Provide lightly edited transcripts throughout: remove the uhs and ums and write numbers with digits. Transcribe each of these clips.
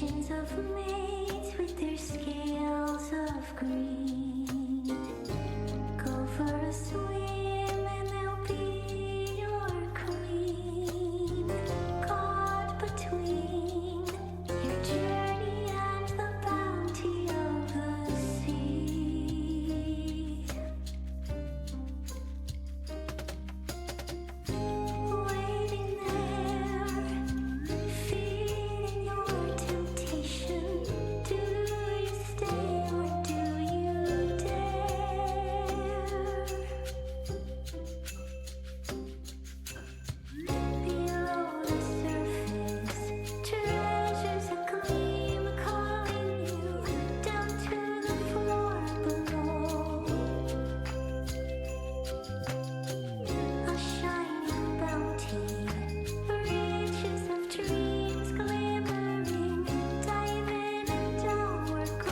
Visions of maids with their scales of green. Go for a swim and they'll be your queen. Caught between your journey and the bounty of the sea. Waiting there, feeding your temptation. Do you stay or do you dare? Below the surface, treasures a gleam calling you down to the floor below. A shining bounty, riches of dreams glimmering. Dive in and downward go.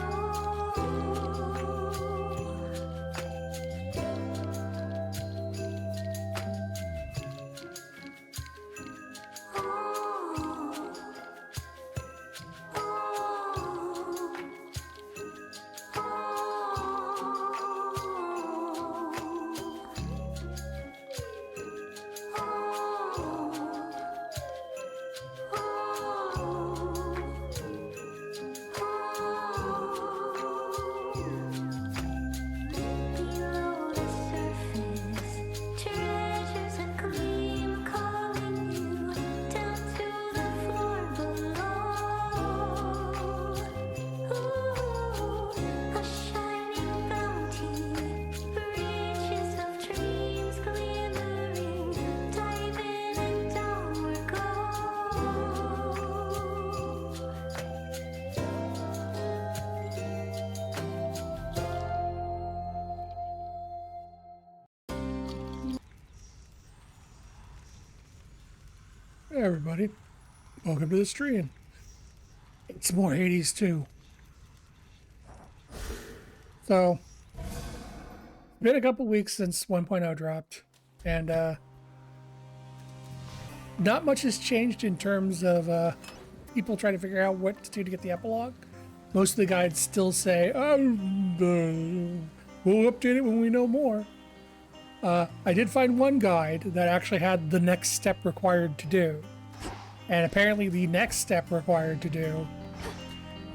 Below the surface, treasures a gleam calling you down to the floor below. A shining bounty, riches of dreams glimmering. Dive in and downward go. Hey everybody, welcome to the stream. It's more Hades 2. So, it's been a couple weeks since 1.0 dropped, and not much has changed in terms of people trying to figure out what to do to get the epilogue. Most of the guides still say, we'll update it when we know more. I did find one guide that actually had the next step required to do. And apparently the next step required to do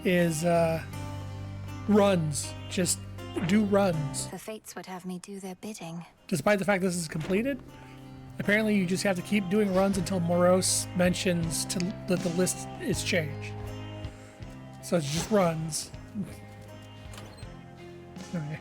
is runs. Just do runs. The fates would have me do their bidding. Despite the fact this is completed, apparently you just have to keep doing runs until Morose mentions that the list is changed. So it's just runs. Okay.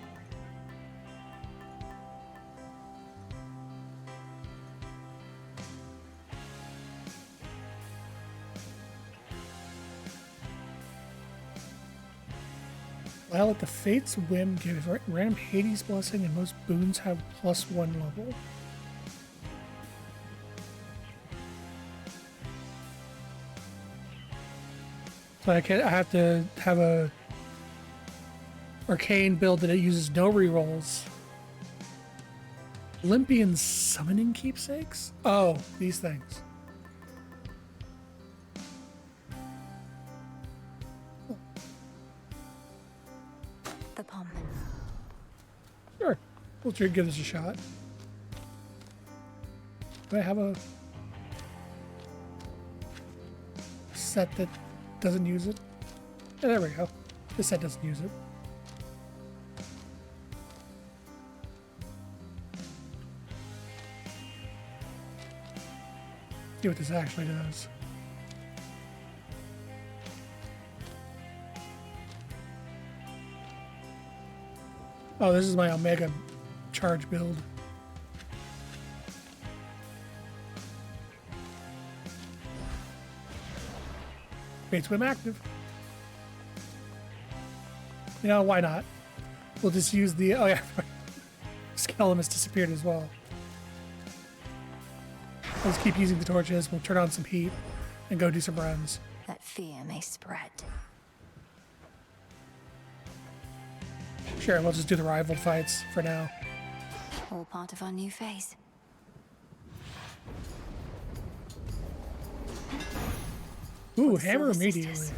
While at the Fate's whim, give random Hades blessing, and most boons have +1 level. So I have to have a arcane build that it uses no rerolls. Olympian summoning keepsakes? Oh, these things. The palm. Sure, we'll try to give this a shot. Do I have a set that doesn't use it? Yeah, there we go. This set doesn't use it. See what this actually does. Oh, this is my Omega charge build. Fate's Whim active. You know, why not? We'll just use the... Oh, yeah. Skellum has disappeared as well. Let's keep using the torches. We'll turn on some heat and go do some runs. That fear may spread. Sure, we'll just do the rival fights for now. All part of our new phase. Ooh, the hammer Silver immediately. Sisters.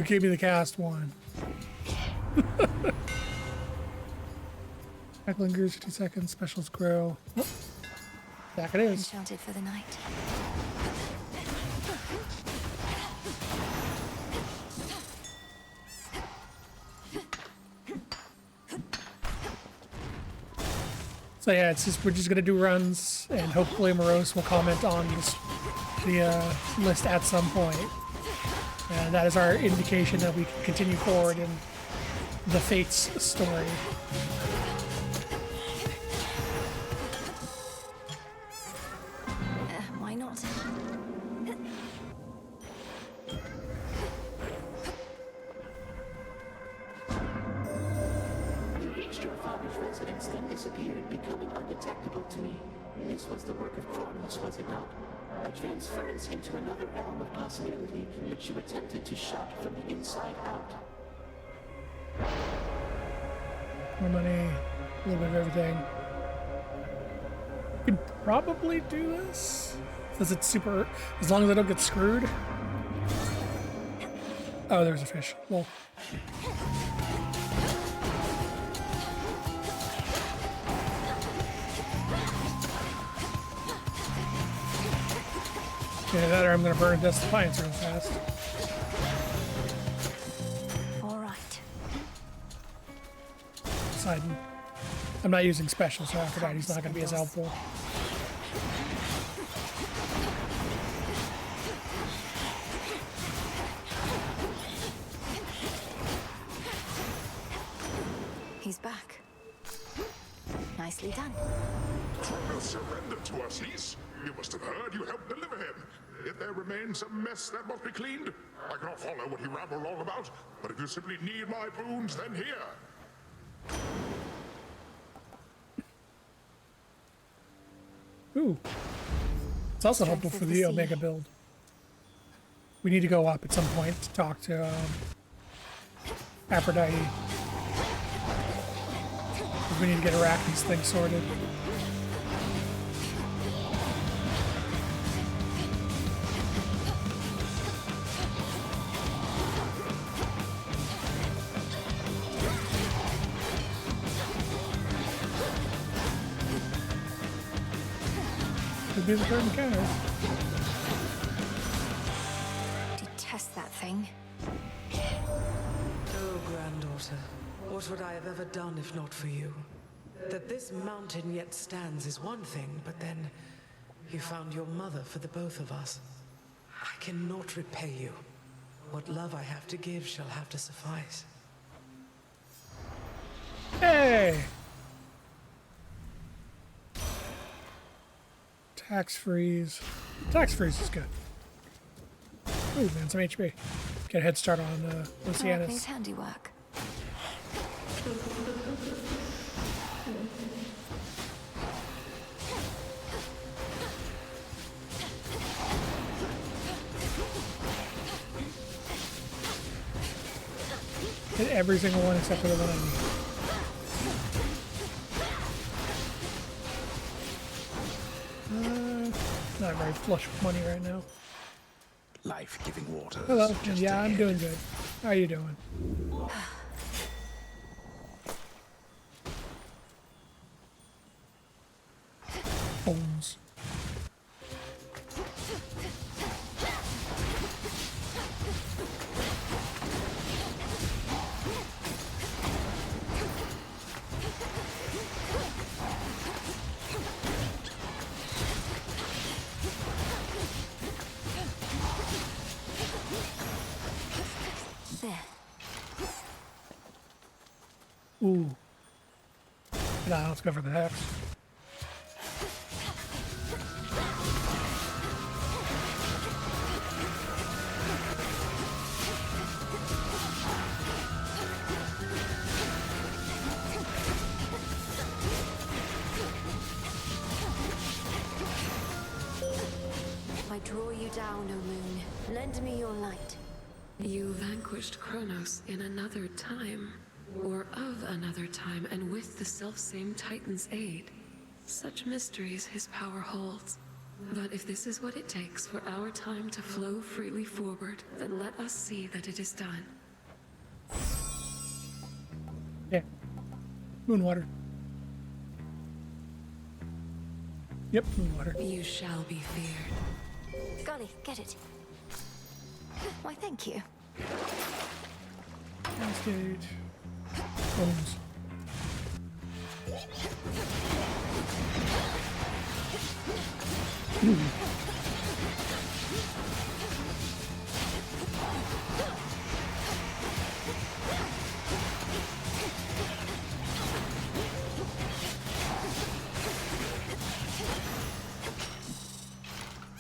give me the cast one. Back lingers 2 seconds. Specials grow. Oh, back it is. Enchanted for the night. So yeah, it's just we're just gonna do runs, and hopefully Morose will comment on the list at some point, and that is our indication that we can continue forward in the Fates story. Why not? You reached your father's residence, then disappeared, becoming undetectable to me. This was the work of Kronos, was it not? A transference into another realm of possibility, which you attempted to shut from the inside out. More money, a little bit of everything. We can probably do this. Says it's super, as long as I don't get screwed. Oh, there's a fish. Well. Yeah, that or I'm gonna burn Dust Defiance real fast. All right. Poseidon. I'm not using special, so after that he's not gonna be as helpful. He's back. Nicely done. Kronos surrendered to us, Lys. You must have heard you helped deliver him. If there remains some mess that must be cleaned, I cannot follow what you ramble on about, but if you simply need my boons, then here. Ooh. It's also helpful for the Omega build. We need to go up at some point to talk to Aphrodite. We need to get Arachne's thing sorted. Could be the third encounter. Detest that thing. Oh, granddaughter, what would I have ever done if not for you? That this mountain yet stands is one thing, but then you found your mother for the both of us. I cannot repay you. What love I have to give shall have to suffice. Hey! Tax freeze. Tax freeze is good. Ooh, man, some HP. Get a head start on Arachne's Lucianus. handiwork. Hit every single one except for the one I need. Not very flush with money right now. Life-giving water. Hello. Yeah, I'm doing good. How are you doing? Bones. There. Ooh. Nah, let's go for the hex. I draw you down, O moon. Lend me your light. You vanquished Kronos in another time, or of another time, and with the selfsame Titan's aid. Such mysteries his power holds. But if this is what it takes for our time to flow freely forward, then let us see that it is done. Moonwater. Yep, Moonwater. You shall be feared. Golly, get it. Why, thank you. Stage. Bones.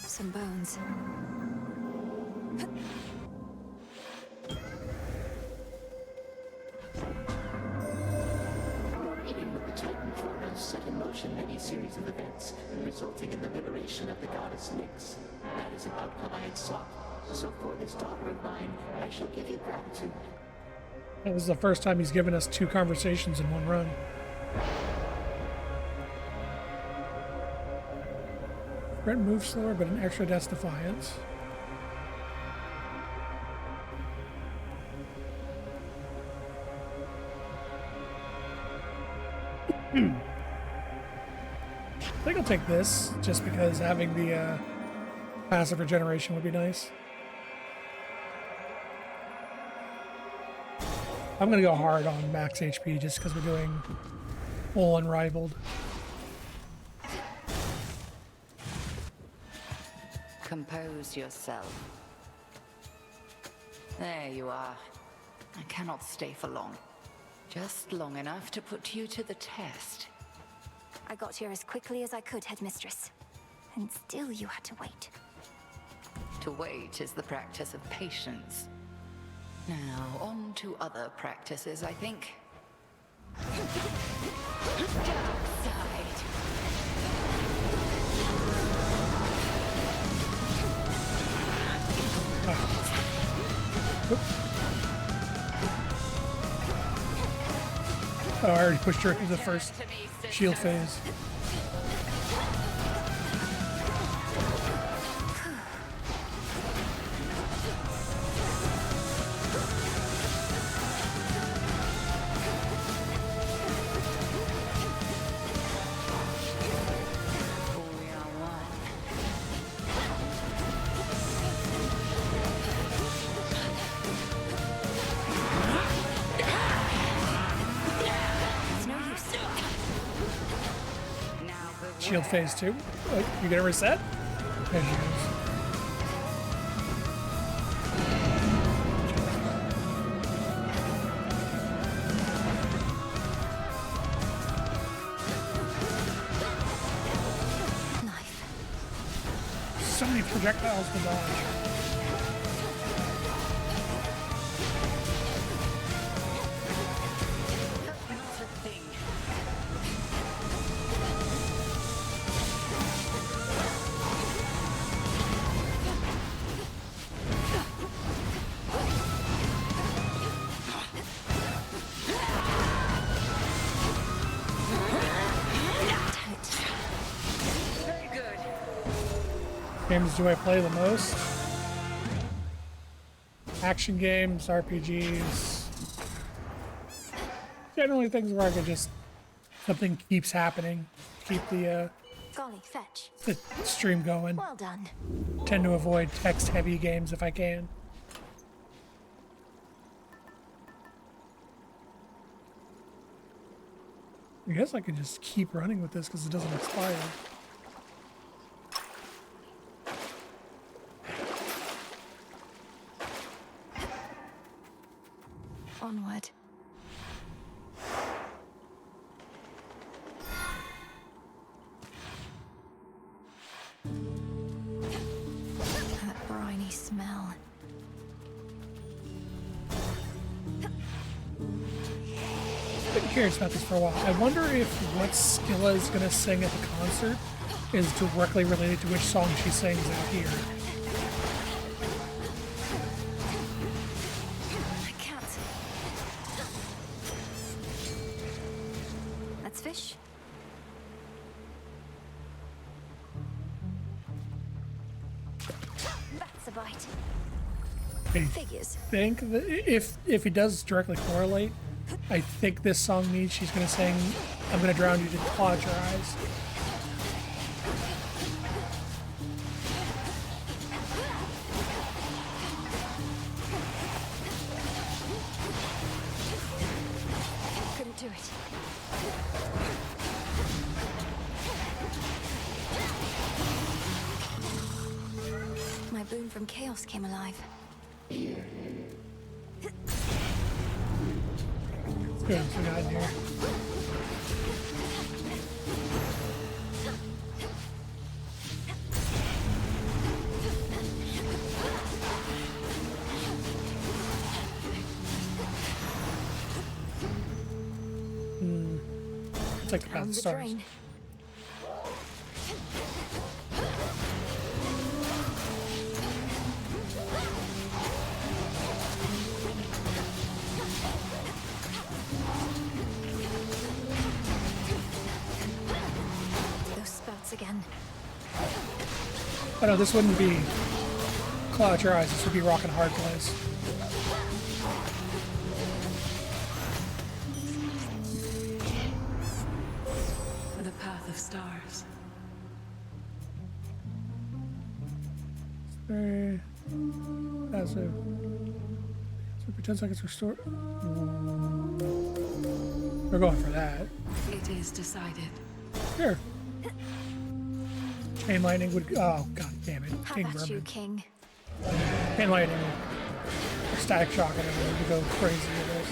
Some bones. Meeting with the Titan Kronos set in motion many series of events, resulting in the liberation of the goddess Nyx. That is an outcome I had sought. So for this daughter of mine, I shall give you gratitude. That was the first time he's given us 2 conversations in one run. Brent moves slower, but an extra death's defiance. I think I'll take this, just because having the passive regeneration would be nice. I'm gonna go hard on max HP just because we're doing full unrivaled. Compose yourself. There you are. I cannot stay for long. Just long enough to put you to the test. I got here as quickly as I could, Headmistress. And still you had to wait. To wait is the practice of patience. Now, on to other practices, I think. Dark side. Oh, I already pushed her into the first shield phase. We are one. It's no use. Now Shield phase 2. You gonna reset? There she goes. Knife. So many projectiles to dodge. not a thing. Very good. Games do I play the most? Action games, RPGs. Generally things where I can just... something keeps happening. Keep the Golly, fetch. stream going. Well done. Tend to avoid text-heavy games if I can. I guess I could just keep running with this because it doesn't expire. Onward. That briny smell. I've been curious about this for a while. I wonder if what Skilla is going to sing at the concert is directly related to which song she sings out here. I can't. Let's fish. That's a bite. I Figures. think that if it does directly correlate, I think this song means she's gonna sing, I'm gonna drown you to close your eyes. Couldn't do it. My boon from Chaos came alive. What else we got in here? It's like the path Down of the stars. drain. Those spouts again. Oh no, this wouldn't be Close Your Eyes, this would be Rockin' Hard Place. The path of stars. Very passive. So for 10 seconds restore. We're going for that. It is decided. Here. Chain lightning would. Oh god damn it! How King about you, Vermin. King? Chain lightning. Static shock and everything to go crazy with this.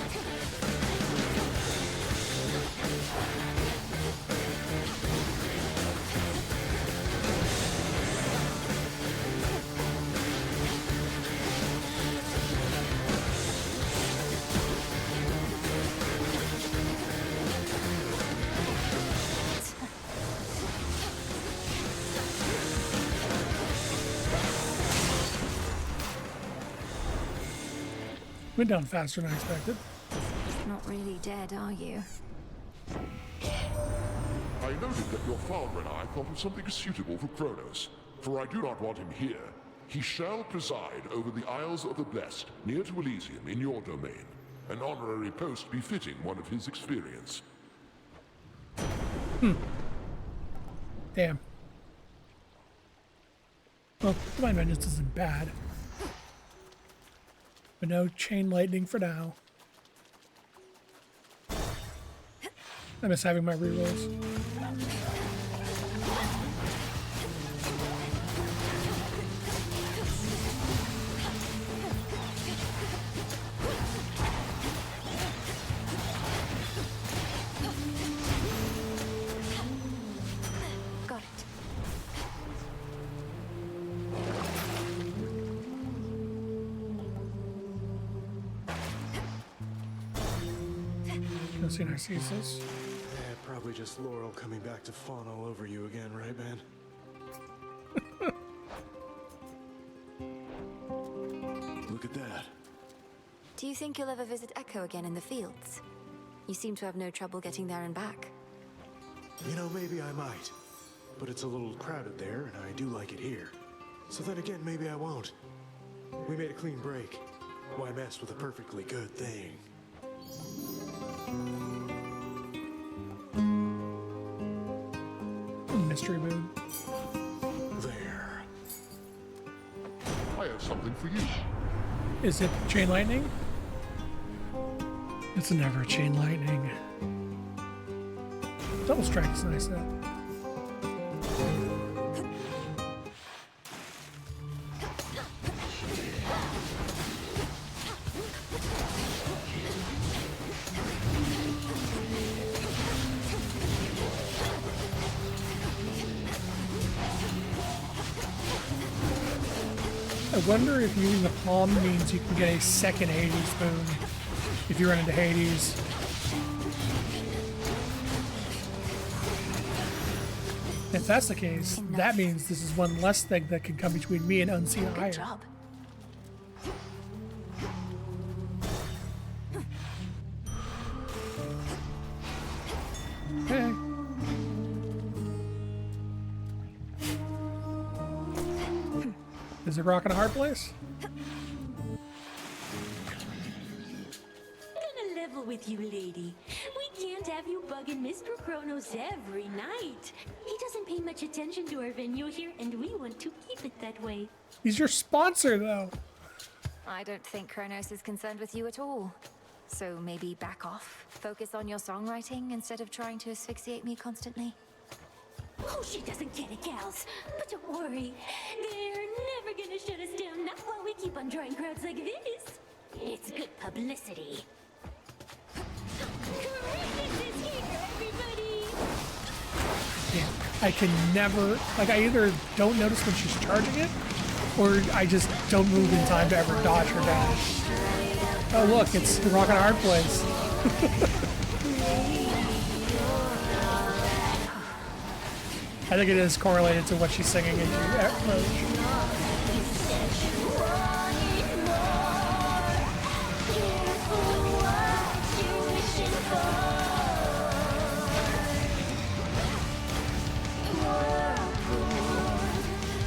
Went down faster than I expected. Not really dead, are you? I noted that your father and I thought of something suitable for Kronos, for I do not want him here. He shall preside over the Isles of the Blessed, near to Elysium, in your domain. An honorary post befitting one of his experience. Damn. Well, Divine Vengeance isn't bad. But no chain lightning for now. I miss having my rerolls. Got it. Go see Narcissus. Yeah, probably just Laurel coming back to fawn all over you again, right, man? Look at that. Do you think you'll ever visit Echo again in the fields? You seem to have no trouble getting there and back. You know, maybe I might. But it's a little crowded there, and I do like it here. So then again, maybe I won't. We made a clean break. Why mess with a perfectly good thing? Mystery moon. There. I have something for you. Is it chain lightning? It's never chain lightning. Double strike is nice though. I wonder if using the palm means you can get a second Hades boon if you run into Hades. If that's the case, that means this is one less thing that can come between me and Unseen Iron. Good job. Okay. Is it rocking a hard place? Gonna level with with you, lady. We can't have you bugging Mr. Kronos every night. He doesn't pay much attention to our venue here, and we want to keep it that way. He's your sponsor, though. I don't think Kronos is concerned with you at all. So maybe back off. Focus on your songwriting instead of trying to asphyxiate me constantly. Oh, she doesn't get it, gals. But don't worry. They're never gonna shut us down, not while we keep on drawing crowds like this. It's good publicity. Christmas is here, everybody! Yeah, I can never, like, I either don't notice when she's charging it, or I just don't move in time to ever dodge or dash. Oh look, it's Rockin' a Hard Place. I think it is correlated to what she's singing into Approach.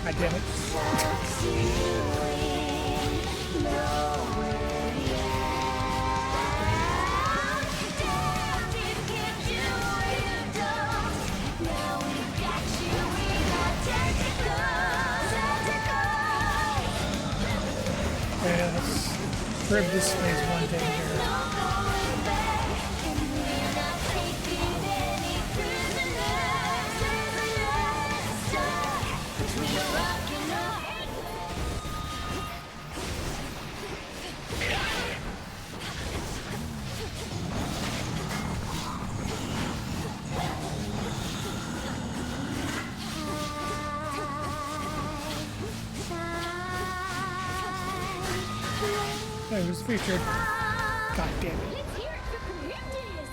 God damn it. Yeah, let's rib this phase one thing here. It was featured. God damn it. Let's hear it for Charybdis!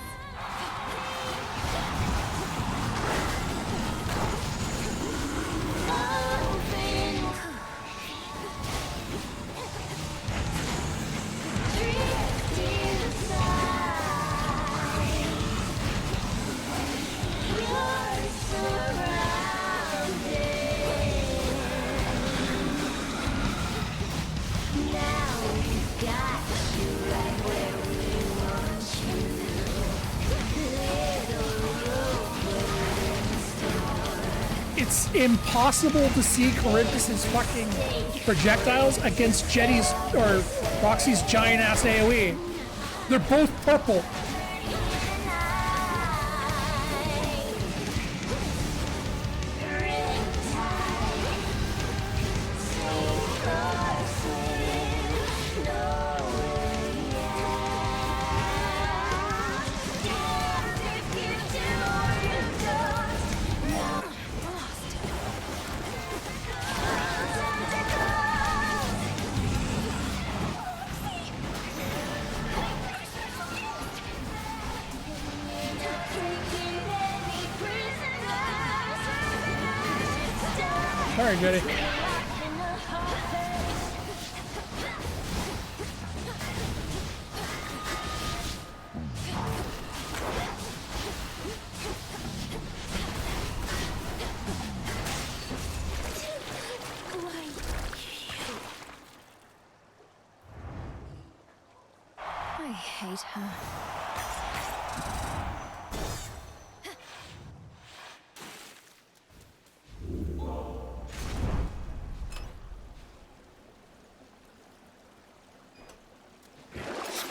It's impossible to see Charybdis' fucking projectiles against Jetty's or Roxy's giant ass AoE. They're both purple. Sorry, Jetty. I hate her.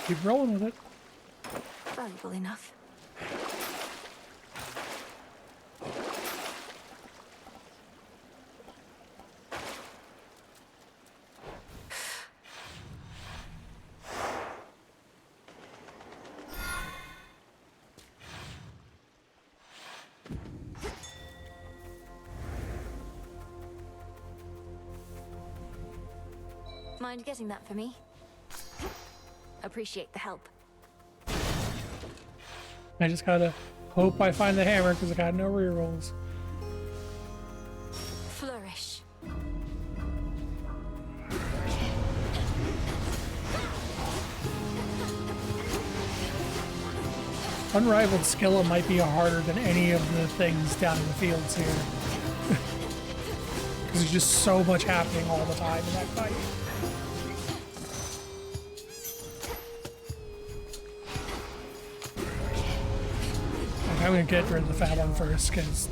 Keep rolling with it. Valuable enough. Mind getting that for me? Appreciate the help. I just gotta hope I find the hammer because I got no rerolls. Flourish. Unrivaled Skilla might be harder than any of the things down in the fields here. Because there's just so much happening all the time in that fight. I'm gonna get rid of the fat one first, because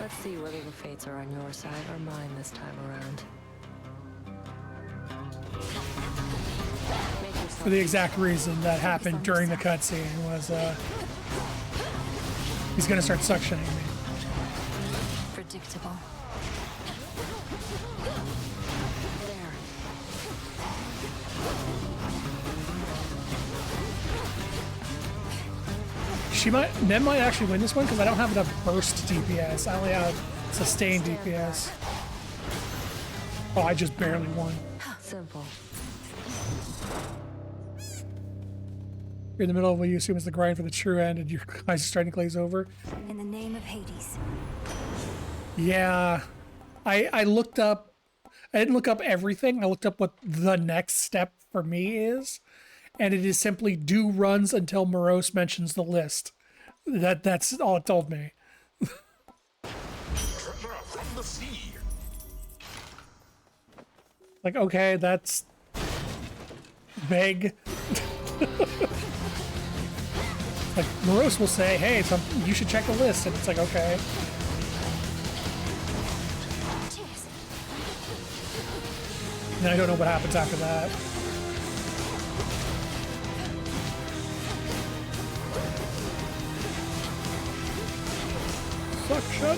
Let's see whether the fates are on your side or mine this time around. Make yourself for the exact reason that happened during the cutscene was he's gonna start suctioning me. Predictable. there. Mem might actually win this one because I don't have enough burst DPS. I only have sustained DPS. Oh, I just barely won. Simple. You're in the middle of what you assume is the grind for the true end, and your eyes are starting to glaze over. In the name of Hades. Yeah, I looked up. I didn't look up everything. I looked up what the next step for me is, and it is simply do runs until Morose mentions the list. That's all it told me. Treasure from the sea. Like, okay, that's vague. Like, Morose will say, hey, you should check the list, and it's like, okay. Cheers. And I don't know what happens after that. Suction.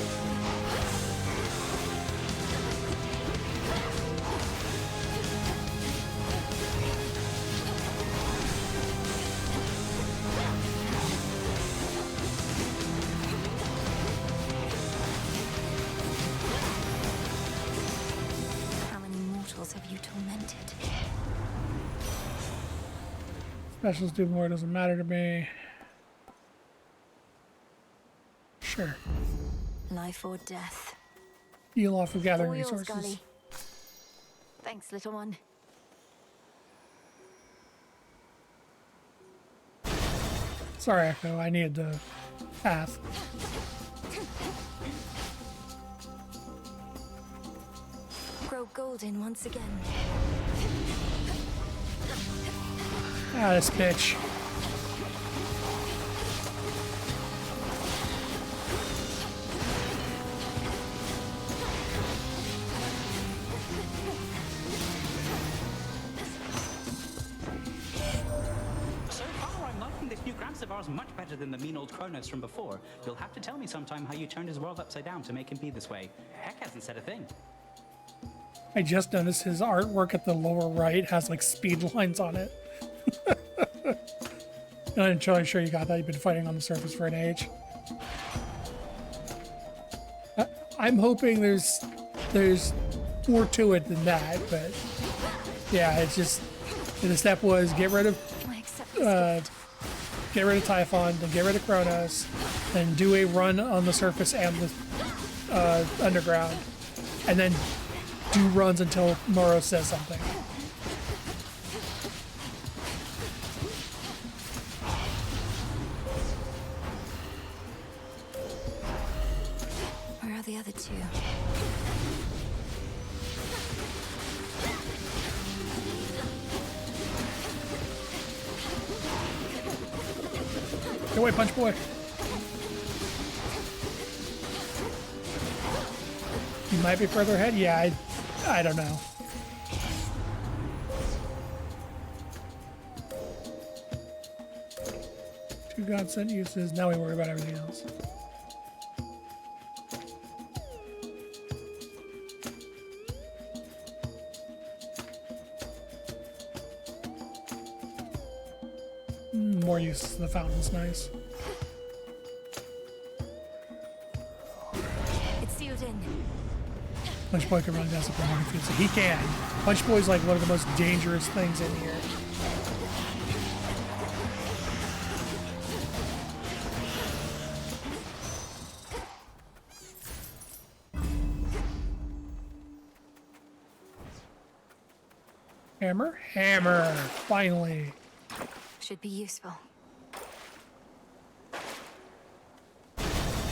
How many mortals have you tormented? Specials do more, doesn't matter to me. Sure. Life or death? Heal off of gathering All yours, resources. Gully. Thanks, little one. Sorry, Echo, I needed the path. Grow golden once again. Ah, this bitch. So far, I'm liking this new Gramps of ours much better than the mean old Kronos from before. You'll have to tell me sometime how you turned his world upside down to make him be this way. Heck hasn't said a thing. I just noticed his artwork at the lower right has like speed lines on it. I'm totally sure you got that. You've been fighting on the surface for an age. I'm hoping there's more to it than that, but yeah, it's just the step was get rid of Typhon, then get rid of Kronos, then do a run on the surface and the underground, and then do runs until Moro says something. Where are the other two? Get away, Punch Boy. You might be further ahead. Yeah, I don't know. Two godsend uses. Now we worry about everything else. More uses of the fountain's nice. It's sealed in. Punch Boy can run down some more field, so he can. Punch Boy's like one of the most dangerous things in here. Hammer? Hammer! Finally. Should be useful.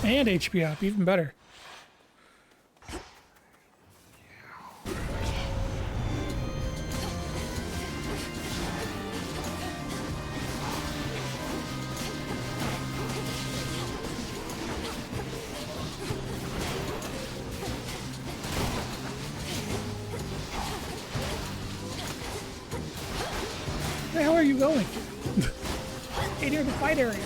And HP up, even better. you going? Stay near the fight area.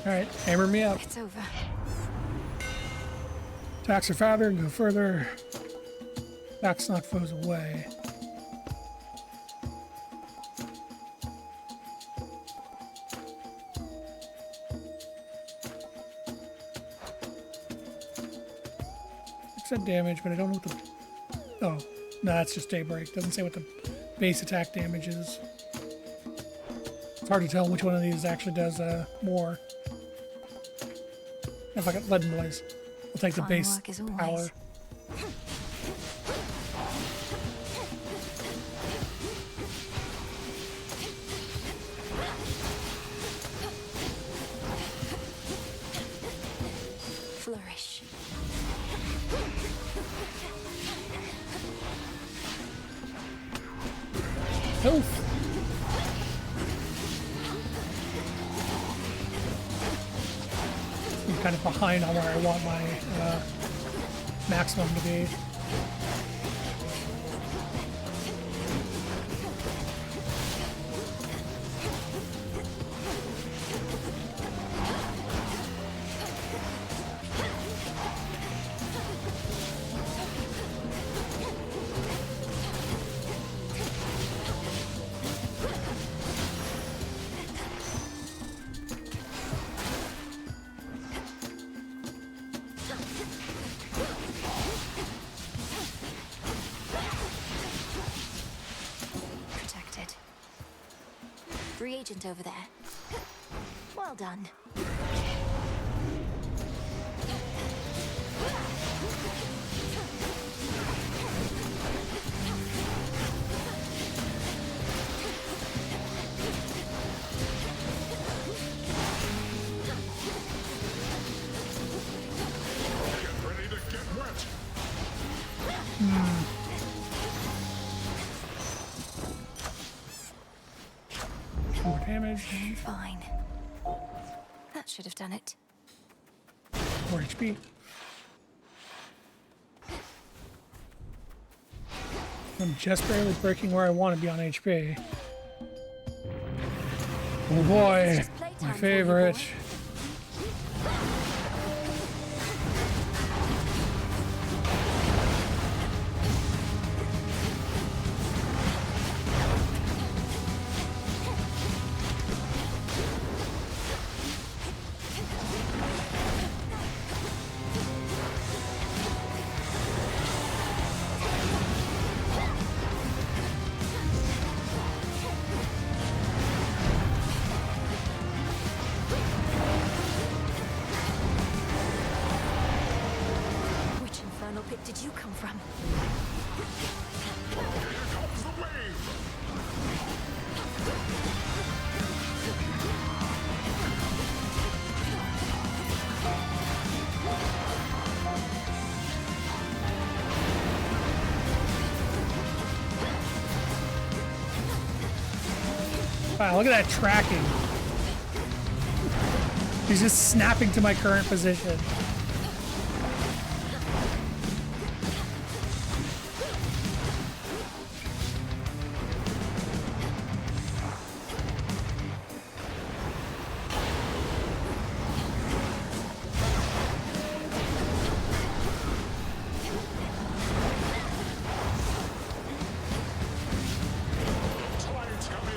Alright, hammer me up. It's over. Attacks are farther and go further. Attacks knock foes away. Said damage, but I don't know what the... Oh, no, that's just Daybreak. Doesn't say what the base attack damage is. It's hard to tell which one of these actually does more. If I got Leaden Blaze, I'll take the Fine base work as always. power. Flourish. Health. I'm kind of behind on where I want my maximum to be. Protected. Reagent over there. Well done. Get ready to get wet. More damage. Fine. That should have done it. 4 HP. I'm just barely breaking where I want to be on HP. Oh boy, my favorite. Which infernal pit did you come from? Here comes the wave. Wow, look at that tracking. He's just snapping to my current position. Tides come in.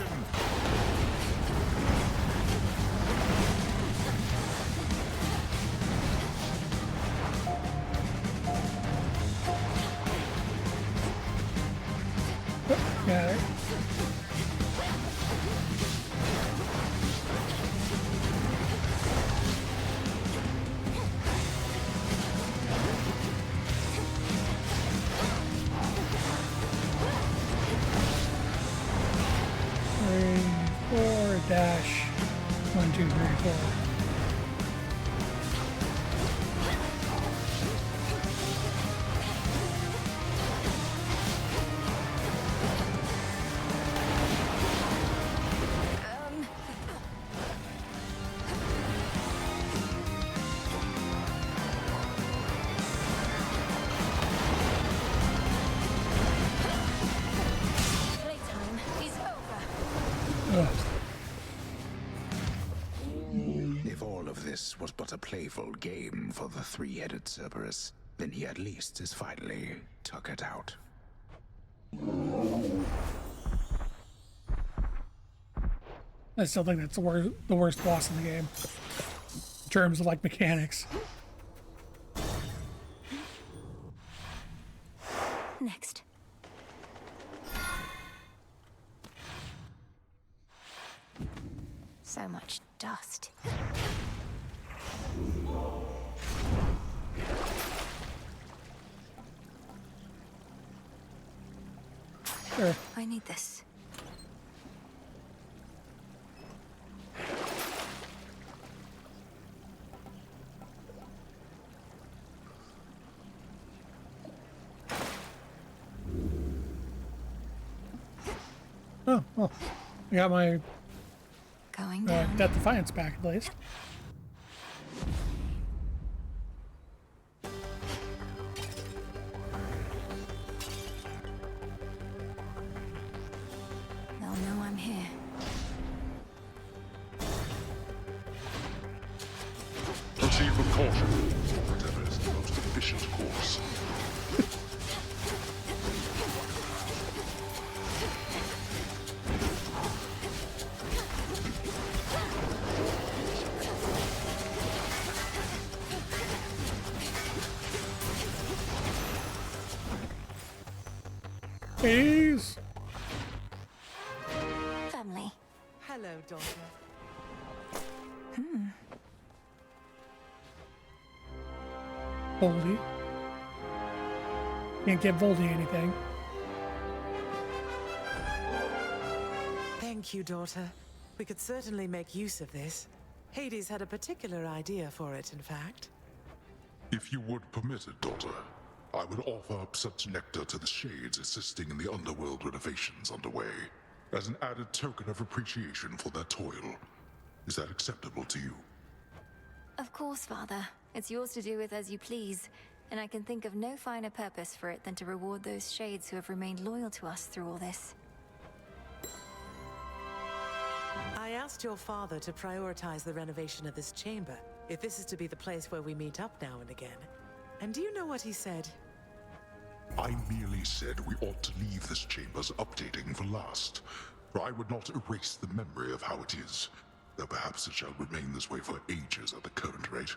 Got it. Three, 4 dash 1, 2, 3, 4. this was but a playful game for the three-headed Cerberus, then he at least is finally tuckered out. I still think that's the worst boss in the game. In terms of, like, mechanics. Next. So much dust. Sure. I need this. Oh, well. I got my Going down. Death Defiance back, at least. They'll know I'm here. Proceed with caution. Whatever is the most efficient course. Please. Family. Hello, daughter. Voldy. Can't get Voldy anything. Thank you, daughter. We could certainly make use of this. Hades had a particular idea for it, in fact. If you would permit it, daughter, I would offer up such nectar to the Shades assisting in the underworld renovations underway, as an added token of appreciation for their toil. Is that acceptable to you? Of course, Father. It's yours to do with as you please, and I can think of no finer purpose for it than to reward those Shades who have remained loyal to us through all this. I asked your father to prioritize the renovation of this chamber, if this is to be the place where we meet up now and again. And do you know what he said? I merely said we ought to leave this chamber's updating for last, for I would not erase the memory of how it is, though perhaps it shall remain this way for ages at the current rate.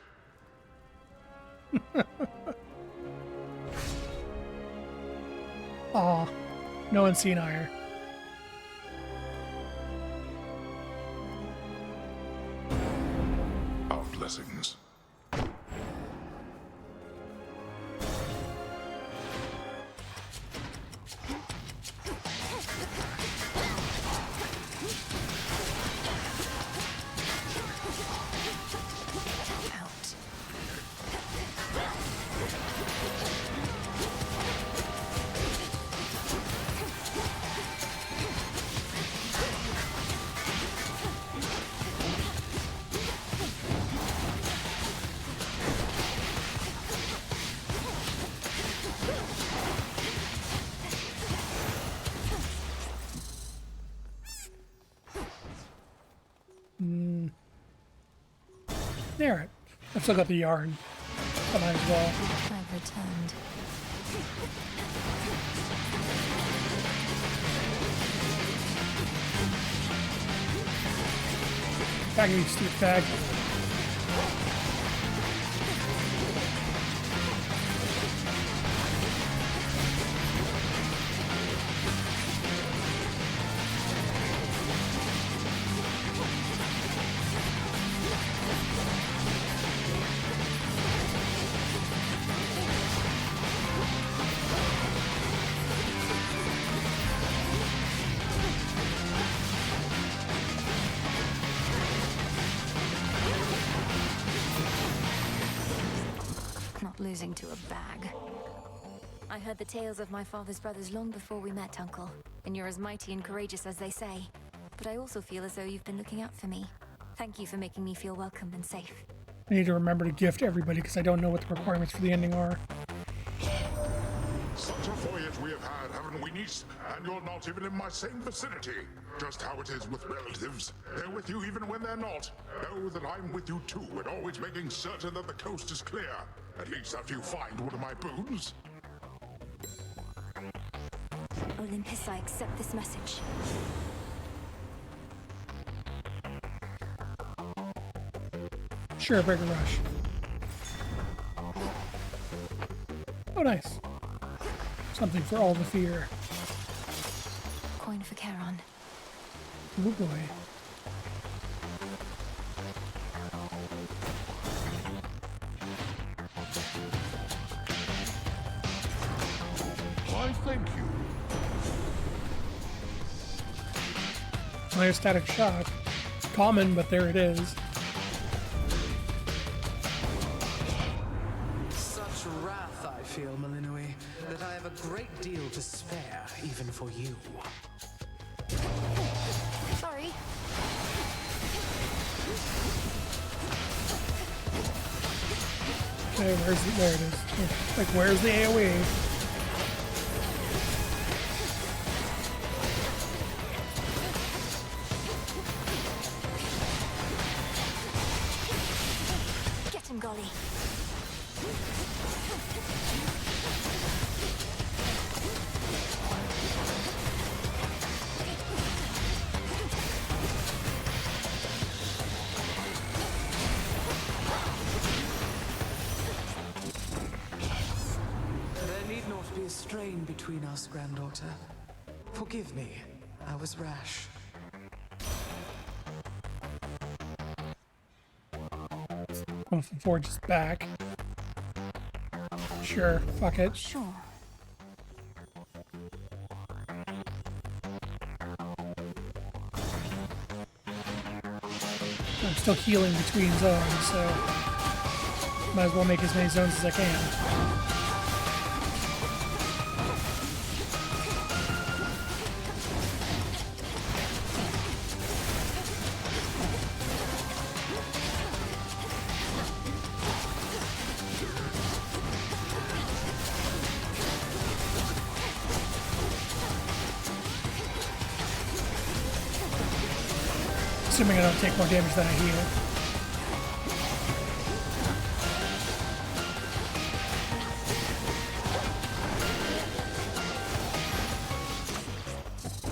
Aw, no one's seen Ire. Our blessings. Alright. I've still got the yarn. I might as well. I've returned. Back in you stupid bag. Not losing to a bag. I heard the tales of my father's brothers long before we met, Uncle. And you're as mighty and courageous as they say. But I also feel as though you've been looking out for me. Thank you for making me feel welcome and safe. I need to remember to gift everybody because I don't know what the requirements for the ending are. Such a voyage we have had, haven't we, niece? And you're not even in my same vicinity. Just how it is with relatives. They're with you even when they're not. Know that I'm with you too, and always making certain that the coast is clear. At least after you find one of my boons. Olympus, I accept this message. Sure, Breaker Rush. Oh, nice. Something for all the fear. Coin for Charon. Oh boy. Why, thank you. Static shock. Common, but there it is. Such wrath I feel, Malinui, that I have a great deal to spare, even for you. Sorry. Okay, there it is. Like, where's the AoE? Get him, Golly. There need not be a strain between us, granddaughter. Forgive me, I was rash. One from Forge is back. Sure, fuck it. Sure. I'm still healing between zones, so might as well make as many zones as I can. Assuming I don't take more damage than I heal.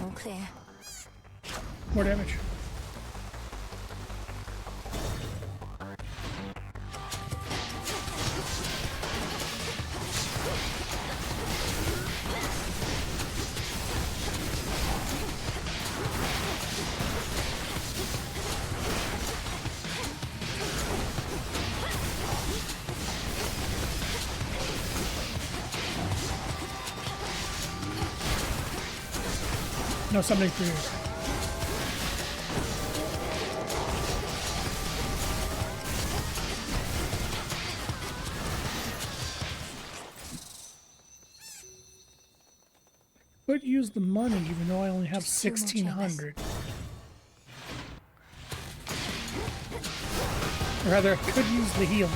All clear. More damage. No something for you. Could use the money even though I only have 1,600. Or rather, I could use the healing.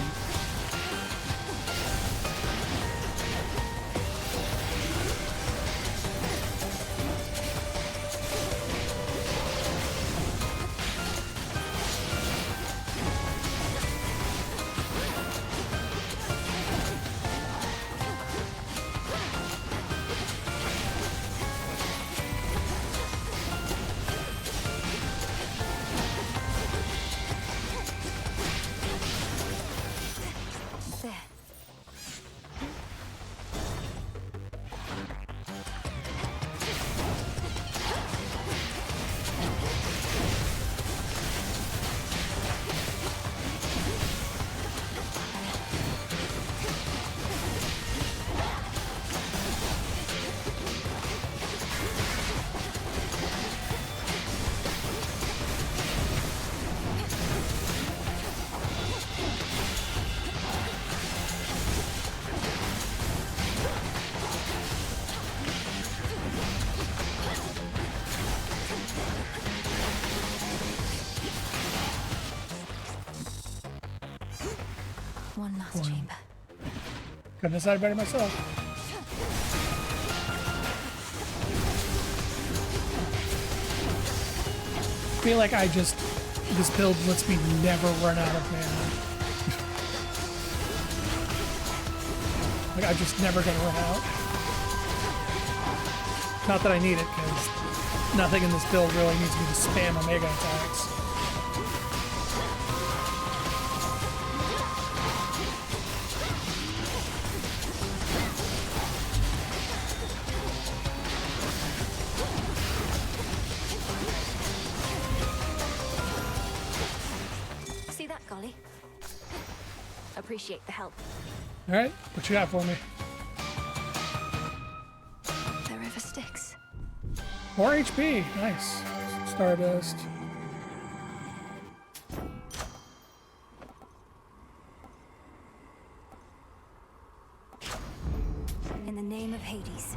There. One last chamber. Couldn't decide better myself. feel like this build lets me never run out of mana. Like, I'm just never gonna run out. Not that I need it, because nothing in this build really needs me to spam Omega attacks. See that, Golly? Appreciate the help. Alright, what you got for me? The river Styx. More HP, nice. Stardust. In the name of Hades.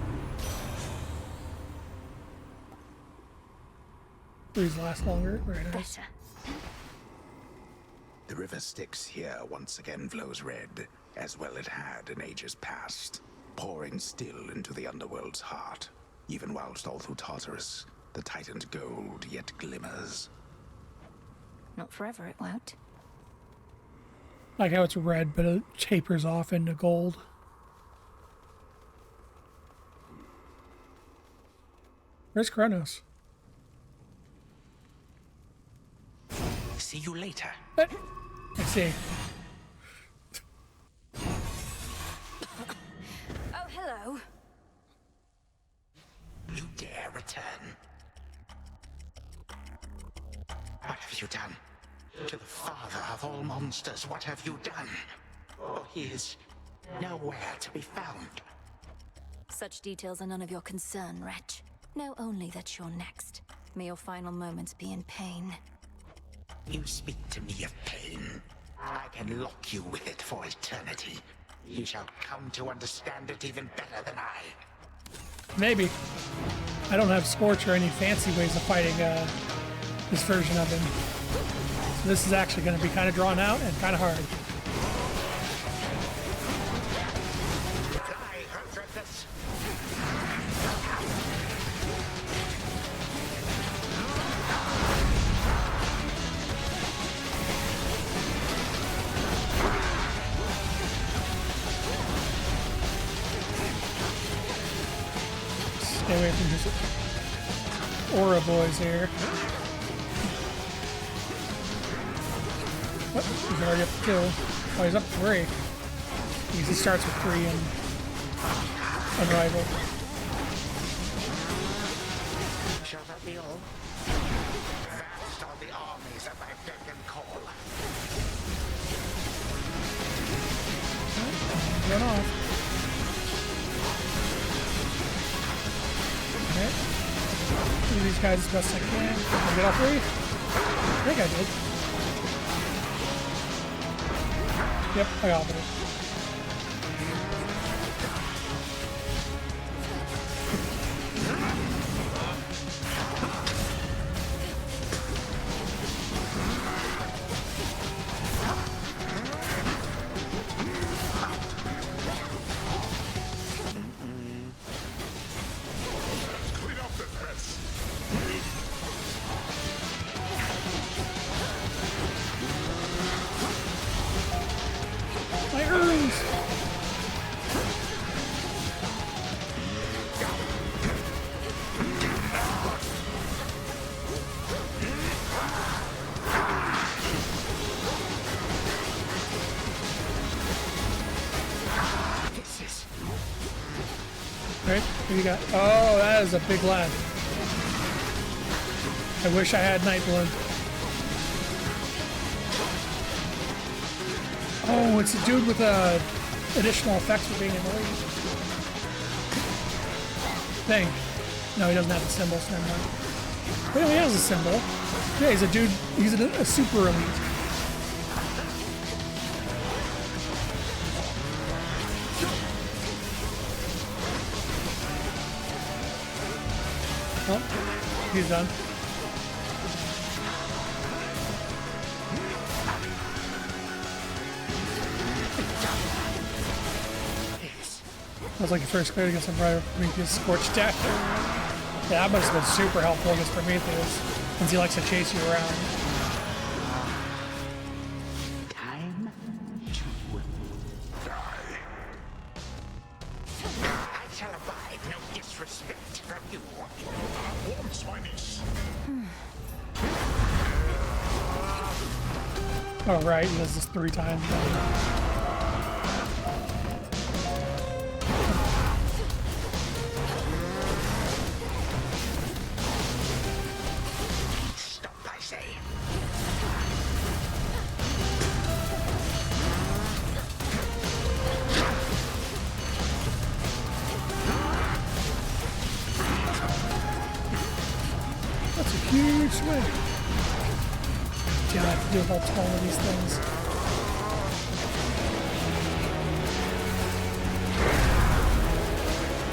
These last longer, very nice. Better. The river Styx here once again flows red, as well it had in ages past, pouring still into the underworld's heart. Even whilst all through Tartarus, the Titan's gold yet glimmers. Not forever, it won't. Like how it's red, but it tapers off into gold. Where's Kronos? See you later. I see. Oh, hello. You dare return? What have you done? To the father of all monsters, what have you done? Oh, he is nowhere to be found. Such details are none of your concern, wretch. Know only that you're next. May your final moments be in pain. You speak to me of pain. I can lock you with it for eternity. You shall come to understand it even better than I. Maybe. I don't have Scorch or any fancy ways of fighting this version of him. So this is actually going to be kind of drawn out and kind of hard. Stay away from his aura boys here. Oh, he's already up to 2. Oh, he's up to 3. He starts with 3 and Unrivaled. Shall that be all? Vast are the armies at my beck and call. Run off. Okay. Do these guys as best I can. Did I get all 3? I think I did. Yep, I got it. Clean up this mess. My urns! Right, what you got? Oh, that is a big lad. I wish I had Nightblood. Oh, it's a dude with additional effects for being in the lead. Thing. No, he doesn't have the symbol, so never mind. Wait, no, he has a symbol. Yeah, he's a dude. He's a super elite. Oh, he's done. That was like your first clear to get some Prometheus Scorched Death. Yeah, that must have been super helpful against Prometheus. Since he likes to chase you around. Time to die. I shall abide no disrespect from you. Once, my niece. Oh, right, he does this 3 times now. Stop, I say. That's a huge swing. Damn, I have to deal with all 12 of these things.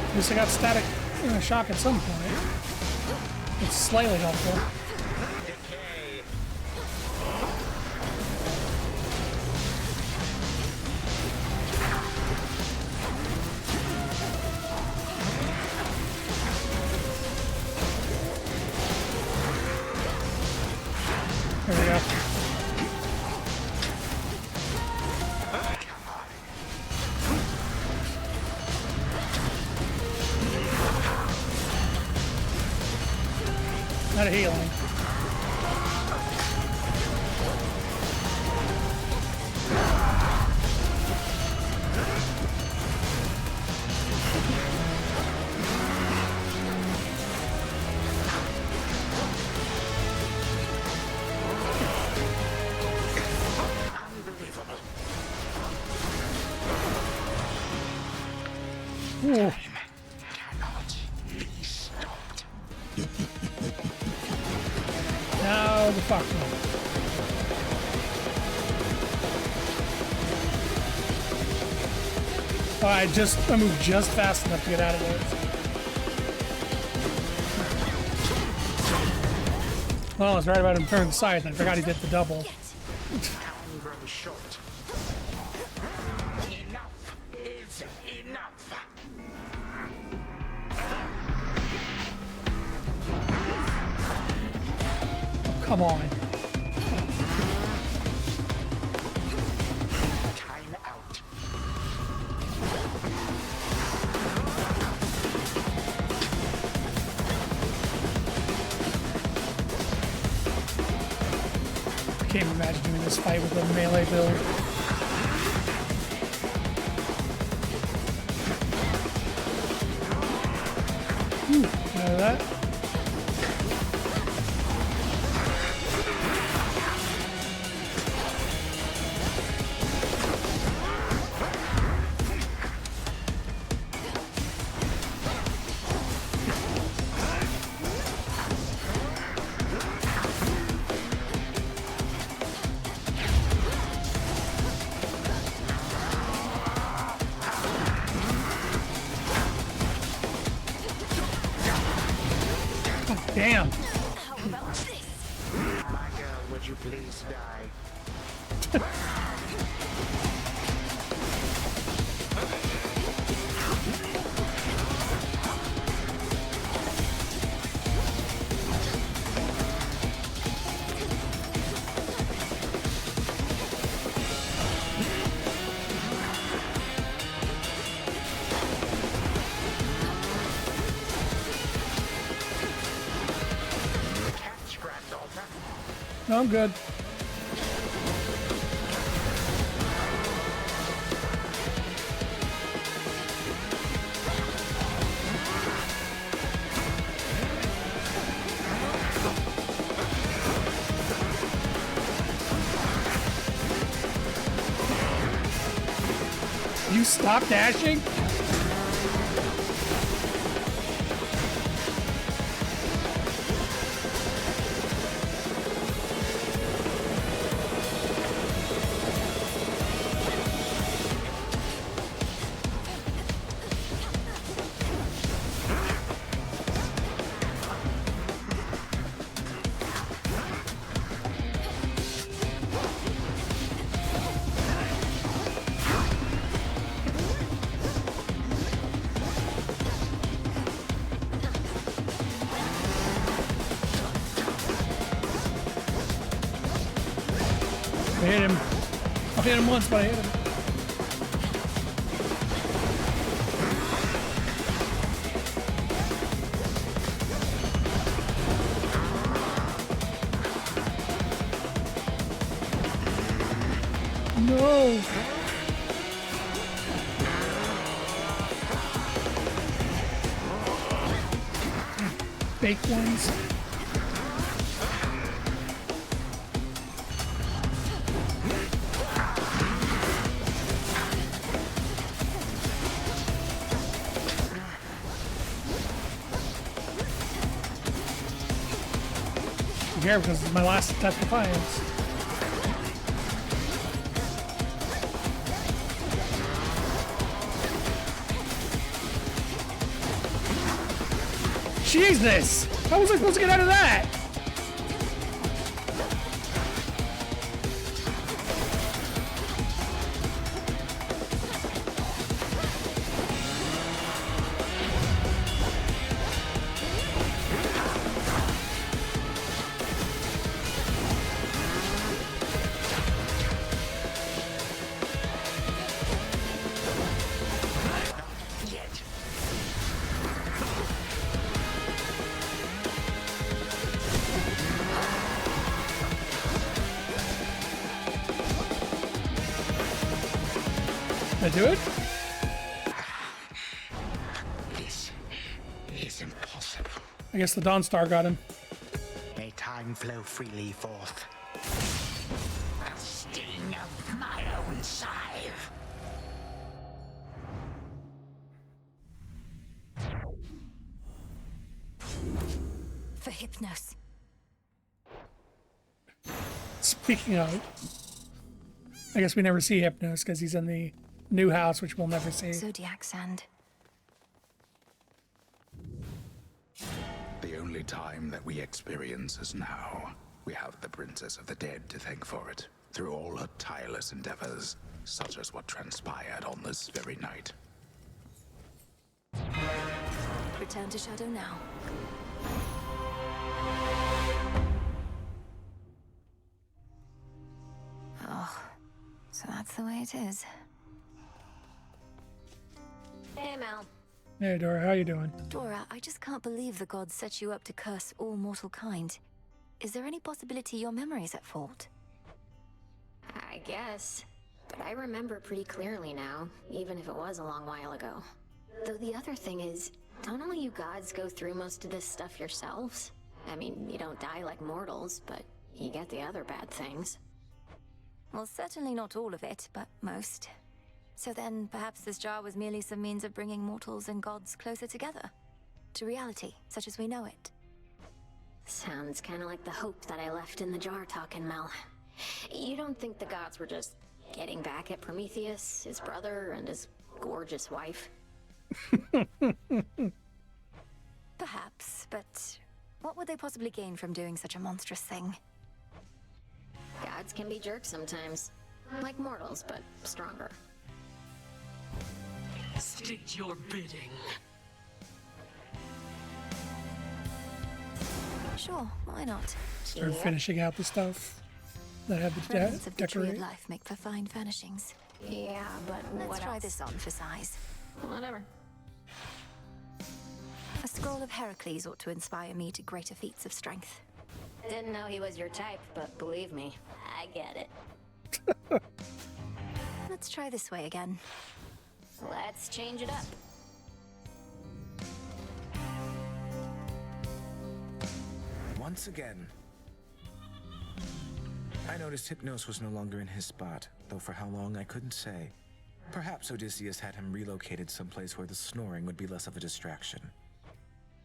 At least I got static shock at some point. It's slightly helpful. There we go. Not a healing. Ooh. Now the fuck no. Oh, I moved just fast enough to get out of there. Well, I was right about him turning the scythe. I forgot he did the double. Time grows short. Enough is enough. Come on. Time out. I can't imagine doing this fight with a melee build. Know that? Damn. My girl, would you please die? Catch, granddaughter. No, I'm good. You stop dashing? I hit him. I've hit him once, but I hit him. No! Fake ones. Here because it's my last attack defiance. Jesus! How was I supposed to get out of that? Did I do it? This is impossible. I guess the Dawnstar got him. May time flow freely forth. The sting of my own scythe. For Hypnos. Speaking of, I guess we never see Hypnos because he's in the new house, which we'll never see. Zodiac sand. The only time that we experience is now. We have the Princess of the Dead to thank for it. Through all her tireless endeavors, such as what transpired on this very night. Return to Shadow now. Oh, so that's the way it is. Hey, Mel. Hey, Dora, how you doing? Dora, I just can't believe the gods set you up to curse all mortal kind. Is there any possibility your memory's at fault? I guess. But I remember pretty clearly now, even if it was a long while ago. Though the other thing is, don't all you gods go through most of this stuff yourselves? I mean, you don't die like mortals, but you get the other bad things. Well, certainly not all of it, but most. So then, perhaps this jar was merely some means of bringing mortals and gods closer together. To reality, such as we know it. Sounds kinda like the hope that I left in the jar talking, Mel. You don't think the gods were just getting back at Prometheus, his brother, and his gorgeous wife? Perhaps, but what would they possibly gain from doing such a monstrous thing? Gods can be jerks sometimes. Like mortals, but stronger. State your bidding. Sure, why not? Start finishing out the stuff that I had to Remnants of the Tree of decorate. Life make for fine furnishings. Yeah, but Let's what try else? this on for size. Whatever. A scroll of Heracles ought to inspire me to greater feats of strength. Didn't know he was your type, but believe me, I get it. Let's try this way again. Let's change it up. Once again, I noticed Hypnos was no longer in his spot, though for how long I couldn't say. Perhaps Odysseus had him relocated someplace where the snoring would be less of a distraction.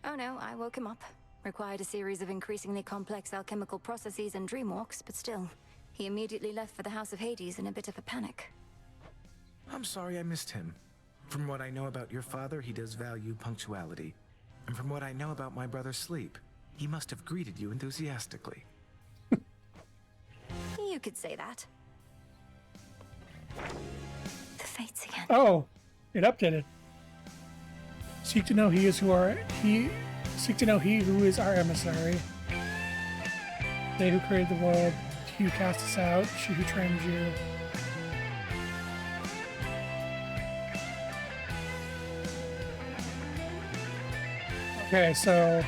Oh no, I woke him up. Required a series of increasingly complex alchemical processes and dreamwalks, but still, he immediately left for the House of Hades in a bit of a panic. I'm sorry I missed him. From what I know about your father, he does value punctuality. And from what I know about my brother Sleep, he must have greeted you enthusiastically. You could say that. The fates again. Oh, it updated. Seek to know he is who are he. Seek to know he who is our emissary. They who created the world, He who cast us out, she who trained you. Okay, so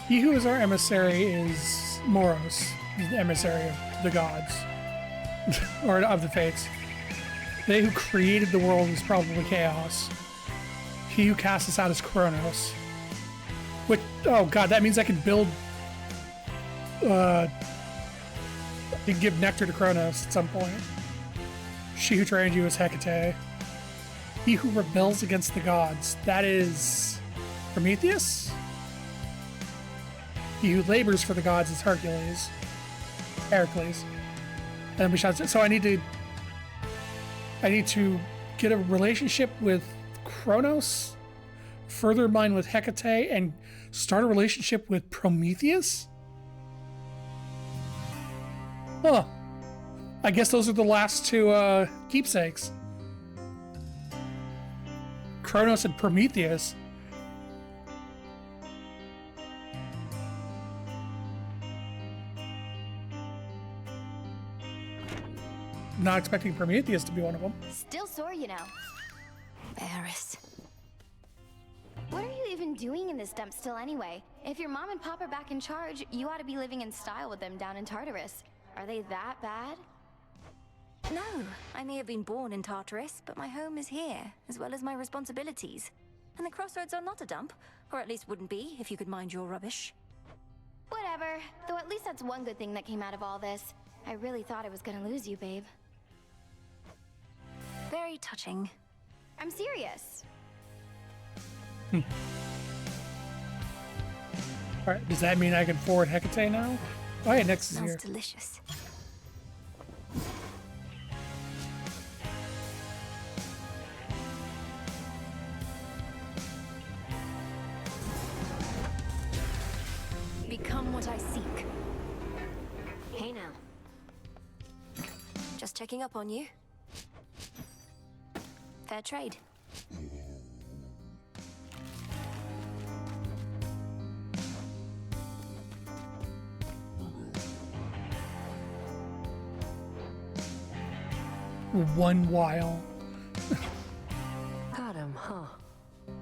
he who is our emissary is Moros. He's the emissary of the gods. Or of the fates. They who created the world is probably Chaos. He who cast us out is Kronos. Which, oh god, that means I can build... I can give nectar to Kronos at some point. She who trained you is Hecate. He who rebels against the gods, that is Prometheus? He who labors for the gods is Hercules. And we shot. So I need to get a relationship with Kronos, further mine with Hecate, and start a relationship with Prometheus? Huh. I guess those are the last two keepsakes. Kronos and Prometheus. Not expecting Prometheus to be one of them. Still sore, you know. Eris. What are you even doing in this dump still anyway? If your mom and pop are back in charge, you ought to be living in style with them down in Tartarus. Are they that bad? No, I may have been born in Tartarus, but my home is here, as well as my responsibilities. And the crossroads are not a dump, or at least wouldn't be if you could mind your rubbish. Whatever. Though at least that's one good thing that came out of all this. I really thought I was gonna lose you, babe. Very touching. I'm serious. Alright, does that mean I can forward Hecate now? Oh yeah, Nyx is Smells here. delicious. Become what I seek. Hey now. Just checking up on you. Fair trade. One while. Got him, huh?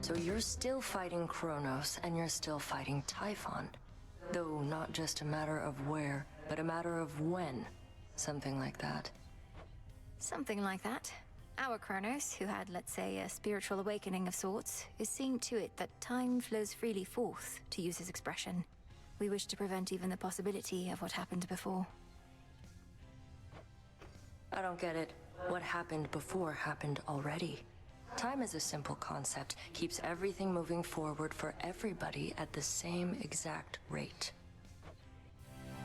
So you're still fighting Kronos, and you're still fighting Typhon. Though not just a matter of where, but a matter of when. Something like that. Something like that. Our Kronos, who had, let's say, a spiritual awakening of sorts, is seeing to it that time flows freely forth, to use his expression. We wish to prevent even the possibility of what happened before. I don't get it. What happened before happened already. Time is a simple concept, keeps everything moving forward for everybody at the same exact rate.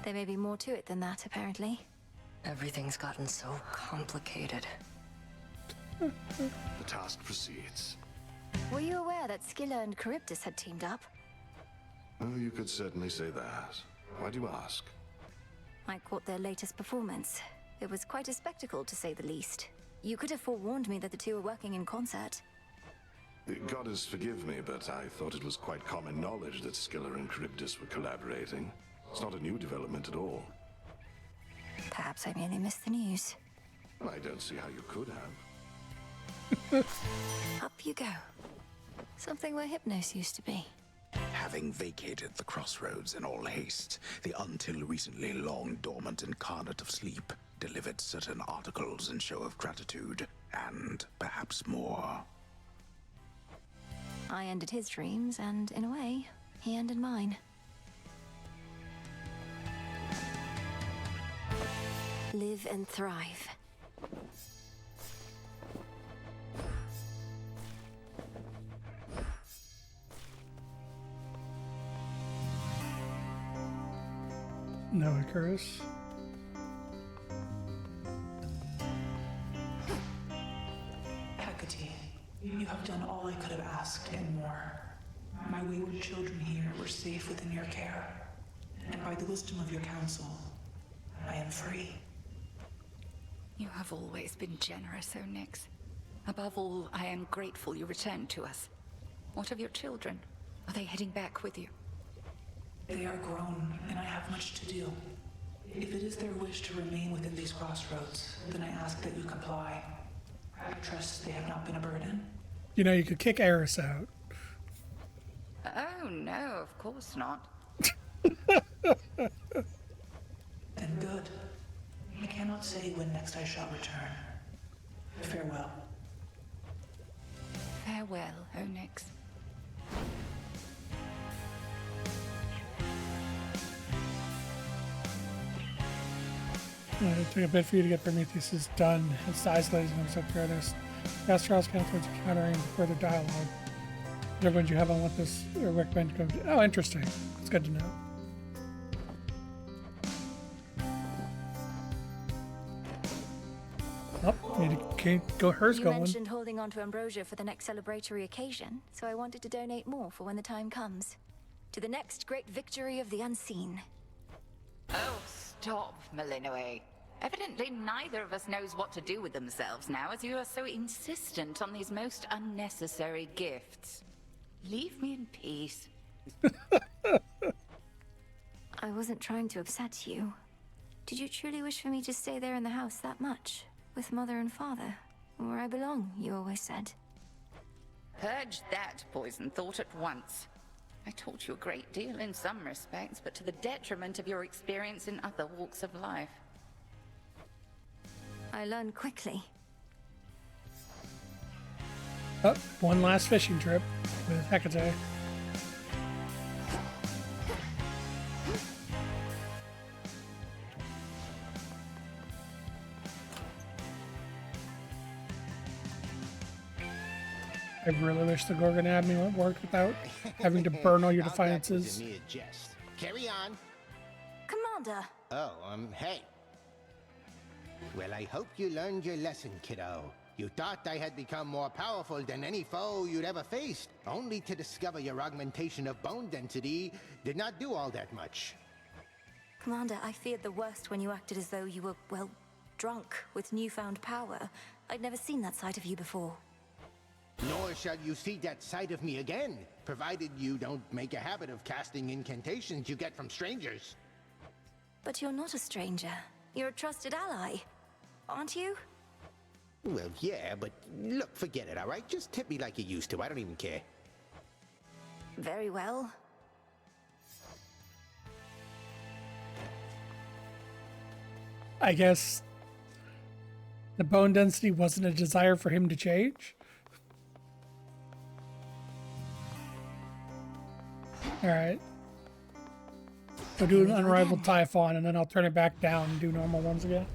There may be more to it than that, apparently. Everything's gotten so complicated. The task proceeds. Were you aware that Scylla and Charybdis had teamed up? Oh, you could certainly say that. Why do you ask? I caught their latest performance. It was quite a spectacle, to say the least. You could have forewarned me that the two were working in concert. Goddess forgive me, but I thought it was quite common knowledge that Scylla and Charybdis were collaborating. It's not a new development at all. Perhaps I merely missed the news. I don't see how you could have. Up you go. Something where Hypnos used to be. Having vacated the crossroads in all haste, the until recently long dormant incarnate of sleep delivered certain articles in show of gratitude, and perhaps more. I ended his dreams, and in a way, he ended mine. Live and thrive. No, Icarus. Hecate, you have done all I could have asked and more. My wayward children here were safe within your care, and by the wisdom of your counsel, I am free. You have always been generous, O Nyx. Above all, I am grateful you returned to us. What of your children? Are they heading back with you? They are grown, and I have much to do. If it is their wish to remain within these crossroads, then I ask that you comply. I trust they have not been a burden. You know, you could kick Eris out. Oh, no, of course not. Then good. I cannot say when next I shall return. Farewell. Farewell, Onyx. It took a bit for you to get Prometheus done. It's isolated and so Kronos. Astralis can towards encountering further dialogue. Whichever ones you have on what this recommend to go to. Oh, interesting. It's good to know. Oh, need to go hers You going. mentioned holding on to ambrosia for the next celebratory occasion, so I wanted to donate more for when the time comes. To the next great victory of the unseen. Oh, stop, Malinoe. Evidently neither of us knows what to do with themselves now, as you are so insistent on these most unnecessary gifts. Leave me in peace. I wasn't trying to upset you. Did you truly wish for me to stay there in the house that much? With Mother and Father? Where I belong, you always said. Purge that poison thought at once. I taught you a great deal in some respects, but to the detriment of your experience in other walks of life. I learned quickly. Oh, one last fishing trip with Hecate. I really wish the Gorgon Abbey worked without having to burn all your defiances. That was a mere jest. Carry on. Commander! Oh, hey. Well, I hope you learned your lesson, kiddo. You thought I had become more powerful than any foe you'd ever faced, only to discover your augmentation of bone density did not do all that much. Commander, I feared the worst when you acted as though you were, well, drunk with newfound power. I'd never seen that side of you before. Nor shall you see that side of me again, provided you don't make a habit of casting incantations you get from strangers. But you're not a stranger. You're a trusted ally, aren't you? Well, yeah, but look, forget it, all right? Just tip me like you used to. I don't even care. Very well. I guess the bone density wasn't a desire for him to change. Alright. We'll do an unrivaled Typhon and then I'll turn it back down and do normal ones again.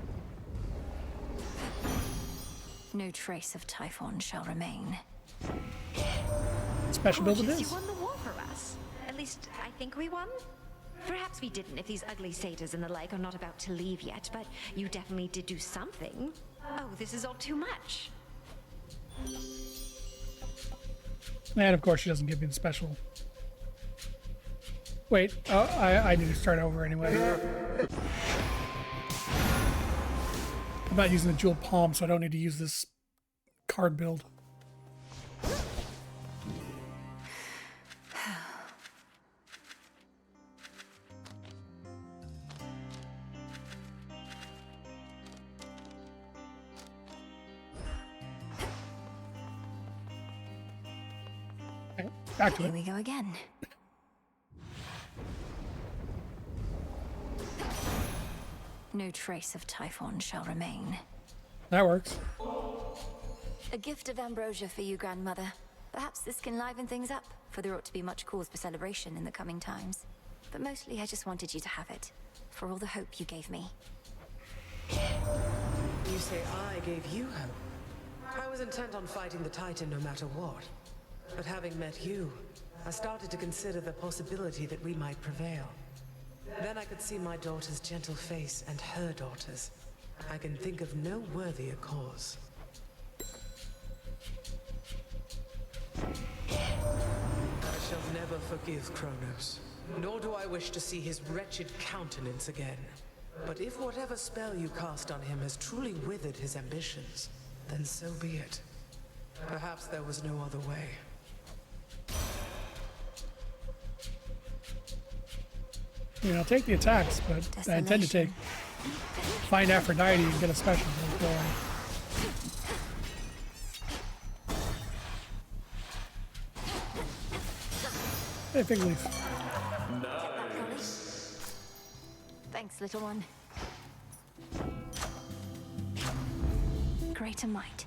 No trace of Typhon shall remain. Special build it Gorgeous, is. You won the war for us. At least, I think we won. Perhaps we didn't if these ugly satyrs and the like are not about to leave yet, but you definitely did do something. Oh, this is all too much. And of course she doesn't give me the special. Wait, I need to start over anyway. I'm not using the Jewel Palm, so I don't need to use this card build. Okay, back to Here it. we go again. No trace of Typhon shall remain. That works. A gift of ambrosia for you, grandmother. Perhaps this can liven things up, for there ought to be much cause for celebration in the coming times. But mostly I just wanted you to have it, for all the hope you gave me. You say I gave you hope. I was intent on fighting the Titan no matter what. But having met you, I started to consider the possibility that we might prevail. Then I could see my daughter's gentle face and her daughter's. I can think of no worthier cause. I shall never forgive Kronos, nor do I wish to see his wretched countenance again. But if whatever spell you cast on him has truly withered his ambitions, then so be it. Perhaps there was no other way. I mean, I'll take the attacks, but I intend to find Aphrodite and get a special build going. Hey, Fig Leaf. Thanks, little one. Greater might.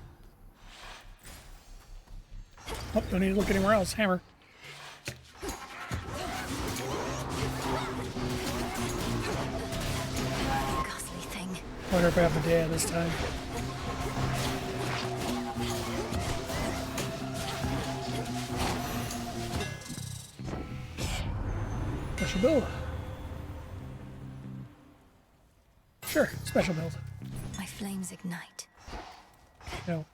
Oh, don't need to look anywhere else. Hammer. Ghastly thing. Wonder if I have Medea this time. Special build. Sure, special build. My flames ignite. No.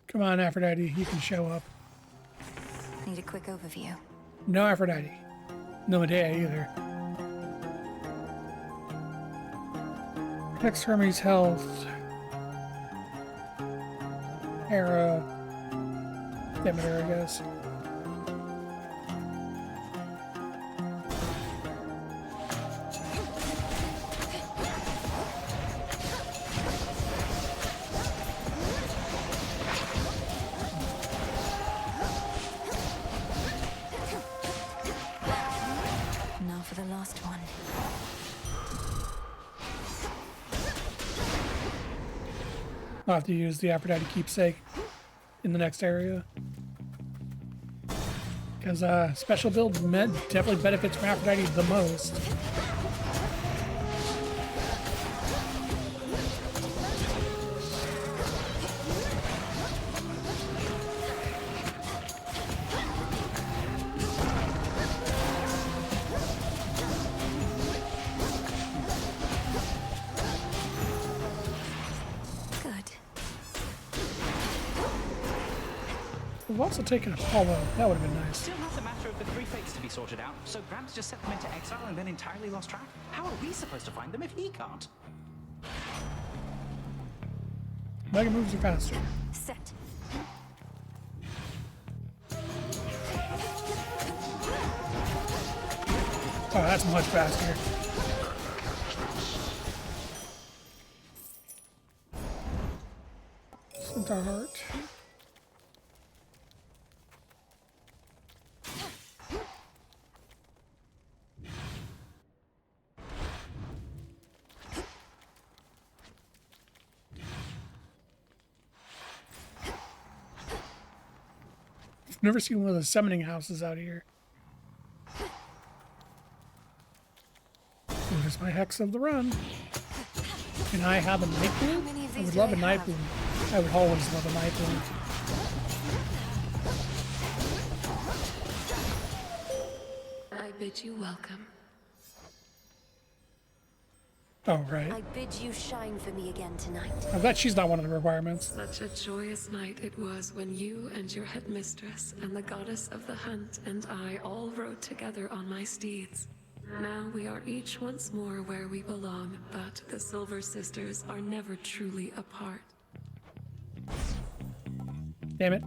Come on, Aphrodite, you can show up. Need a quick overview. No Aphrodite. No Medea either. Next Hermes health. Hera. Demeter, I guess. Now for the last one. I'll have to use the Aphrodite keepsake in the next area. Because special build definitely benefits from Aphrodite the most. We've also taken Apollo. That would have been nice. Still not a matter of the three fates to be sorted out, so Gramps just set them into exile and then entirely lost track? How are we supposed to find them if he can't? Mega moves are faster. Set. Oh, that's much faster. Centaur Heart. I've never seen one of the summoning houses out here. There's my Hex of the Run. Can I have a Night Bloom? I would love a Night Bloom. I would always love a Night Bloom. I bid you welcome. Oh, right. I bid you shine for me again tonight. I bet she's not one of the requirements. Such a joyous night it was when you and your headmistress and the goddess of the hunt and I all rode together on my steeds. Now we are each once more where we belong, but the Silver Sisters are never truly apart. Damn it.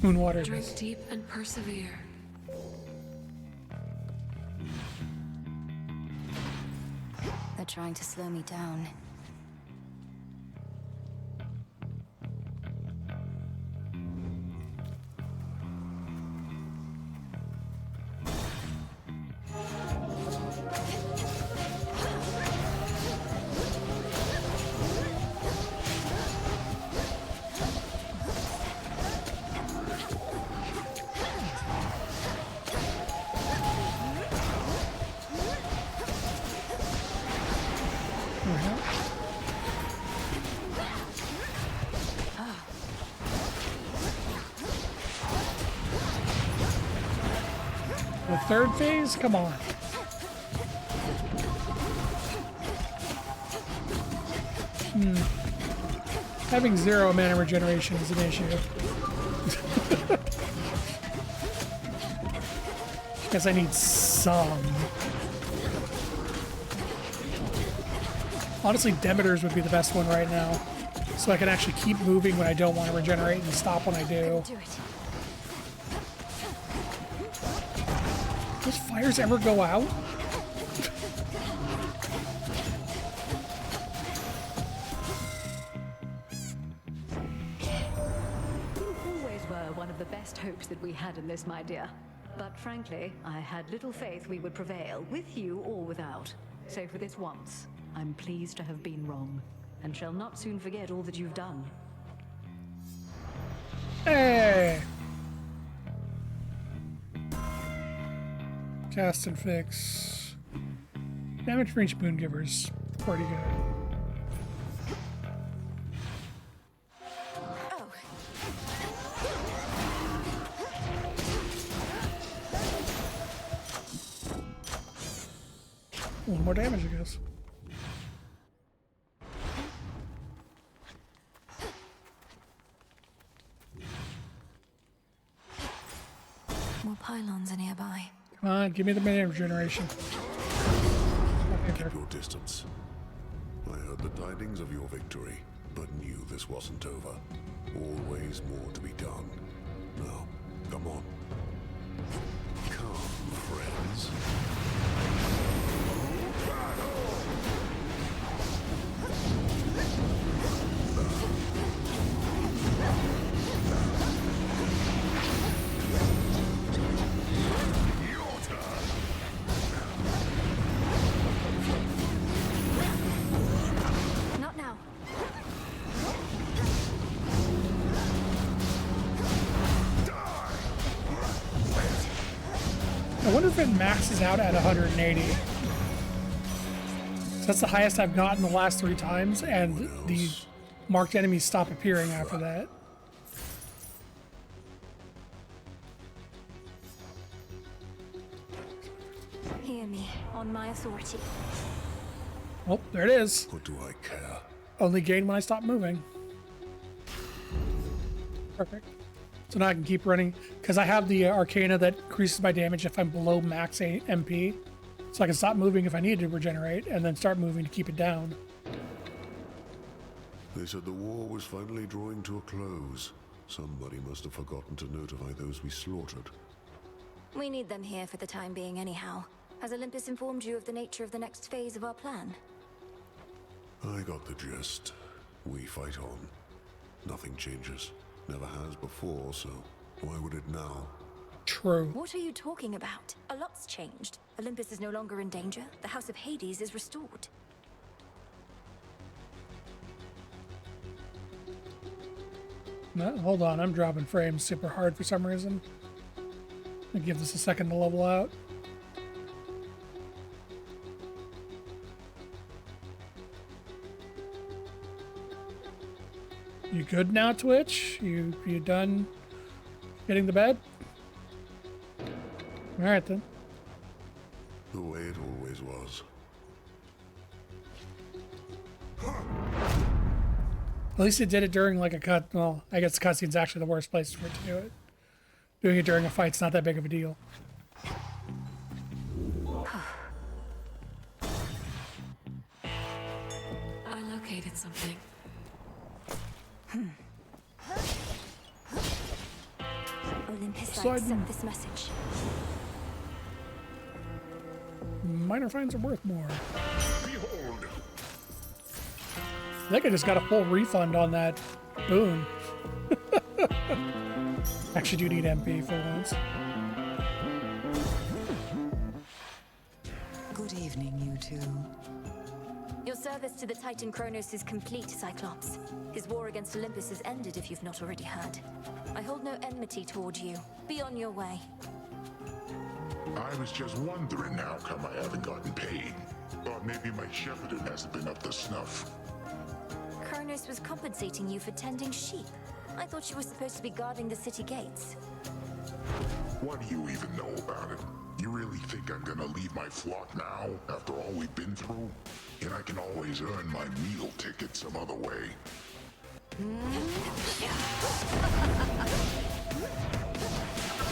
Moonwater. Drink deep and persevere. They're trying to slow me down. The third phase? Come on. Having 0 mana regeneration is an issue. Guess I need some. Honestly, Demeter's would be the best one right now. So I can actually keep moving when I don't want to regenerate and stop when I do. Those fires ever go out? You always were one of the best hopes that we had in this, my dear. But frankly, I had little faith we would prevail, with you or without. So for this once, I'm pleased to have been wrong, and shall not soon forget all that you've done. Hey! Cast and fix. Damage for each boon giver's pretty good. A little more damage, I guess. More pylons are nearby. Come on, give me the mana regeneration. Keep your distance. I heard the tidings of your victory, but knew this wasn't over. Always more to be done. Now, come on. Come, friends. Not now. I wonder if it maxes out at 180. So that's the highest I've gotten the last 3 times, and the marked enemies stop appearing after that. Hear me, on my authority. Oh, there it is. What do I care? Only gain when I stop moving. Perfect. So now I can keep running, because I have the Arcana that increases my damage if I'm below max MP. So I can stop moving if I need to regenerate, and then start moving to keep it down. They said the war was finally drawing to a close. Somebody must have forgotten to notify those we slaughtered. We need them here for the time being anyhow. Has Olympus informed you of the nature of the next phase of our plan? I got the gist. We fight on. Nothing changes. Never has before, so why would it now? True. What are you talking about? A lot's changed. Olympus is no longer in danger. The House of Hades is restored. No, hold on, I'm dropping frames super hard for some reason. I'll give this a second to level out. You good now, Twitch? You done getting to bed? Alright then. The way it always was. At least it did it during like a cut. Well, I guess the cutscene's actually the worst place for it to do it. Doing it during a fight's not that big of a deal. I located something. Olympus, So I I accept this message. Minor finds are worth more. Behold! I think I just got a full refund on that boon. Actually do need MP for once. Good evening, you two. Your service to the Titan Kronos is complete, Cyclops. His war against Olympus has ended, if you've not already heard. I hold no enmity toward you. Be on your way. I was just wondering how come I haven't gotten paid. Thought maybe my shepherding hasn't been up to snuff. Kronos was compensating you for tending sheep. I thought you were supposed to be guarding the city gates. What do you even know about it? You really think I'm gonna leave my flock now, after all we've been through? And I can always earn my meal ticket some other way.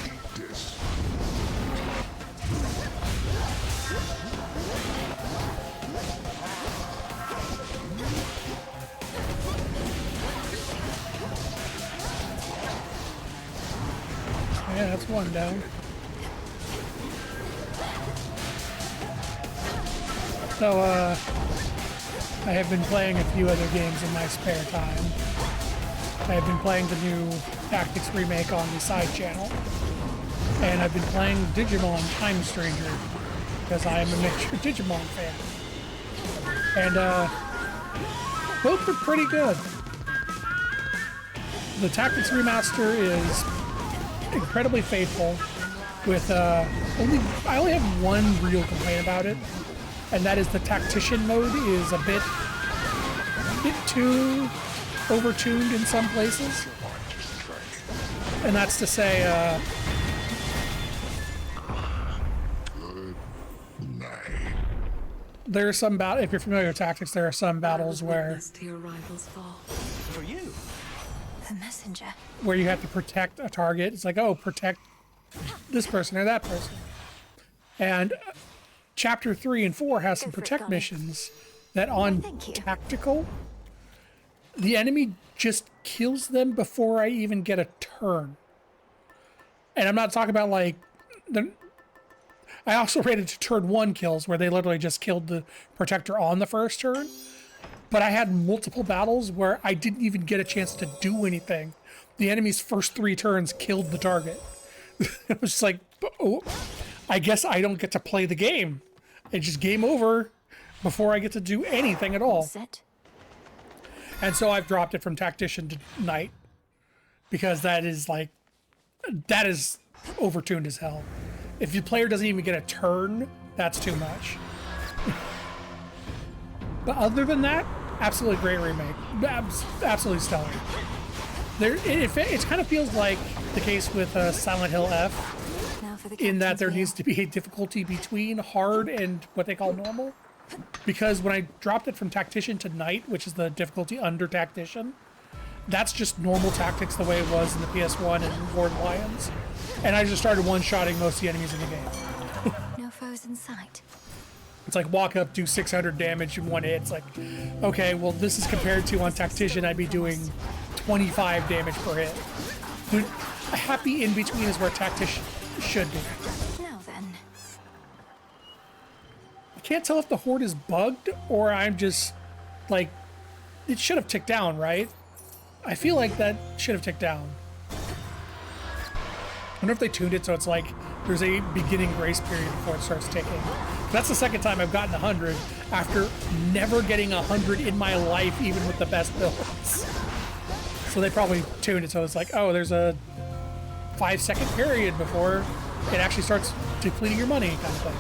Eat this. one down. So, I have been playing a few other games in my spare time. I have been playing the new Tactics remake on the side channel. And I've been playing Digimon Time Stranger because I am a major Digimon fan. And both are pretty good. The Tactics remaster is incredibly faithful with I only have one real complaint about it, and that is the tactician mode is a bit too overtuned in some places. And that's to say there are some if you're familiar with Tactics, there are some battles where For you. The messenger. where you have to protect a target. It's like, oh, protect this person or that person. And chapter 3 and 4 has some protect missions that on tactical, the enemy just kills them before I even get a turn. And I'm not talking about like I also rated to turn 1 kills where they literally just killed the protector on the first turn. But I had multiple battles where I didn't even get a chance to do anything. The enemy's first 3 turns killed the target. It was just like, oh, I guess I don't get to play the game. It's just game over before I get to do anything at all. And so I've dropped it from Tactician to Knight because that is overtuned as hell. If the player doesn't even get a turn, that's too much. But other than that, absolutely great remake. Absolutely stellar. It kind of feels like the case with Silent Hill F, in that there needs to be a difficulty between hard and what they call normal. Because when I dropped it from Tactician to Knight, which is the difficulty under Tactician, that's just normal tactics the way it was in the PS1 and Lord Lions. And I just started one-shotting most of the enemies in the game. No foes in sight. It's like walk up, do 600 damage in one hit. It's like, okay, well this is compared to on Tactician, I'd be doing 25 damage per hit. A happy in-between is where Tactician should be. Now then. I can't tell if the Horde is bugged or I'm just, like, it should have ticked down, right? I feel like that should have ticked down. I wonder if they tuned it so it's like there's a beginning grace period before it starts ticking. That's the second time I've gotten 100 after never getting 100 in my life, even with the best builds. So they probably tuned it so it's like, oh, there's a 5-second period before it actually starts depleting your money kind of thing.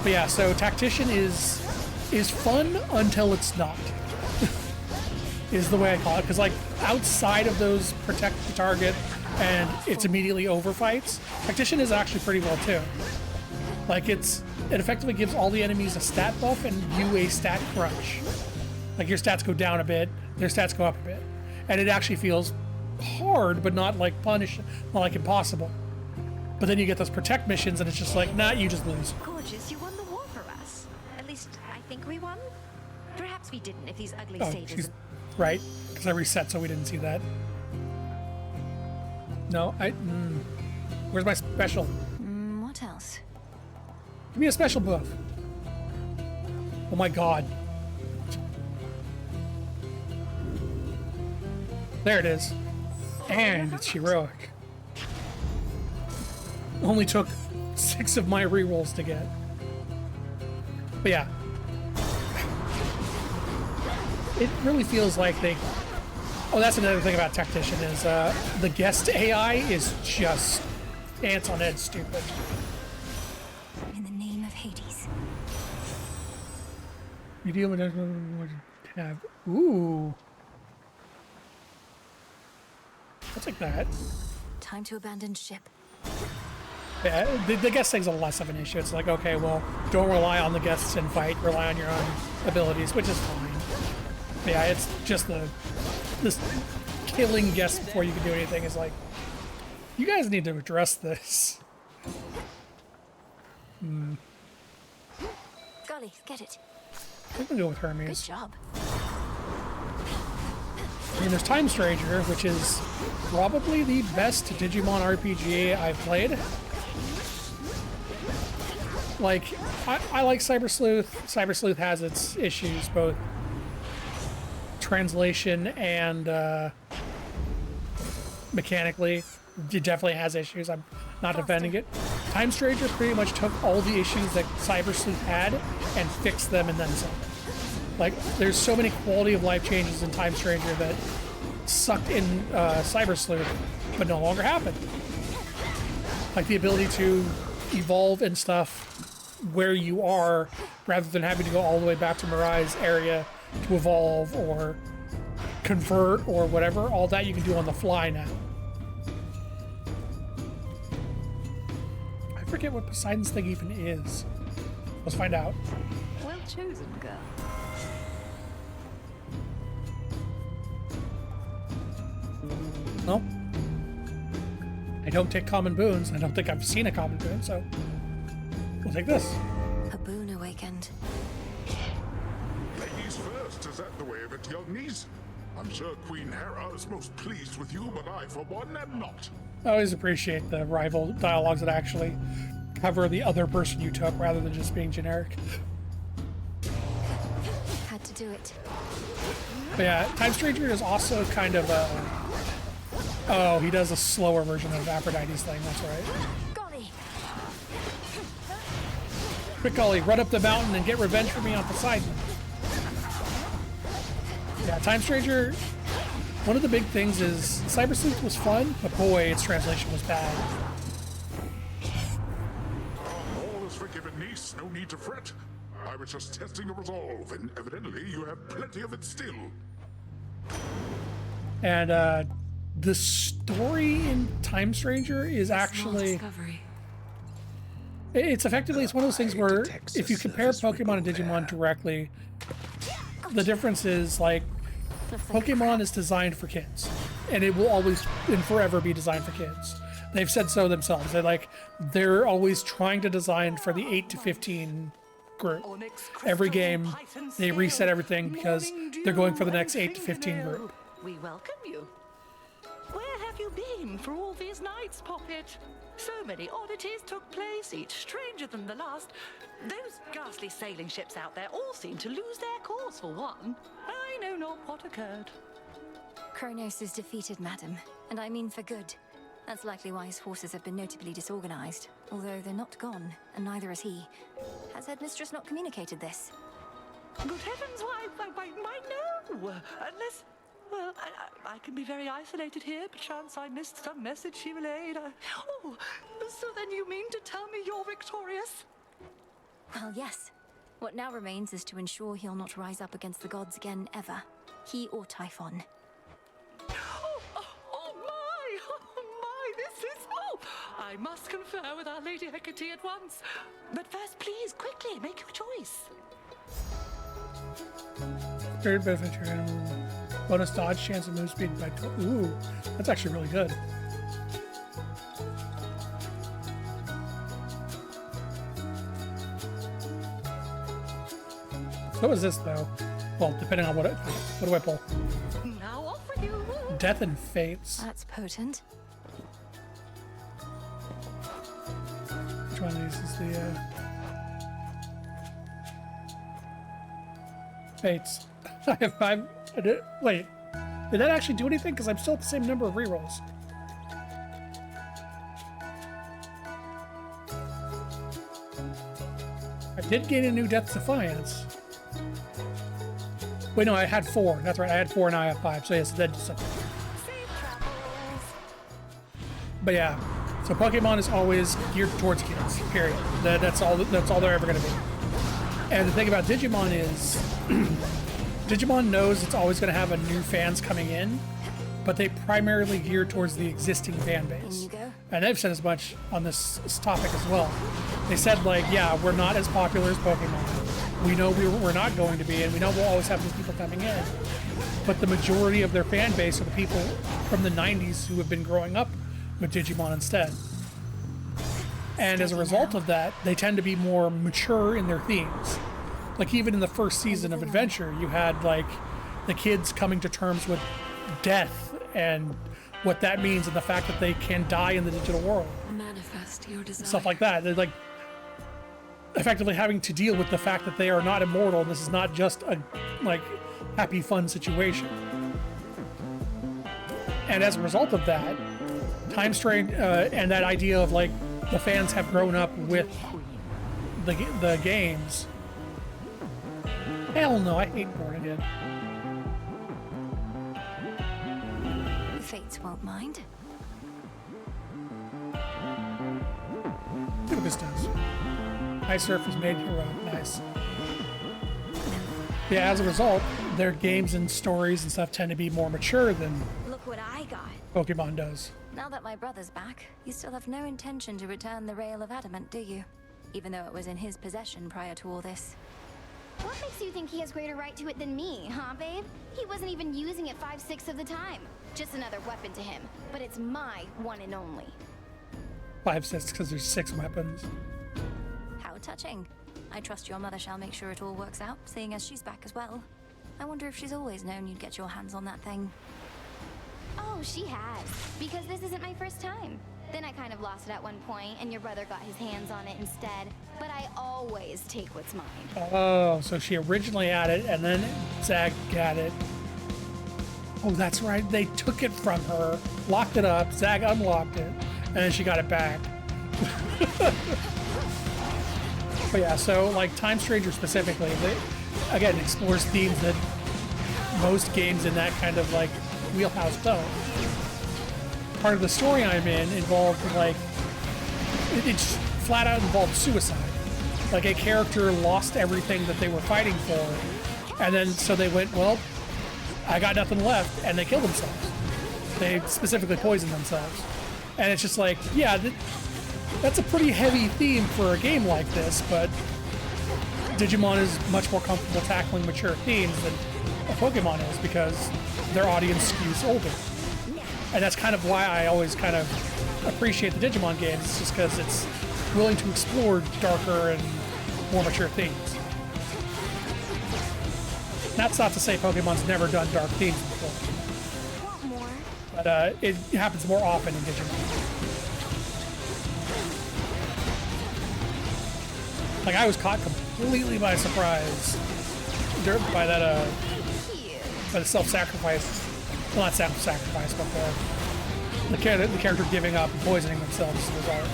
But yeah, so Tactician is fun until it's not. Is the way I call it. Because like outside of those protect the target and it's immediately over fights, Tactician is actually pretty well too. Like it effectively gives all the enemies a stat buff and you a stat crunch. Like your stats go down a bit, their stats go up a bit. And it actually feels hard, but not like not like impossible. But then you get those protect missions and it's just like, nah, you just lose. Gorgeous, you won the war for us. At least, I think we won. Perhaps we didn't if these ugly Oh, sages... she's right, because I reset so we didn't see that. No, where's my special? What else? Give me a special buff. Oh my god. There it is. And it's heroic. Only took 6 of my rerolls to get. But yeah. It really feels like they... Oh, that's another thing about Tactician is the guest AI is just ants on edge stupid. In the name of Hades. You deal with tab. Ooh. I'll take that. Time to abandon ship. Yeah, the guest thing's a less of an issue. It's like, okay, well, don't rely on the guests in fight, rely on your own abilities, which is fine. But yeah, it's just this killing guests before you can do anything is like, you guys need to address this. Golly, get it. I'm gonna go with Hermes. Good job. I mean, there's Time Stranger, which is probably the best Digimon RPG I've played. Like, I like Cyber Sleuth. Cyber Sleuth has its issues, both translation and mechanically. It definitely has issues. I'm not defending it. Time Stranger pretty much took all the issues that Cyber Sleuth had and fixed them and then some. Like, there's so many quality of life changes in Time Stranger that sucked in Cyber Sleuth, but no longer happen. Like the ability to evolve and stuff where you are, rather than having to go all the way back to Mirai's area to evolve or convert or whatever. All that you can do on the fly now. I forget what Poseidon's thing even is. Let's find out. Well chosen, girl. No. I don't take common boons. I don't think I've seen a common boon, so we'll take this. A boon awakened. Ladies first, is that the way of it, young niece? I'm sure Queen Hera is most pleased with you, but I, for one, am not. I always appreciate the rival dialogues that actually cover the other person you took rather than just being generic. Had to do it. But yeah, Time Stranger is also kind of a... Oh, he does a slower version of Aphrodite's thing, that's right. Golly! Quick, Golly, run up the mountain and get revenge for me on Poseidon. Yeah, Time Stranger, one of the big things is Cyber Sleuth was fun, but boy, its translation was bad. All is forgiven, niece. No need to fret. I was just testing a resolve, and evidently you have plenty of it still. And the story in Time Stranger is actually... It's effectively, it's one of those things where if you compare Pokemon and Digimon directly, the difference is, like, Pokemon is designed for kids, and it will always and forever be designed for kids. They've said so themselves. They're always trying to design for the 8 to 15 group. Every game, they reset everything because they're going for the next 8 to 15 group. We welcome you. Where have you been for all these nights, Poppet? So many oddities took place, each stranger than the last. Those ghastly sailing ships out there all seem to lose their course for one. I know not what occurred. Kronos is defeated, madam, and I mean for good. That's likely why his forces have been notably disorganized, although they're not gone, and neither is he. Has Headmistress not communicated this? Good heavens, why no! Unless... Well, I can be very isolated here. Perchance I missed some message she relayed. Oh, so then you mean to tell me you're victorious? Well, yes. What now remains is to ensure he'll not rise up against the gods again, ever. He or Typhon. Oh my, this is... Oh, I must confer with Our Lady Hecate at once. But first, please, quickly, make your choice. Spirit benefit your animal. Bonus dodge chance of move speed by... Ooh, that's actually really good. What was this, though? Well, depending on what do I pull? Now off with you. Death and Fates. That's potent. Which one of these is the... Fates. I have 5... Wait, did that actually do anything? Because I'm still at the same number of rerolls. I did gain a new Death Defiance. Wait, no, I had 4. That's right, I had 4 and now I have 5. So yes, that did something. But yeah, so Pokemon is always geared towards kids, period. That's all they're ever going to be. And the thing about Digimon is... Digimon knows it's always going to have a new fans coming in, but they primarily gear towards the existing fan base. And they've said as much on this topic as well. They said, like, yeah, we're not as popular as Pokemon. We know we're not going to be, and we know we'll always have these people coming in. But the majority of their fan base are the people from the 90s who have been growing up with Digimon instead. And as a result of that, they tend to be more mature in their themes. Like, even in the first season of Adventure, you had, like, the kids coming to terms with death and what that means, and the fact that they can die in the digital world. Manifest your desire. Stuff like that. They're like effectively having to deal with the fact that they are not immortal, and this is not just a like happy fun situation. And as a result of that, Time Strain and that idea of like the fans have grown up with the games. Hell no, I hate Born Again. The Fates won't mind. Look what this does. Ice Surf is made heroic. Nice. Yeah, as a result, their games and stories and stuff tend to be more mature than Look what I got. Pokemon does. Now that my brother's back, you still have no intention to return the Rail of Adamant, do you? Even though it was in his possession prior to all this. What makes you think he has greater right to it than me, huh, babe? He wasn't even using it 5/6 of the time. Just another weapon to him. But it's my one and only. 5/6 because there's 6 weapons. How touching. I trust your mother shall make sure it all works out, seeing as she's back as well. I wonder if she's always known you'd get your hands on that thing. Oh, she has. Because this isn't my first time. Then I kind of lost it at one point, and your brother got his hands on it instead. But I always take what's mine. Oh, so she originally had it, and then Zag got it. Oh, that's right. They took it from her, locked it up, Zag unlocked it, and then she got it back. But yeah, so like Time Stranger specifically, again, explores themes that most games in that kind of like wheelhouse don't. Part of the story I'm in involved like, it's flat out involved suicide. Like a character lost everything that they were fighting for, and then so they went, well, I got nothing left, and they killed themselves. They specifically poisoned themselves. And it's just like, yeah, that's a pretty heavy theme for a game like this, but Digimon is much more comfortable tackling mature themes than a Pokemon is because their audience skews older. And that's kind of why I always kind of appreciate the Digimon games, it's just because it's willing to explore darker and more mature themes. That's not to say Pokemon's never done dark themes before. Want more? But it happens more often in Digimon. Like, I was caught completely by surprise by that, by the self-sacrifice. Well, not self-sacrifice, but the character giving up and poisoning themselves as a result.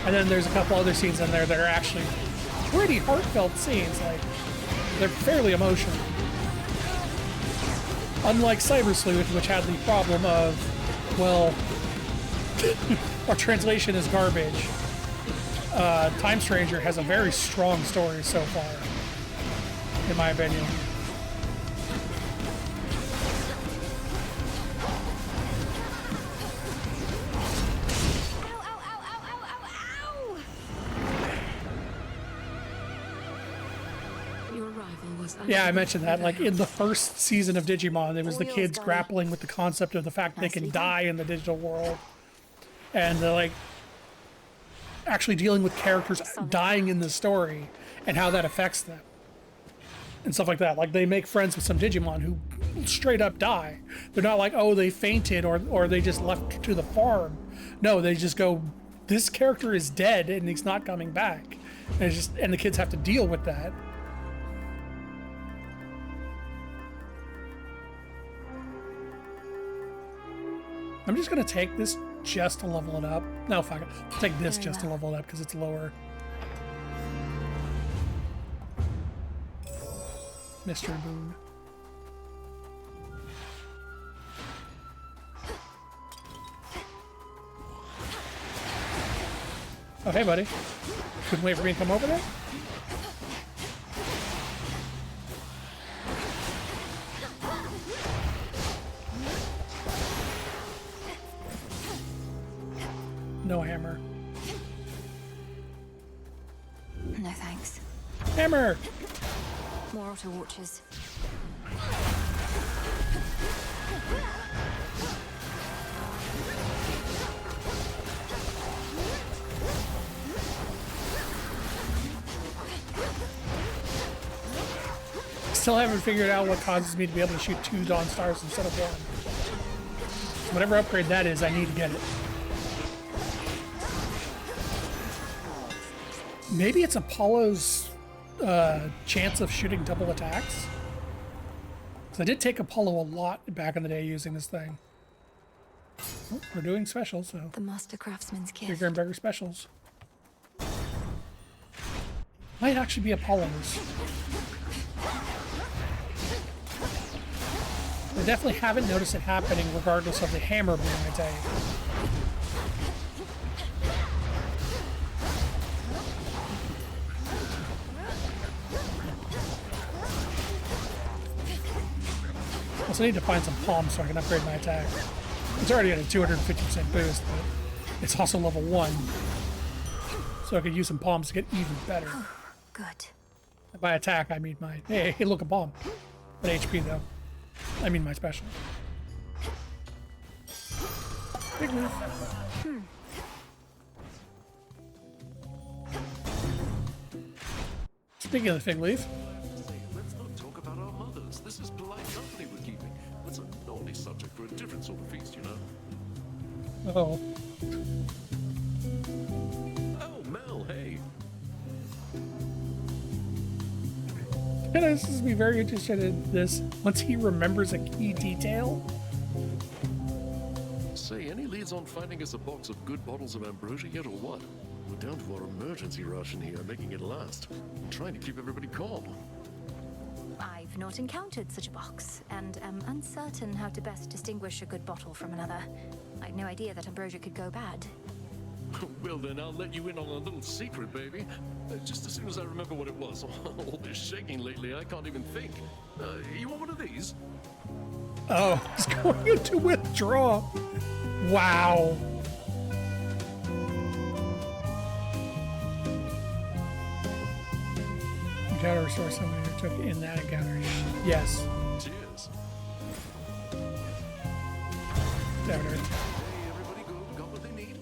And then there's a couple other scenes in there that are actually pretty heartfelt scenes. Like, they're fairly emotional. Unlike Cyber Sleuth, which had the problem of, well, our translation is garbage. Time Stranger has a very strong story so far, in my opinion. Yeah, I mentioned that. Like in the first season of Digimon, it was the kids grappling with the concept of the fact they can die in the digital world, and they're like actually dealing with characters dying in the story and how that affects them and stuff like that. Like they make friends with some Digimon who straight up die. They're not like, oh, they fainted or they just left to the farm. No, they just go, this character is dead and he's not coming back, and the kids have to deal with that. I'm just gonna take this just to level it up. No, fuck it. I'll take this just to level it up because it's lower. Mr. Boone. Oh, hey, buddy. Couldn't wait for me to come over there? No hammer. No thanks. Hammer! More auto watches. still haven't figured out what causes me to be able to shoot 2 Dawn Stars instead of 1. Whatever upgrade that is, I need to get it. Maybe it's Apollo's chance of shooting double attacks. Because I did take Apollo a lot back in the day using this thing. Oh, we're doing specials, so. The Master Craftsman's gift. Bigger and bigger specials. Might actually be Apollo's. I definitely haven't noticed it happening regardless of the hammer being I tell you. Also need to find some palms so I can upgrade my attack. It's already at a 250% boost, but it's also level 1. So I could use some palms to get even better. Good. By attack, I mean my... Hey, look, a palm. An HP, though. I mean my special. Big move. Speaking of the fig leaf. Let's not talk about our mothers. This is polite company we're keeping. That's a naughty subject for a different sort of feast, you know. Oh. Oh, Mel, hey. Dennis is be very interested in this once he remembers a key detail. Say, any leads on finding us a box of good bottles of ambrosia yet, or what? We're down to our emergency ration here, making it last. I'm trying to keep everybody calm. I've not encountered such a box, and am uncertain how to best distinguish a good bottle from another. I'd no idea that ambrosia could go bad. Well then, I'll let you in on a little secret, baby. Just as soon as I remember what it was. All this shaking lately, I can't even think. You want one of these? Oh, he's going into withdraw. Wow. Encounter restore somebody who took in that encounter. Yes. Cheers. Down there. Hey, everybody good? Got what they need?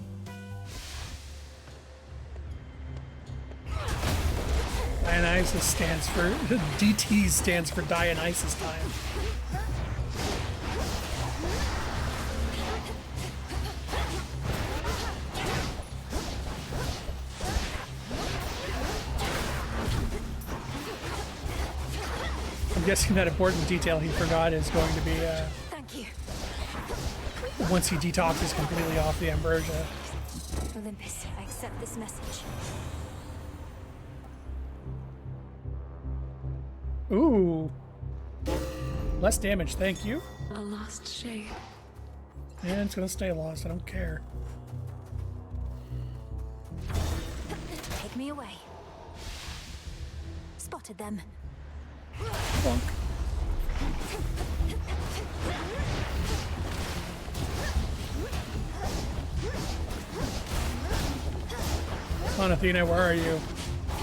Dionysus stands for... DT stands for Dionysus time. I'm guessing that important detail he forgot is going to be, Thank you. once he detoxes completely off the ambrosia. Olympus, I accept this message. Ooh. Less damage, thank you. A lost shade. And it's gonna stay lost, I don't care. Take me away. Spotted them. Bonk. Come on, Athena, where are you?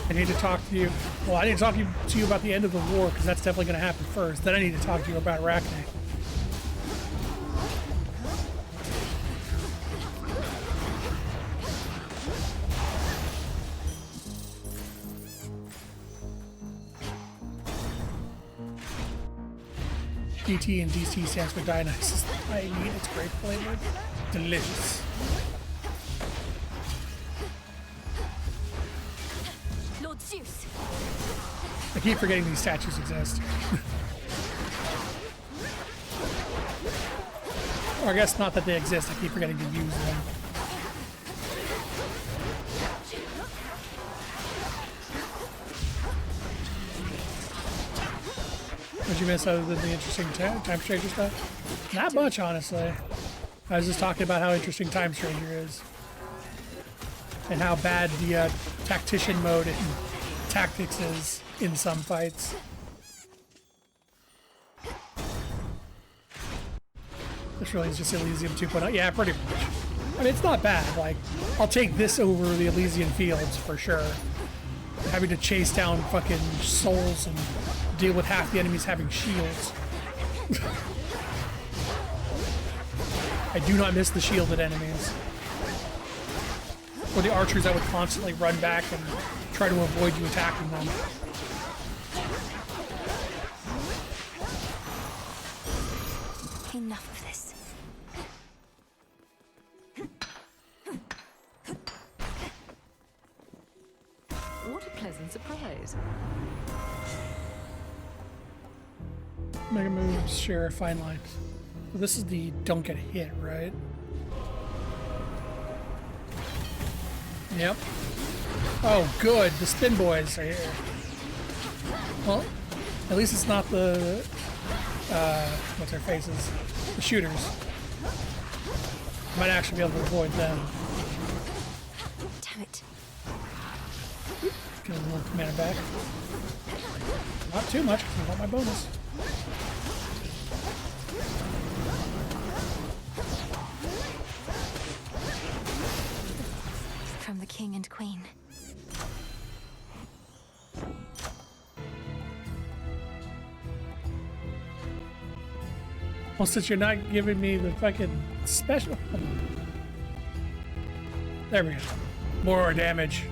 I need to talk to you. Well, I need to talk to you about the end of the war, because that's definitely going to happen first. Then I need to talk to you about Arachne. DT and DC stands for Dionysus. I eat, it's grape flavored. Delicious. Lord Zeus. I keep forgetting these statues exist. Or I guess not that they exist, I keep forgetting to use them. What'd you miss other than the interesting Time Stranger stuff? Not much, honestly. I was just talking about how interesting Time Stranger is. And how bad the tactician mode in Tactics is in some fights. This really is just Elysium 2.0. Yeah, pretty much. I mean, it's not bad. Like, I'll take this over the Elysian Fields for sure. Having to chase down fucking souls and deal with half the enemies having shields. I do not miss the shielded enemies. Or the archers that would constantly run back and try to avoid you attacking them. Enough of this. What a pleasant surprise. Mega moves, share, fine lines. So this is the don't get hit, right? Yep. Oh, good. The spin boys are here. Well, at least it's not the what's their faces? The shooters. Might actually be able to avoid them. Damn it. Get a little commander back. Not too much, because I want my bonus. From the king and queen. Well, since you're not giving me the fucking special... There we go. More damage.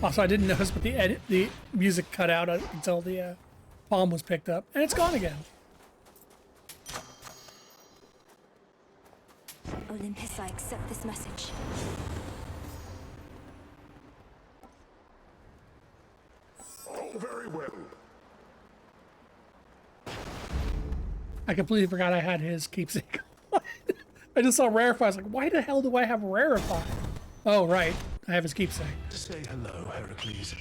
Also, I didn't notice, but the music cut out until the palm was picked up. And it's gone again. Olympus, I accept this message. Oh, very well. I completely forgot I had his keepsake. I just saw Rarefy. I was like, why the hell do I have Rarefy? Oh, right. I have his keepsake. Say hello, Heracles.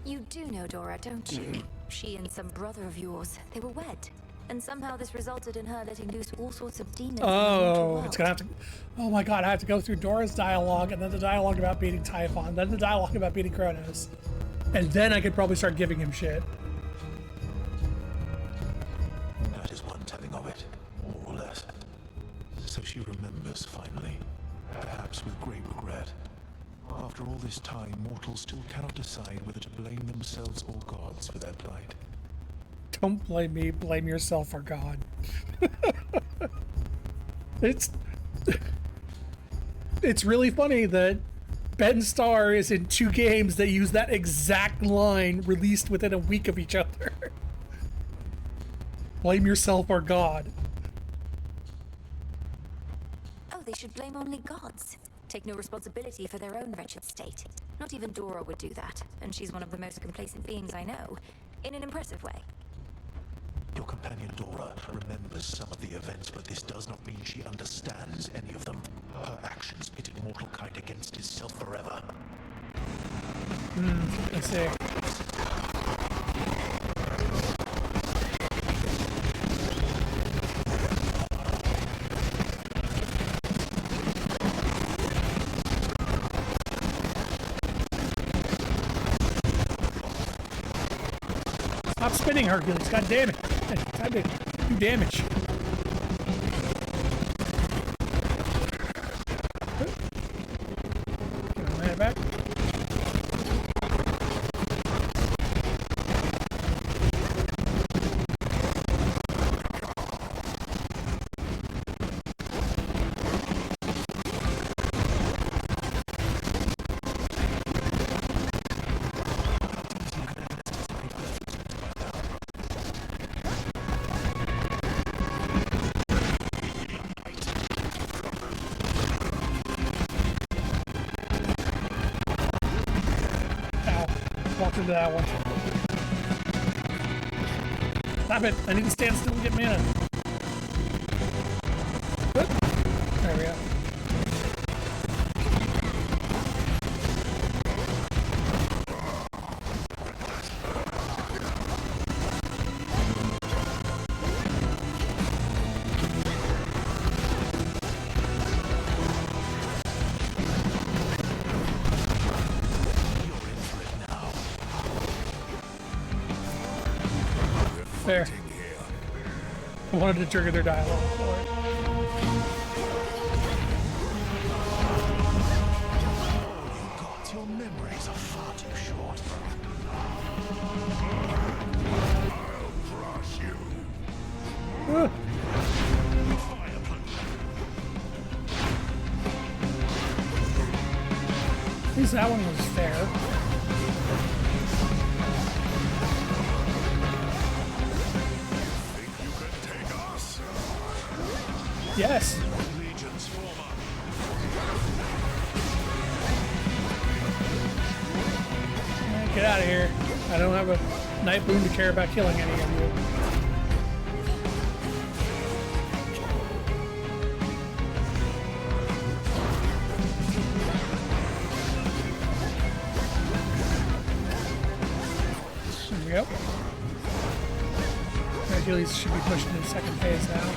You do know Dora, don't you? She and some brother of yours, they were wed. And somehow this resulted in her letting loose all sorts of demons in the mortal Oh, world. it's gonna have to... Oh my god, I have to go through Dora's dialogue, and then the dialogue about beating Typhon, then the dialogue about beating Kronos. And then I could probably start giving him shit. That is one telling of it, more or less. So she remembers finally, perhaps with great regret. After all this time, mortals still cannot decide whether to blame themselves or gods for their plight. Don't blame me, blame yourself or God. It's really funny that Ben Starr is in 2 games that use that exact line released within a week of each other. Blame yourself or God. Oh, they should blame only gods. Take no responsibility for their own wretched state. Not even Dora would do that, and she's one of the most complacent beings I know, in an impressive way. Your companion Dora remembers some of the events, but this does not mean she understands any of them. Her actions pitted mortal kind against itself forever. I see. Stop spinning, Hercules. God damn it. Time to do damage. Get my man back. Walked into that one. Stop it! I need to stand still and get mana. Good. There we go. Fair. I wanted to trigger their dialogue for it. Gods, your memories are far too short. I'll crush you. At least that one was fair. Yes. Legion's former. Get out of here. I don't have a night boon to care about killing any of you. There we go. Hercules should be pushed into the second phase now.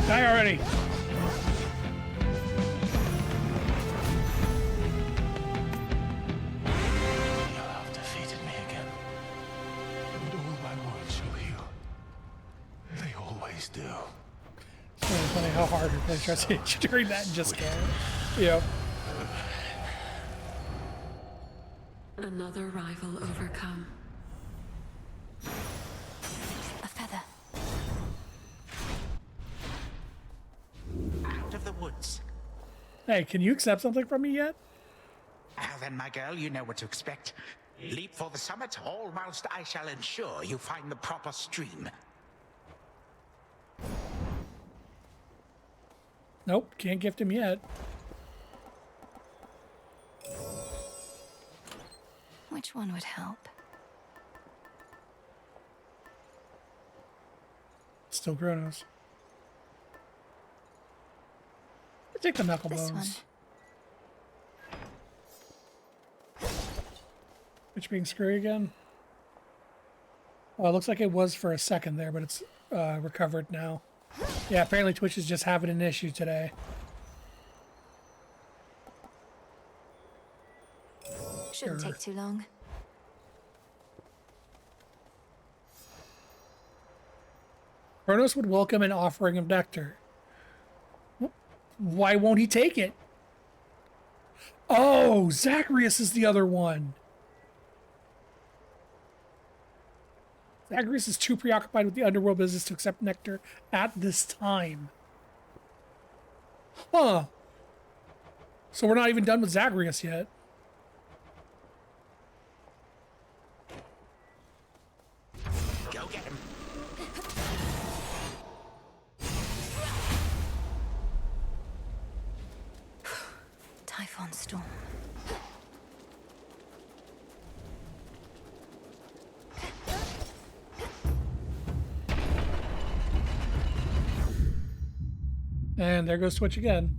Die already! You have defeated me again. But all my wounds shall heal. They always do. It's really funny how hard her player tries to hit you during that and just can't. Yeah. Another rival overcome. A feather. Out of the woods. Hey, can you accept something from me yet? Now then, my girl, you know what to expect. Leap for the summit, all whilst I shall ensure you find the proper stream. Nope, can't gift him yet. Which one would help? Still Kronos. I'll take the knuckle This bones. Which being screwy again? Oh, it looks like it was for a second there, but it's recovered now. Yeah, apparently Twitch is just having an issue today. Shouldn't Sure. take too long. Kronos would welcome an offering of nectar. Why won't he take it? Oh, Zacharias is the other one. Zacharias is too preoccupied with the underworld business to accept nectar at this time. Huh. So we're not even done with Zacharias yet. Go get him. Typhon Storm. And there goes Twitch again.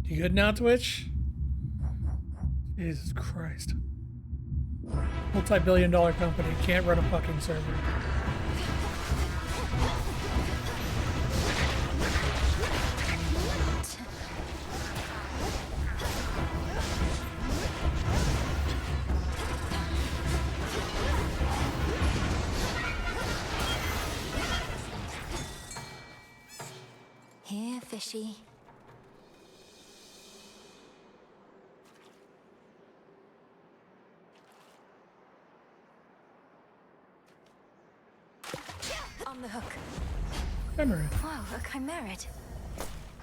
You good now, Twitch? Jesus Christ. Multi-billion-dollar company can't run a fucking server. Here, fishy. On the hook. Chimerid. Wow, a chimerid.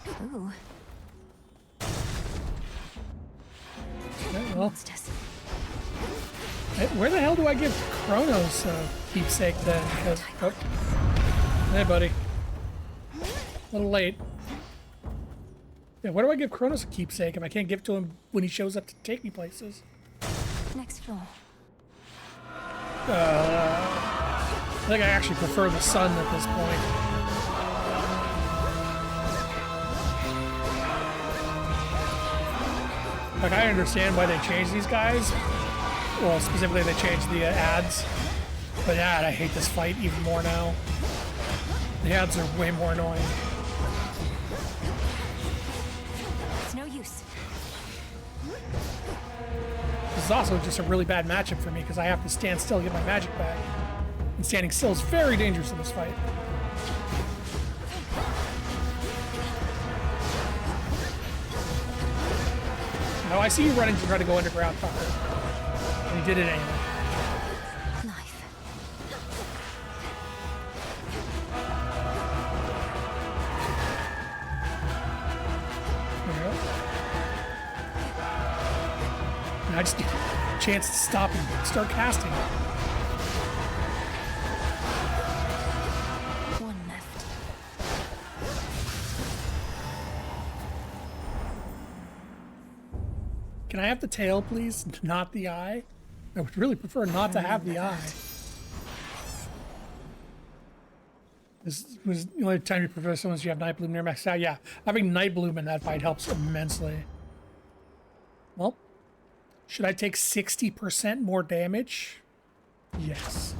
Ooh. Okay, well. Where the hell do I give Kronos a keepsake then? Because, oh. Hey, buddy. A little late. Yeah, where do I give Kronos a keepsake if I can't give it to him when he shows up to take me places? Next floor. I think I actually prefer the sun at this point. Like, I understand why they changed these guys. Well, specifically they changed the ads. But yeah, I hate this fight even more now. The ads are way more annoying. It's no use. This is also just a really bad matchup for me because I have to stand still to get my magic back. And standing still is very dangerous in this fight. No, I see you running to try to go underground, Tucker. And you did it anyway. Knife. There we go. Now I just need a chance to stop and start casting. One left. Can I have the tail, please? Not the eye? I would really prefer not to have the eye. This was the only time you prefer someone you have Night Bloom near max out. Yeah, having Night Bloom in that fight helps immensely. Well, should I take 60% more damage? Yes.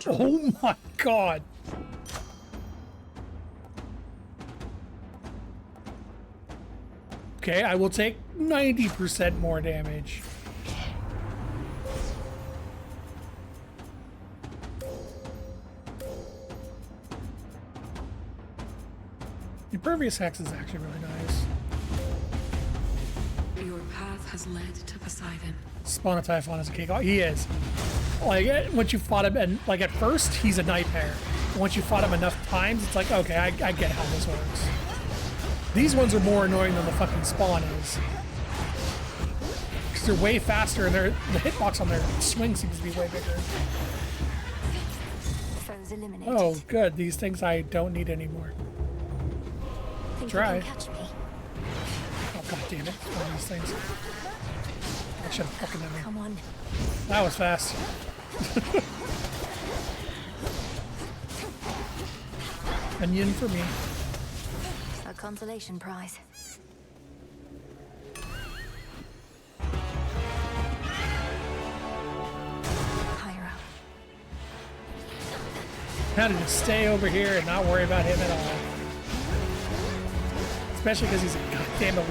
Oh my god. Okay, I will take 90% more damage. Impervious Hex is actually really nice. Your path has led to Poseidon. Spawn of Typhon is a cake. Oh, he is. Like, once you fought him, and like at first, he's a nightmare. Once you fought him enough times, it's like, okay, I get how this works. These ones are more annoying than the fucking Spawn is. Because they're way faster, and the hitbox on their swing seems to be way bigger. Foes eliminated. Oh, good. These things I don't need anymore. Think Try. you can catch me? Oh, god damn it. One of these things. I should have fucking done it. Come on. That was fast. Onion for me. A consolation prize. Pyro. How to just stay over here and not worry about him at all. Especially because he's a goddamn elite.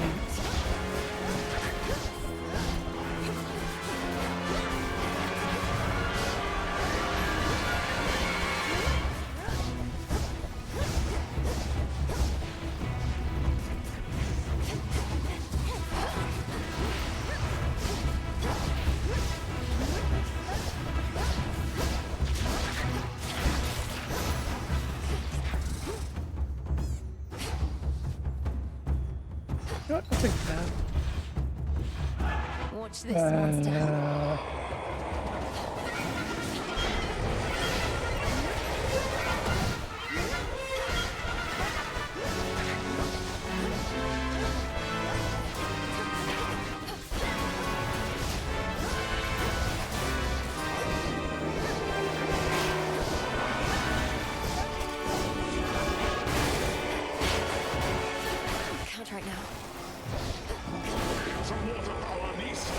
You know what? I'll take that. Watch this monster. Count right now. Some water power, niece.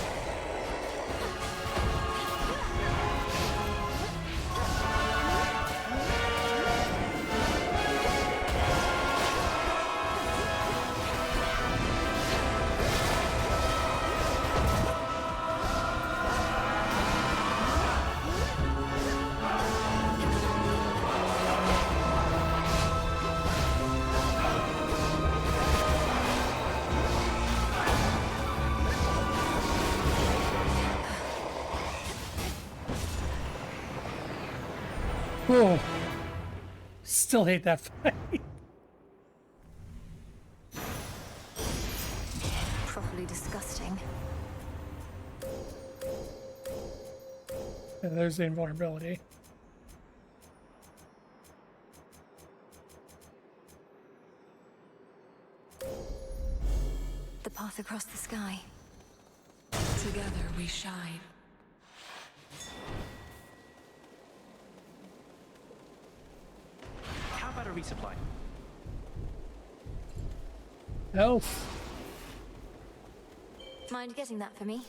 Oh, still hate that fight. And there's the invulnerability. The path across the sky. Together we shine. How about a resupply? Health. Mind getting that for me?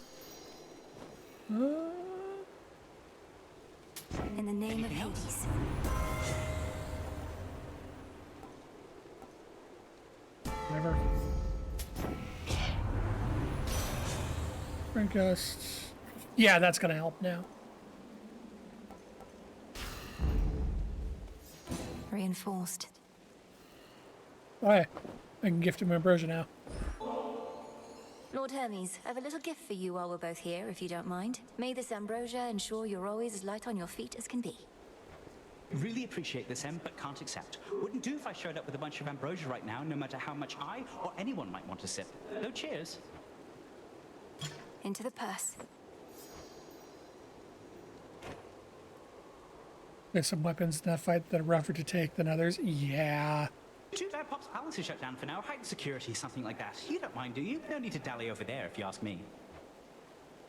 In the name of Hades. Whatever. Brink Gust. Yeah, that's gonna help now. Reinforced. Alright. I can gift him ambrosia now. Lord Hermes, I have a little gift for you while we're both here, if you don't mind. May this ambrosia ensure you're always as light on your feet as can be. Really appreciate this, Em, but can't accept. Wouldn't do if I showed up with a bunch of ambrosia right now, no matter how much I or anyone might want to sip. No cheers. Into the purse. There's some weapons in that fight that are rougher to take than others. Yeah. Too bad Pop's palace is shut down for now. Heightened security, something like that. You don't mind, do you? No need to dally over there, if you ask me.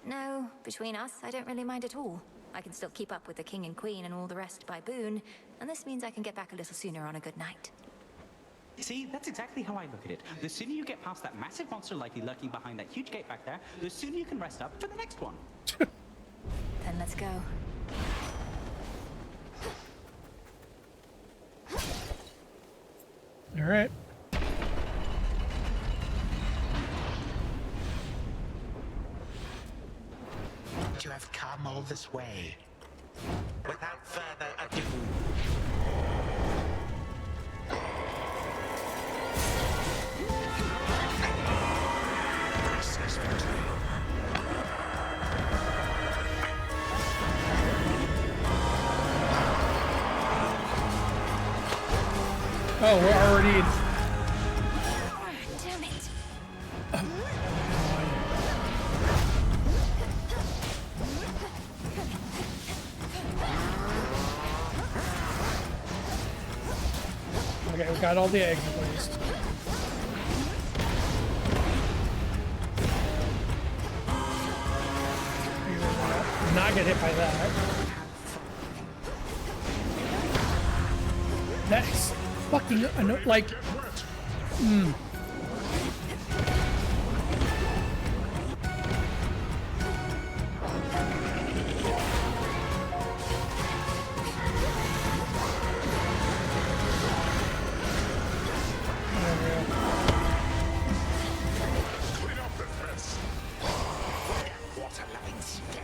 No, between us, I don't really mind at all. I can still keep up with the king and queen and all the rest by boon, and this means I can get back a little sooner on a good night. See, that's exactly how I look at it. The sooner you get past that massive monster likely lurking behind that huge gate back there, the sooner you can rest up for the next one. Then let's go. All right. You have come all this way. Without further ado. Oh, we're already. Damn it. Okay, we got all the eggs at least. Not get hit by that. That's fucking like. Clean up this mess. Water-loving step.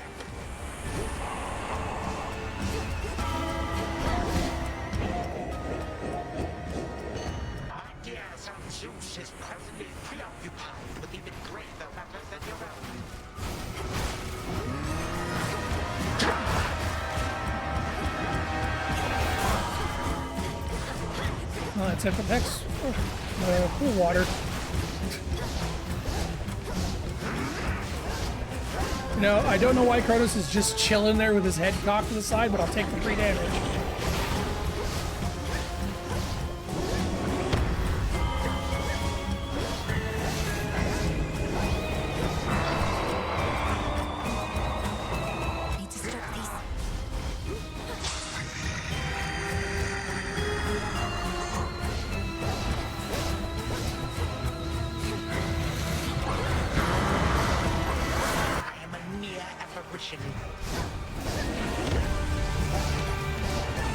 My dear son Zeus is presently preoccupied with even greater matters than your own. Oh, that's it for next. Cool water. You know, I don't know why Kronos is just chilling there with his head cocked to the side, but I'll take the 3 damage. Need to stop these. I am a mere apparition.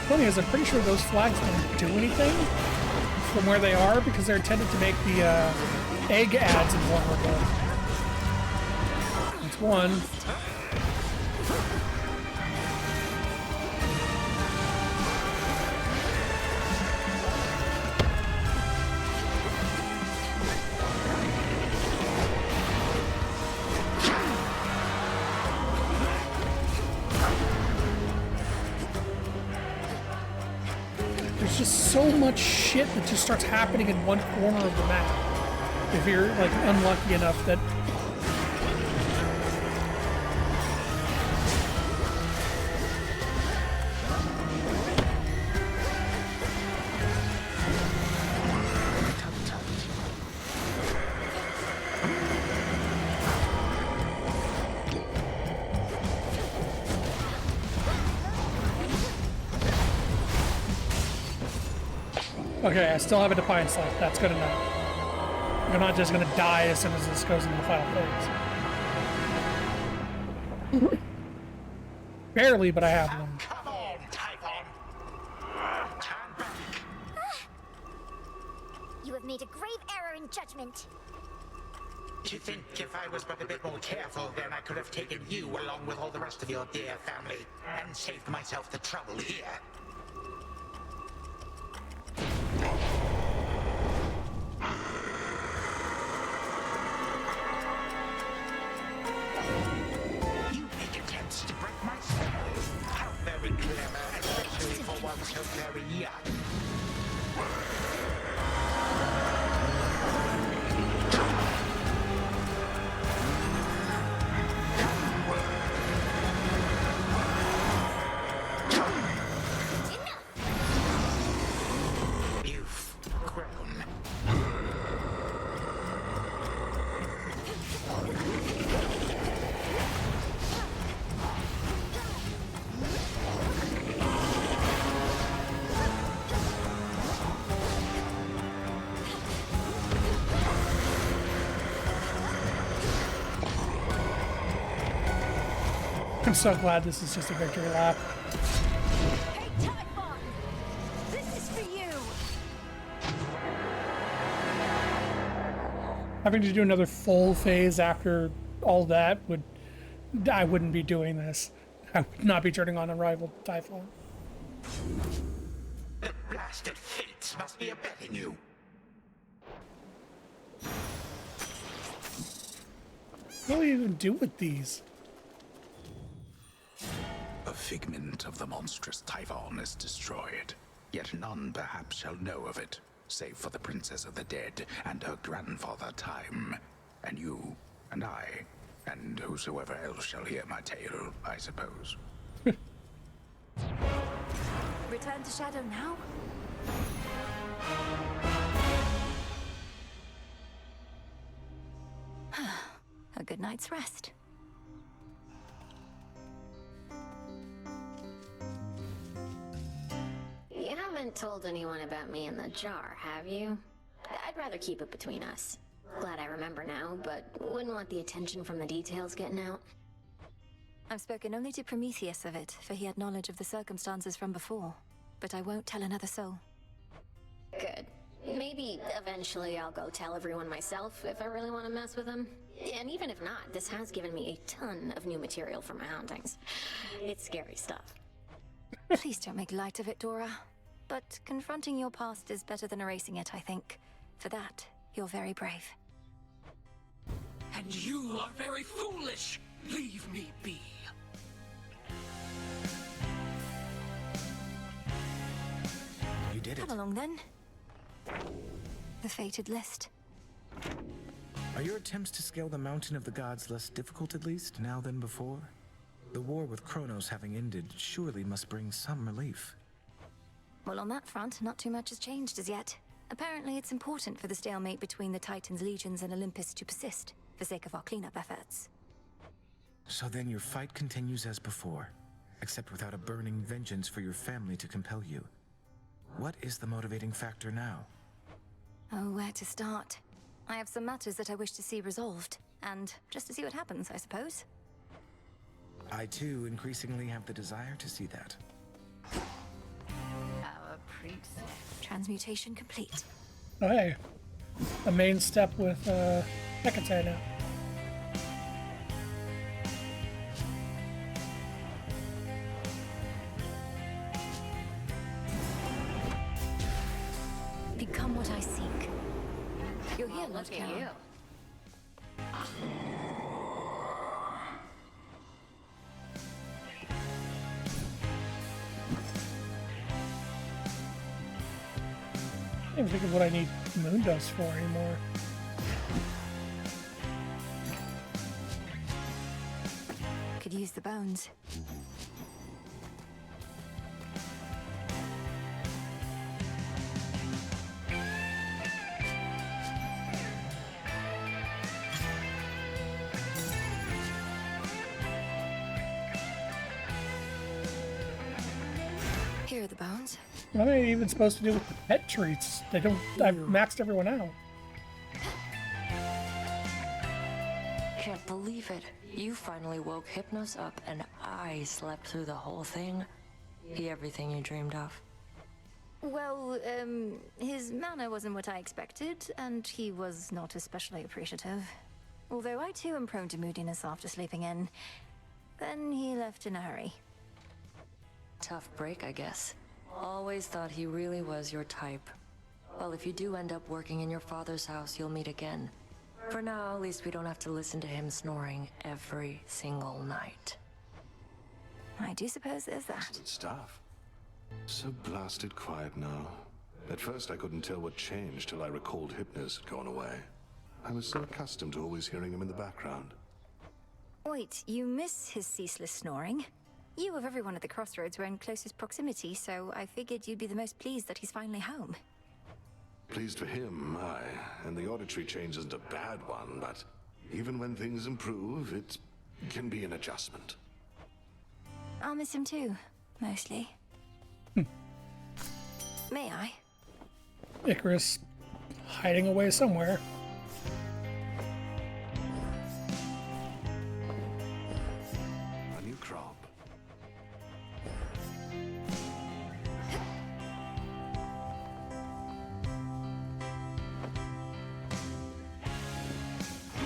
Funny is, I'm pretty sure those flags don't do anything from where they are because they're intended to make the egg ads invulnerable. That's one. There's just so much shit that just starts happening in one corner of the map. If you're like unlucky enough that Okay, I still have a Defiance left. That's good enough. You're not just gonna die as soon as this goes into the final phase. Barely, but I have one. Come on, Typhon! Turn back! You have made a grave error in judgment. You think if I was but a bit more careful, then I could have taken you along with all the rest of your dear family and saved myself the trouble here? You make attempts to break my spell. How very clever, especially for one so very young. You've grown. I'm so glad this is just a victory lap. Hey, Typhon! This is for you! Having to do another full phase after all that I wouldn't be doing this. I would not be turning on a rival Typhon. The blasted fates must be abetting you. What do you even do with these? A figment of the monstrous Typhon is destroyed, yet none perhaps shall know of it, save for the Princess of the Dead and her grandfather Time, and you, and I, and whosoever else shall hear my tale, I suppose. Return to Shadow now? A good night's rest. You haven't told anyone about me in the jar, have you? I'd rather keep it between us. Glad I remember now, but wouldn't want the attention from the details getting out. I've spoken only to Prometheus of it, for he had knowledge of the circumstances from before. But I won't tell another soul. Good. Maybe eventually I'll go tell everyone myself if I really want to mess with them. And even if not, this has given me a ton of new material for my hauntings. It's scary stuff. Please don't make light of it, Dora. But confronting your past is better than erasing it, I think. For that, you're very brave. And you are very foolish. Leave me be. You did it. Come along then. The fated list. Are your attempts to scale the mountain of the gods less difficult at least, now than before? The war with Kronos having ended surely must bring some relief. Well, on that front, not too much has changed as yet. Apparently, it's important for the stalemate between the Titans' legions and Olympus to persist, for sake of our cleanup efforts. So then your fight continues as before, except without a burning vengeance for your family to compel you. What is the motivating factor now? Oh, where to start? I have some matters that I wish to see resolved, and just to see what happens, I suppose. I too increasingly have the desire to see that. Our princess. Transmutation complete. Oh, hey. A main step with Hecate now. Become what I seek. You're here, Lord Look at Charon. you. I can't think of what I need Moon Dust for anymore. Could use the bones. Here are the bones. What are they even supposed to do with the pet treats? They don't. I've maxed everyone out. Can't believe it. You finally woke Hypnos up and I slept through the whole thing. He everything you dreamed of. Well, his manner wasn't what I expected, and he was not especially appreciative. Although I too am prone to moodiness after sleeping in. Then he left in a hurry. Tough break, I guess. Always thought he really was your type. Well, if you do end up working in your father's house, you'll meet again. For now, at least we don't have to listen to him snoring every single night. I do suppose there's that. Good stuff. So blasted quiet now. At first I couldn't tell what changed till I recalled Hypnos had gone away. I was so accustomed to always hearing him in the background. Wait, you miss his ceaseless snoring? You of everyone at the crossroads were in closest proximity, so I figured you'd be the most pleased that he's finally home. Pleased for him, aye. And the auditory change isn't a bad one, but even when things improve, it can be an adjustment. I'll miss him too, mostly. May I? Icarus hiding away somewhere. A new crop.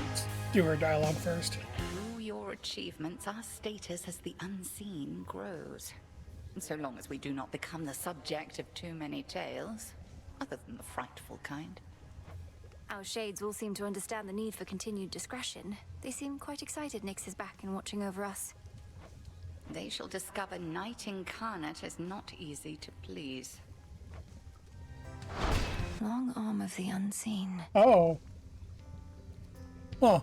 Let's do her dialogue first. Through your achievements, our status as the unseen grows. And so long as we do not become the subject of too many tales, other than the frightful kind. Our shades all seem to understand the need for continued discretion. They seem quite excited Nyx is back and watching over us. They shall discover Knight Incarnate is not easy to please. Long arm of the unseen. Oh. Huh.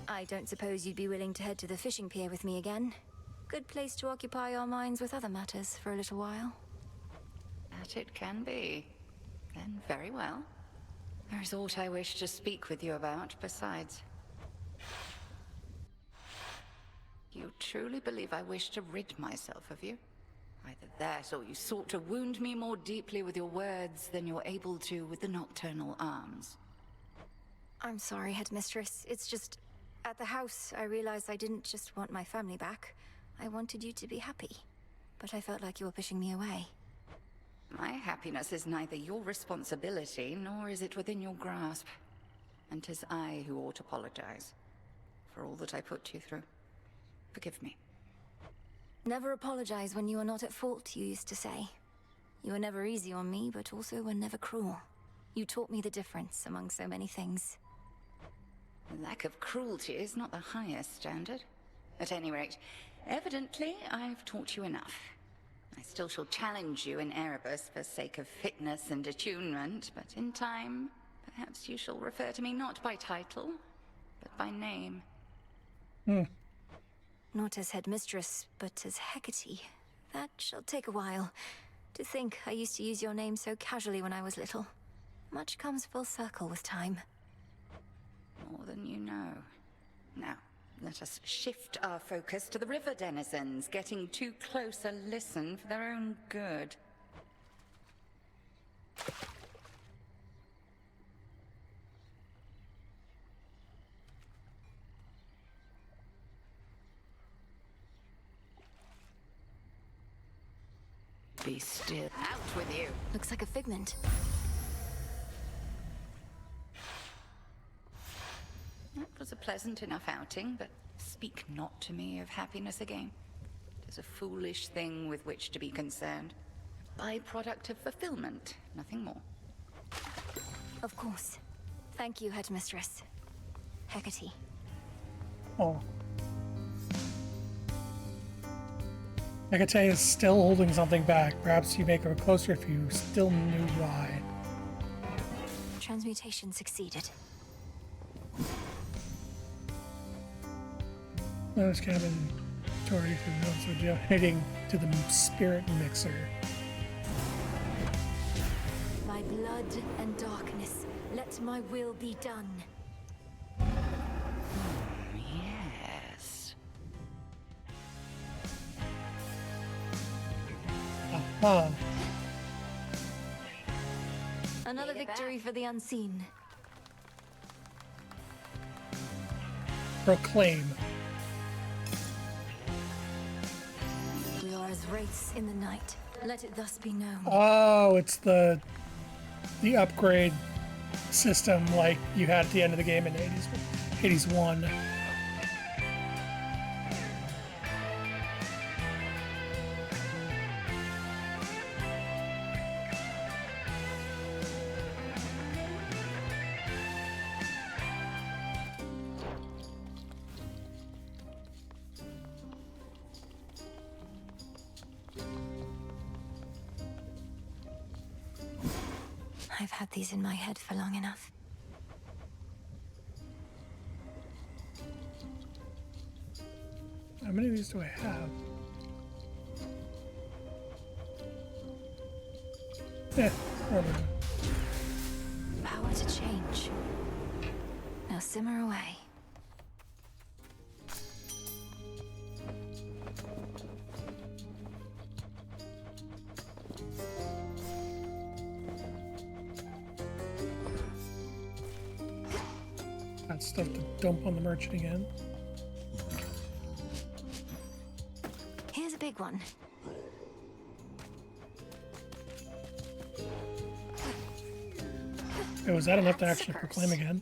I don't suppose you'd be willing to head to the fishing pier with me again? Good place to occupy our minds with other matters for a little while. That it can be. Then very well. There is aught I wish to speak with you about besides. You truly believe I wish to rid myself of you? Either that, or you sought to wound me more deeply with your words than you're able to with the nocturnal arms. I'm sorry, Headmistress. It's just... At the house, I realized I didn't just want my family back. I wanted you to be happy. But I felt like you were pushing me away. My happiness is neither your responsibility, nor is it within your grasp. And 'tis I who ought to apologize for all that I put you through. Forgive me. Never apologize when you are not at fault, you used to say. You were never easy on me, but also were never cruel. You taught me the difference among so many things. Lack of cruelty is not the highest standard. At any rate, evidently I've taught you enough. I still shall challenge you in Erebus for sake of fitness and attunement, but in time, perhaps you shall refer to me not by title, but by name. Not as Headmistress, but as Hecate. That shall take a while. To think I used to use your name so casually when I was little. Much comes full circle with time. More than you know. Now, let us shift our focus to the river denizens, getting too close a listen for their own good. Be still. Out with you! Looks like a figment. That was a pleasant enough outing, but speak not to me of happiness again. It is a foolish thing with which to be concerned. A byproduct of fulfillment, nothing more. Of course. Thank you, Headmistress. Hecate. Oh. Hecate is still holding something back. Perhaps you make her closer if you still knew why. Transmutation succeeded. Notice cabin Tori for also donating to the spirit mixer. My blood and darkness, let my will be done. Yes. Huh. Another victory for the unseen. Proclaim. We are as wraiths in the night. Let it thus be known. Oh, it's the upgrade system like you had at the end of the game in Hades 1. I've had these in my head for long enough. How many of these do I have? Whatever. Power to change. Now simmer away. Got stuff to dump on the merchant again. Here's a big one. Oh, was that enough to actually proclaim again?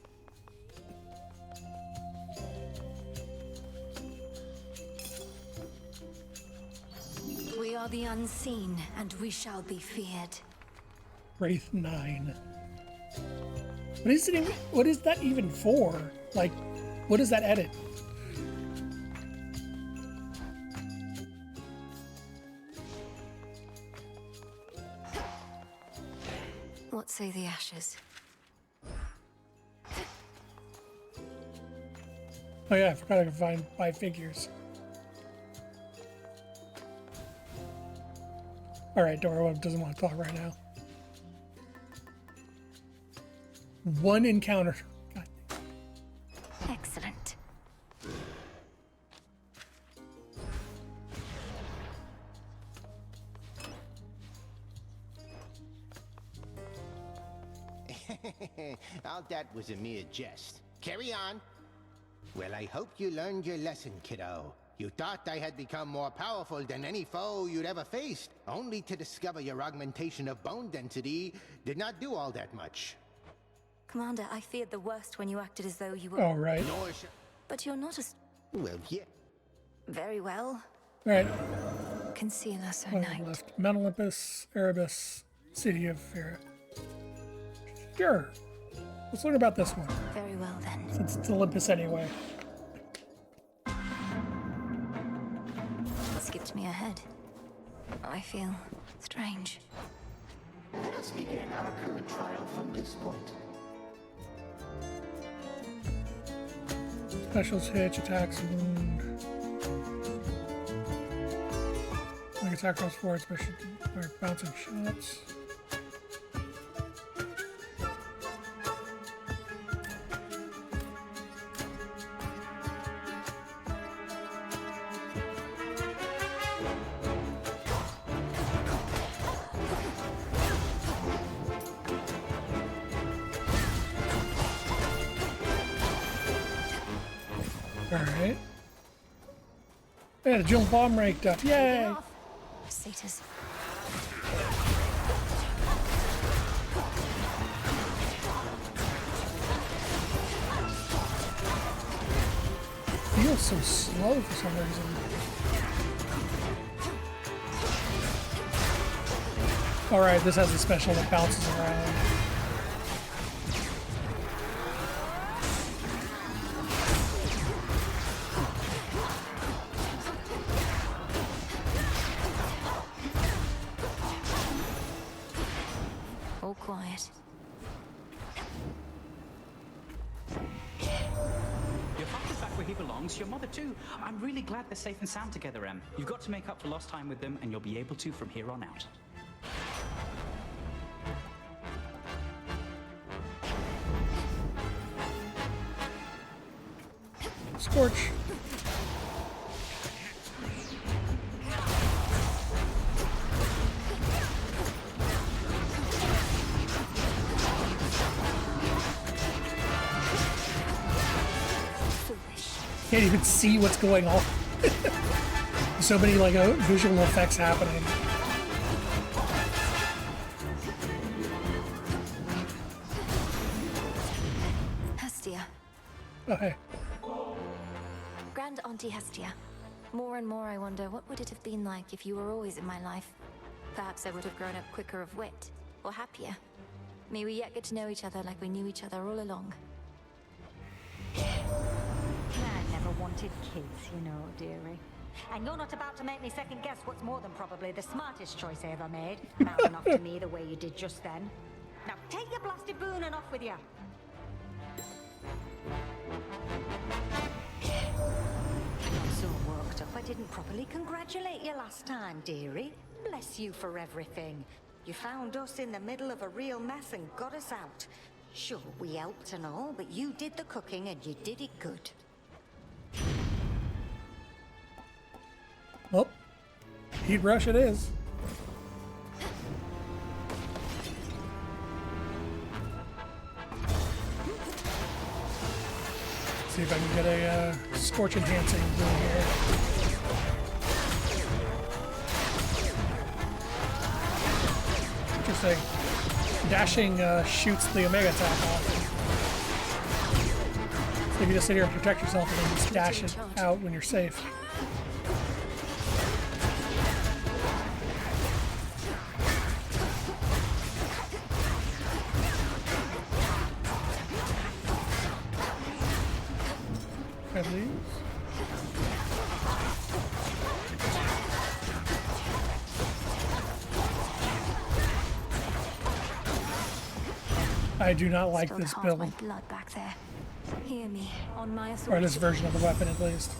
We are the unseen, and we shall be feared. Wraith 9. What is that even for? Like, what does that edit? What say the ashes? Oh yeah, I forgot I could buy figures. Alright, Dora doesn't want to talk right now. One encounter. God. Excellent. All that was a mere jest. Carry on. Well, I hope you learned your lesson, kiddo. You thought I had become more powerful than any foe you'd ever faced, only to discover your augmentation of bone density did not do all that much. Commander, I feared the worst when you acted as though you were... Oh, right. But you're not as... Well, yeah. Very well. Alright. Conceal us, O What night. left? Mount Olympus, Erebus, City of Fear. Sure. Let's learn about this one. Very well, then. Since it's Olympus anyway. Skipped me ahead. I feel strange. Let us begin our current trial from this point. Specials, hitch, attacks, wound. Like attack rolls forward, special or bouncing shots. Alright. Yeah, the jump bomb ranked up. Yay! Satyrs. Feels so slow for some reason. Alright, this has a special that bounces around. All quiet. Your father's back where he belongs, your mother too. I'm really glad they're safe and sound together, Em. You've got to make up for lost time with them, and you'll be able to from here on out. Scorch. Can't even see what's going on. So many like visual effects happening. Hestia. Oh, hey. Grand Auntie Hestia. More and more I wonder, what would it have been like if you were always in my life? Perhaps I would have grown up quicker of wit, or happier. May we yet get to know each other like we knew each other all along. I never wanted kids, you know, dearie. And you're not about to make me second guess what's more than probably the smartest choice I ever made, mouthing off to me the way you did just then. Now take your blasted boon and off with you. I'm so worked up I didn't properly congratulate you last time, dearie. Bless you for everything. You found us in the middle of a real mess and got us out. Sure, we helped and all, but you did the cooking and you did it good. Well, heat rush it is. See if I can get a scorch enhancing boon here. Interesting. Dashing shoots the Omega attack off. So you just sit here and protect yourself and then just dash it out when you're safe. I do not like this build. My blood back there. Hear me on my Or this version of the weapon, at least.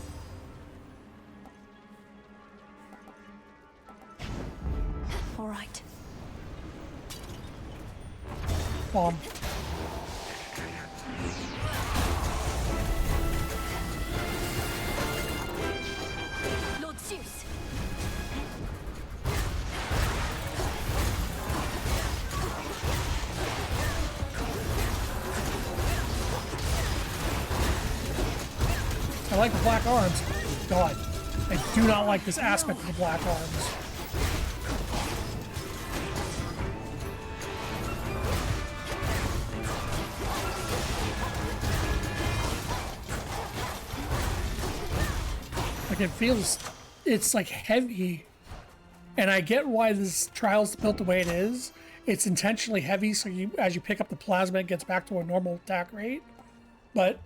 All right. Bomb. Lord Zeus. I like the black arms. God, I do not like this aspect of the black arms. Like it feels, it's like heavy. And I get why this trial's built the way it is. It's intentionally heavy, so you, as you pick up the plasma, it gets back to a normal attack rate. But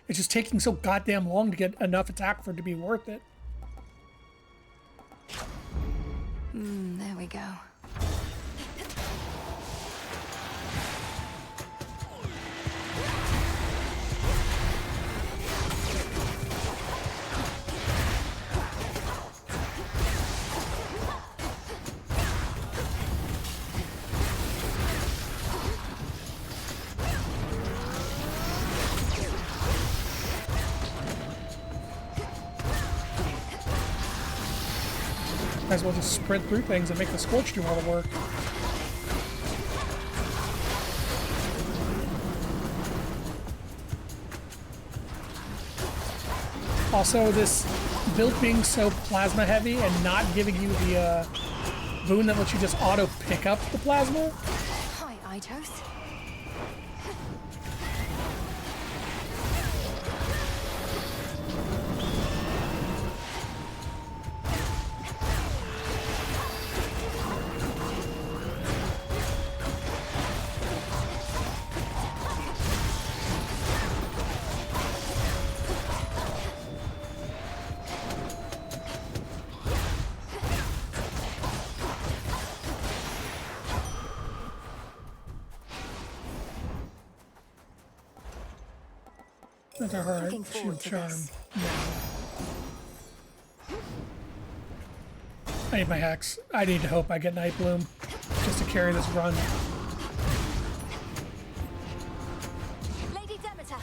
it's just taking so goddamn long to get enough attack for it to be worth it. There we go. Might as well just sprint through things and make the Scorch do all the work. Also, this build being so plasma heavy and not giving you the boon that lets you just auto pick up the plasma. Hi, Eidos. That's alright. Shield charm. No. I need my hacks. I need to hope I get Night Bloom just to carry this run. Lady Demeter.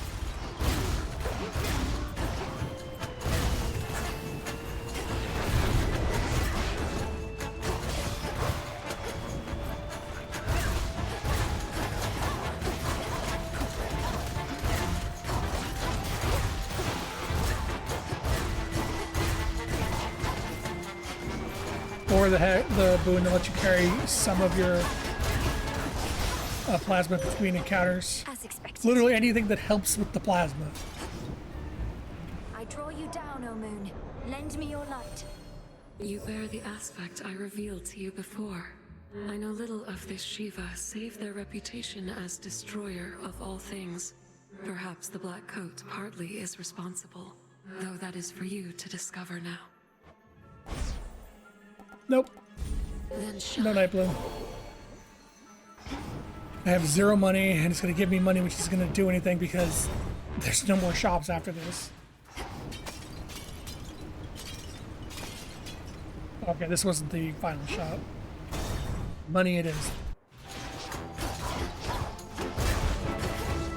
or the boon that lets you carry some of your plasma between encounters. As expected. Literally anything that helps with the plasma. I draw you down, O moon. Lend me your light. You bear the aspect I revealed to you before. I know little of this Shiva, save their reputation as destroyer of all things. Perhaps the Black Coat partly is responsible, though that is for you to discover now. Nope. Then No Night Bloom. I have 0 money, and it's going to give me money which is going to do anything because there's no more shops after this. Okay, this wasn't the final shop. Money it is.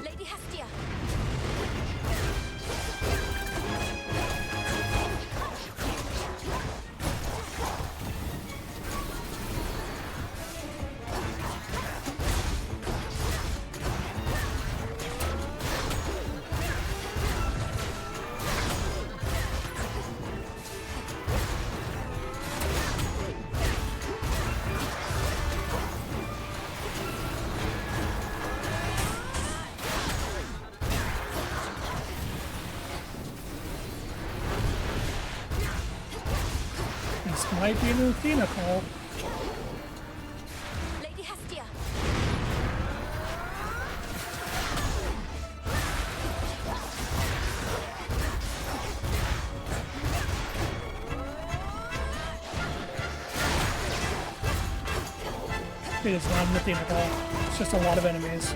Lady Hestia. This might be an Athena call. Lady Hestia. It is not an Athena call. It's just a lot of enemies.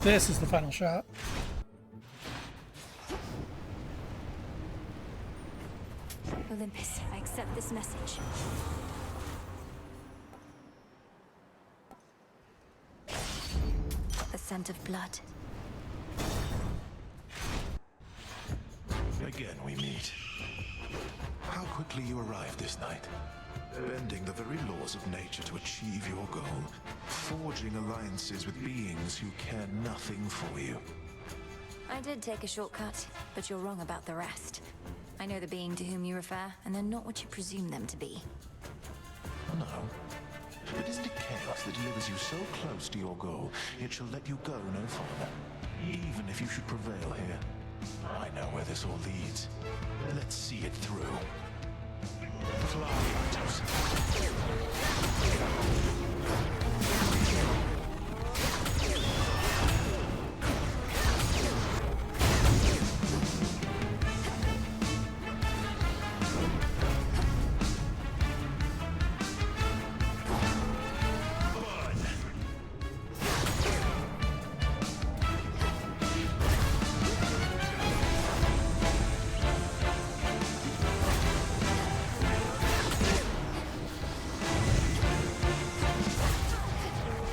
This is the final shot. Olympus, I accept this message. The scent of blood. Again we meet. How quickly you arrived this night. Bending the very laws of nature to achieve your goal. Forging alliances with beings who care nothing for you. I did take a shortcut, but you're wrong about the rest. I know the being to whom you refer, and they're not what you presume them to be. No. But isn't it chaos that delivers you so close to your goal, it shall let you go no farther? Even if you should prevail here. I know where this all leads. Let's see it through. Fly, Arctos.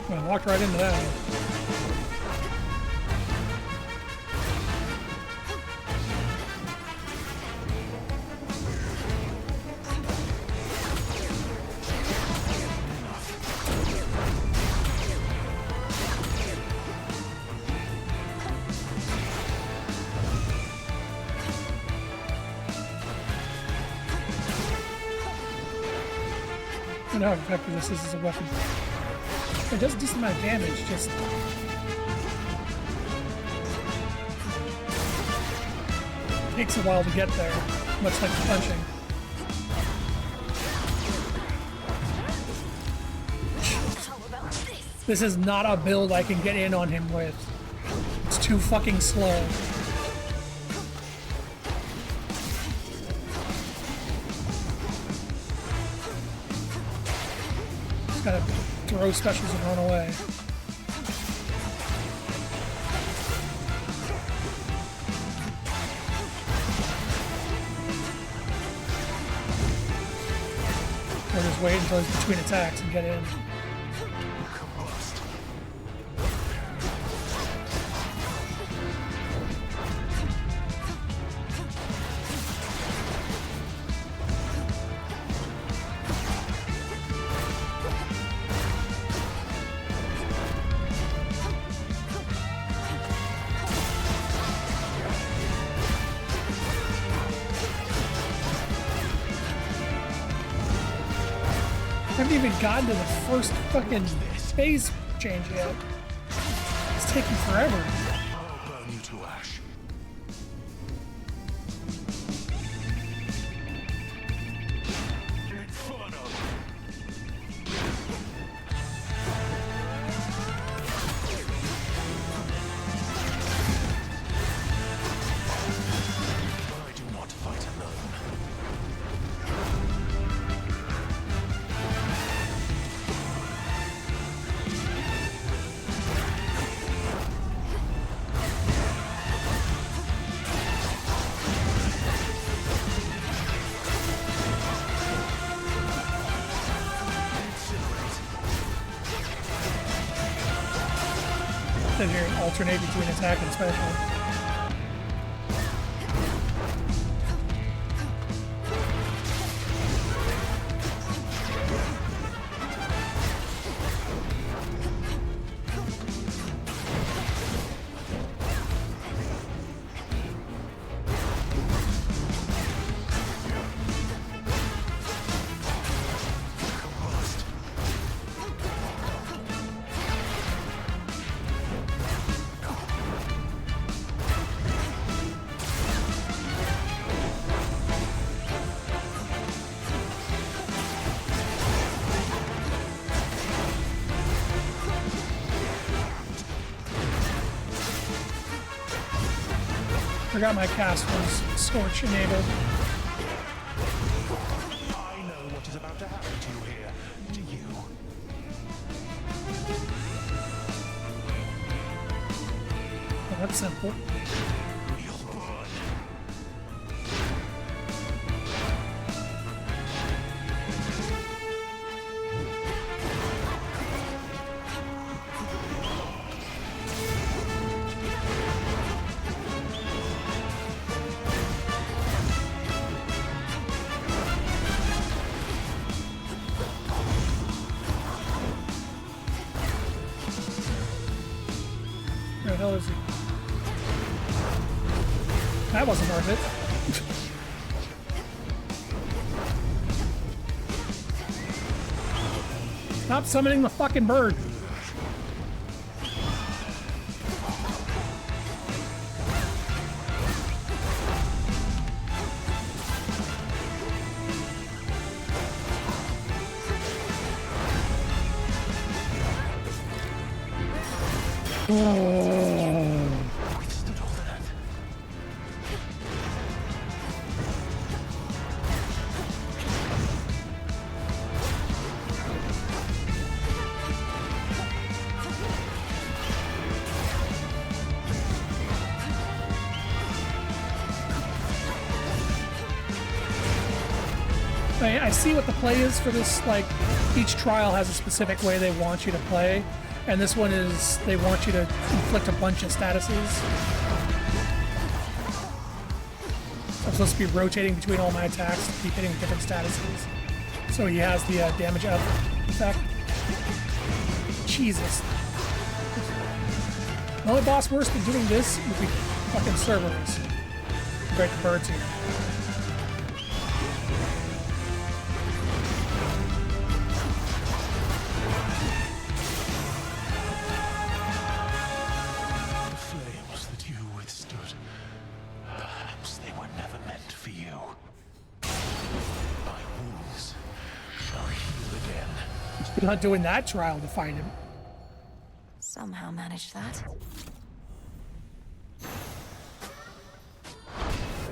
I walked right into that. I don't know how effective this is as a weapon. It does a decent amount of damage, just... It takes a while to get there, much like the punching. This is not a build I can get in on him with. It's too fucking slow. Just gotta throw specials and run away. Or just wait until he's between attacks and get in. haven't even gotten to the first fucking phase change yet. It's taking forever. I'll burn you to ash. Inferno! I do not fight alone. Then here, alternate between attack and special. Forgot my cast was Scorch enabled. I know what is about to happen to you here. Do you? Well, that's simple. Where the hell is he? That wasn't worth it. Stop summoning the fucking bird. I see what the play is for this. Like, each trial has a specific way they want you to play, and this one is they want you to inflict a bunch of statuses. I'm supposed to be rotating between all my attacks to keep hitting different statuses. So he has the damage up effect. Jesus. The only boss worse than doing this would be fucking Cerberus compared to birds here. The flames that you withstood, perhaps they were never meant for you. My wounds shall heal again. You're not doing that trial to find him. Somehow managed that.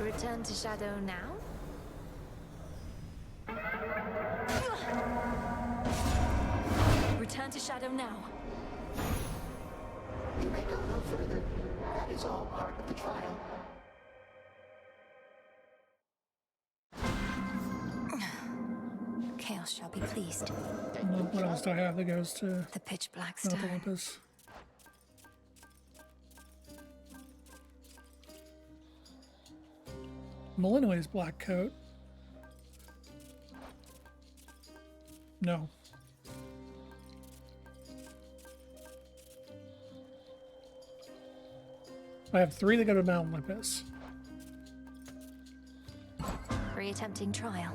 Return to Shadow now? Return to Shadow now. You may go no further. That is all part of the trial. Chaos shall be pleased. What else do I have that goes to the pitch black Mount star? Olympus? Malinois's black coat. No. I have 3 that go to Mount Olympus. Reattempting trial.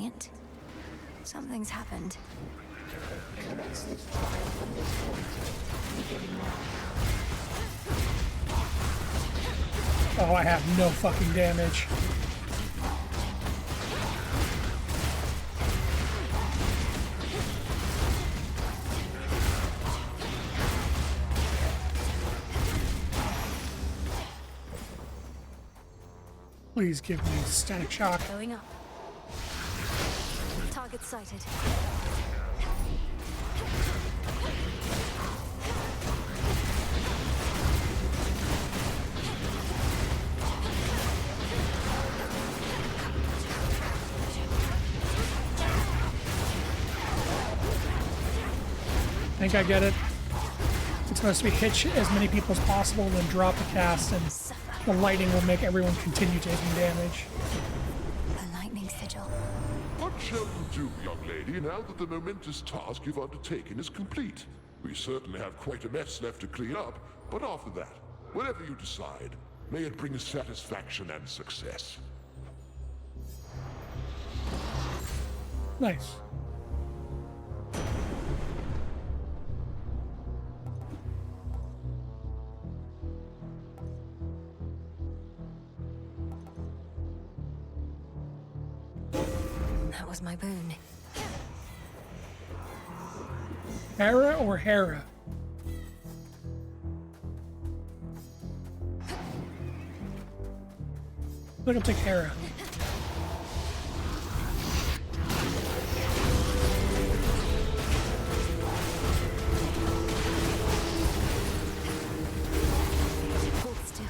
giant. Something's happened. Oh, I have no fucking damage. Please give me static shock. Going up. Target sighted. I think I get it. It's supposed to be hit as many people as possible, then drop the cast, and the lightning will make everyone continue taking damage. A lightning sigil. What shall you do, young lady, now that the momentous task you've undertaken is complete? We certainly have quite a mess left to clean up, but after that, whatever you decide, may it bring satisfaction and success. Nice. That was my boon. Hera or Hera? I think I'll take Hera. Hold still.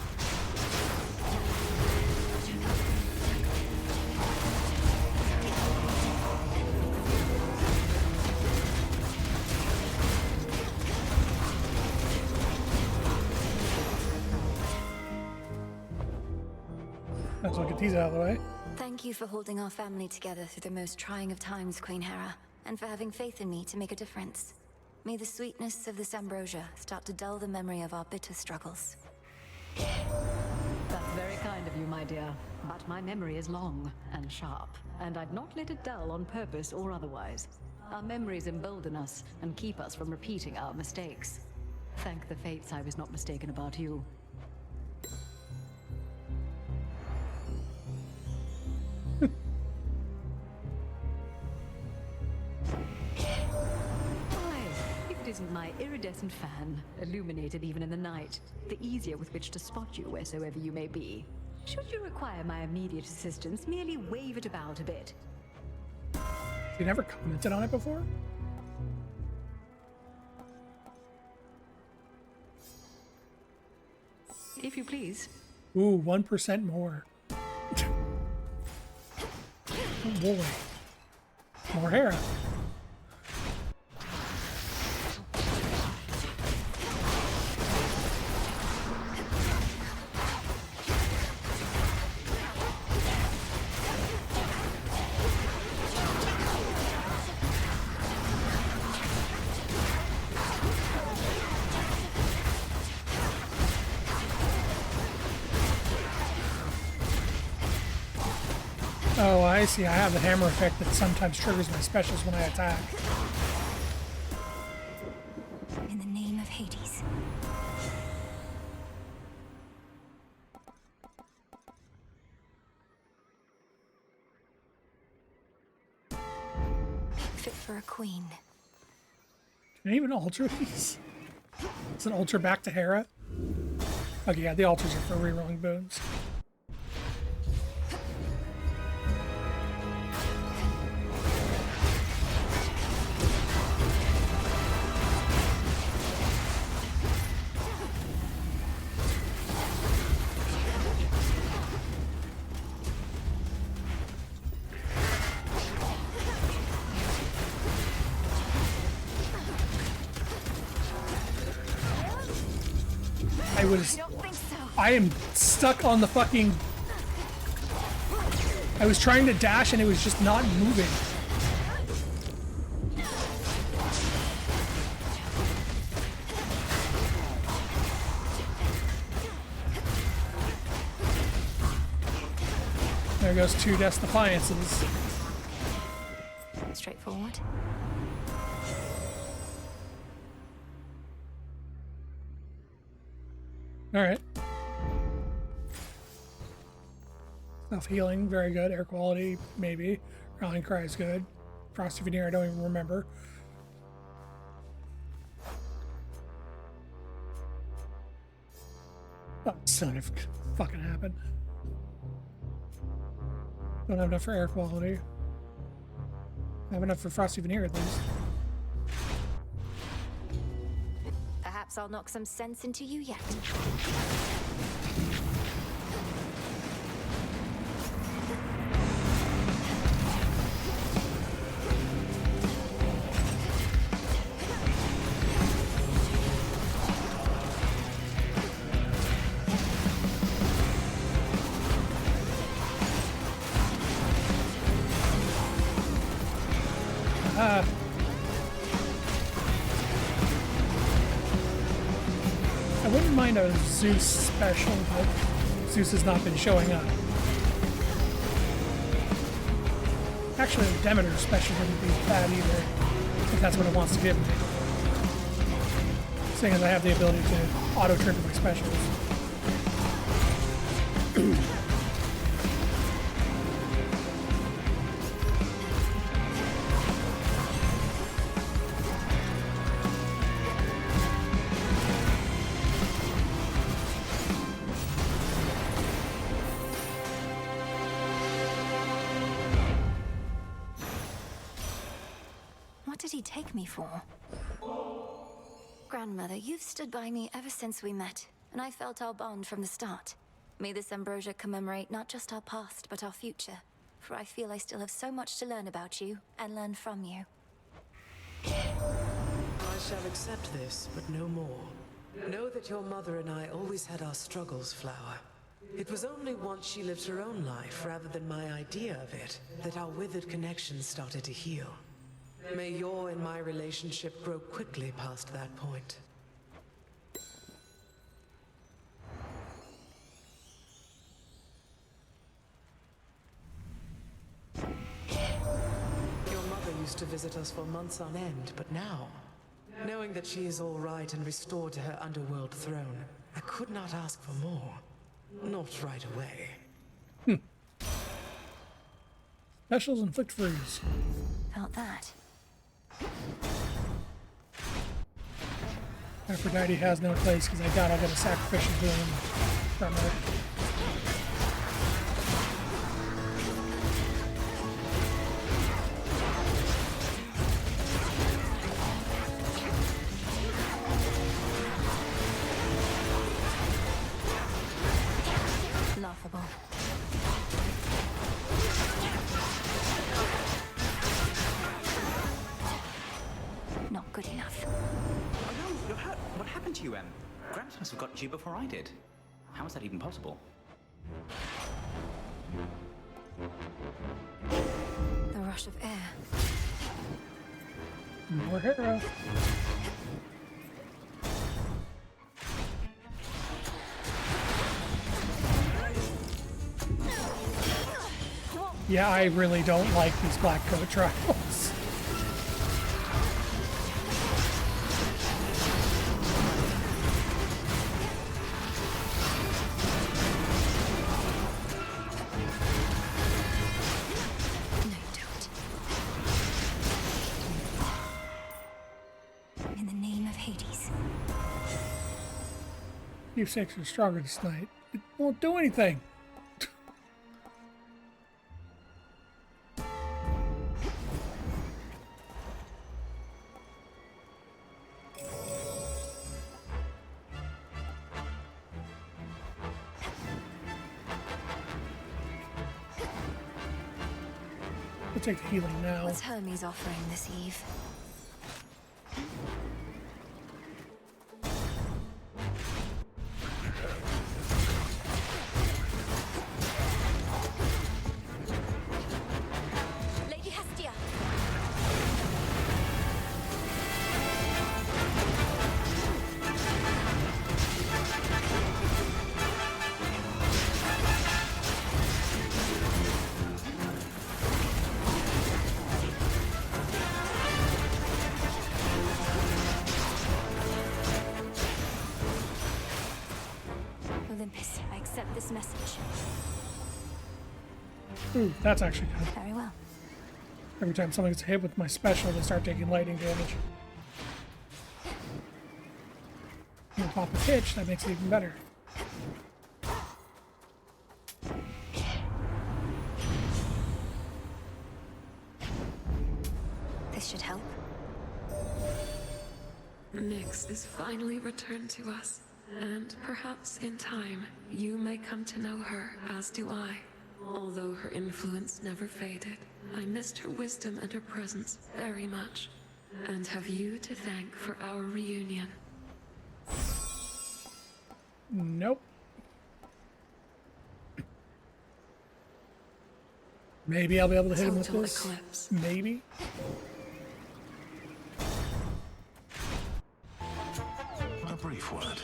Let's look at these out of the way. Thank you for holding our family together through the most trying of times, Queen Hera, and for having faith in me to make a difference. May the sweetness of this ambrosia start to dull the memory of our bitter struggles. That's very kind of you, my dear. But my memory is long and sharp, and I'd not let it dull on purpose or otherwise. Our memories embolden us and keep us from repeating our mistakes. Thank the fates I was not mistaken about you. If it isn't my iridescent fan, illuminated even in the night, the easier with which to spot you wheresoever you may be. Should you require my immediate assistance, merely wave it about a bit. You never commented on it before? If you please. Ooh, 1% more. Oh boy. More Hera. Oh, I see. I have the hammer effect that sometimes triggers my specials when I attack. In the name of Hades. Fit for a queen. Can I even alter these? It's an alter back to Hera? Okay, yeah, the alters are for rerolling boons. I am stuck on the fucking... I was trying to dash and it was just not moving. There goes 2 Death Defiances. straightforward. Alright. Self-healing, very good. Air quality, maybe. Rallying cry is good. Frosty Veneer, I don't even remember. Oh, son of fucking happened. Don't have enough for air quality. I have enough for Frosty Veneer at least. Perhaps I'll knock some sense into you yet. I wouldn't mind a Zeus special, but Zeus has not been showing up. Actually, a Demeter special wouldn't be bad either, if that's what it wants to give me. Seeing as I have the ability to auto-trigger my specials. What did he take me for? Grandmother, you've stood by me ever since we met, and I felt our bond from the start. May this ambrosia commemorate not just our past, but our future, for I feel I still have so much to learn about you, and learn from you. I shall accept this, but no more. Know that your mother and I always had our struggles, Flower. It was only once she lived her own life, rather than my idea of it, that our withered connection started to heal. May your and my relationship grow quickly past that point. Your mother used to visit us for months on end, but now, knowing that she is all right and restored to her underworld throne, I could not ask for more. Not right away. Specials inflict freeze. Felt that. Aphrodite has no place because I doubt I'll get a sacrificial boon from her. Laughable. Not good enough. Oh no, you're hurt. What happened to you, Em? Gramps must have got to you before I did. How is that even possible? The rush of air. More hero. Yeah, I really don't like these black coat trials. In the name of Hades. You six are stronger this night. It won't do anything. We'll take the healing now. What's Hermes offering this eve? Lady Hestia! this message. Ooh, that's actually good. Very well. Every time someone gets hit with my special, they start taking lightning damage. You pop a pitch, that makes it even better. This should help. Nyx is finally returned to us, and perhaps in time, you may come to know her, as do I. Although her influence never faded, I missed her wisdom and her presence very much, and have you to thank for our reunion. Nope. Maybe I'll be able to hit him with Total this. eclipse. Maybe. A brief word.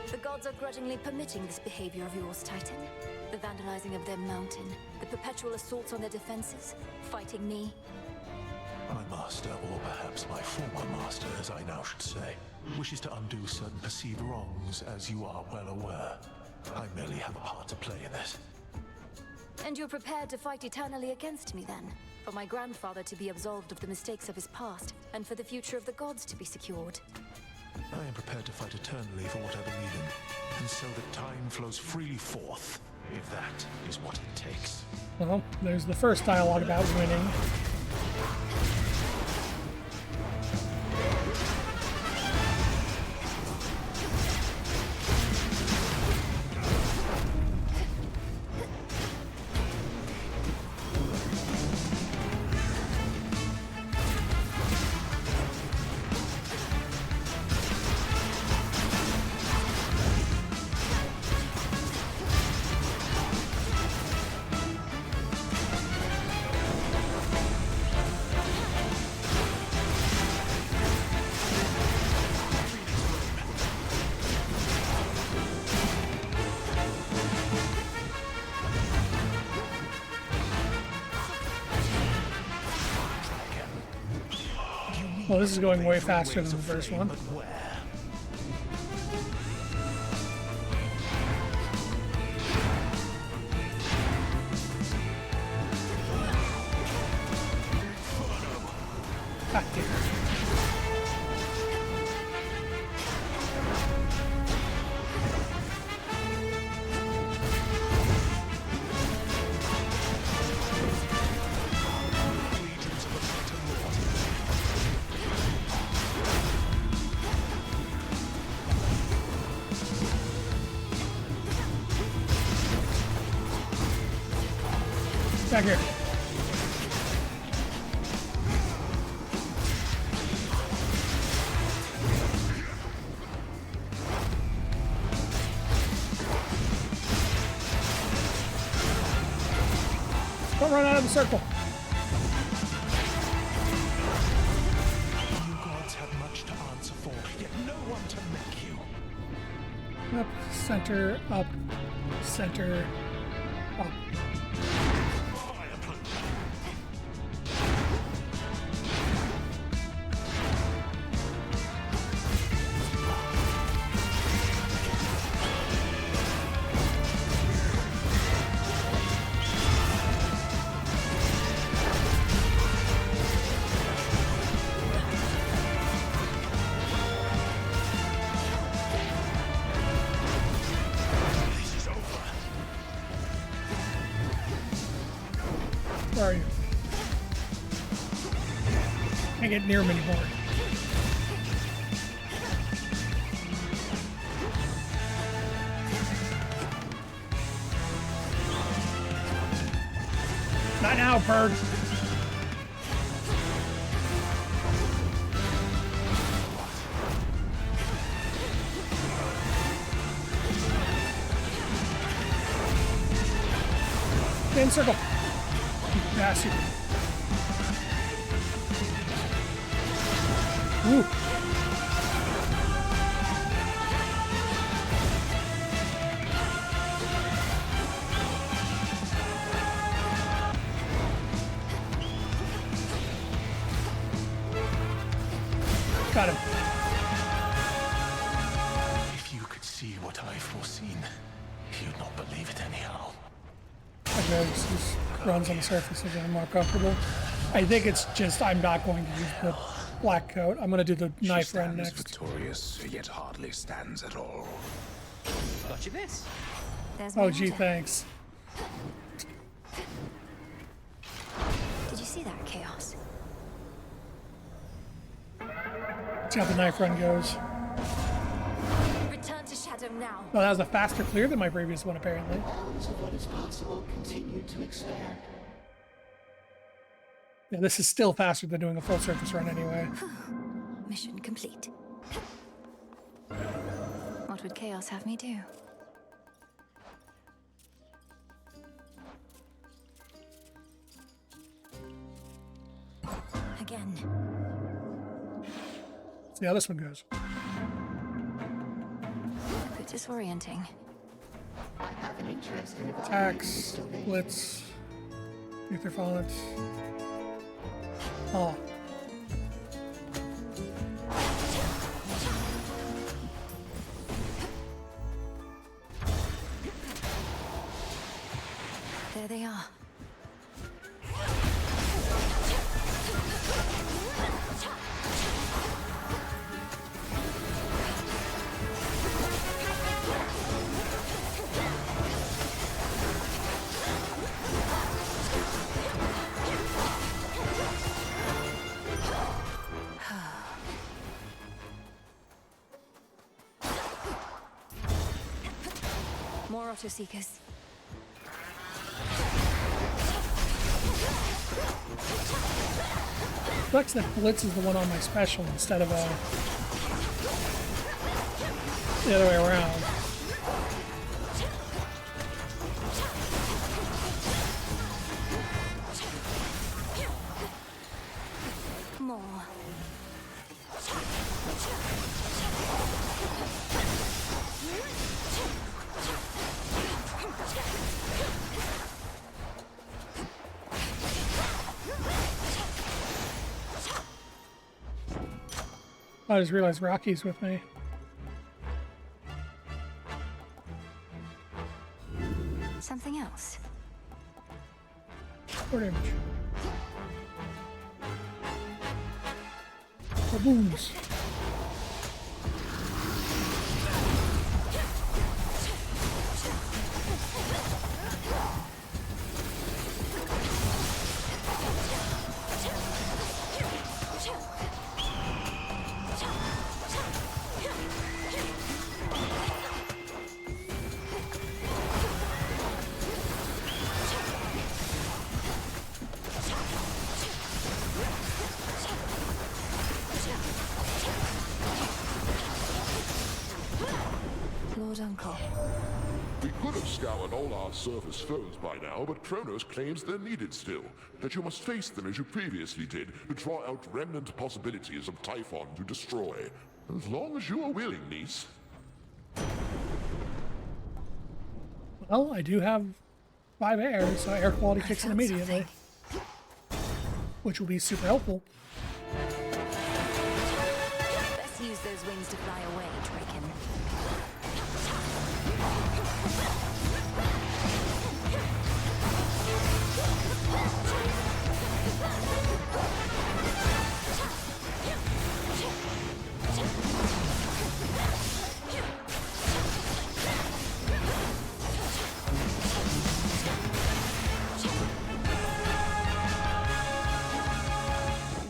The gods are grudgingly permitting this behavior of yours, Titan. The vandalizing of their mountain, the perpetual assaults on their defenses, fighting me. My master, or perhaps my former master, as I now should say, wishes to undo certain perceived wrongs, as you are well aware. I merely have a part to play in this. And you're prepared to fight eternally against me, then? For my grandfather to be absolved of the mistakes of his past, and for the future of the gods to be secured. I am prepared to fight eternally for what I believe in, and so that time flows freely forth, if that is what it takes. Well, there's the first dialogue about winning. Well, this is going way faster than the first one. Ah, dear. Back here. Don't run out of the circle. You gods have much to answer for, yet no one to make you. Up, center, up, center, up. Where are you? Can't get near him anymore. Not now, bird. Stay in circle. Bastard. Ooh. Got him. If you could see what I've foreseen, goes. Just runs on the surfaces and I'm more comfortable. I think it's just I'm not going to use the black coat. I'm going to do the knife run next. Victorious, yet hardly stands at all. Got you this. Oh, gee, thanks. Did you see that, Chaos? See how the knife run goes. Return to Shadow now. Well, that was a faster clear than my previous one, apparently. Bounds of what is possible continue to expand. Yeah, this is still faster than doing a full surface run anyway. Mission complete. What would Chaos have me do? Again. See how this one goes. A bit disorienting. I have an interest in Attacks, blitz, ether font. Oh. There they are. More auto seekers. Sucks that blitz is the one on my special instead of the other way around. More. I just realized Rocky's with me. Something else. What image? Baboons. Lord Uncle. We could have scoured all our surface foes by now, but Kronos claims they're needed still. That you must face them as you previously did, to draw out remnant possibilities of Typhon to destroy. As long as you are willing, niece. Well, I do have 5 air, so air quality kicks in immediately. Which will be super helpful. Best use those wings to fly away, Draken.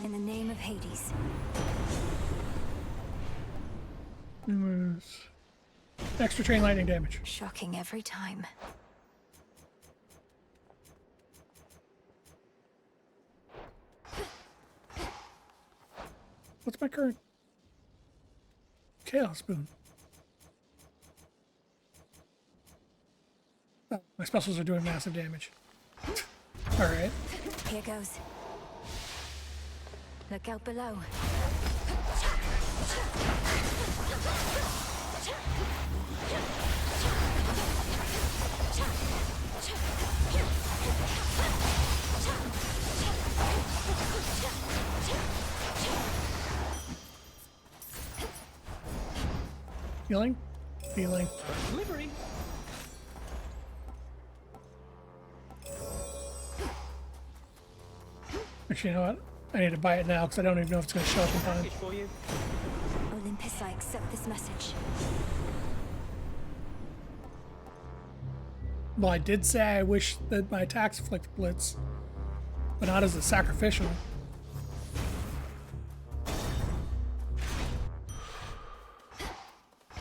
In the name of Hades. Extra train lightning damage. Shocking every time. What's my current? Chaos Boon. Oh, my specials are doing massive damage. Alright. Here goes. Look out below. Healing? Healing. Delivery. Actually, you know what? I need to buy it now because I don't even know if it's going to show up in time. Olympus, I accept this message. Well, I did say I wish that my attacks inflict blitz, but not as a sacrificial.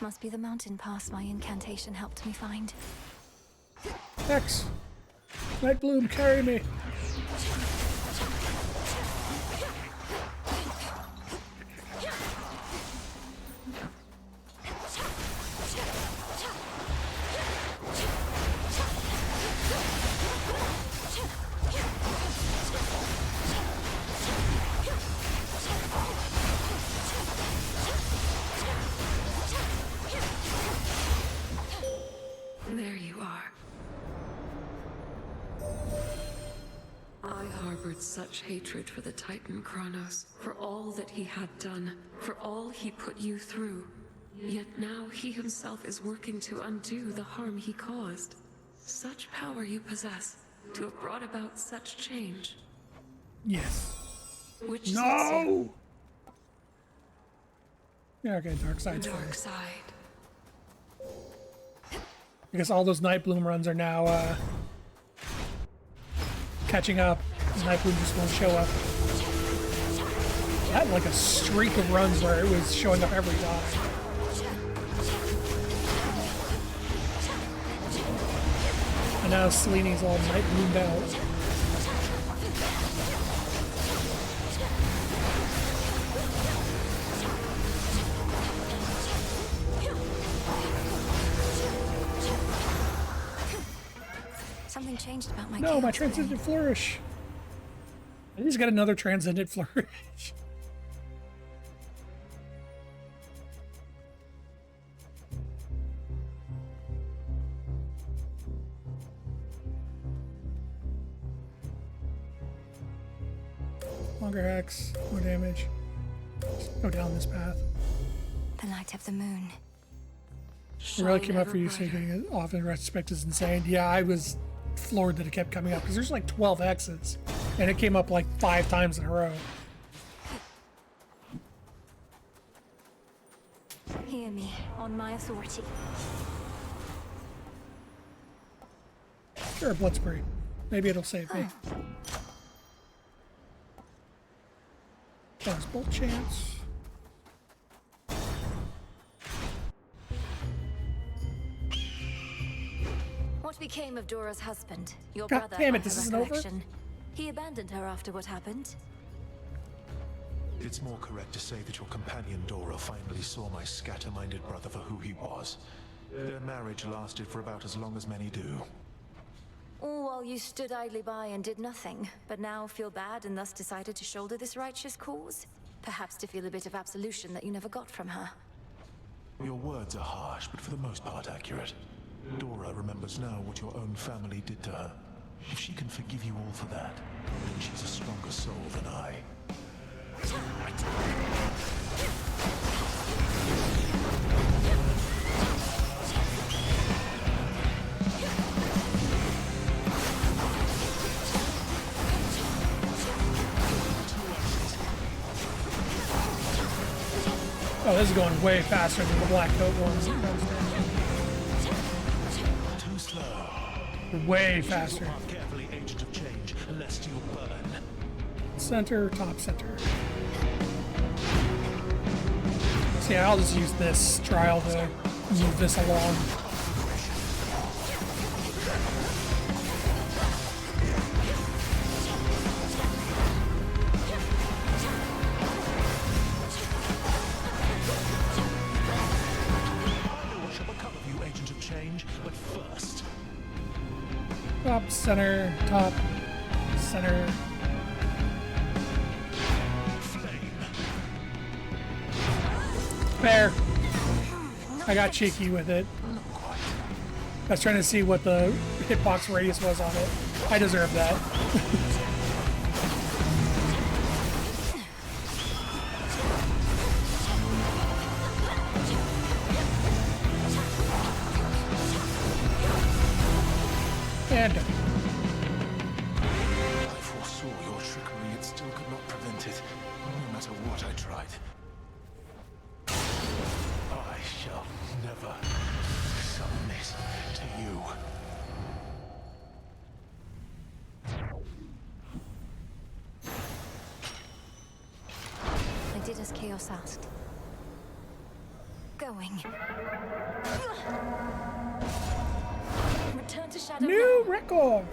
Must be the mountain pass my incantation helped me find. X! Nightbloom, carry me! There you are. I harbored such hatred for the Titan Kronos, for all that he had done, for all he put you through. Yet now he himself is working to undo the harm he caused. Such power you possess, to have brought about such change. Yes. Which No! Yeah, okay, Dark Side's Dark fine. Side. I guess all those Nightbloom runs are now catching up. Nightbloom just won't show up. I had like a streak of runs where it was showing up every time. And now Seleni's all Nightbloomed out. Something changed about my No, my chaos Transcendent Flourish. I just got another Transcendent Flourish. Longer hex, more damage. Just go down this path. The light of the moon. It really came up for you taking it off in retrospect is insane. Yeah, I was floored that it kept coming up because there's like 12 X's and it came up like 5 times in a row. Hear me, on my authority. Sure, Blood Spray. Maybe it'll save me. Bonus bolt chance. What became of Dora's husband? Your God brother, damn by it, this her isn't over? recollection. He abandoned her after what happened. It's more correct to say that your companion Dora finally saw my scatter-minded brother for who he was. Their marriage lasted for about as long as many do. All while you stood idly by and did nothing, but now feel bad and thus decided to shoulder this righteous cause? Perhaps to feel a bit of absolution that you never got from her. Your words are harsh, but for the most part accurate. Dora remembers now what your own family did to her. If she can forgive you all for that, then she's a stronger soul than I. Oh, this is going way faster than the Black Coat one. Too slow. Way faster. Carefully, Agent of Change, lest you burn. Center, top center. So yeah, I'll just use this trial to move this along. Top, center, top, center. Fair. I got cheeky with it. I was trying to see what the hitbox radius was on it. I deserve that. And I foresaw your trickery, it still could not prevent it, no matter what I tried. I shall never submit to you. I did as Chaos asked. Going. Return to Shadow. New record.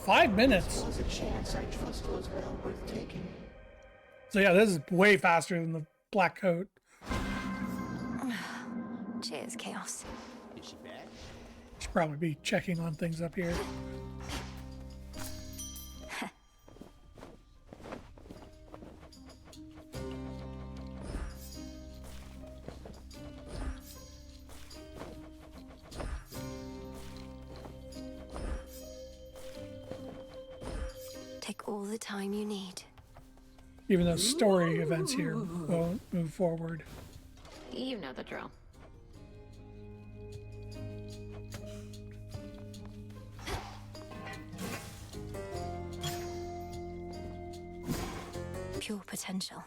5 minutes. Was a chance I trust was well worth taking. So yeah, this is way faster than the black coat. Cheers, Chaos. Is she back? Should probably be checking on things up here. Take all the time you need. Even though story events here won't move forward. You know the drill. Pure potential.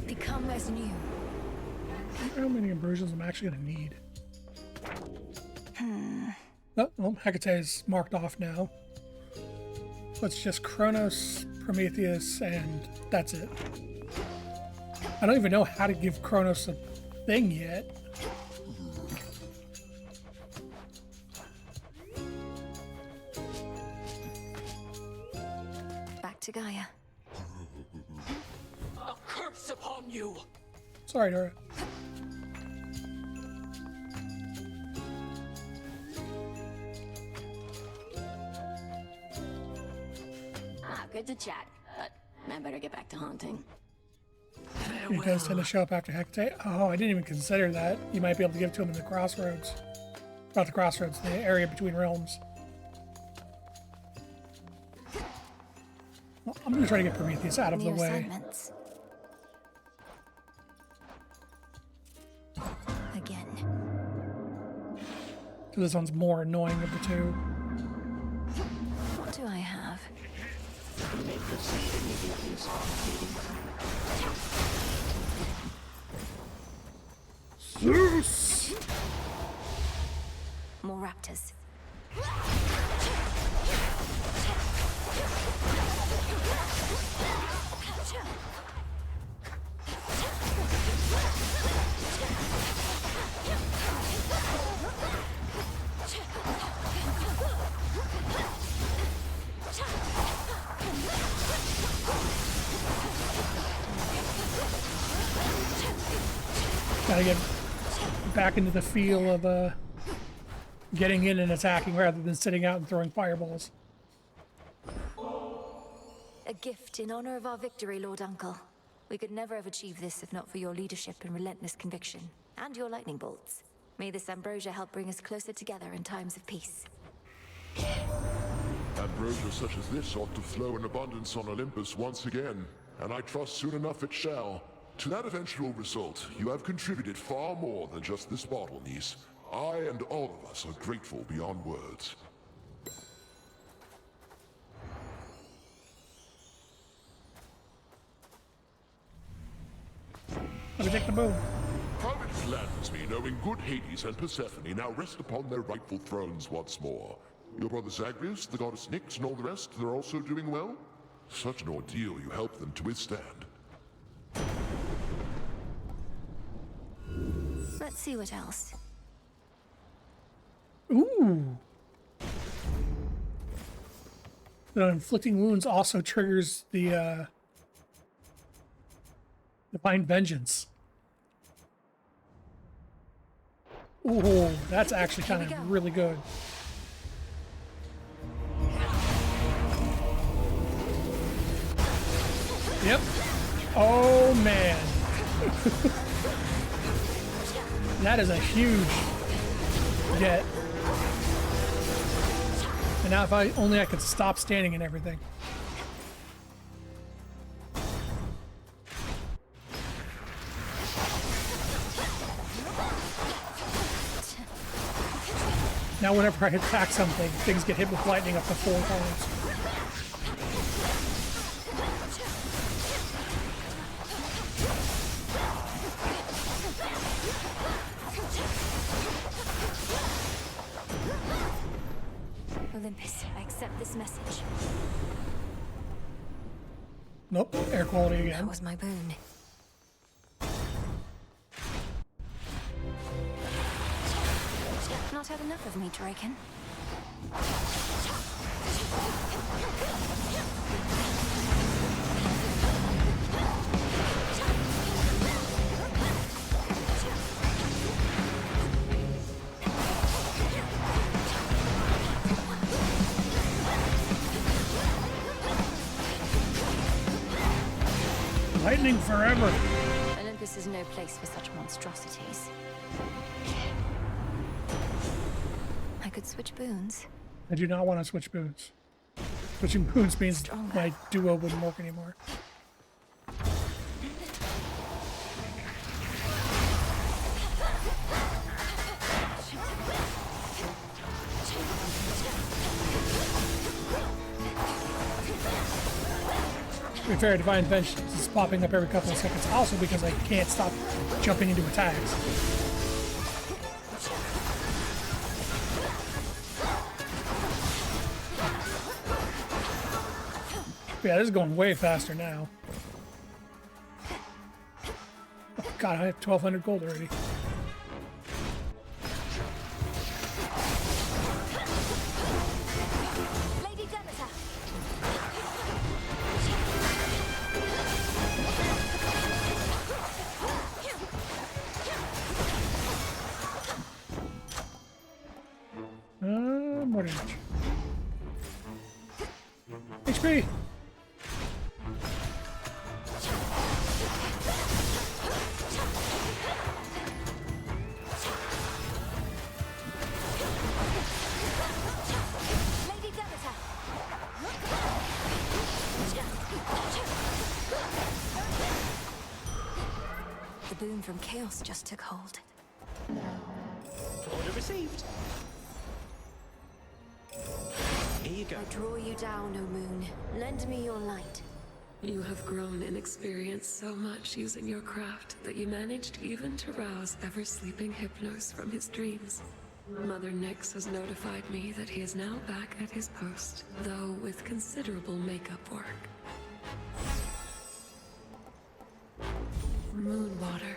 Become as new. I wonder how many immersions I'm actually going to need. Oh, well, Hecate is marked off now. So it's just Kronos, Prometheus, and that's it. I don't even know how to give Kronos a thing yet. Back to Gaia. A curse upon you! Sorry, Dora. Good to chat, but I better get back to haunting. He does tend to show up after Hecate. Oh, I didn't even consider that. You might be able to give it to him in the crossroads. Not the crossroads, the area between realms. Well, I'm going to try to get Prometheus out of the way. Assignments. Again. So this one's more annoying of the two. What do I have? Zeus! More raptors. Gotta get back into the feel of getting in and attacking rather than sitting out and throwing fireballs. A gift in honor of our victory, Lord Uncle. We could never have achieved this if not for your leadership and relentless conviction, and your lightning bolts. May this ambrosia help bring us closer together in times of peace. Ambrosia such as this ought to flow in abundance on Olympus once again, and I trust soon enough it shall. To that eventual result, you have contributed far more than just this bottle, niece. I and all of us are grateful beyond words. Let me take the boom. How it gladdens me knowing good Hades and Persephone now rest upon their rightful thrones once more. Your brother Zagreus, the goddess Nyx, and all the rest, they're also doing well? Such an ordeal you helped them to withstand. Let's see what else. Ooh. The inflicting wounds also triggers the divine vengeance. Ooh, that's actually kind of really good. Yep. Oh man. That is a huge get. And now if I could stop standing and everything. Now whenever I attack something, things get hit with lightning up to 4 times. Olympus, I accept this message. Nope, air quality again. That was my boon. Not had enough of me, Draken. Lightning forever. Olympus is no place for such monstrosities. I could switch boons. I do not want to switch boons. Switching boons means my duo wouldn't work anymore. To be fair, Divine Vengeance is popping up every couple of seconds, also because I can't stop jumping into attacks. Yeah, this is going way faster now. Oh, God, I have 1,200 gold already. Lady Demeter. More damage. HP! Lady Demeter. The boon from Chaos just took hold. Order received. Here you go. I draw you down, O moon. Lend me your light. You have grown in experience so much using your craft that you managed even to rouse ever-sleeping Hypnos from his dreams. Mother Nyx has notified me that he is now back at his post, though with considerable makeup work. Moonwater.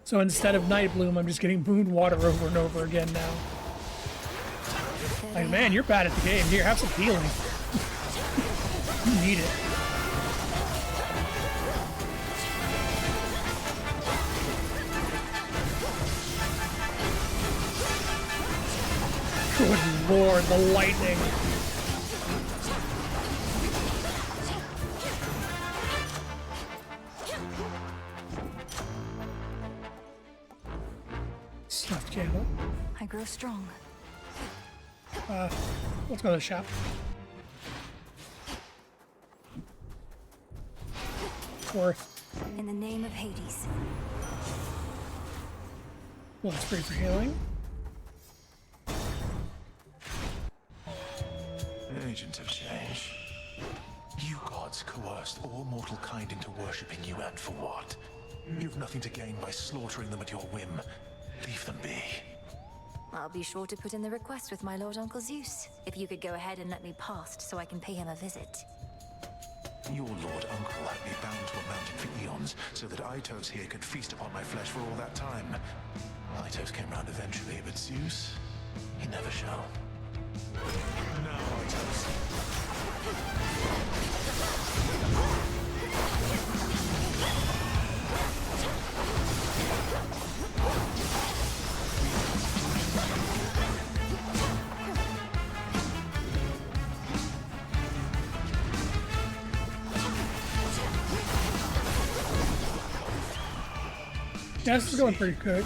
So instead of Night Bloom, I'm just getting Moon Water over and over again now. Like, man, you're bad at the game. Here, have some healing. You need it. Good lord, the lightning. Stuffed candle. I grow strong. Let's go to the shop. Worth. In the name of Hades. Well, it's free for healing. Agents have changed. You gods coerced all mortal kind into worshipping you, and for what? You've nothing to gain by slaughtering them at your whim. Leave them be. I'll be sure to put in the request with my Lord Uncle Zeus. If you could go ahead and let me past so I can pay him a visit. Your Lord Uncle had me bound to a mountain for eons, so that Aitos here could feast upon my flesh for all that time. Aitos came round eventually, but Zeus, he never shall. No, Aitos. Yeah, this is going pretty good.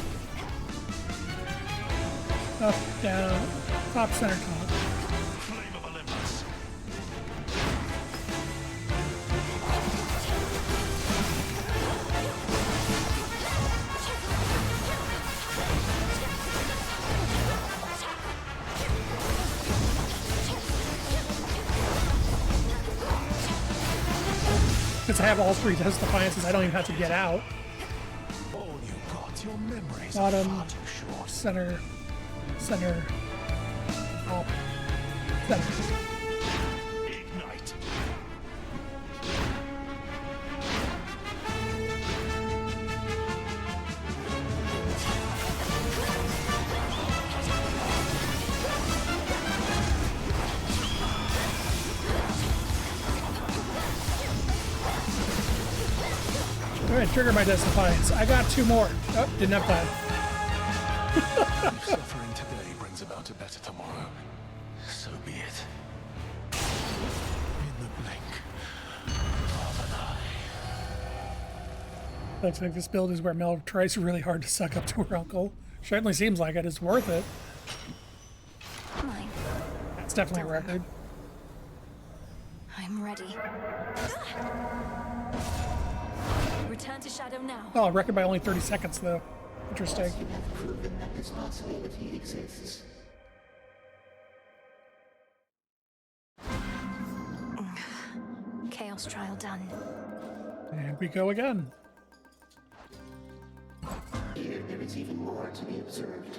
Up, down, top, center, top. Flame of Olympus. Since I have all three Test Defiances, I don't even have to get out. Your memories Bottom, are far too short. center, top. Ignite. Alright, trigger my Defiance. I got 2 more. Oh, didn't have time. Suffering today brings about a better tomorrow. So be it. In the blink of an eye. Looks like this build is where Mel tries really hard to suck up to her uncle. Certainly seems like it. It's worth it. Mine. That's definitely a record. I'm ready. Return to Shadow now. Oh, a record by only 30 seconds, though. Interesting. You have proven that this possibility exists. Chaos trial done. And we go again. Here, there is even more to be observed.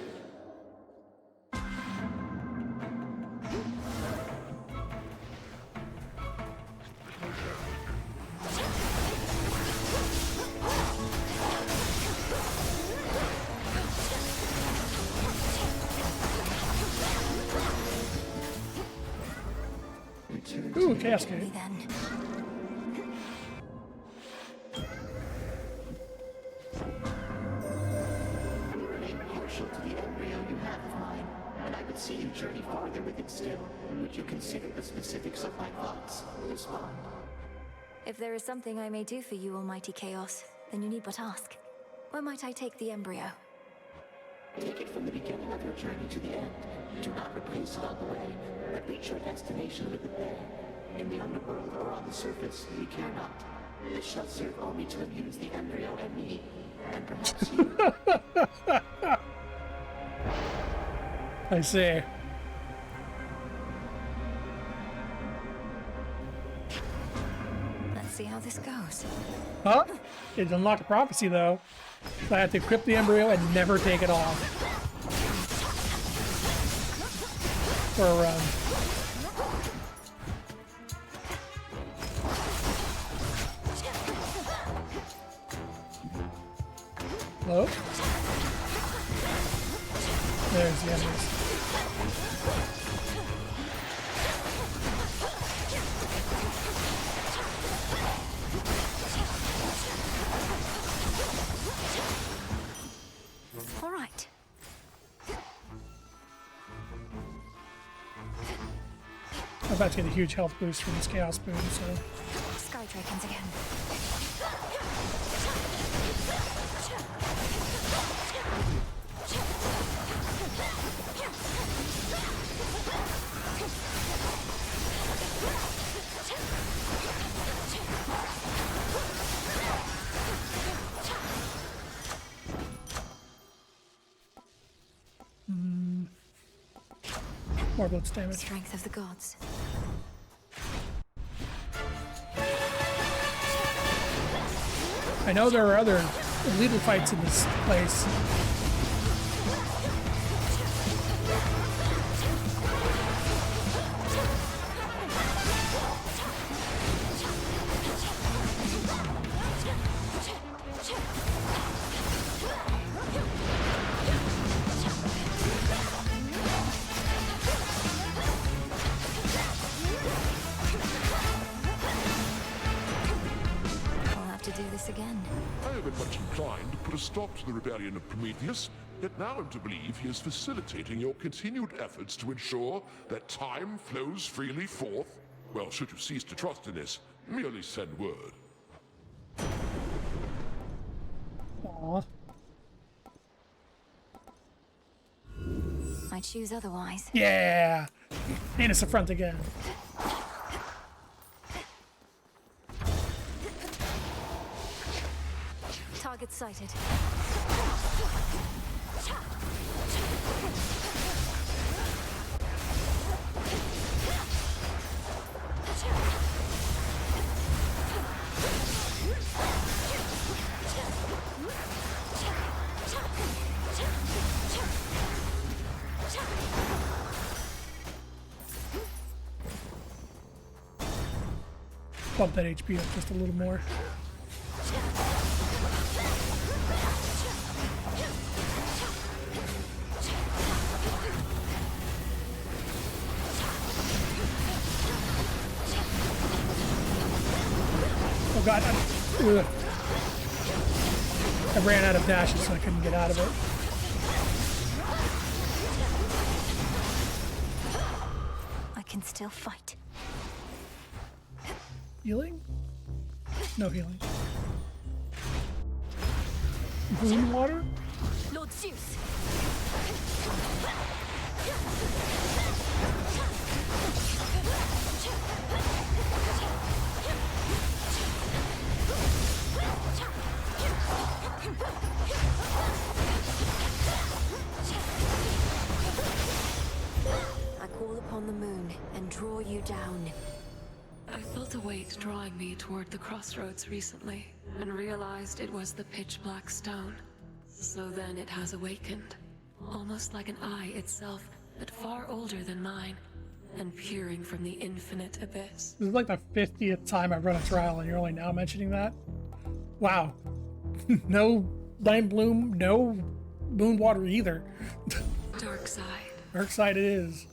Ooh, Cascade. You remain partial to the embryo you have of mine, and I would see you journey farther with it still. Would you consider the specifics of my thoughts? Respond. If there is something I may do for you, Almighty Chaos, then you need but ask. Where might I take the embryo? Take it from the beginning of your journey to the end. Do not replace it on the way, but reach your destination with it there. In the underworld or on the surface, we care not. This shall serve only to amuse the embryo and me, and perhaps you. I see. Let's see how this goes. Huh? It unlocked a prophecy, though. So I have to equip the embryo and never take it off. For a run. Hello? There's the enemies. All right. I'm about to get a huge health boost from this Chaos Boom, so... Sky Dragons again. More blitz damage. Strength of the gods. I know there are other illegal fights in this place. I'll have to do this again. I have been much inclined to put a stop to the rebellion of Prometheus, yet now I'm to believe he is facilitating your continued efforts to ensure that time flows freely forth. Well, should you cease to trust in this, merely send word. Aww. I choose otherwise. Yeah! And it's the front again. Target sighted. bump that HP up just a little more. Oh god, I ran out of dashes, so I couldn't get out of it. I can still fight. Healing? No healing. Moon water? Lord Zeus! I call upon the moon and draw you down. I felt a weight drawing me toward the crossroads recently, and realized it was the pitch black stone. So then it has awakened, almost like an eye itself, but far older than mine, and peering from the infinite abyss. This is like the 50th time I've run a trial and you're only now mentioning that? Wow. No Nine Bloom, no moon water either. Dark side. Dark side it is.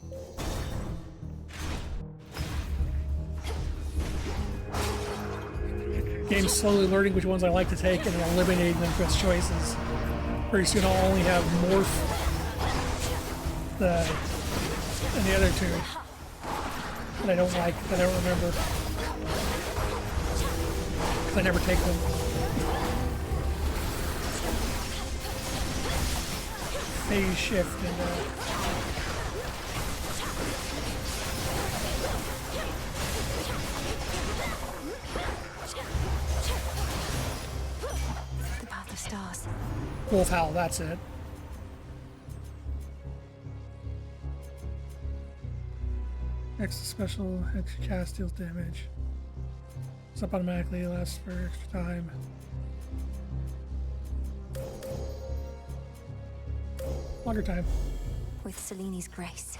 Game's slowly learning which ones I like to take and eliminating them for its choices. Pretty soon I'll only have Morph and the other two that I don't like, that I don't remember. Because I never take them. Phase shift and The Path of Stars. Wolf Howl, that's it. Extra special, extra cast deals damage. It's up automatically, lasts for extra time. Longer time. With Seleni's grace.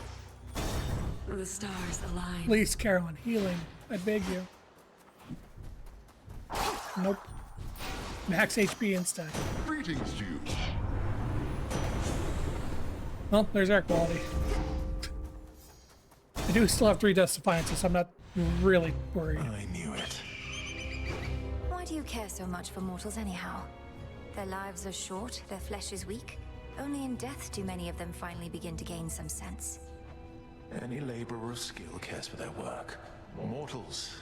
The stars align. Please, Carolyn, healing. I beg you. Nope. Max HP instead. Greetings, Zeus. Well, there's our quality. I do still have 3 Deaths Defiances, so I'm not really worried. I knew it. Why do you care so much for mortals anyhow? Their lives are short, their flesh is weak. Only in death do many of them finally begin to gain some sense. Any laborer of skill cares for their work. Mortals,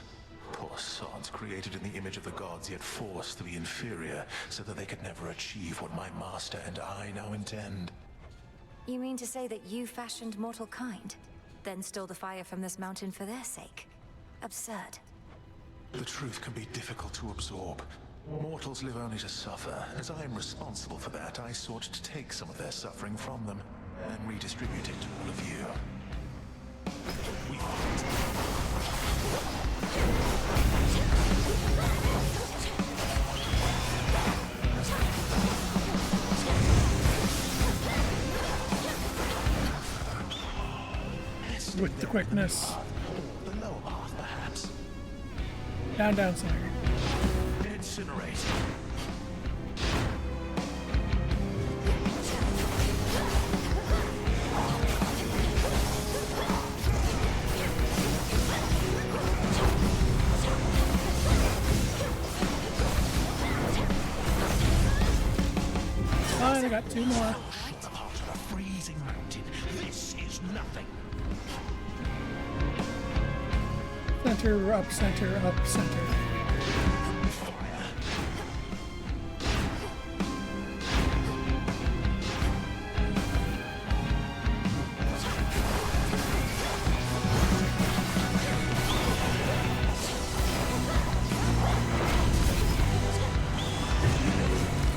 poor sods, created in the image of the gods, yet forced to be inferior so that they could never achieve what my master and I now intend. You mean to say that you fashioned mortal kind, then stole the fire from this mountain for their sake? Absurd. The truth can be difficult to absorb. Mortals live only to suffer. As I am responsible for that, I sought to take some of their suffering from them and redistribute it to all of you. With the quickness. The lower path, perhaps. Down, down, Slayer. Incinerate. Fine, I got 2 more. Heart of a freezing mountain. This is nothing. Center, up, center, up, center.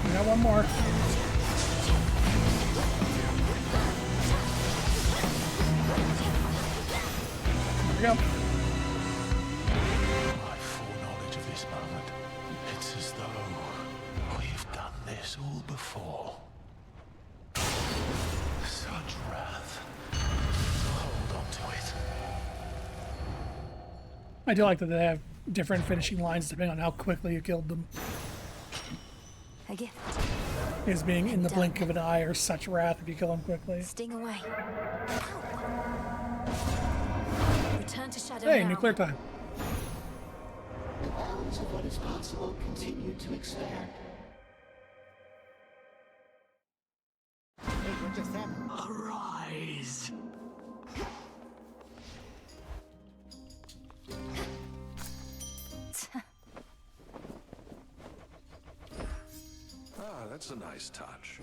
We got 1 more. There we go. My foreknowledge of this moment. It's as though we've done this all before. Such wrath. Hold on to it. I do like that they have different finishing lines depending on how quickly you killed them. A gift. Is being in the blink of an eye or such wrath if you kill them quickly. Sting away. Return to Shadow Hey, now. nuclear time. The bounds of what is possible continue to expand. What just happened? Arise! Ah, that's a nice touch.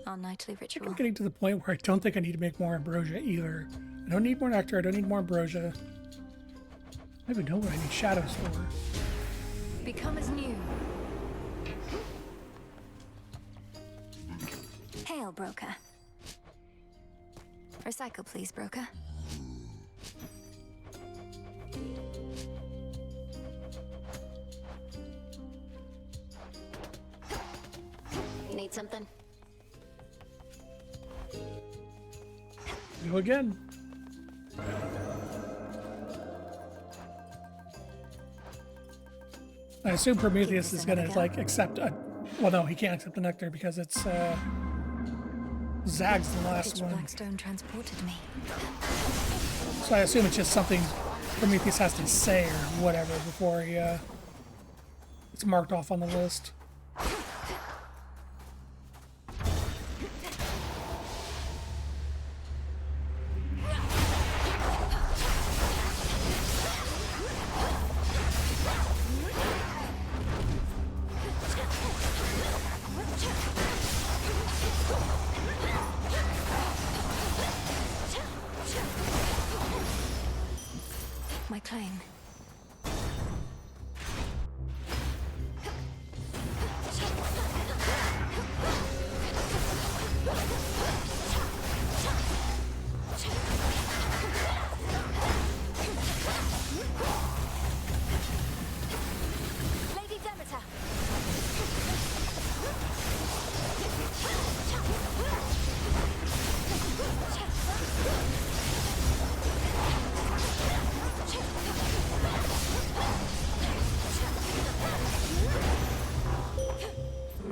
Our nightly ritual. I'm getting to the point where I don't think I need to make more ambrosia either. I don't need more nectar. I don't need more ambrosia. I don't even know what I need shadows for. Become as new. Hail, broker. Recycle, please, broker. You need something? Go again. I assume Prometheus is gonna like accept a. Well, no, he can't accept the nectar because it's Zag's the last Pitch one. Blackstone transported me. So I assume it's just something Prometheus has to say or whatever before he it's marked off on the list. My claim. Lady Demeter.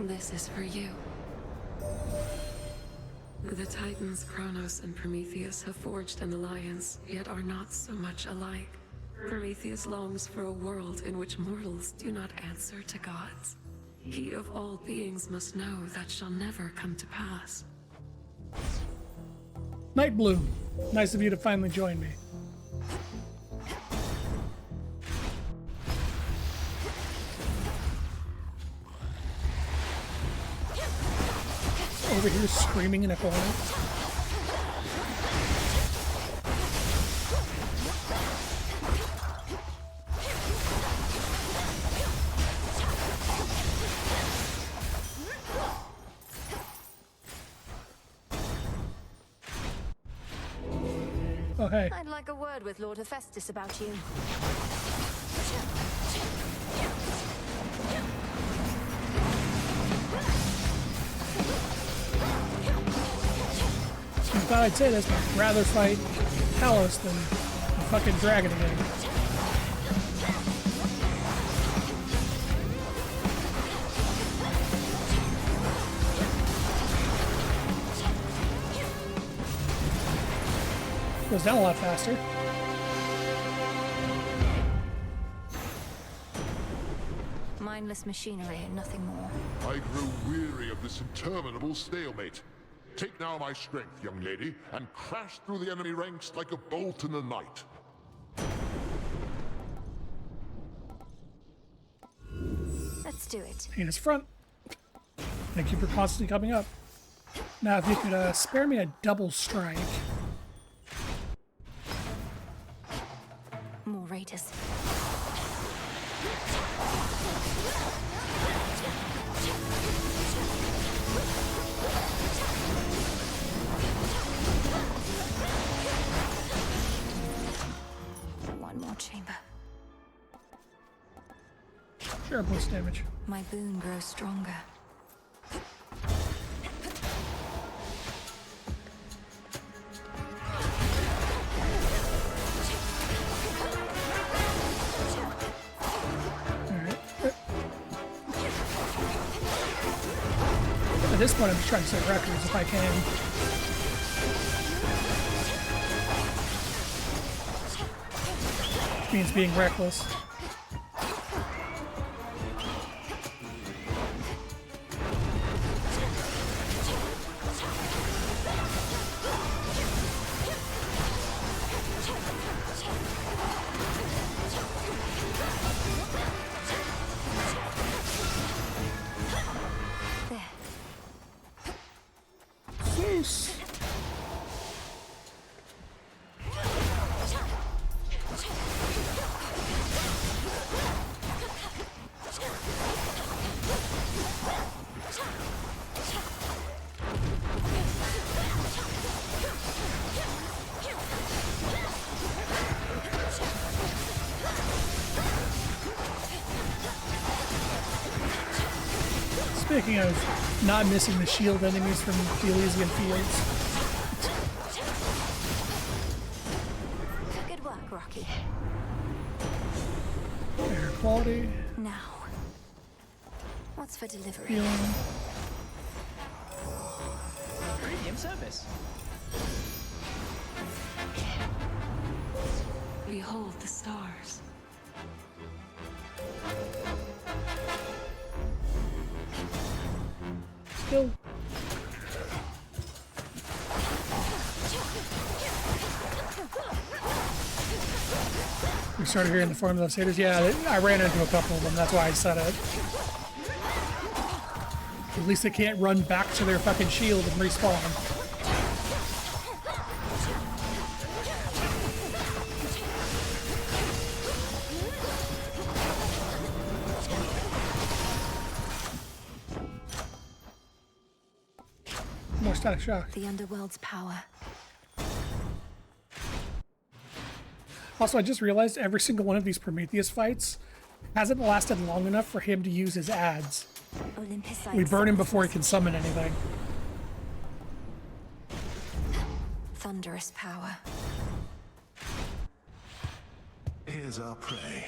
This is for you. The Titans, Kronos and Prometheus have forged an alliance, yet are not so much alike. Prometheus longs for a world in which mortals do not answer to gods. He of all beings must know that shall never come to pass. Night Bloom, nice of you to finally join me. Over here screaming in a corner. Oh, hey. I'd like a word with Lord Hephaestus about you. I thought I'd say this, but I'd rather fight Talos than the fucking dragon again. Goes down a lot faster. Mindless machinery and nothing more. I grew weary of this interminable stalemate. Take now my strength, young lady, and crash through the enemy ranks like a bolt in the night. Let's do it. Heinous front. Thank you for constantly coming up. Now, if you could spare me a double strike. More raiders. One more chamber. Sure, boost damage. My boon grows stronger. At this point, I'm just trying to set records if I can. Which means being reckless. Speaking of not missing the shield enemies from the Elysian Fields. Good work, Rocky. Air quality. Now, what's for delivery? Healing. Premium service. Behold the stars. Still. We started hearing the Formula Satyrs. Yeah, I ran into a couple of them. That's why I said it. At least they can't run back to their fucking shield and respawn. More static shock. The underworld's power. Also, I just realized every single one of these Prometheus fights hasn't lasted long enough for him to use his ads. We burn him before he can summon anything. Thunderous power. Here's our prey.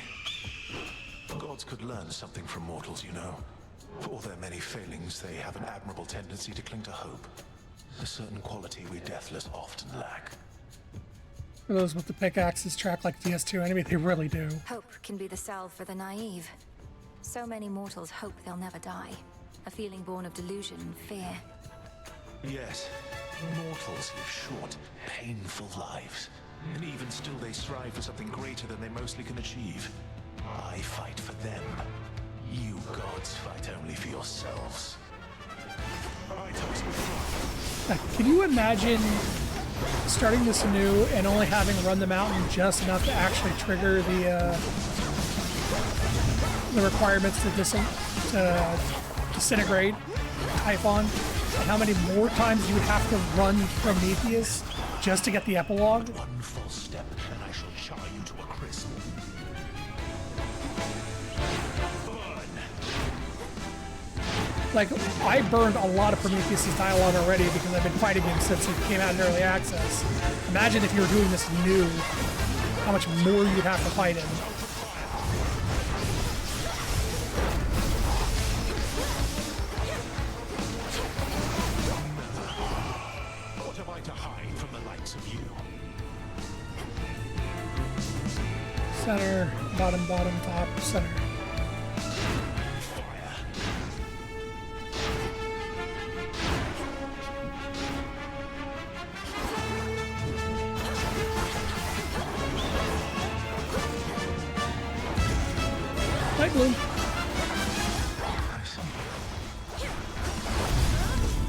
Gods could learn something from mortals, you know. For all their many failings, they have an admirable tendency to cling to hope. A certain quality we deathless often lack. For those with the pickaxes track like DS2 enemy, they really do. Hope can be the salve for the naive. So many mortals hope they'll never die. A feeling born of delusion and fear. Yes, mortals live short, painful lives. And even still they strive for something greater than they mostly can achieve. I fight for them. You gods fight only for yourselves. Can you imagine starting this anew and only having run the mountain just enough to actually trigger the requirements to disintegrate Typhon? And how many more times you would have to run Prometheus just to get the epilogue? One false step and I shall char you to a crisp. Like, I burned a lot of Prometheus' dialogue already because I've been fighting him since he came out in early access. Imagine if you were doing this new, how much more you'd have to fight him. What have I to hide from the likes of you? Center, bottom, top, center. Night Bloom.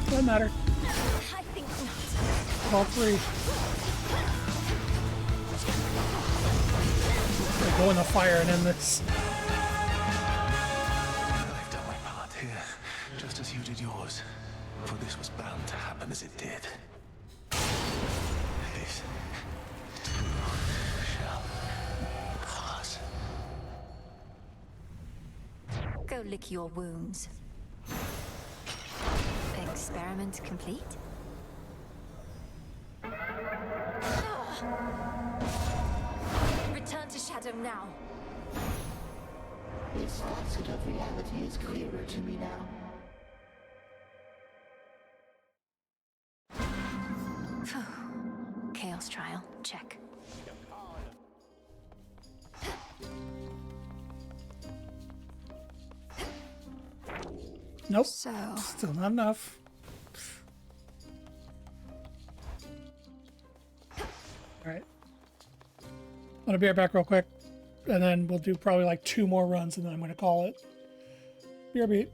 Doesn't matter. I think not. All three. Go in the fire and end this. I've done my part here, just as you did yours. For this was bound to happen as it did. This too shall pass. Go lick your wounds. Experiment complete? Return to Shadow now. This facet of reality is clearer to me now. Kronos trial. Check. Nope. So, still not enough. Alright. I'm gonna be right back real quick. And then we'll do probably like 2 more runs and then I'm gonna call it. BRB.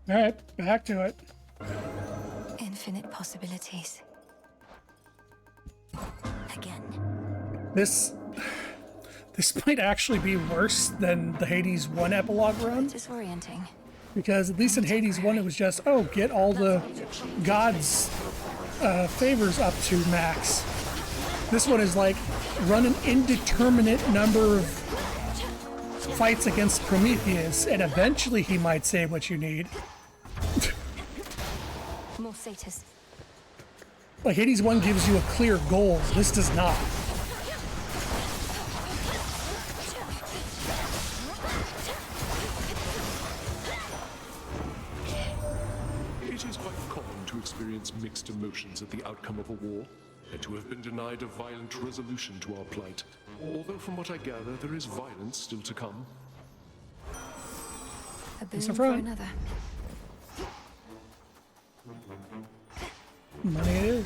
All right, back to it. Infinite possibilities. Again. This might actually be worse than the Hades 1 epilogue run. Disorienting. Because at least in Hades 1 it was just, oh, get all the gods' favors up to max. This one is like, run an indeterminate number of fights against Prometheus, and eventually he might say what you need. More satyrs. Like, Hades 1 gives you a clear goal. This does not. It is quite common to experience mixed emotions at the outcome of a war, and to have been denied a violent resolution to our plight. Although from what I gather, there is violence still to come. A boon It's a for front. another. Money it is.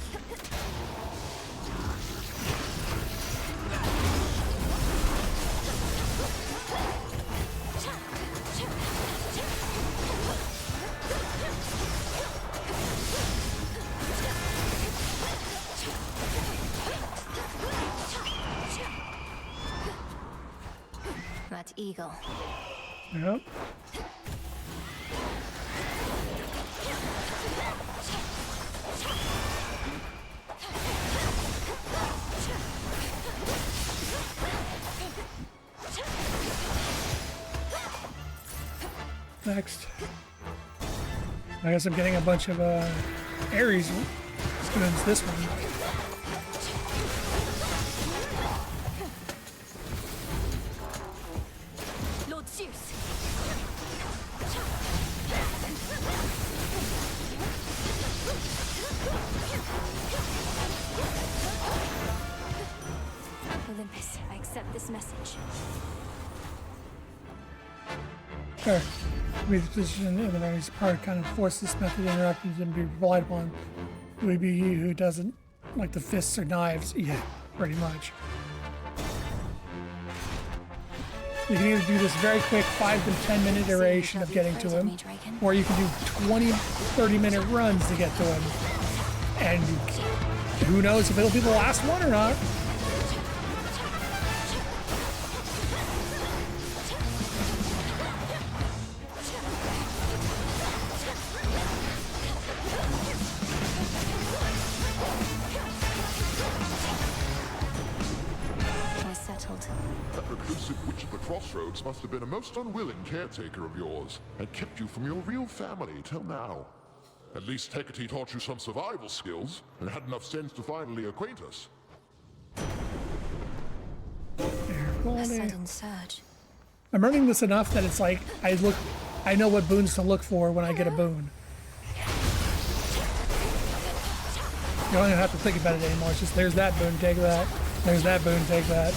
That eagle. Yep. Next. I guess I'm getting a bunch of Ares as good as this one. Lord Zeus. Olympus, I accept this message. Sure. Be the position of the enemy's part kind of force this method of interacting to be relied upon. It would be he who doesn't like the fists or knives. Yeah, pretty much. You can either do this very quick 5 to 10 minute iteration of getting to him, or you can do 20, 30-minute runs to get to him. And who knows if it'll be the last one or not. We're settled. That recluse elusive witch at the crossroads must have been a most unwilling caretaker of yours, and kept you from your real family till now. At least Hecate taught you some survival skills, and had enough sense to finally acquaint us. A sudden surge. I'm learning this enough that it's like I know what boons to look for when I get a boon. You don't even have to think about it anymore. It's just there's that boon, take that. There's that boon, take that.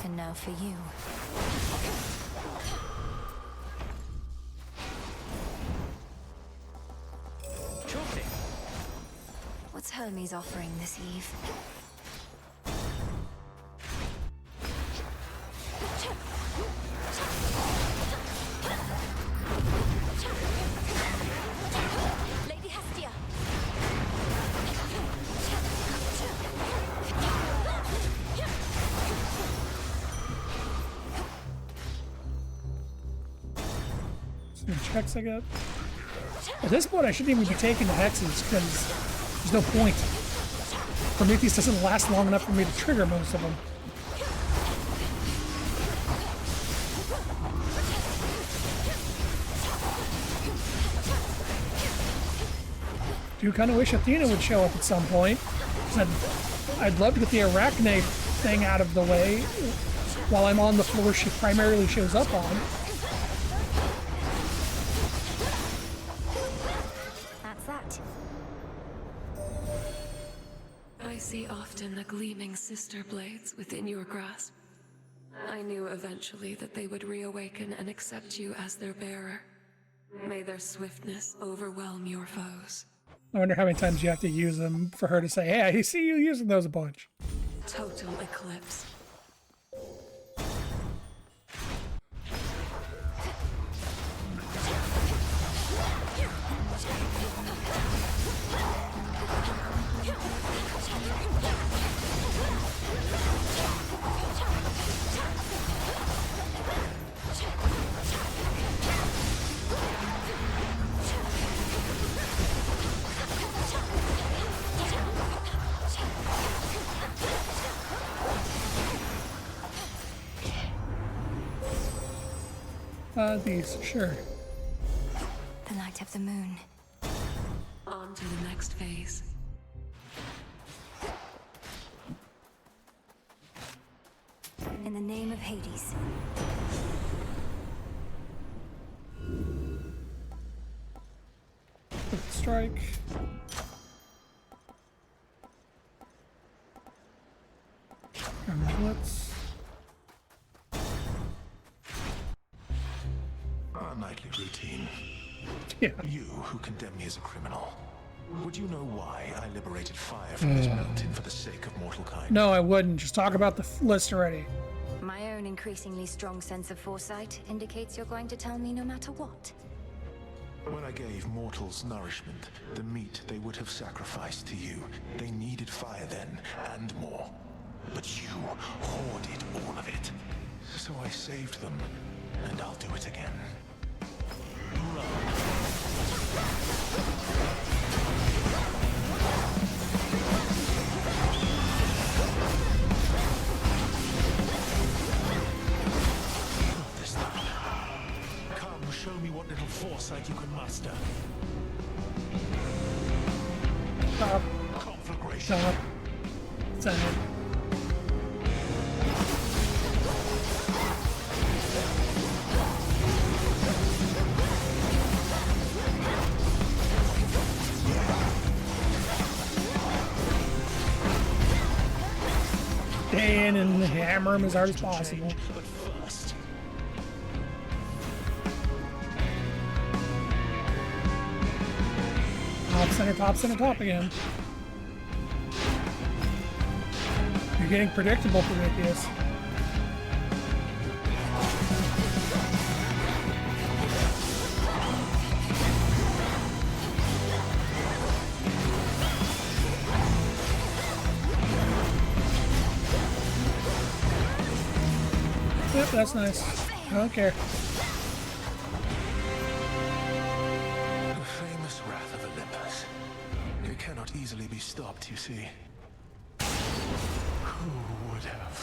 And now for you. What's Hermes offering this eve? Lady Hestia! Some checks I got. At this point, I shouldn't even be taking the hexes because there's no point. Prometheus doesn't last long enough for me to trigger most of them. Do kind of wish Athena would show up at some point. I'd love to get the Arachne thing out of the way while I'm on the floor she primarily shows up on. That's that. I see often the gleaming sister blades within your grasp. I knew eventually that they would reawaken and accept you as their bearer. May their swiftness overwhelm your foes. I wonder how many times you have to use them for her to say, hey, I see you using those a bunch. Total eclipse. These, sure. The light of the moon. On to the next phase. In the name of Hades. Strike. Let's. Our nightly routine. Yeah. You, who condemn me as a criminal, would you know why I liberated fire from this mountain for the sake of mortal kind? No, I wouldn't. Just talk about the list already. My own increasingly strong sense of foresight indicates you're going to tell me no matter what. When I gave mortals nourishment, the meat they would have sacrificed to you, they needed fire then, and more. But you hoarded all of it. So I saved them, and I'll do it again. This time. Come, show me what little foresight you can master. Stop. Conflagration. Stop. Stop. Stay in and hammer him as hard as possible. But first, Top center, top again. You're getting predictable, Prometheus. Yep, that's nice. I don't care. be stopped, you see. Who would have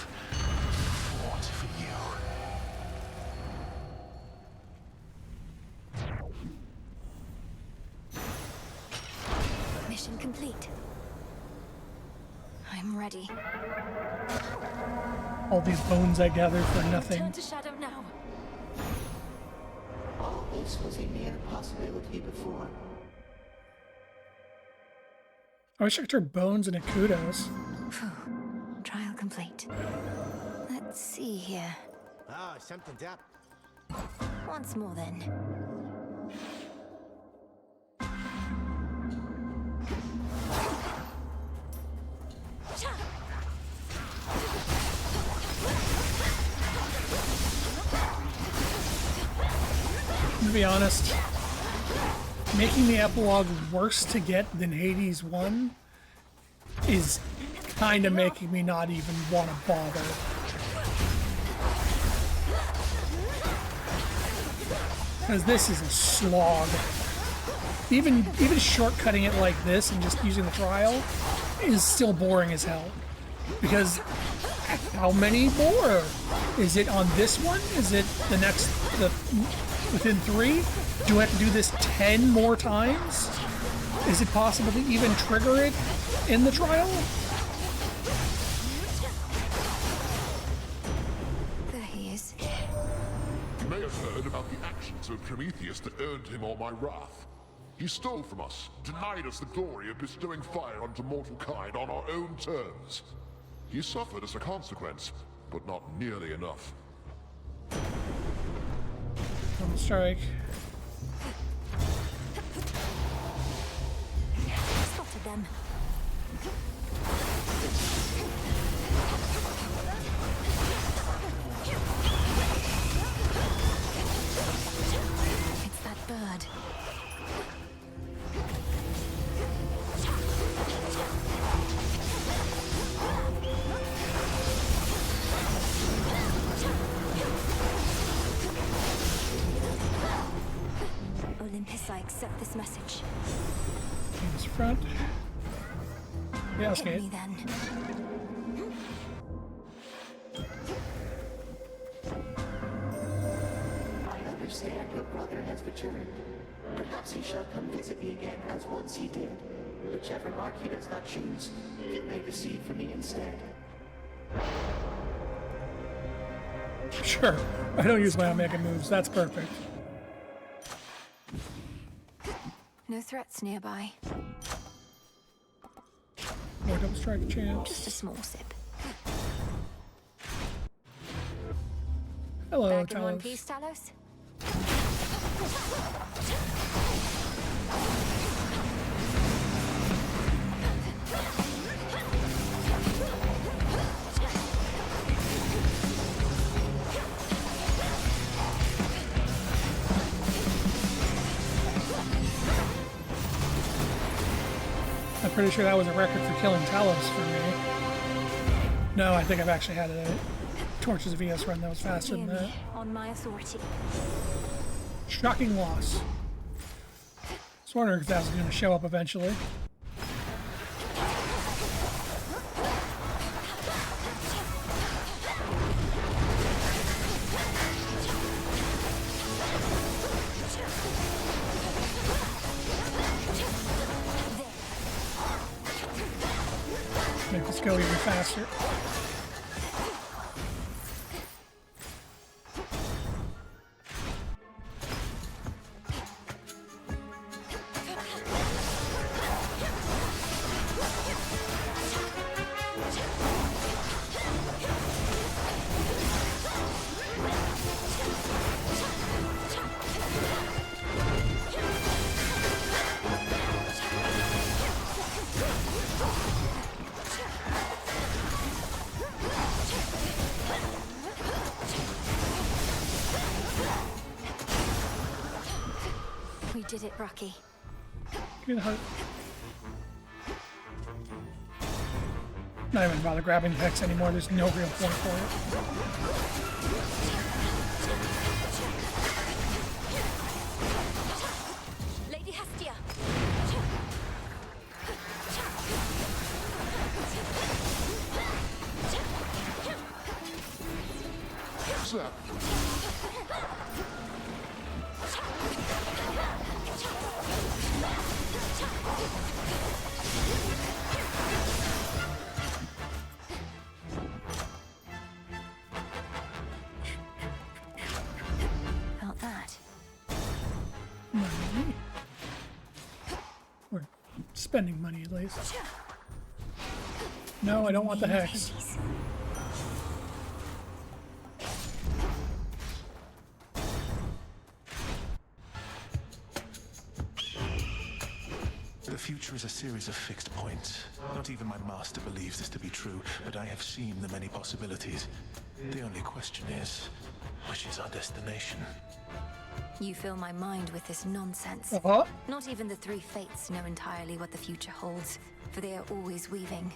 fought for you? Mission complete. I'm ready. All these bones I gathered for nothing. Turn to shadow now. All this was a mere possibility before. I wish I could turn bones into kudos. Phew. Trial complete. Let's see here. Oh, something's up. Once more then. To be honest, making the epilogue worse to get than Hades 1 is kind of making me not even want to bother. Because this is a slog. Even shortcutting it like this and just using the trial is still boring as hell. Because how many more? Is it on this one? Is it the next, within 3? Do I have to do this 10 more times? Is it possible to even trigger it in the trial? There he is. You may have heard about the actions of Prometheus that earned him all my wrath. He stole from us, denied us the glory of bestowing fire onto mortal kind on our own terms. He suffered as a consequence, but not nearly enough. On strike. Spotted them. It's that bird. Olympus, I accept this message. Game's front. Yeah, Hit skate. me then. I understand your brother has returned. Perhaps he shall come visit me again as once he did. Whichever mark he does not choose, you may receive from me instead. Sure. I don't use my Omega moves. That's perfect. No threats nearby. More double strike chance. Just a small sip. Hello, Back in one Talos. piece, Talos? I'm pretty sure that was a record for killing Talos for me. No, I think I've actually had a Torches VS run that was faster than Hear that. me, on my authority. Shocking loss. I was wondering if that was going to show up eventually. Make this go even faster. We did it, Rocky. Give me the heart. Not even bother grabbing the hex anymore. There's no real point for Lady Hestia. About that. Money. We're spending money at least. No, I don't want the hex. The future is a series of fixed points. Not even my master believes this to be true, but I have seen the many possibilities. The only question is, which is our destination? You fill my mind with this nonsense. Uh-huh. Not even the three fates know entirely what the future holds, for they are always weaving.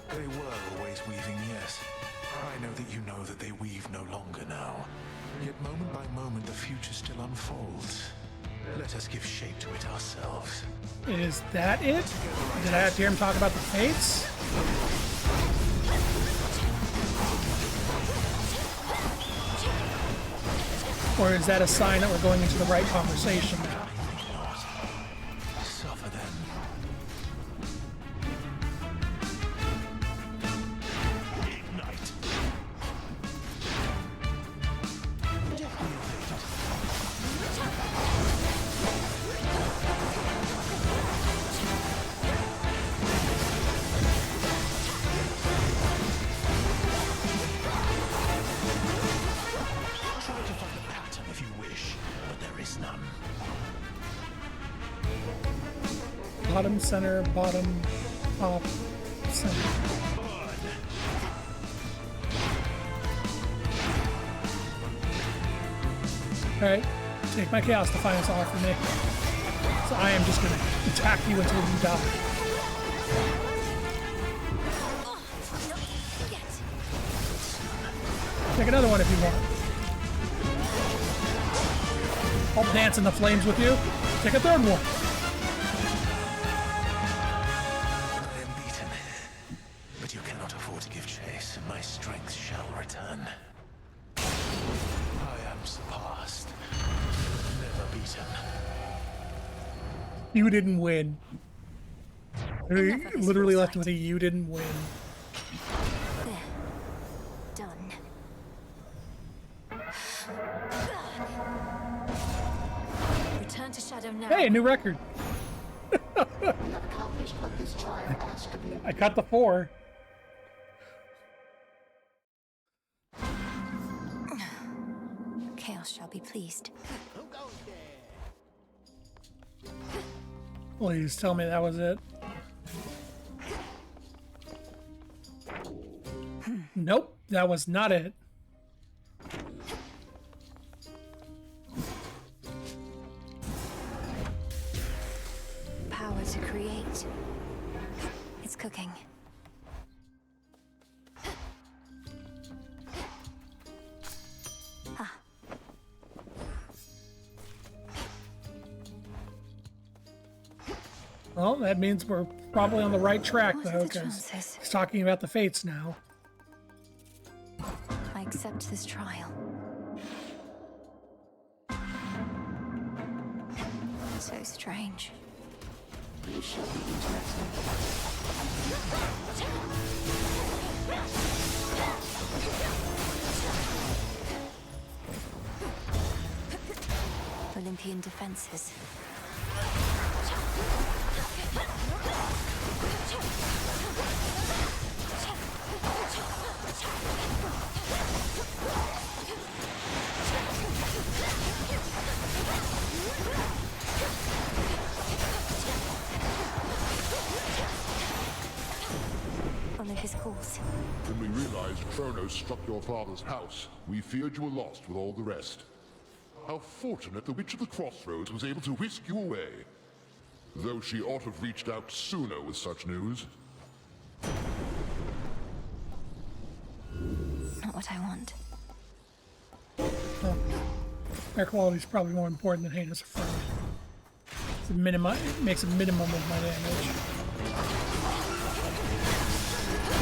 They were always weaving, yes. I know that you know that they weave no longer now. Yet moment by moment the future still unfolds. Let us give shape to it ourselves. Is that it? Did I have to hear him talk about the fates? Or is that a sign that we're going into the right conversation now? Suffer then. Ignite. Try to find a pattern if you wish, but there is none. Bottom, center, bottom, top, center. Alright, take my Chaos Defiance off for me. So I am just gonna attack you until you die. Take another one if you want. I'll dance in the flames with you. Take a third one. I am beaten, but you cannot afford to give chase, and my strength shall return. I am surpassed, but never beaten. You didn't win. He literally left with a "you didn't win." Done. Return to Shadow now. Hey, a new record. I cut the 4. Chaos shall be pleased. Please tell me that was it. Nope, that was not it. Power to create. It's cooking. Ah. Well, that means we're probably on the right track, What are though, the because chances? he's talking about the fates now. I accept this trial. So strange. You shall be interested. Olympian defenses. Olympus calls. When we realized Kronos struck your father's house, we feared you were lost with all the rest. How fortunate the Witch of the Crossroads was able to whisk you away. Though she ought to have reached out sooner with such news. Not what I want. Well, air quality is probably more important than heinous affront. It's a it makes a minimum of my damage.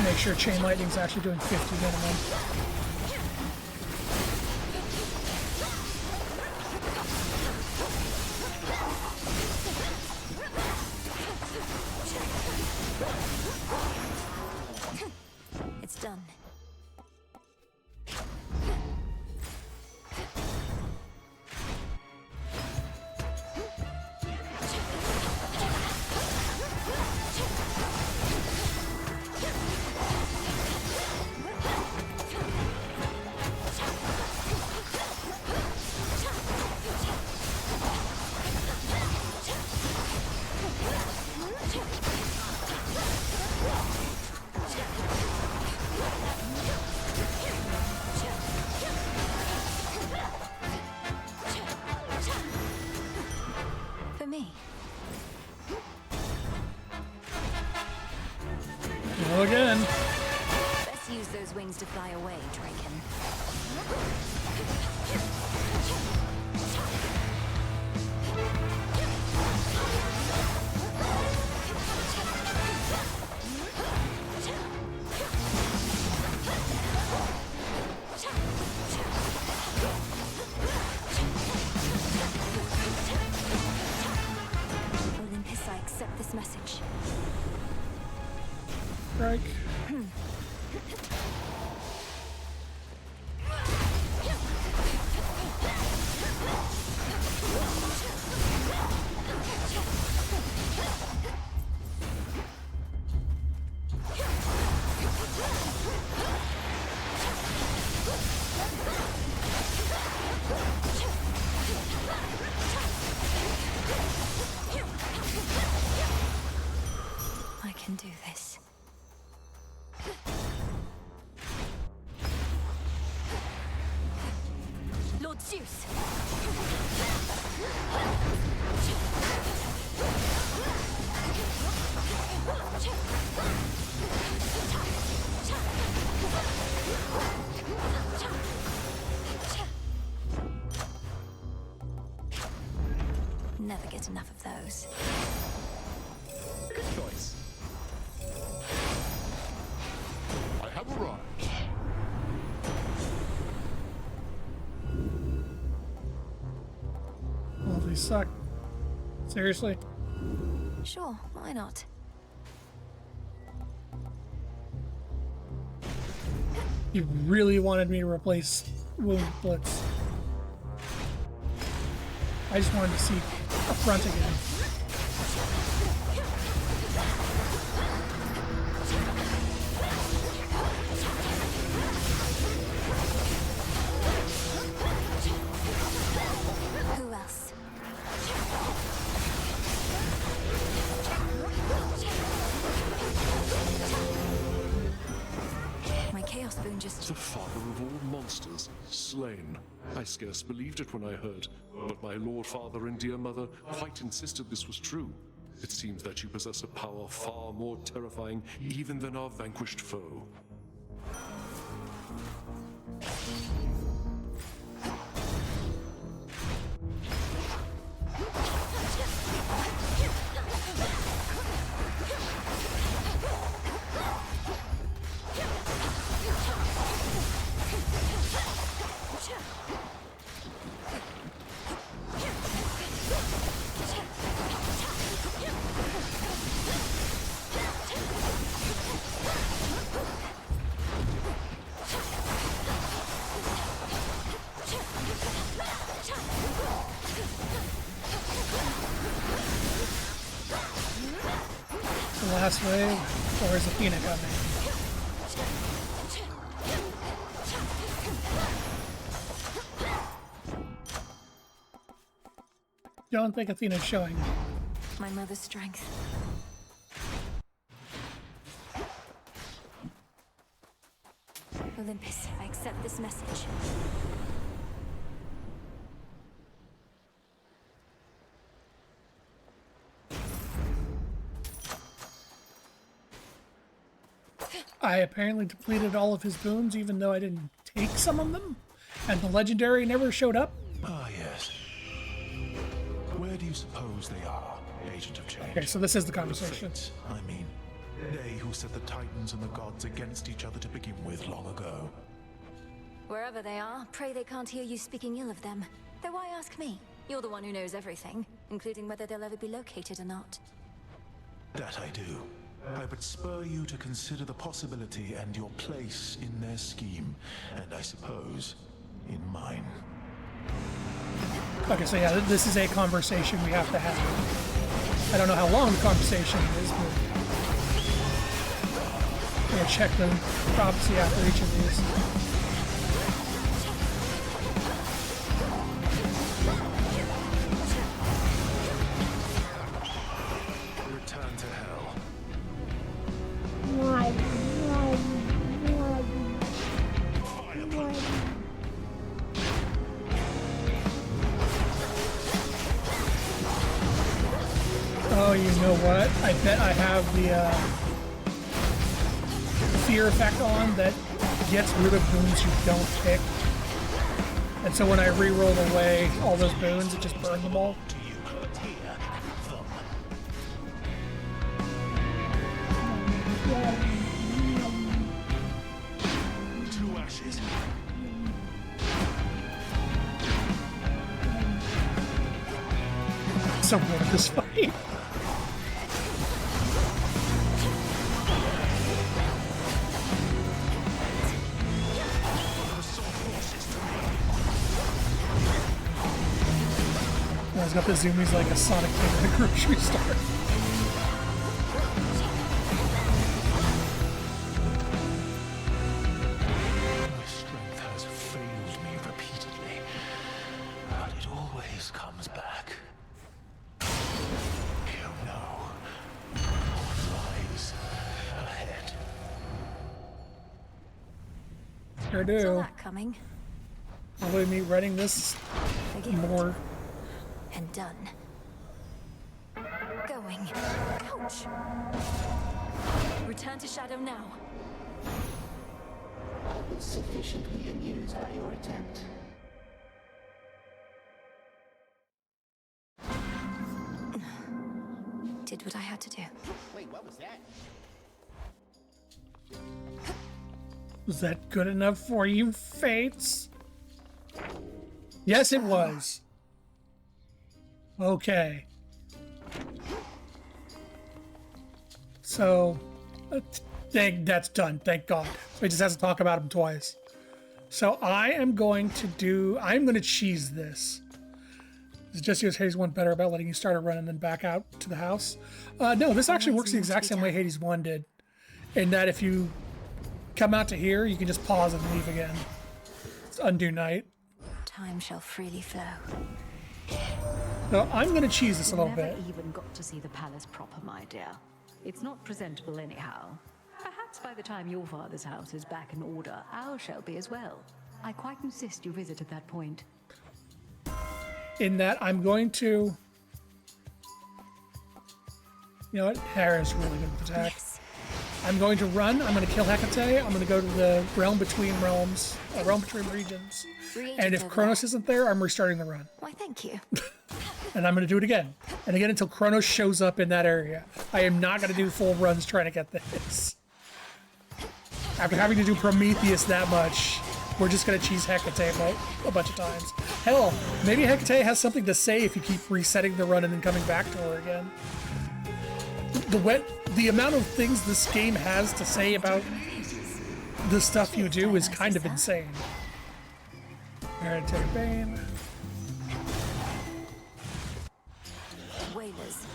Make sure Chain Lightning's actually doing 50 minimum. Hello again. Best use those wings to fly away, Draken. Olympus, I accept this message. Strike. I can do this. Lord Zeus! Never get enough of those. Good choice. I have arrived. Well, these suck. Seriously? Sure, why not? You really wanted me to replace Wound Blitz. I just wanted to see a front again. Who else? My Chaos Boon just... The father of all monsters, slain. I scarce believed it when I heard, but my Lord Father and dear mother quite insisted this was true. It seems that you possess a power far more terrifying even than our vanquished foe. The last wave, or is Athena coming? Don't think Athena's showing. My mother's strength. Olympus, I accept this message. I apparently depleted all of his boons, even though I didn't take some of them, and the legendary never showed up. Ah, yes. Where do you suppose they are, Agent of Change? Okay, so this is the conversation. Fates, I mean, they who set the Titans and the gods against each other to begin with long ago. Wherever they are, pray they can't hear you speaking ill of them. Though why ask me? You're the one who knows everything, including whether they'll ever be located or not. That I do. I would spur you to consider the possibility and your place in their scheme, and I suppose, in mine. Okay, so yeah, this is a conversation we have to have. I don't know how long the conversation is, but I'm gonna check the prophecy after each of these. Return to hell. Oh, you know what? I bet I have fear effect on that gets rid of boons you don't pick. And so when I re-rolled away all those boons, it just burned them all. Two ashes. So bored of this fight. He's got the zoomies like a Sonic King at a grocery store. My strength has failed me repeatedly, but it always comes back. You know what lies ahead. Sure do. Saw that coming. Probably me writing this more. And done. Going. Ouch! Return to Shadow now. I was sufficiently amused by your attempt. Did what I had to do. Wait, what was that? Was that good enough for you, Fates? Yes, it was. Okay. So, that's done. Thank God. We just has to talk about him twice. So I'm going to cheese this. Is it just because Hades 1 better about letting you start a run and then back out to the house? No, this actually works the exact same way Hades 1 did. In that if you come out to here, you can just pause and leave again. It's undo night. Time shall freely flow. So I'm going to cheese this a little Never bit. even got to see the palace proper, my dear. It's not presentable anyhow. Perhaps by the time your father's house is back in order, ours shall be as well. I quite insist you visit at that point. In that I'm going to... You know what? Hera's really good with attack. I'm going to run. I'm going to kill Hecate. I'm going to go to the realm between realms, realm between regions. And if Kronos isn't there, I'm restarting the run. Why, thank you. And I'm going to do it again. And again until Kronos shows up in that area. I am not going to do full runs trying to get this. After having to do Prometheus that much, we're just going to cheese Hecate a bunch of times. Hell, maybe Hecate has something to say if you keep resetting the run and then coming back to her again. The amount of things this game has to say about the stuff you do is kind of insane. Hereditary Bane. Wailers.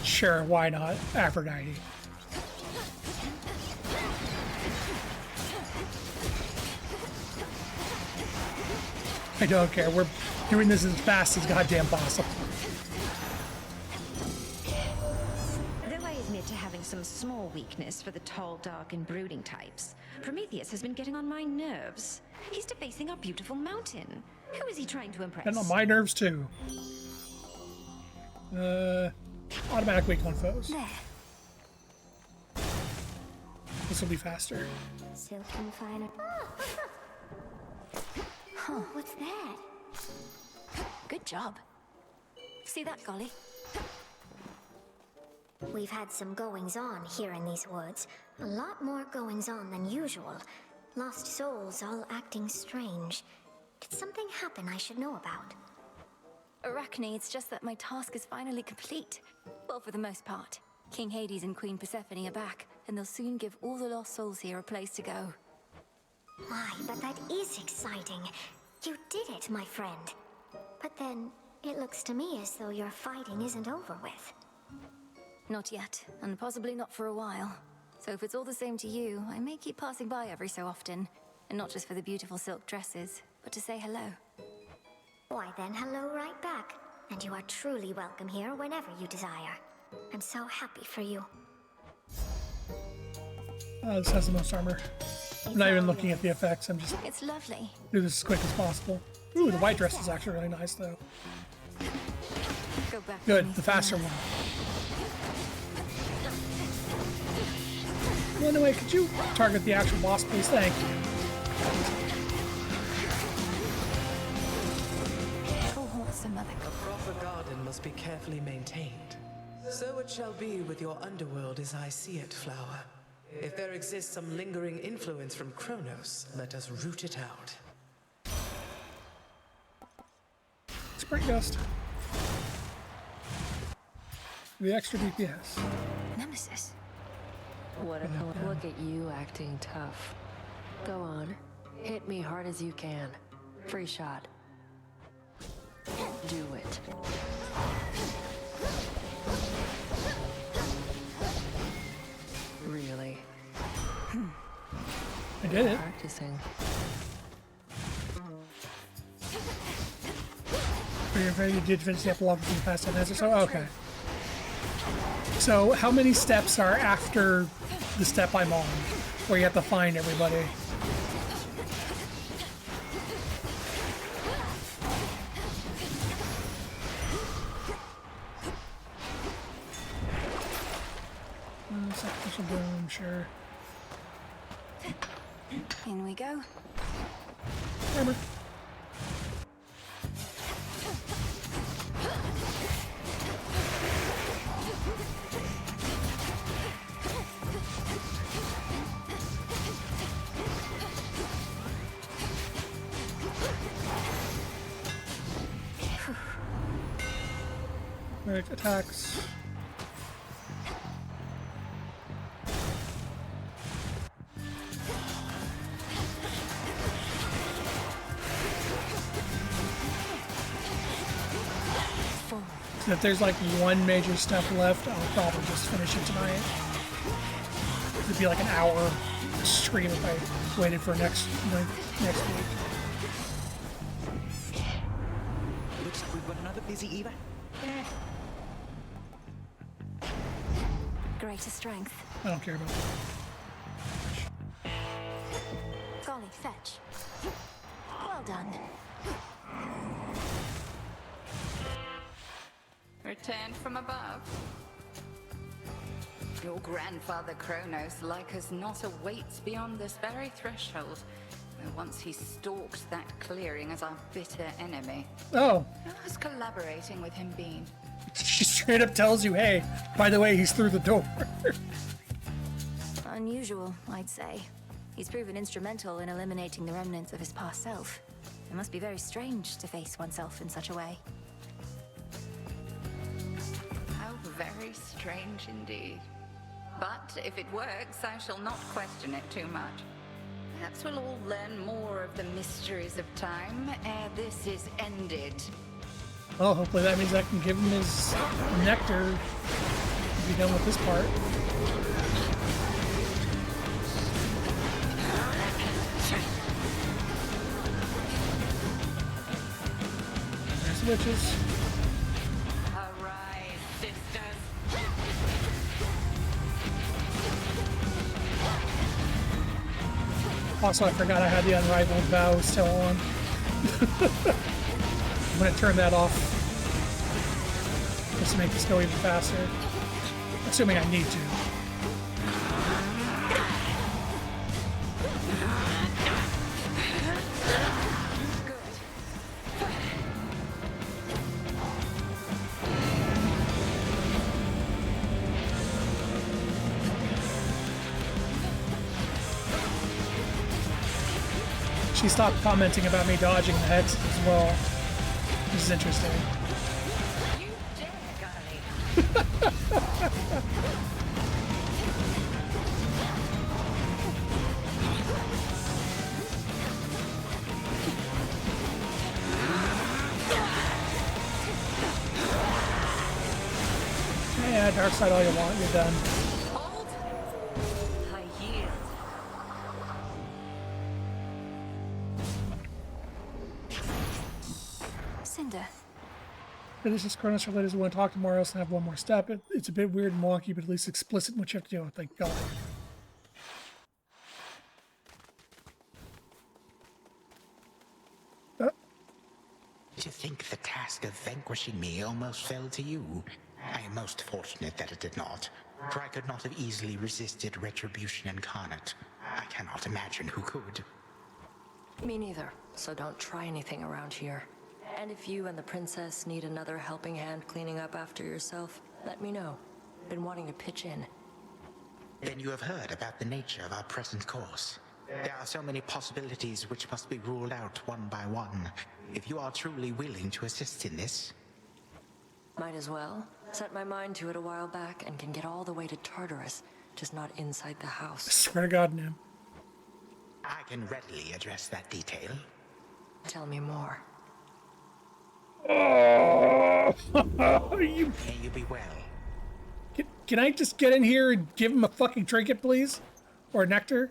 Sure, why not? Aphrodite. I don't care. We're doing this as fast as goddamn possible. Though I admit to having some small weakness for the tall, dark, and brooding types, Prometheus has been getting on my nerves. He's defacing our beautiful mountain. Who is he trying to impress? And on my nerves too. Automatic weak on foes. This will be faster. Silken finer. Huh. What's that? Good job. See that, Golly? We've had some goings-on here in these woods. A lot more goings-on than usual. Lost souls all acting strange. Did something happen I should know about? Arachne, it's just that my task is finally complete. Well, for the most part. King Hades and Queen Persephone are back, and they'll soon give all the lost souls here a place to go. Why, but that is exciting. You did it, my friend. But then, it looks to me as though your fighting isn't over with. Not yet, and possibly not for a while. So if it's all the same to you, I may keep passing by every so often. And not just for the beautiful silk dresses, but to say hello. Why then, hello right back. And you are truly welcome here whenever you desire. I'm so happy for you. This has the most armor. I'm not even looking at the effects. I'm just It's lovely. do this as quick as possible. Ooh, the white dress is actually really nice, though. Go back. Good, the faster one. Well, anyway, could you target the actual boss, please? Thank you. Go haunt some mother. A proper garden must be carefully maintained. So it shall be with your underworld as I see it, Flower. If there exists some lingering influence from Kronos, let us root it out. Spring Gust. The extra DPS. Nemesis. What a look at you acting tough. Go on. Hit me hard as you can. Free shot. Do it. Really? I did it. Practicing. You did finish the epilogue in the past 10 minutes or so? Okay. So, how many steps are after the step I'm on, where you have to find everybody? Sacrificial bloom, sure. In we go. Hammer. Right, attacks. So if there's like one major step left, I'll probably just finish it tonight. It'd be like an hour stream if I waited for next week. Looks like we've got another busy Eva. Greater strength. I don't care about that. Golly, fetch. Well done. Returned from above. Your grandfather Kronos, like us not, awaits beyond this very threshold, where once he stalked that clearing as our bitter enemy. Oh. How's collaborating with him been? She straight up tells you, hey, by the way, he's through the door. Unusual, I'd say. He's proven instrumental in eliminating the remnants of his past self. It must be very strange to face oneself in such a way. How very strange indeed. But if it works, I shall not question it too much. Perhaps we'll all learn more of the mysteries of time ere this is ended. Well, hopefully that means I can give him his nectar and be done with this part. There's the witches. Arise, sisters. Also, I forgot I had the Unrivaled Vow still on. I'm going to turn that off just to make this go even faster. Assuming I need to. She stopped commenting about me dodging the hexes as well, which is interesting. Yeah, dark side all you want, you're done. Cinder. This is Kronos related. We want to talk tomorrow else and have one more step. It's a bit weird and wonky, but at least explicit in what you have to do. Thank God. to think the task of vanquishing me almost fell to you. I am most fortunate that it did not, for I could not have easily resisted retribution incarnate. I cannot imagine who could. Me neither, so don't try anything around here. And if you and the princess need another helping hand cleaning up after yourself, let me know. Been wanting to pitch in. Then you have heard about the nature of our present course. There are so many possibilities which must be ruled out one by one. If you are truly willing to assist in this... Might as well. Set my mind to it a while back and can get all the way to Tartarus, just not inside the house. I swear to God, Nim. I can readily address that detail. Tell me more. Oh, May you be well. Can I just get in here and give him a fucking trinket, please? Or nectar?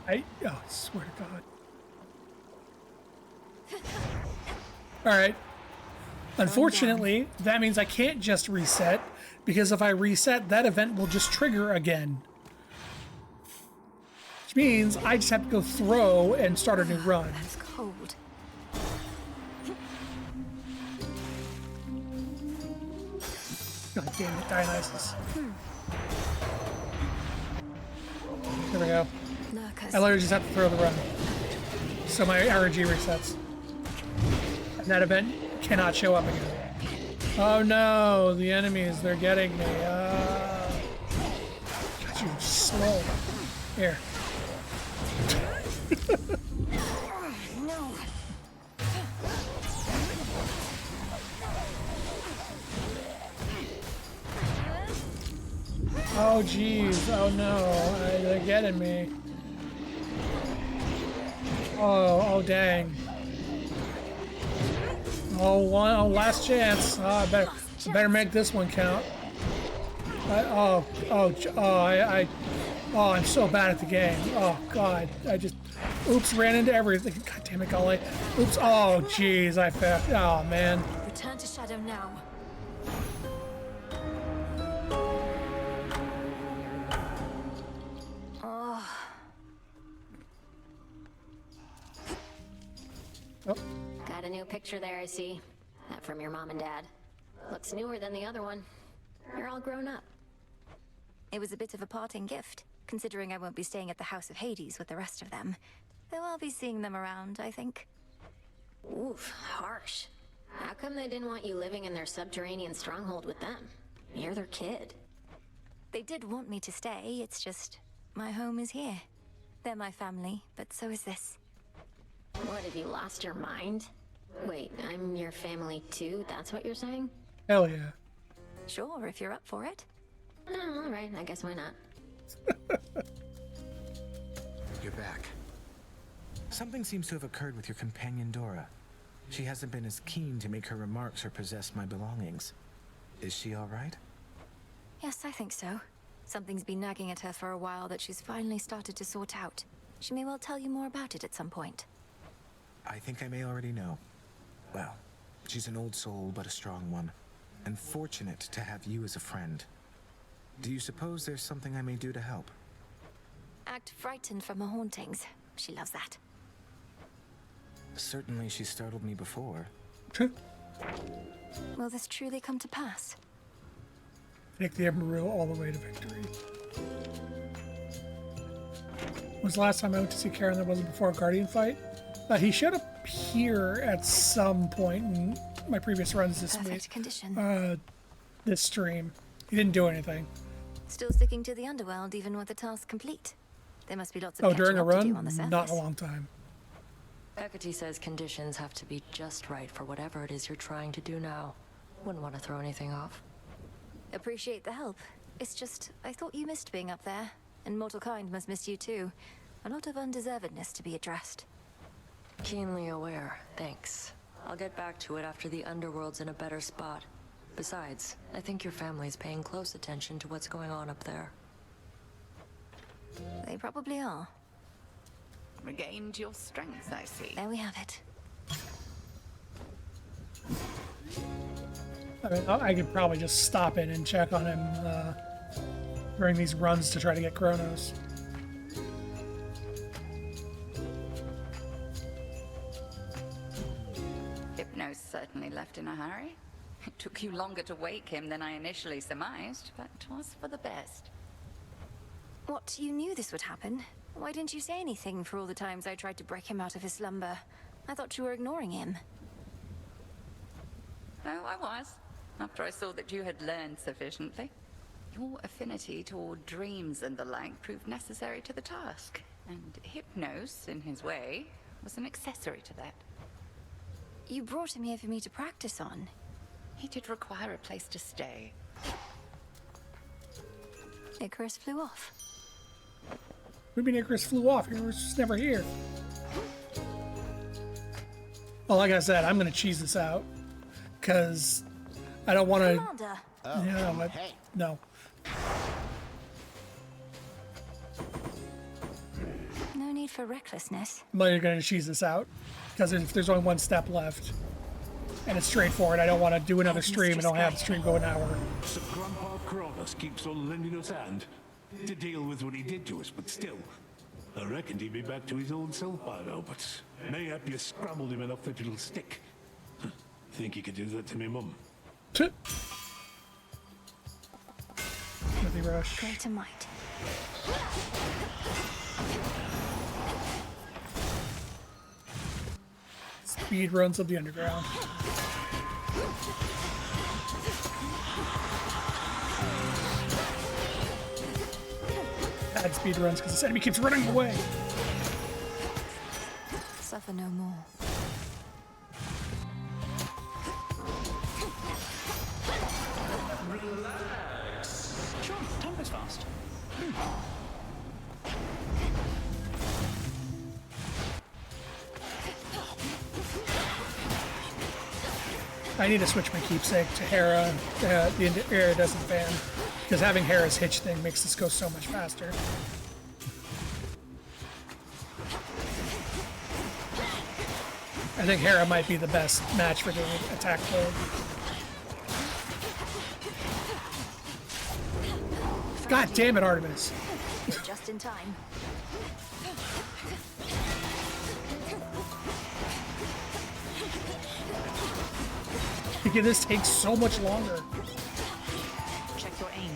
I swear to God. Alright. Unfortunately, that means I can't just reset, because if I reset, that event will just trigger again. Which means I just have to go throw and start a new run. That's cold. God damn it, Dionysus. There we go. I literally just have to throw the run. So my RNG resets. And that event cannot show up again. Oh no, the enemies, they're getting me. God, you're slow. Here. No. Oh jeez, oh no, they're getting me. Oh dang. Oh, last chance. I better make this one count. I'm so bad at the game. Oh God, oops, ran into everything. God damn it, golly. Oops, oh jeez, I fell. Oh man. Return to Shadow now. Got a new picture there, I see. That from your mom and dad. Looks newer than the other one. You're all grown up. It was a bit of a parting gift, considering I won't be staying at the House of Hades with the rest of them. Though I'll be seeing them around, I think. Oof, harsh. How come they didn't want you living in their subterranean stronghold with them? You're their kid. They did want me to stay, it's just... my home is here. They're my family, but so is this. What, have you lost your mind? Wait, I'm your family too? That's what you're saying? Hell yeah. Sure, if you're up for it. Oh, alright, I guess why not. You're back. Something seems to have occurred with your companion Dora. She hasn't been as keen to make her remarks or possess my belongings. Is she alright? Yes, I think so. Something's been nagging at her for a while that she's finally started to sort out. She may well tell you more about it at some point. I think I may already know. Well, she's an old soul, but a strong one. And fortunate to have you as a friend. Do you suppose there's something I may do to help? Act frightened from her hauntings. She loves that. Certainly she startled me before. Will this truly come to pass? Take the Emerald all the way to victory. When was the last time I went to see Karen that wasn't before a Guardian fight? He showed up here at some point in my previous runs this week. Condition. This stream. He didn't do anything. Still sticking to the underworld even with the task complete. There must be lots of during a catching up to do on run? the surface. Not a long time. Hecate says conditions have to be just right for whatever it is you're trying to do now. Wouldn't want to throw anything off. Appreciate the help. It's just, I thought you missed being up there. And mortal kind must miss you too. A lot of undeservedness to be addressed. Keenly aware, thanks. I'll get back to it after the underworld's in a better spot. Besides, I think your family's paying close attention to what's going on up there. They probably are. Regained your strength, I see. There we have it. I mean, I could probably just stop in and check on him during these runs to try to get Kronos. Hypnos certainly left in a hurry. It took you longer to wake him than I initially surmised, but 'twas for the best. What, you knew this would happen? Why didn't you say anything for all the times I tried to break him out of his slumber? I thought you were ignoring him. Oh, I was. After I saw that you had learned sufficiently. Your affinity toward dreams and the like proved necessary to the task. And Hypnos, in his way, was an accessory to that. You brought him here for me to practice on. He did require a place to stay. Icarus flew off. What do you mean Icarus flew off? He was just never here. Well, like I said, I'm going to cheese this out. Because I don't want to... Commander! No. No need for recklessness. I'm going to cheese this out. Because if there's only one step left, and it's straightforward, I don't want to do another stream and don't have the stream go an hour. So Grandpa Kronos keeps on lending us hand to deal with what he did to us, but still, I reckoned he'd be back to his old self by now, but mayhap you scrambled him enough that it'll stick. Think you could do that to me, Mum? Smithy rush. Greater might. Speed runs of the underground. Bad speed runs because this enemy keeps running away. Suffer no more. Relax. Sure, time goes fast. I need to switch my keepsake to Hera, the iridescent fan, because having Hera's hitch thing makes this go so much faster. I think Hera might be the best match for doing attack mode. God damn it, Artemis. Just in time. Because this takes so much longer. Check your aim.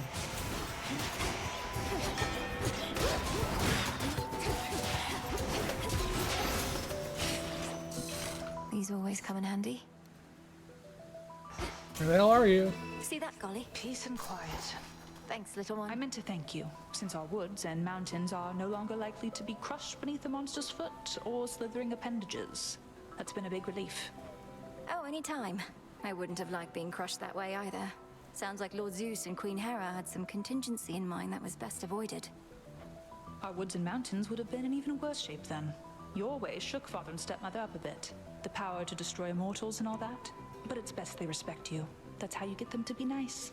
These always come in handy. Where the hell are you? See that, Golly? Peace and quiet. Thanks, little one. I meant to thank you, since our woods and mountains are no longer likely to be crushed beneath the monster's foot or slithering appendages. That's been a big relief. Oh, anytime. I wouldn't have liked being crushed that way either. Sounds like Lord Zeus and Queen Hera had some contingency in mind that was best avoided. Our woods and mountains would have been in even worse shape then. Your ways shook father and stepmother up a bit. The power to destroy mortals and all that. But it's best they respect you. That's how you get them to be nice.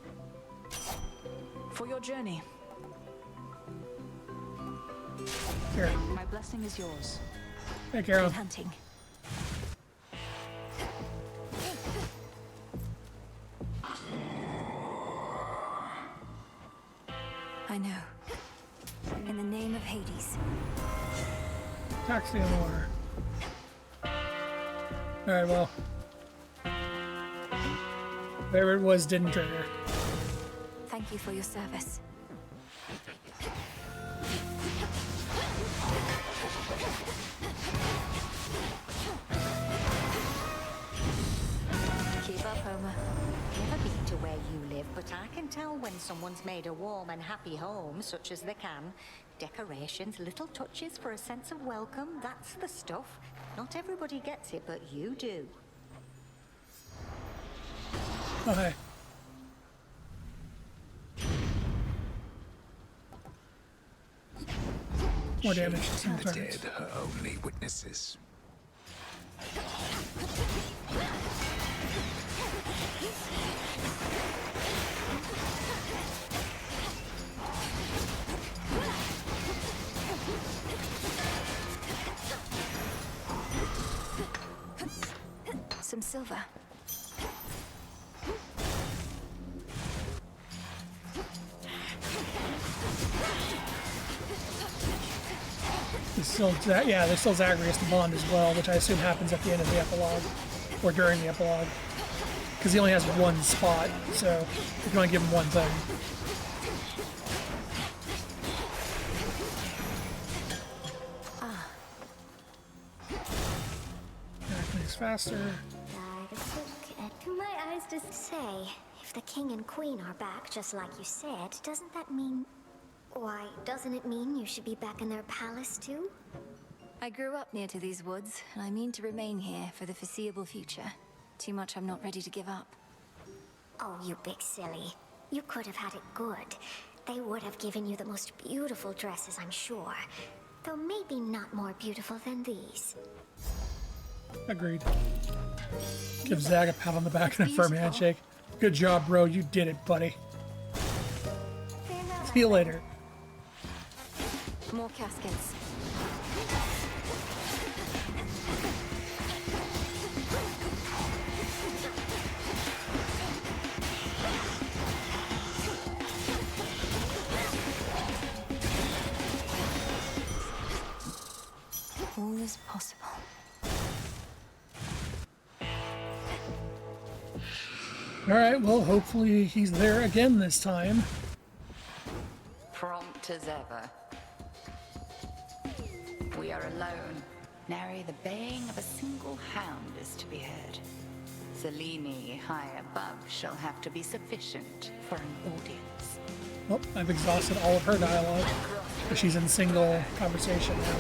For your journey. Here. My blessing is yours. Hey, Carol. Good hunting. I know. In the name of Hades. Taxi in the water. Alright, well. Whatever it was didn't trigger. Thank you for your service. Keep up, Homer. Never been to where you live, but I can tell when someone's made a warm and happy home, such as they can. Decorations, little touches for a sense of welcome, that's the stuff. Not everybody gets it, but you do. Oh, hey. More damage to some The targets. dead, her only witnesses. Some silver. There's still Zagreus the Bond as well, which I assume happens at the end of the epilogue, or during the epilogue. Because he only has one spot, so you can only give him one thing. He's faster. My eyes just say, if the king and queen are back just like you said, doesn't that mean... Why, doesn't it mean you should be back in their palace too? I grew up near to these woods, and I mean to remain here for the foreseeable future. Too much I'm not ready to give up. Oh, you big silly. You could have had it good. They would have given you the most beautiful dresses, I'm sure. Though maybe not more beautiful than these. Agreed. Give Zag a pat on the back and a firm handshake. Good job, bro. You did it, buddy. See you later. More caskets. All is possible. Alright, well, hopefully he's there again this time. Prompt as ever. We are alone. Nary the baying of a single hound is to be heard. Selene, high above, shall have to be sufficient for an audience. Well, I've exhausted all of her dialogue, but she's in single conversation now.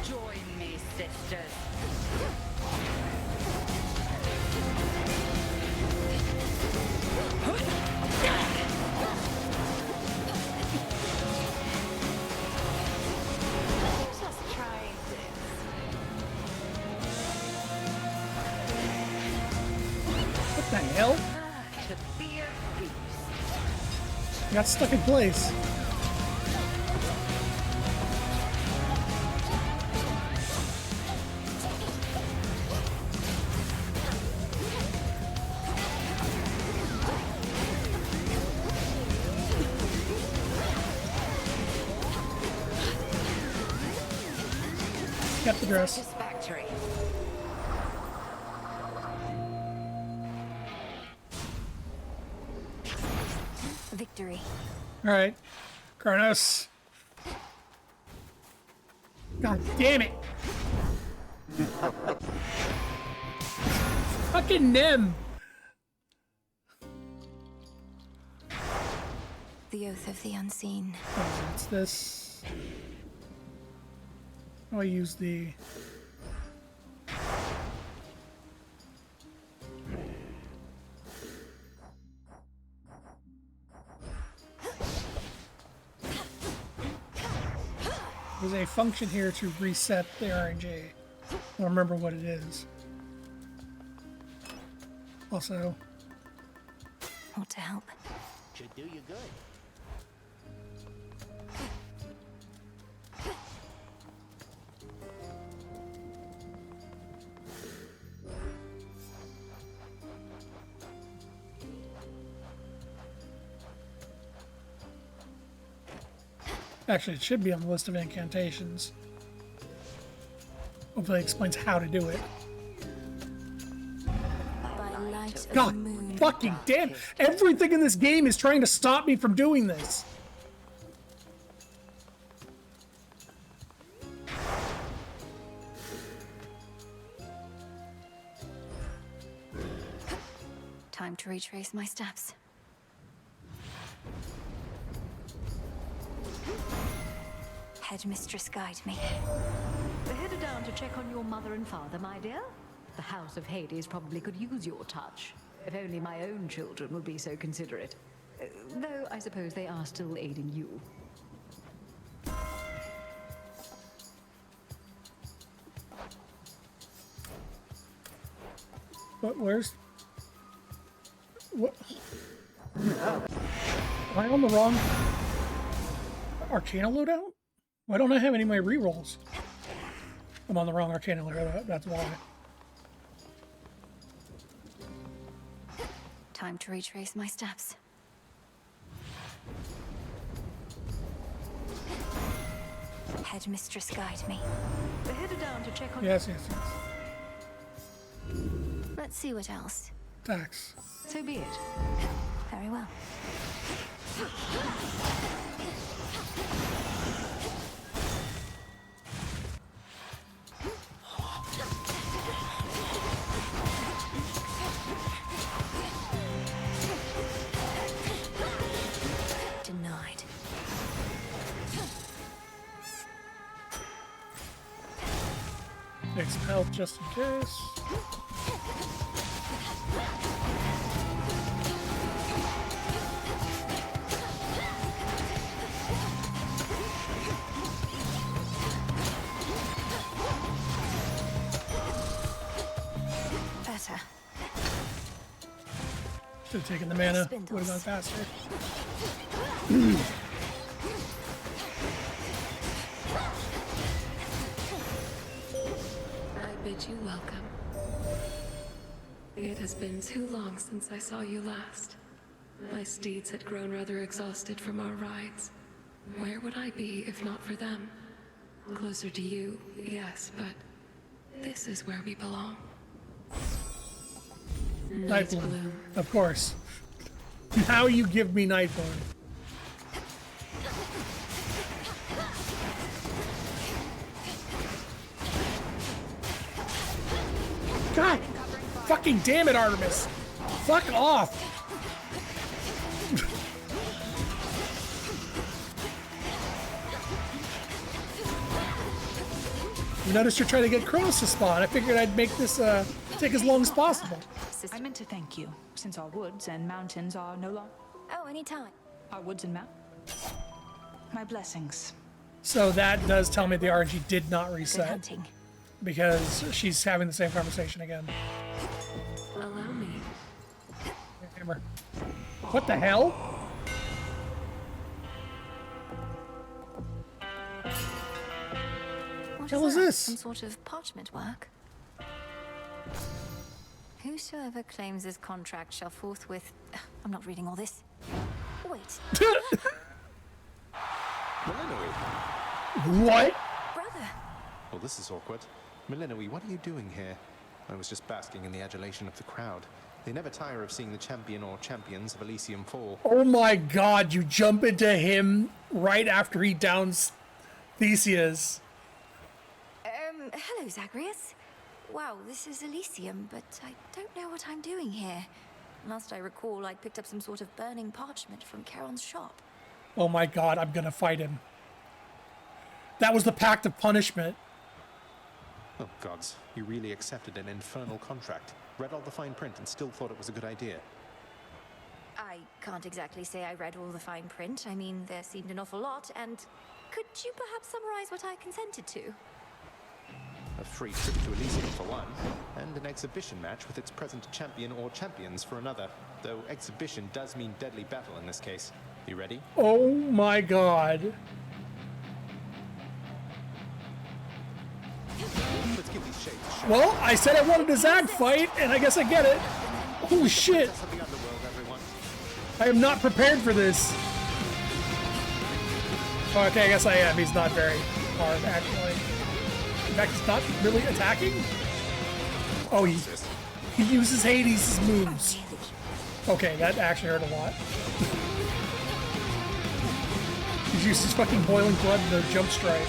Join me, sisters. Just try this. What the hell? To be a beast. I got stuck in place. Got the dress. Satisfactory. Victory. Alright. Kronos. God damn it. Fucking Nim. The Oath of the Unseen. What's this? Oh, I use the... There's a function here to reset the RNG. I don't remember what it is. Also... Ought to help. Should do you good. Actually, it should be on the list of incantations. Hopefully it explains how to do it. By light of God the moon. fucking damn! Everything in this game is trying to stop me from doing this! Time to retrace my steps. Headmistress, guide me. We're headed down to check on your mother and father, my dear. The House of Hades probably could use your touch. If only my own children would be so considerate. Though I suppose they are still aiding you. But where's... What? Am I on the wrong... Arcana loadout? Why don't I have any of my rerolls? I'm on the wrong Arcana loadout, that's why. Time to retrace my steps. Headmistress, guide me. We're headed down to check on. Yes, yes, yes. Let's see what else. Tax. So be it. Very well. Denied. Take some health just in case. Better. Should have taken the mana. Would have gone faster. I bid you welcome. It has been too long since I saw you last. My steeds had grown rather exhausted from our rides. Where would I be if not for them? Closer to you, yes, but this is where we belong. Nightbloom. Of course. Now you give me Nightbloom. God fucking damn it, Artemis. Fuck off. You notice you're trying to get Kronos to spawn. I figured I'd make this take as long as possible. I meant to thank you, since our woods and mountains are no longer. Oh, anytime. Our woods and mountains. My blessings. So that does tell me the RNG did not Good reset. hunting. Because she's having the same conversation again. Allow me. Hammer. What the hell? What hell is that? this? Some sort of parchment work? Whosoever claims this contract shall forthwith... I'm not reading all this. Wait. What? Brother. Well, this is awkward. Melinoe, what are you doing here? I was just basking in the adulation of the crowd. They never tire of seeing the champion or champions of Elysium fall. Oh my god, you jump into him right after he downs Theseus. Hello, Zagreus. Wow, this is Elysium, but I don't know what I'm doing here. Last I recall, I picked up some sort of burning parchment from Charon's shop. Oh my god, I'm gonna fight him. That was the Pact of Punishment. Oh, gods. You really accepted an infernal contract, read all the fine print, and still thought it was a good idea. I can't exactly say I read all the fine print. I mean, there seemed an awful lot, and could you perhaps summarize what I consented to? A free trip to Elysium for one, and an exhibition match with its present champion or champions for another. Though exhibition does mean deadly battle in this case. You ready? Oh my god. Let's give these shades a shot. Well, I said I wanted a Zag fight, and I guess I get it. Holy shit. Of the underworld, everyone. I am not prepared for this. Oh, okay, I guess I am. He's not very hard, actually. In fact, he's not really attacking? Oh, he uses Hades' moves. Okay, that actually hurt a lot. He uses fucking boiling blood and the jump strike.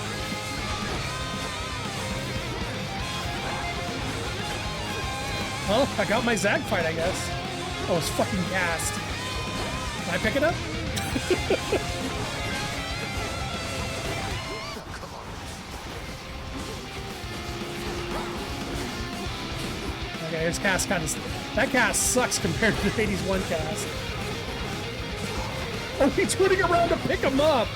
Well, I got my Zag fight, I guess. Oh, it's fucking cast. Can I pick it up? Okay, his cast kind of... That cast sucks compared to the Hades 1 cast. Oh, he's running around to pick him up!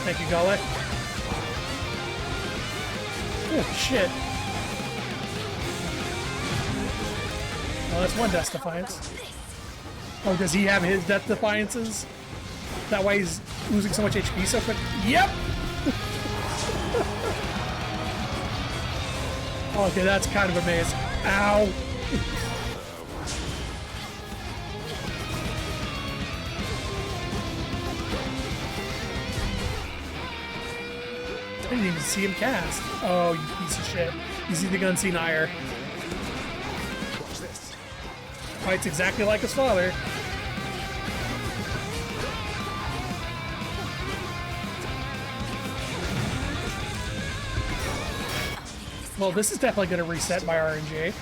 Thank you, Gullet. Oh, shit. Oh, that's one Death Defiance. Oh, does he have his Death Defiances? Is that why he's losing so much HP so quick? Yep! Okay, that's kind of amazing. Ow! I didn't even see him cast. Oh, you piece of shit. You see the unseen ire. Watch this. Fights exactly like his father. Well, this is definitely going to reset my RNG.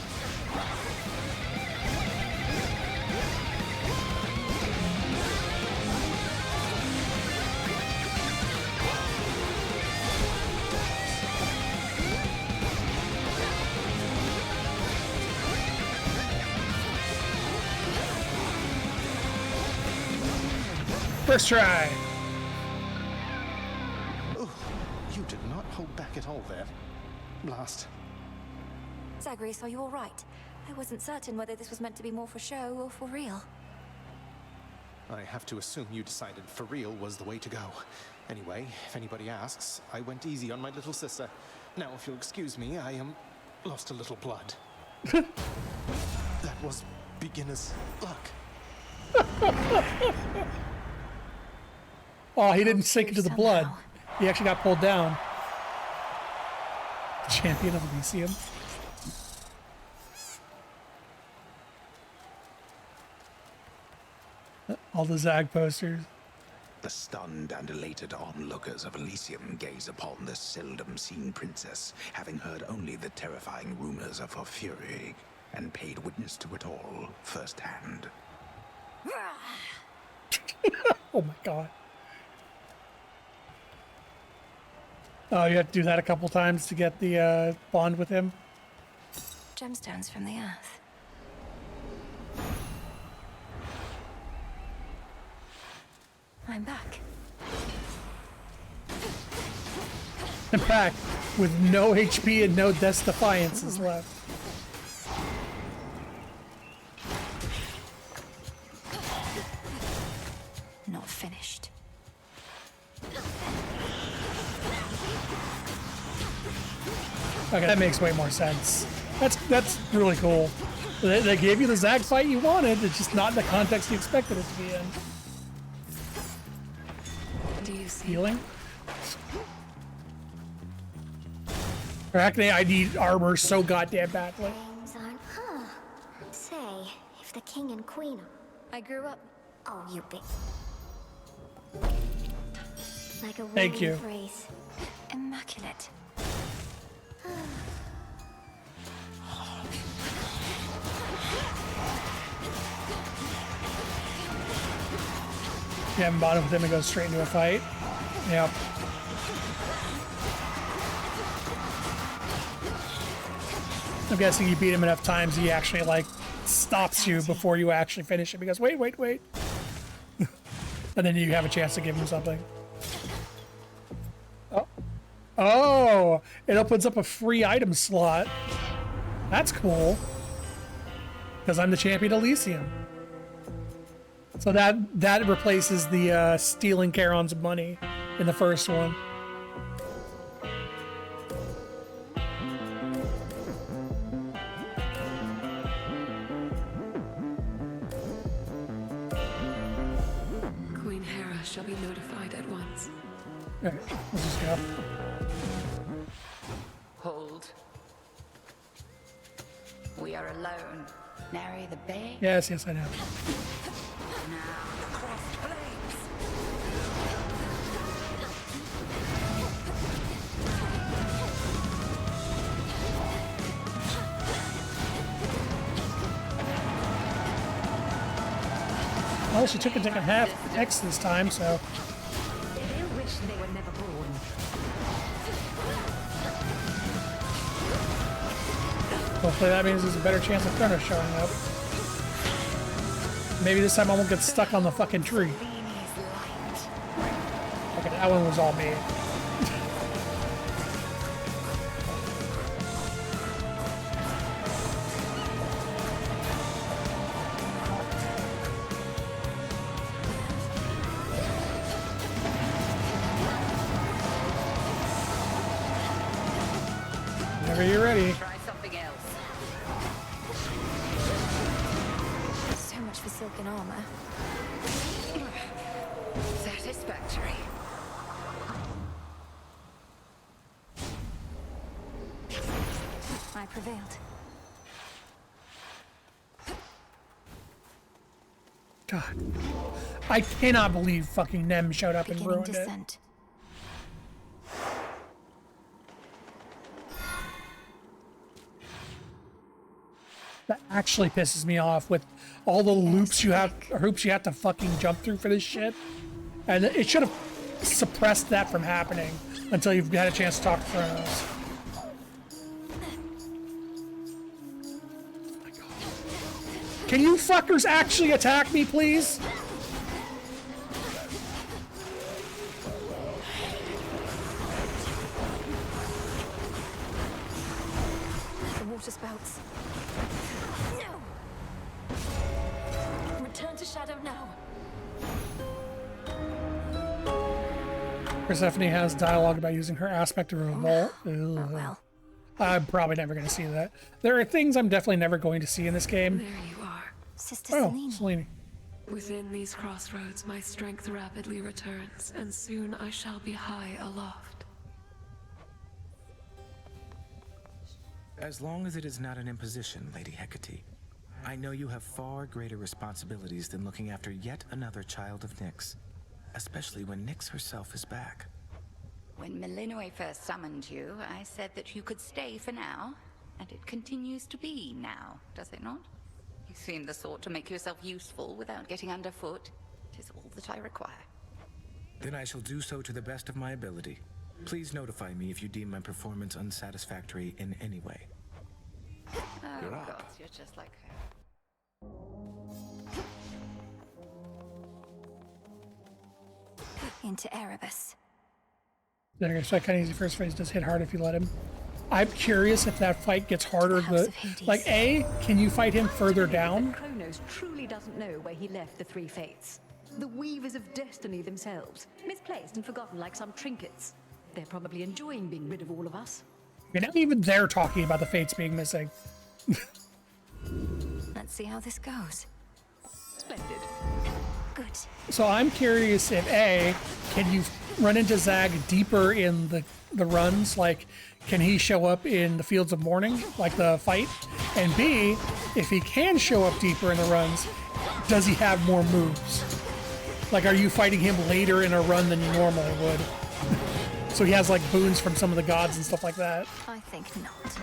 First try. Oh, you did not hold back at all there. Blast. Zagreus, are you all right? I wasn't certain whether this was meant to be more for show or for real. I have to assume you decided for real was the way to go. Anyway, if anybody asks, I went easy on my little sister. Now, if you'll excuse me, I lost a little blood. That was beginner's luck. Oh, he didn't sink into the blood. He actually got pulled down. Champion of Elysium. All the Zag posters. The stunned and elated onlookers of Elysium gaze upon this seldom-seen princess, having heard only the terrifying rumors of her fury, and paid witness to it all firsthand. Oh my god. Oh, you have to do that a couple times to get the bond with him? Gemstones from the earth. I'm back. I'm back with no HP and no Death's Defiances left. Not finished. Okay, that makes way more sense. That's really cool. They gave you the Zag fight you wanted, it's just not in the context you expected it to be in. Do you see? Healing? Arachne, I need armor so goddamn badly. Names aren't. Huh. Say, if the king and queen. I grew up. Oh, you big. Like a Thank you. Phrase. Immaculate. You haven't bottomed with him and go straight into a fight. Yep. I'm guessing you beat him enough times he actually like stops you before you actually finish it because wait. And then you have a chance to give him something. Oh, it opens up a free item slot. That's cool. Because I'm the champion Elysium. So that replaces the stealing Charon's money in the first one. Queen Hera shall be notified at once. Alright, let's just go. Hold. We are alone. Nary the bay. Yes, I know. Now, crossed blades. Well, she took a second half X this time, so. They'll wish they were never born. Hopefully that means there's a better chance of Kronos showing up. Maybe this time I won't get stuck on the fucking tree. Okay, that one was all me. Whenever you're ready. Try in armor. Satisfactory. I prevailed. God. I cannot believe fucking Nem showed up and Beginning ruined it. descent. That actually pisses me off with all the hoops you have to fucking jump through for this shit. And it should have suppressed that from happening until you've had a chance to talk to Kronos. Can you fuckers actually attack me, please? The water spouts. No! Return to shadow now. Persephone has dialogue about using her aspect of revolt. Oh, well. I'm probably never going to see that. There are things I'm definitely never going to see in this game. There you are. Sister Oh, Selene. Within these crossroads, my strength rapidly returns, and soon I shall be high aloft. As long as it is not an imposition, Lady Hecate. I know you have far greater responsibilities than looking after yet another child of Nyx. Especially when Nyx herself is back. When Melinoe first summoned you, I said that you could stay for now, and it continues to be now, does it not? You seem the sort to make yourself useful without getting underfoot. It is all that I require. Then I shall do so to the best of my ability. Please notify me if you deem my performance unsatisfactory in any way. Oh, You're up. God, you're just like her. Into Erebus. There, so kind of easy first phase does hit hard if you let him. I'm curious if that fight gets harder. Like, A, can you fight him further down? Kronos truly doesn't know where he left the three fates. The weavers of destiny themselves, misplaced and forgotten like some trinkets. They're probably enjoying being rid of all of us. You're not even there talking about the fates being missing. Let's see how this goes. Splendid. Good. So I'm curious if A, can you run into Zag deeper in the runs? Like, can he show up in the Fields of Mourning, like the fight? And B, if he can show up deeper in the runs, does he have more moves? Like, are you fighting him later in a run than you normally would? So he has like boons from some of the gods and stuff like that. I think not.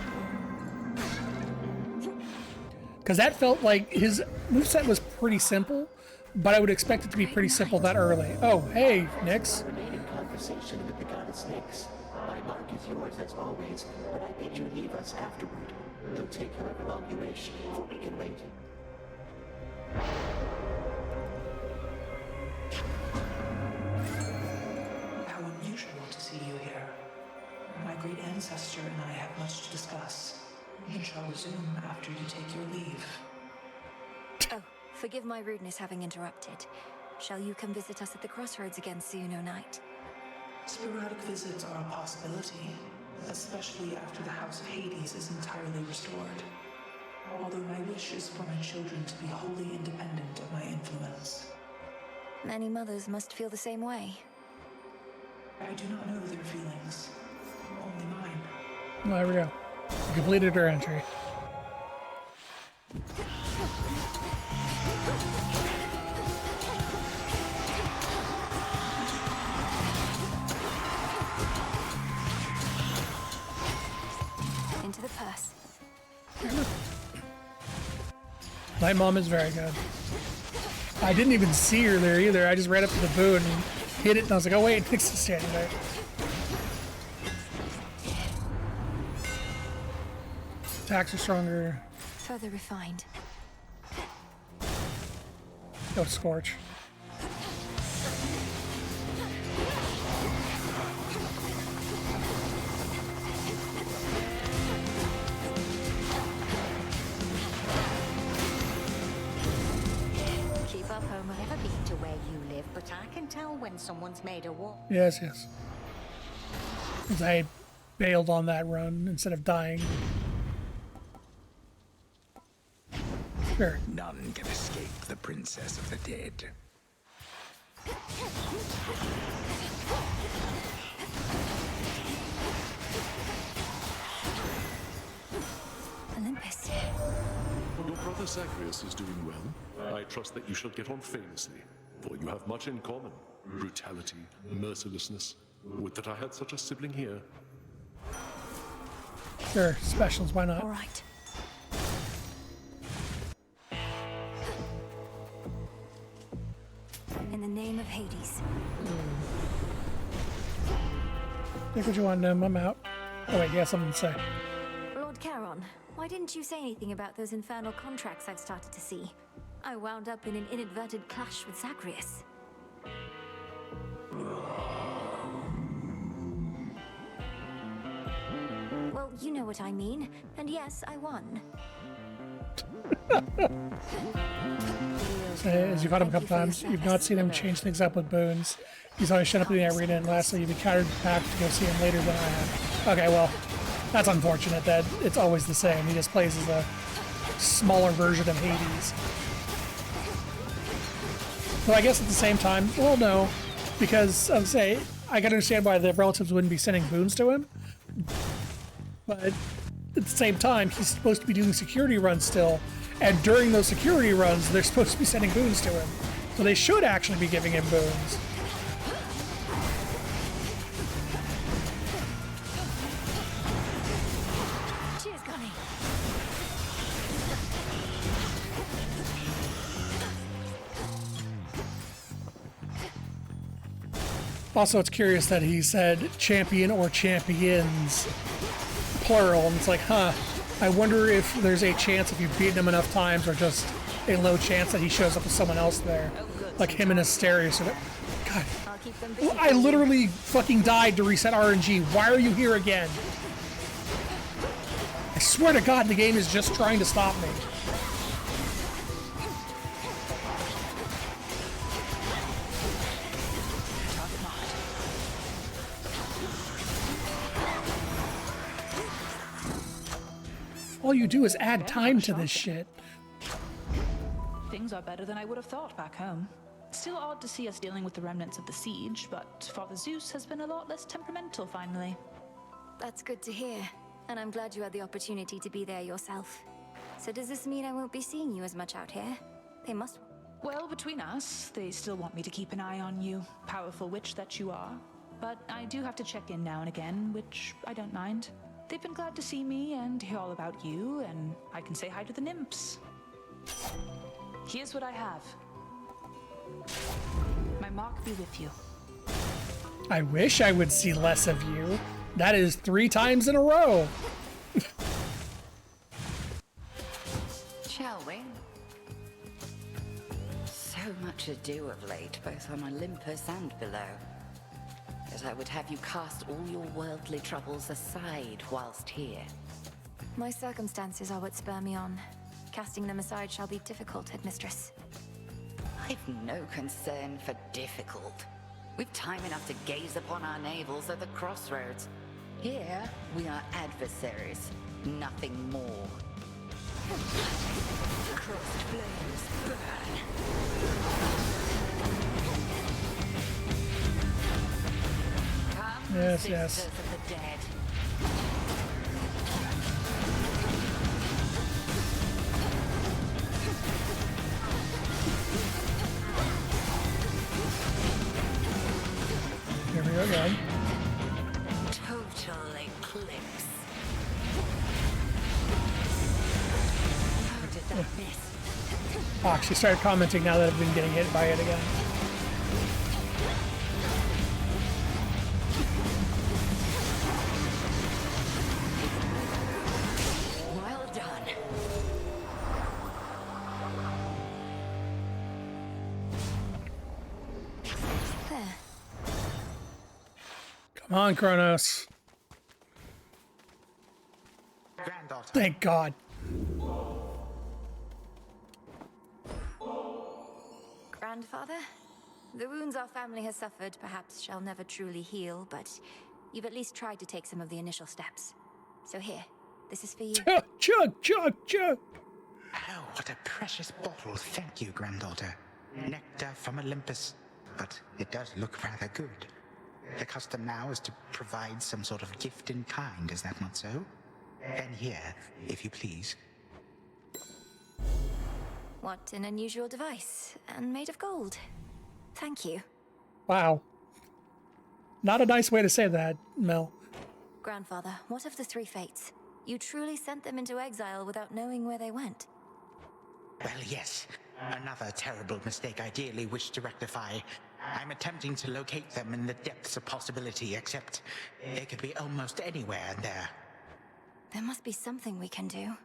Because that felt like his moveset was pretty simple, but I would expect it to be pretty simple that early. Oh, hey, Nyx. Remain in conversation with the goddess Nyx. My mark is yours as always, but I bid you leave us afterward. It'll take however long you wish, for we can wait. How unusual to see you here. My great ancestor and I have much to discuss. We shall resume after you take your leave. Oh, forgive my rudeness having interrupted. Shall you come visit us at the crossroads again soon, O Knight? Sporadic visits are a possibility, especially after the House of Hades is entirely restored. Although my wish is for my children to be wholly independent of my influence. Many mothers must feel the same way. I do not know their feelings, only mine. Well, there we go. We completed our entry. Into the purse. My mom is very good. I didn't even see her there either. I just ran up to the boon and hit it, and I was like, oh wait, Nyx is standing there. Attacks are stronger. Further refined. Go Scorch. Keep up, Homer. Never been to where you live, but I can tell when someone's made a wall. Yes, yes. 'Cause I bailed on that run instead of dying. Sure. None can escape the princess of the dead. Olympus. Your brother Zagreus is doing well. I trust that you shall get on famously, for you have much in common. Brutality, mercilessness. Would that I had such a sibling here. Sure, specials, why not? All right. In the name of Hades. Think what you want, Nim. I'm out. Oh wait, you have something to say. Lord Charon, why didn't you say anything about those infernal contracts I've started to see? I wound up in an inadvertent clash with Zagreus. Well, you know what I mean. And yes, I won. As you've had him a couple times, you've not seen him change things up with boons. He's always shown up in the arena, and lastly, you've encountered back to go see him later than I have. Okay, well, that's unfortunate that it's always the same. He just plays as a smaller version of Hades. Well, I guess at the same time, well, no, because I would say I can understand why the relatives wouldn't be sending boons to him, but at the same time, he's supposed to be doing security runs still, and during those security runs, they're supposed to be sending boons to him. So they should actually be giving him boons. Cheers, Connie. Also, it's curious that he said champion or champions, plural, and it's like, huh, I wonder if there's a chance if you've beaten him enough times, or just a low chance that he shows up with someone else there. Like him and Asterius. God. I literally fucking died to reset RNG. Why are you here again? I swear to God, the game is just trying to stop me. All you do is add time to this shit. Things are better than I would have thought back home. Still odd to see us dealing with the remnants of the siege, but Father Zeus has been a lot less temperamental finally. That's good to hear, and I'm glad you had the opportunity to be there yourself. So does this mean I won't be seeing you as much out here? They must... Well, between us, they still want me to keep an eye on you, powerful witch that you are. But I do have to check in now and again, which I don't mind. They've been glad to see me and hear all about you, and I can say hi to the nymphs. Here's what I have. My mark be with you. I wish I would see less of you. That is 3 times in a row. Shall we? So much to do of late, both on Olympus and below. That I would have you cast all your worldly troubles aside whilst here. My circumstances are what spur me on. Casting them aside shall be difficult, Headmistress. I've no concern for difficult. We've time enough to gaze upon our navels at the crossroads. Here, we are adversaries, nothing more. Crossed flames burn. Yes, yes. Sisters of the dead. Here we go again. Total eclipse. How did that miss? Oh, she started commenting now that I've been getting hit by it again. Well done. There. Come on, Kronos. Granddaughter. Thank God. Grandfather? The wounds our family has suffered perhaps shall never truly heal, but you've at least tried to take some of the initial steps. So here, this is for you. Chug, chug, chug, chug. Oh, what a precious bottle. Thank you, granddaughter. Nectar from Olympus. But it does look rather good. The custom now is to provide some sort of gift in kind, is that not so? Then here, if you please. What an unusual device, and made of gold. Thank you. Wow. Not a nice way to say that, Mel. Grandfather, what of the three fates? You truly sent them into exile without knowing where they went. Well, yes. Another terrible mistake I dearly wish to rectify. I'm attempting to locate them in the depths of possibility, except they could be almost anywhere in there. There must be something we can do.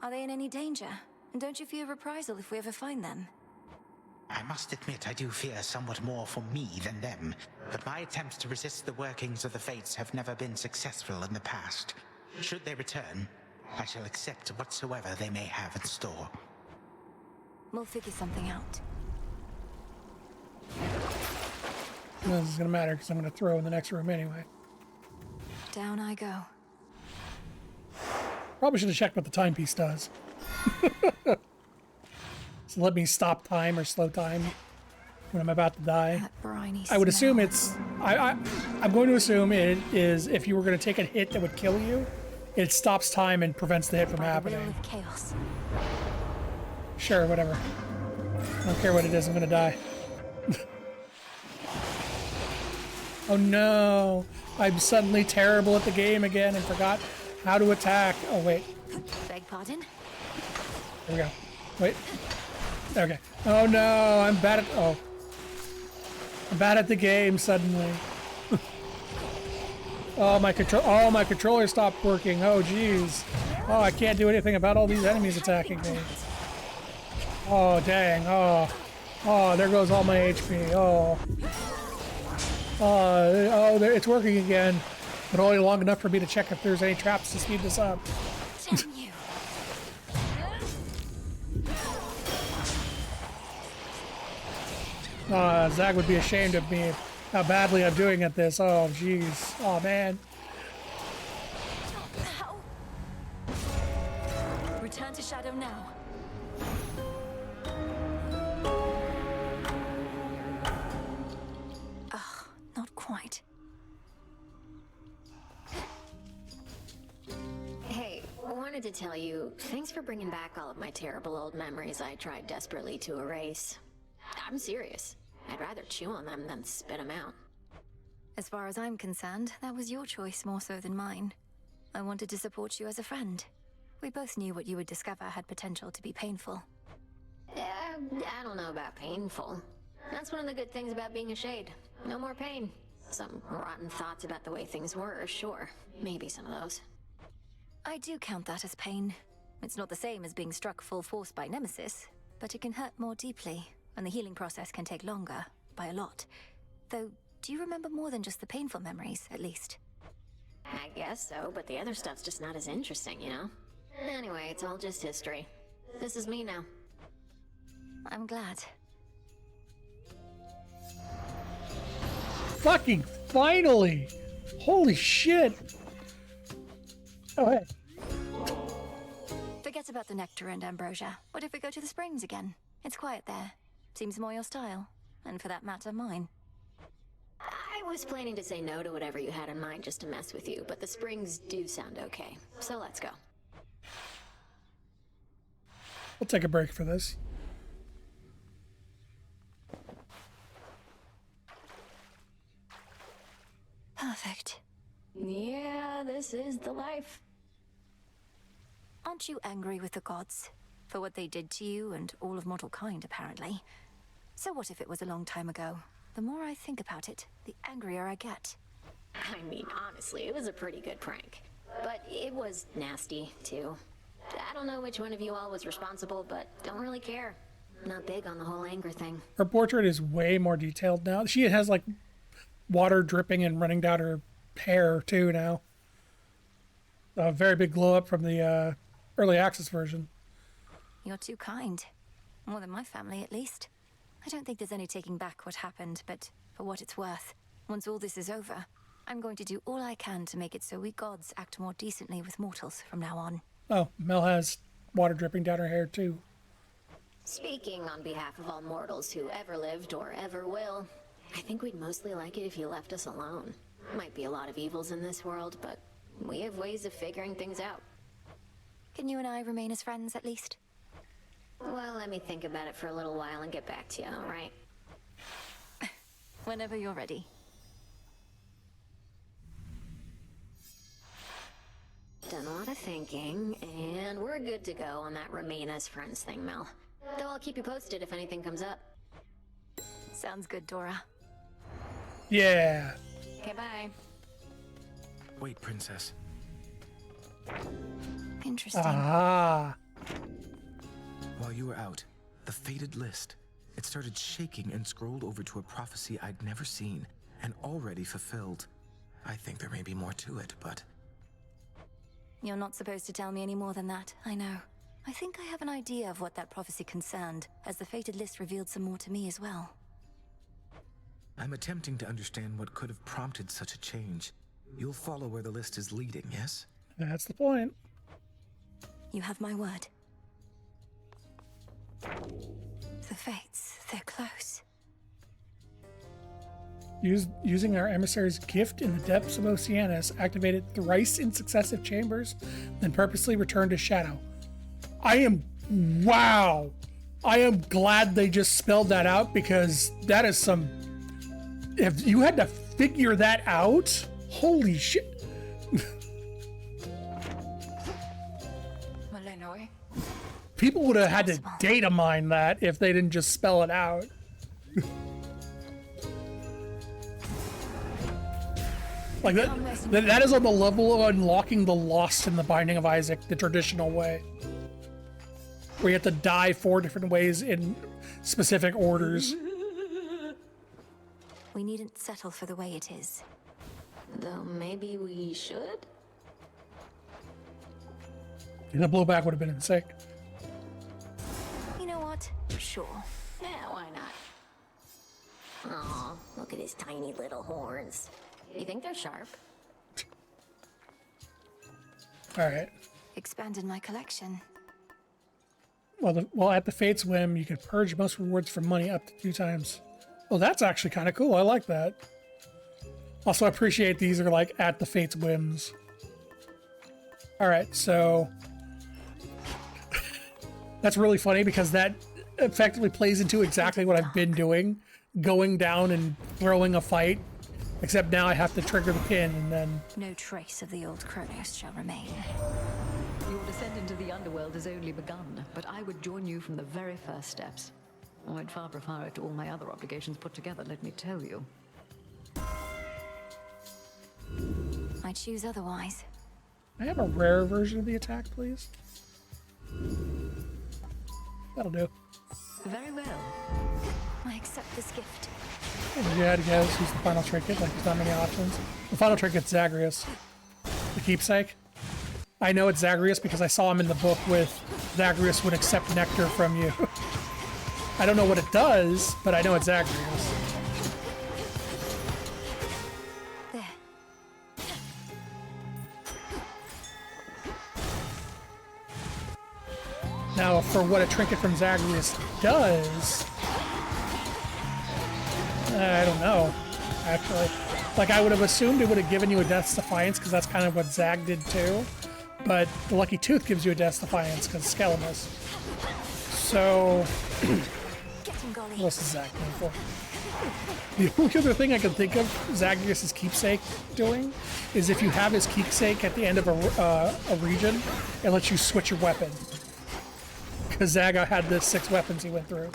Are they in any danger? And don't you fear reprisal if we ever find them? I must admit I do fear somewhat more for me than them, but my attempts to resist the workings of the fates have never been successful in the past. Should they return, I shall accept whatsoever they may have in store. We'll figure something out. No, this is gonna matter because I'm gonna throw in the next room anyway. Down I go. Probably should have checked what the timepiece does. So let me stop time or slow time when I'm about to die. That briny I would assume smell. it's... I'm going to assume it is if you were going to take a hit that would kill you, it stops time and prevents the hit from By the happening. will of chaos. Sure, whatever. I don't care what it is, I'm going to die. Oh no! I'm suddenly terrible at the game again and forgot how to attack. Oh wait. Beg pardon? There we go. Wait. Okay. Oh no, I'm bad at... Oh. I'm bad at the game suddenly. Oh, my controller stopped working. Oh, jeez. Oh, I can't do anything about all these enemies attacking me. Oh, dang. Oh. Oh, there goes all my HP. Oh. Oh, it's working again. But only long enough for me to check if there's any traps to speed this up. Damn you. Zag would be ashamed of me how badly I'm doing at this. Oh, jeez. Oh, man. Return to Shadow now. Ugh, not quite. Hey, wanted to tell you, thanks for bringing back all of my terrible old memories I tried desperately to erase. I'm serious. I'd rather chew on them than spit them out. As far as I'm concerned, that was your choice more so than mine. I wanted to support you as a friend. We both knew what you would discover had potential to be painful. I don't know about painful. That's one of the good things about being a Shade. No more pain. Some rotten thoughts about the way things were, sure. Maybe some of those. I do count that as pain. It's not the same as being struck full force by Nemesis, but it can hurt more deeply, and the healing process can take longer, by a lot. Though, do you remember more than just the painful memories, at least? I guess so, but the other stuff's just not as interesting, you know? Anyway, it's all just history. This is me now. I'm glad. Fucking finally! Holy shit! Oh, hey. Forget about the nectar and ambrosia. What if we go to the springs again? It's quiet there. Seems more your style. And for that matter, mine. I was planning to say no to whatever you had in mind just to mess with you, but the springs do sound okay. So let's go. We'll take a break for this. Perfect. Yeah, this is the life. Aren't you angry with the gods? For what they did to you and all of mortal kind, apparently. So what if it was a long time ago? The more I think about it, the angrier I get. I mean, honestly, it was a pretty good prank. But it was nasty, too. I don't know which one of you all was responsible, but don't really care. Not big on the whole anger thing. Her portrait is way more detailed now. She has like water dripping and running down her hair too now. A very big glow up from the early access version. You're too kind. More than my family, at least. I don't think there's any taking back what happened, but for what it's worth, once all this is over, I'm going to do all I can to make it so we gods act more decently with mortals from now on. Oh, Mel has water dripping down her hair too. Speaking on behalf of all mortals who ever lived or ever will, I think we'd mostly like it if you left us alone. Might be a lot of evils in this world, but we have ways of figuring things out. Can you and I remain as friends, at least? Well, let me think about it for a little while and get back to you, all right? Whenever you're ready. Done a lot of thinking, and we're good to go on that remain as friends thing, Mel. Though I'll keep you posted if anything comes up. Sounds good, Dora. Yeah. Okay, bye. Wait, Princess. Interesting. Ah. While you were out, the fated list. It started shaking and scrolled over to a prophecy I'd never seen and already fulfilled. I think there may be more to it, but... You're not supposed to tell me any more than that, I know. I think I have an idea of what that prophecy concerned, as the fated list revealed some more to me as well. I'm attempting to understand what could have prompted such a change. You'll follow where the list is leading, yes? That's the point. You have my word. The fates, they're close. Using our emissary's gift in the depths of Oceanus, activated thrice in successive chambers, then purposely returned to Shadow. Wow! I am glad they just spelled that out, because that is some... If you had to figure that out, holy shit. Malinois. People would have had to data mine that if they didn't just spell it out. Like that is on the level of unlocking the Lost in the Binding of Isaac, the traditional way. Where you have to die 4 different ways in specific orders. We needn't settle for the way it is. Though maybe we should? The blowback would have been insane. You know what? Sure. Yeah, why not? Aw, look at his tiny little horns. You think they're sharp? Alright. Expanded my collection. Well, at the Fate's whim, you can purge most rewards for money up to 2 times. Oh, that's actually kind of cool. I like that. Also, I appreciate these are like at the Fate's whims. Alright, so... That's really funny because that effectively plays into exactly what I've been doing. Going down and throwing a fight. Except now I have to trigger the pin and then... No trace of the old Kronos shall remain. Your descent into the underworld has only begun, but I would join you from the very first steps. I'd far prefer it to all my other obligations put together, let me tell you. I choose otherwise. I have a rare version of the attack, please. That'll do. Very well. I accept this gift. You had to guess who's the final trinket, like there's not many options. The final trinket's Zagreus. The keepsake. I know it's Zagreus because I saw him in the book with Zagreus would accept nectar from you. I don't know what it does, but I know it's Zagreus. There. Now, for what a trinket from Zagreus does... I don't know, actually. Like, I would have assumed it would have given you a Death's Defiance, because that's kind of what Zag did too. But the Lucky Tooth gives you a Death's Defiance, because Skelemus. So... what else is Zag known for? The only other thing I can think of Zagreus' keepsake doing is if you have his keepsake at the end of a region, it lets you switch your weapon. Because Zaga had the 6 weapons he went through.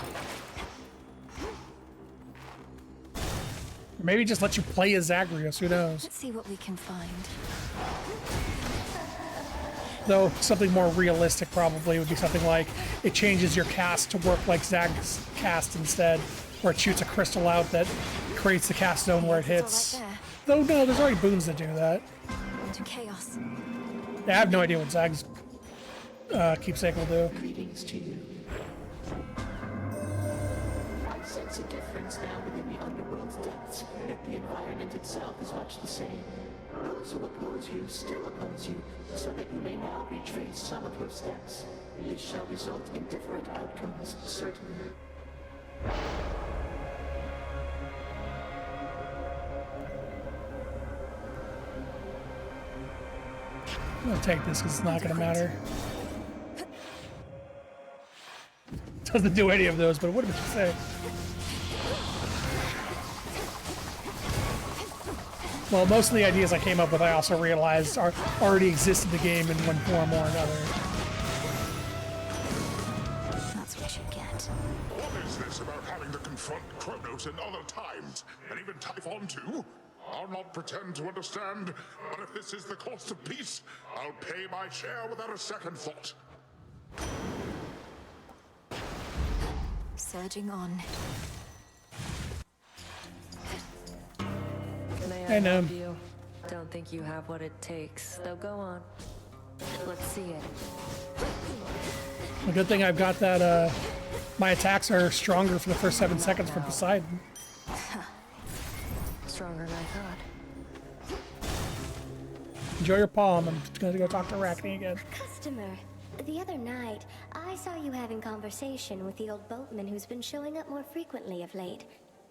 Or maybe just let you play as Zagreus, who knows? Let's see what we can find. Though something more realistic probably would be something like it changes your cast to work like Zag's cast instead, where it shoots a crystal out that creates the cast zone where it hits. Right Though no, there's already boons that do that. to chaos. I have no idea what Zag's keepsake will do. Greetings to you. I sense a difference now within the underworld's depths, yet the environment itself is much the same. Those who oppose you still oppose you, so that you may now retrace some of your steps. It shall result in different outcomes, certainly. I'm gonna take this because it's not gonna matter. Doesn't do any of those, but what did you say? Well, most of the ideas I came up with, I also realized already exist in the game in one form or another. That's what you get. What is this about having to confront Kronos in other times, and even Typhon too? I'll not pretend to understand, but if this is the cost of peace, I'll pay my share without a second thought. Surging on. May I I know. help you? Don't think you have what it takes. Though go on. Let's see it. A good thing I've got that, my attacks are stronger for the first 7 seconds for Poseidon. Stronger than I thought. Enjoy your palm. I'm just gonna go talk to Arachne again. Customer, the other night, I saw you having conversation with the old boatman who's been showing up more frequently of late.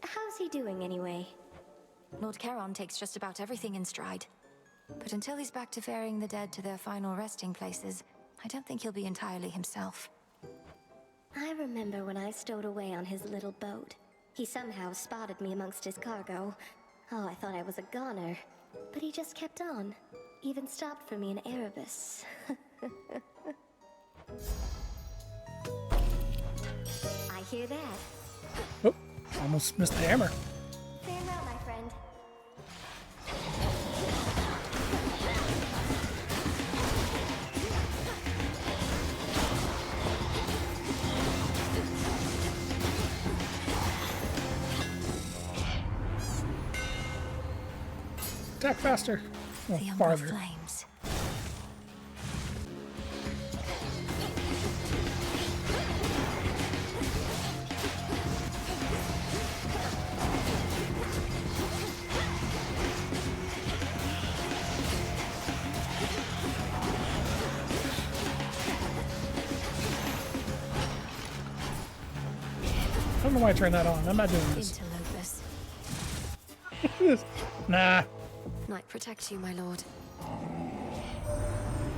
How's he doing anyway? Lord Charon takes just about everything in stride. But until he's back to ferrying the dead to their final resting places, I don't think he'll be entirely himself. I remember when I stowed away on his little boat. He somehow spotted me amongst his cargo. Oh, I thought I was a goner. But he just kept on. Even stopped for me in Erebus. I hear that. Oh, almost missed the hammer. Farewell, my friend. Attack faster. Oh, The Umbra farther. Flames. I don't know why I turned that on. I'm not doing this. Interlopus. Nah. Night protect you, my lord.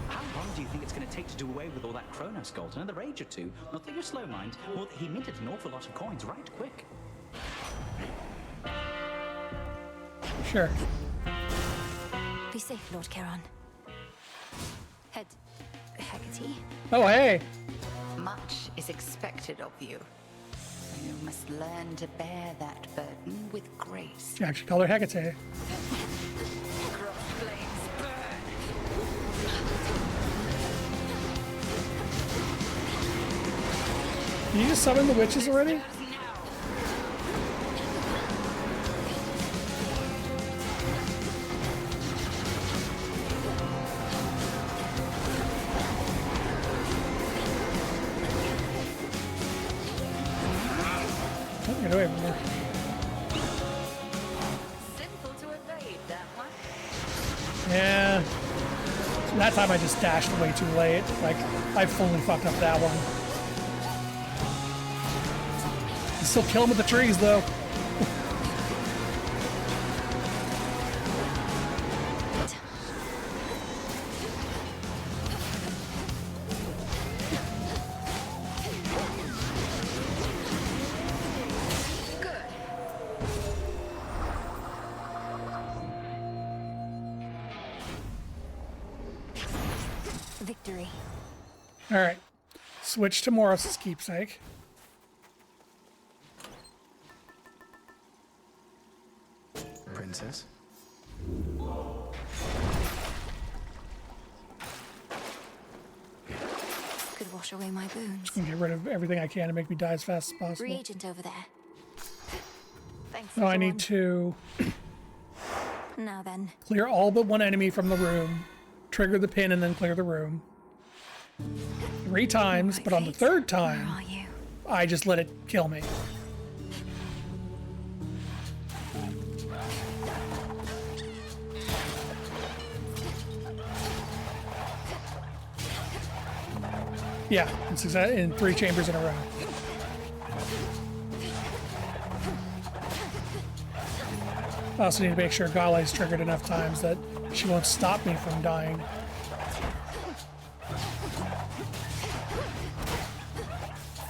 How long do you think it's going to take to do away with all that Kronos gold? Another age or two? Not that you're slow, mind. Well, he minted an awful lot of coins right quick. Sure. Be safe, Lord Charon. Hecate? Oh, hey. Much is expected of you. You must learn to bear that burden with grace. She actually called her Hecate. Did you just summon the witches already? Get away from her. Simple to evade that one. Yeah. That time I just dashed way too late. Like, I fully fucked up that one. You still kill him with the trees, though. Victory. All right. Switch to Morris's keepsake. Princess? Could wash away my wounds. Just gonna get rid of everything I can to make me die as fast as possible. Reagent over there. Thanks. So I Dawn. need to Now then. clear all but one enemy from the room, trigger the pin, and then clear the room. 3 times, but on the 3rd time, I just let it kill me. Yeah, it's in 3 chambers in a row. I also need to make sure Gale's triggered enough times that she won't stop me from dying.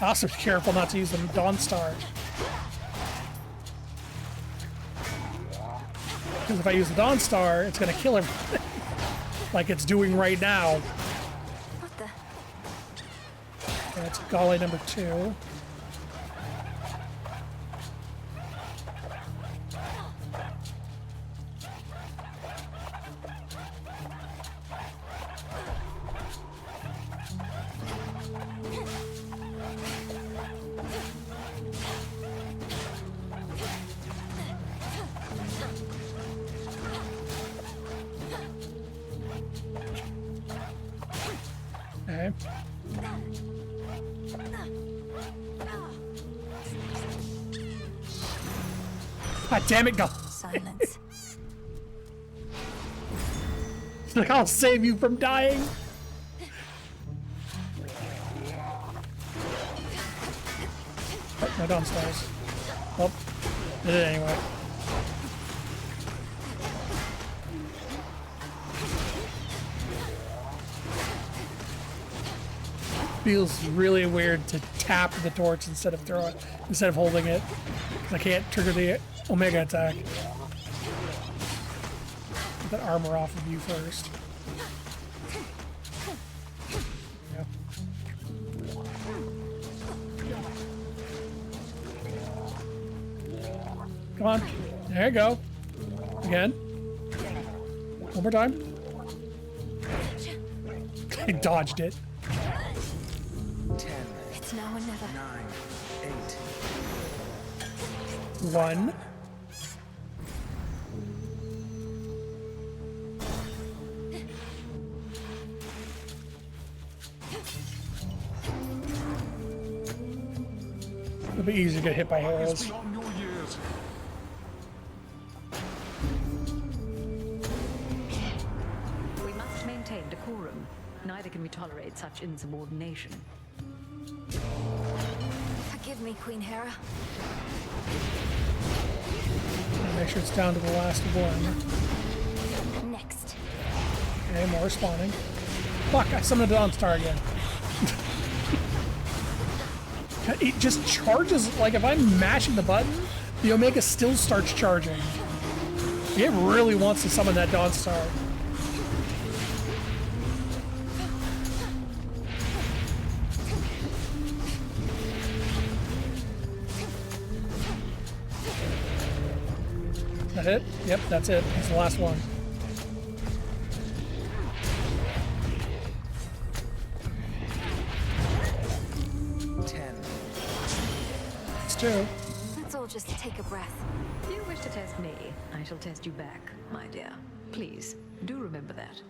Also be careful not to use the Dawnstar. Because if I use the Dawnstar, it's going to kill everything. Like it's doing right now. What the? That's Gale number 2. Okay. God damn it, go. Silence. Like, I'll save you from dying. Oh, no Dawnstars. Oh, did it anyway. Feels really weird to tap the torch instead of holding it. 'Cause I can't trigger the Omega attack. Get that armor off of you first. Yep. Come on. There you go. Again. One more time. I dodged it. 10. It's now or never. 9, 8. 1. It'll be easy to get hit by arrows. Beyond your years. We must maintain decorum. Neither can we tolerate such insubordination. Forgive me, Queen Hera. Make sure it's down to the last one. Next. Okay, more spawning. Fuck, I summoned a Dawnstar again. It just charges, like if I'm mashing the button, the Omega still starts charging. It really wants to summon that Dawnstar. Is that it? Yep, that's it. That's the last one. It's 2. Let's all just take a breath. If you wish to test me, I shall test you back, my dear. Please, do remember that.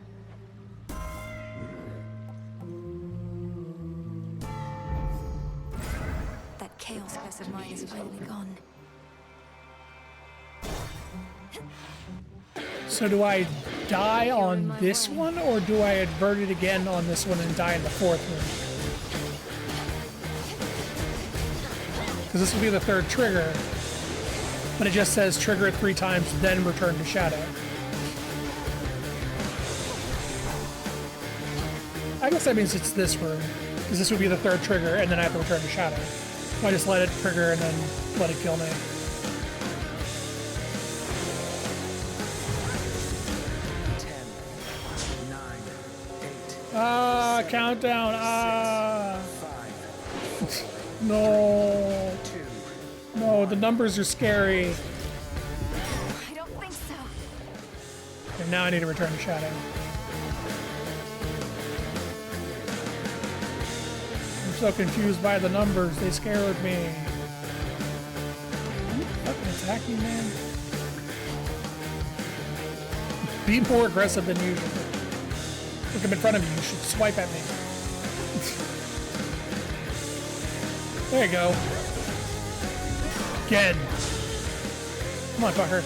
That chaos curse of mine is finally gone. So do I die on this one, or do I advert it again on this one and die in the 4th room? Because this will be the 3rd trigger, but it just says trigger it 3 times, then return to Shadow. I guess that means it's this room, because this would be the 3rd trigger, and then I have to return to Shadow. So I just let it trigger and then let it kill me. Ah, countdown. Ah. No. No, the numbers are scary. I don't think so. Okay, now I need to return to Shadow. I'm so confused by the numbers. They scared me. Are you fucking attacking, man? Be more aggressive than usual. Look, I'm in front of you. You should swipe at me. There you go. Again. Come on, fucker.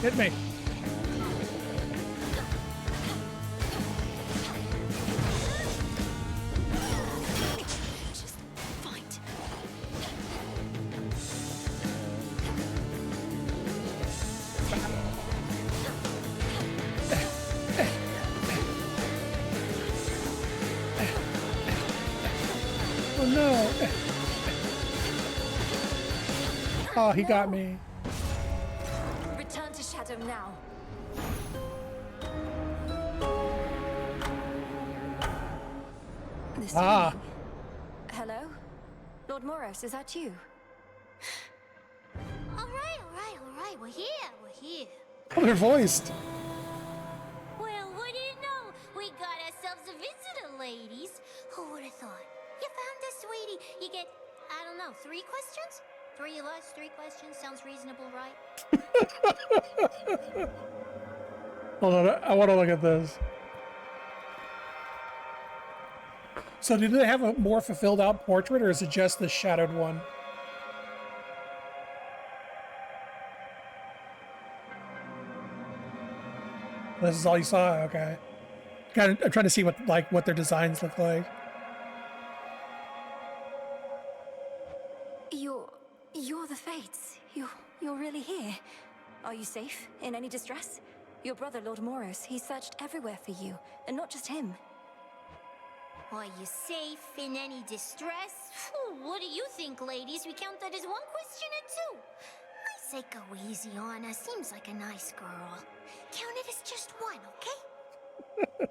Hit me. Oh, he got me. Return to Shadow now. This evening. Hello? Lord Moros, is that you? All right. We're here. Oh, they're voiced. Well, what do you know? We got ourselves a visitor, ladies. Who would have thought? You found us, sweetie. You get, I don't know, 3 questions? 3 of us, 3 questions. Sounds reasonable, right? Hold on, I want to look at this. So do they have a more fulfilled out portrait, or is it just the shadowed one? This is all you saw? Okay. I'm trying to see what their designs look like. You're the Fates. You're really here. Are you safe? In any distress? Your brother, Lord Moros, he searched everywhere for you, and not just him. Are you safe in any distress? Phew, what do you think, ladies? We count that as 1 question or 2? I say go easy on her. Seems like a nice girl. Count it as just 1, okay?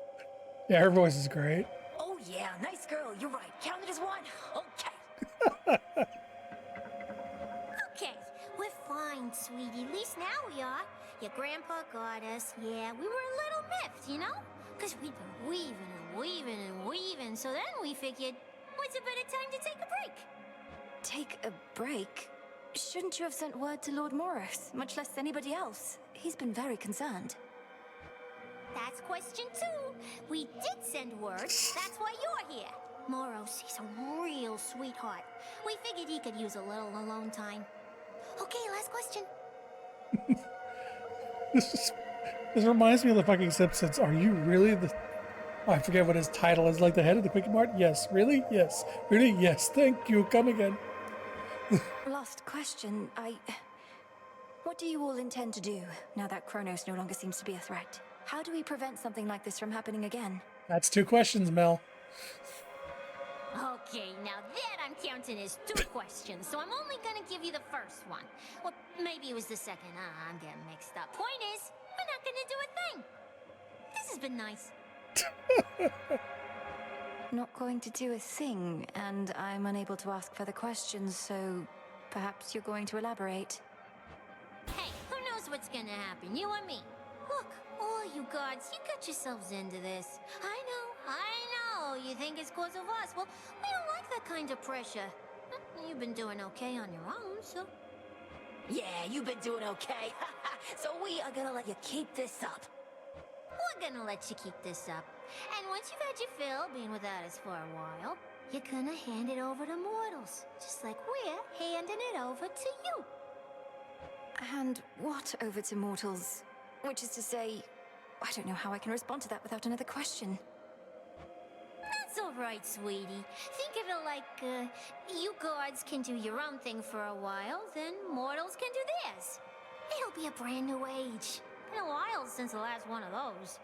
Yeah, her voice is great. Oh yeah, nice girl. You're right. Count it as 1. Okay. Okay, we're fine, sweetie. At least now we are. Your grandpa got us. Yeah, we were a little miffed, you know? Because we'd been weaving. So then we figured, what's a better time to take a break? Take a break? Shouldn't you have sent word to Lord Moros, much less anybody else? He's been very concerned. That's question 2. We did send word. That's why you're here. Moros, he's a real sweetheart. We figured he could use a little alone time. Okay, last question. This reminds me of the fucking Simpsons. Are you really the... Oh, I forget what his title is. Like the head of the Quickie Mart? Yes. Really? Yes. Really? Yes. Thank you. Come again. Last question. What do you all intend to do, now that Kronos no longer seems to be a threat? How do we prevent something like this from happening again? That's 2 questions, Mel. Okay, now that I'm counting as 2 questions, so I'm only gonna give you the first one. Well, maybe it was the second. I'm getting mixed up. Point is, we're not gonna do a thing. This has been nice. Not going to do a thing, and I'm unable to ask further questions, so perhaps you're going to elaborate. Hey, who knows what's gonna happen, you or me? Look, all you gods, you got yourselves into this. I know. You think it's cause of us. Well, we don't like that kind of pressure. You've been doing okay on your own, so... Yeah, you've been doing okay. So we are gonna let you keep this up. We're gonna let you keep this up. And once you've had your fill, being without us for a while, you're gonna hand it over to mortals. Just like we're handing it over to you. And what over to mortals? Which is to say, I don't know how I can respond to that without another question. That's alright, sweetie. Think of it like, you gods can do your own thing for a while, then mortals can do theirs. It'll be a brand new age. Been a while since the last one of those.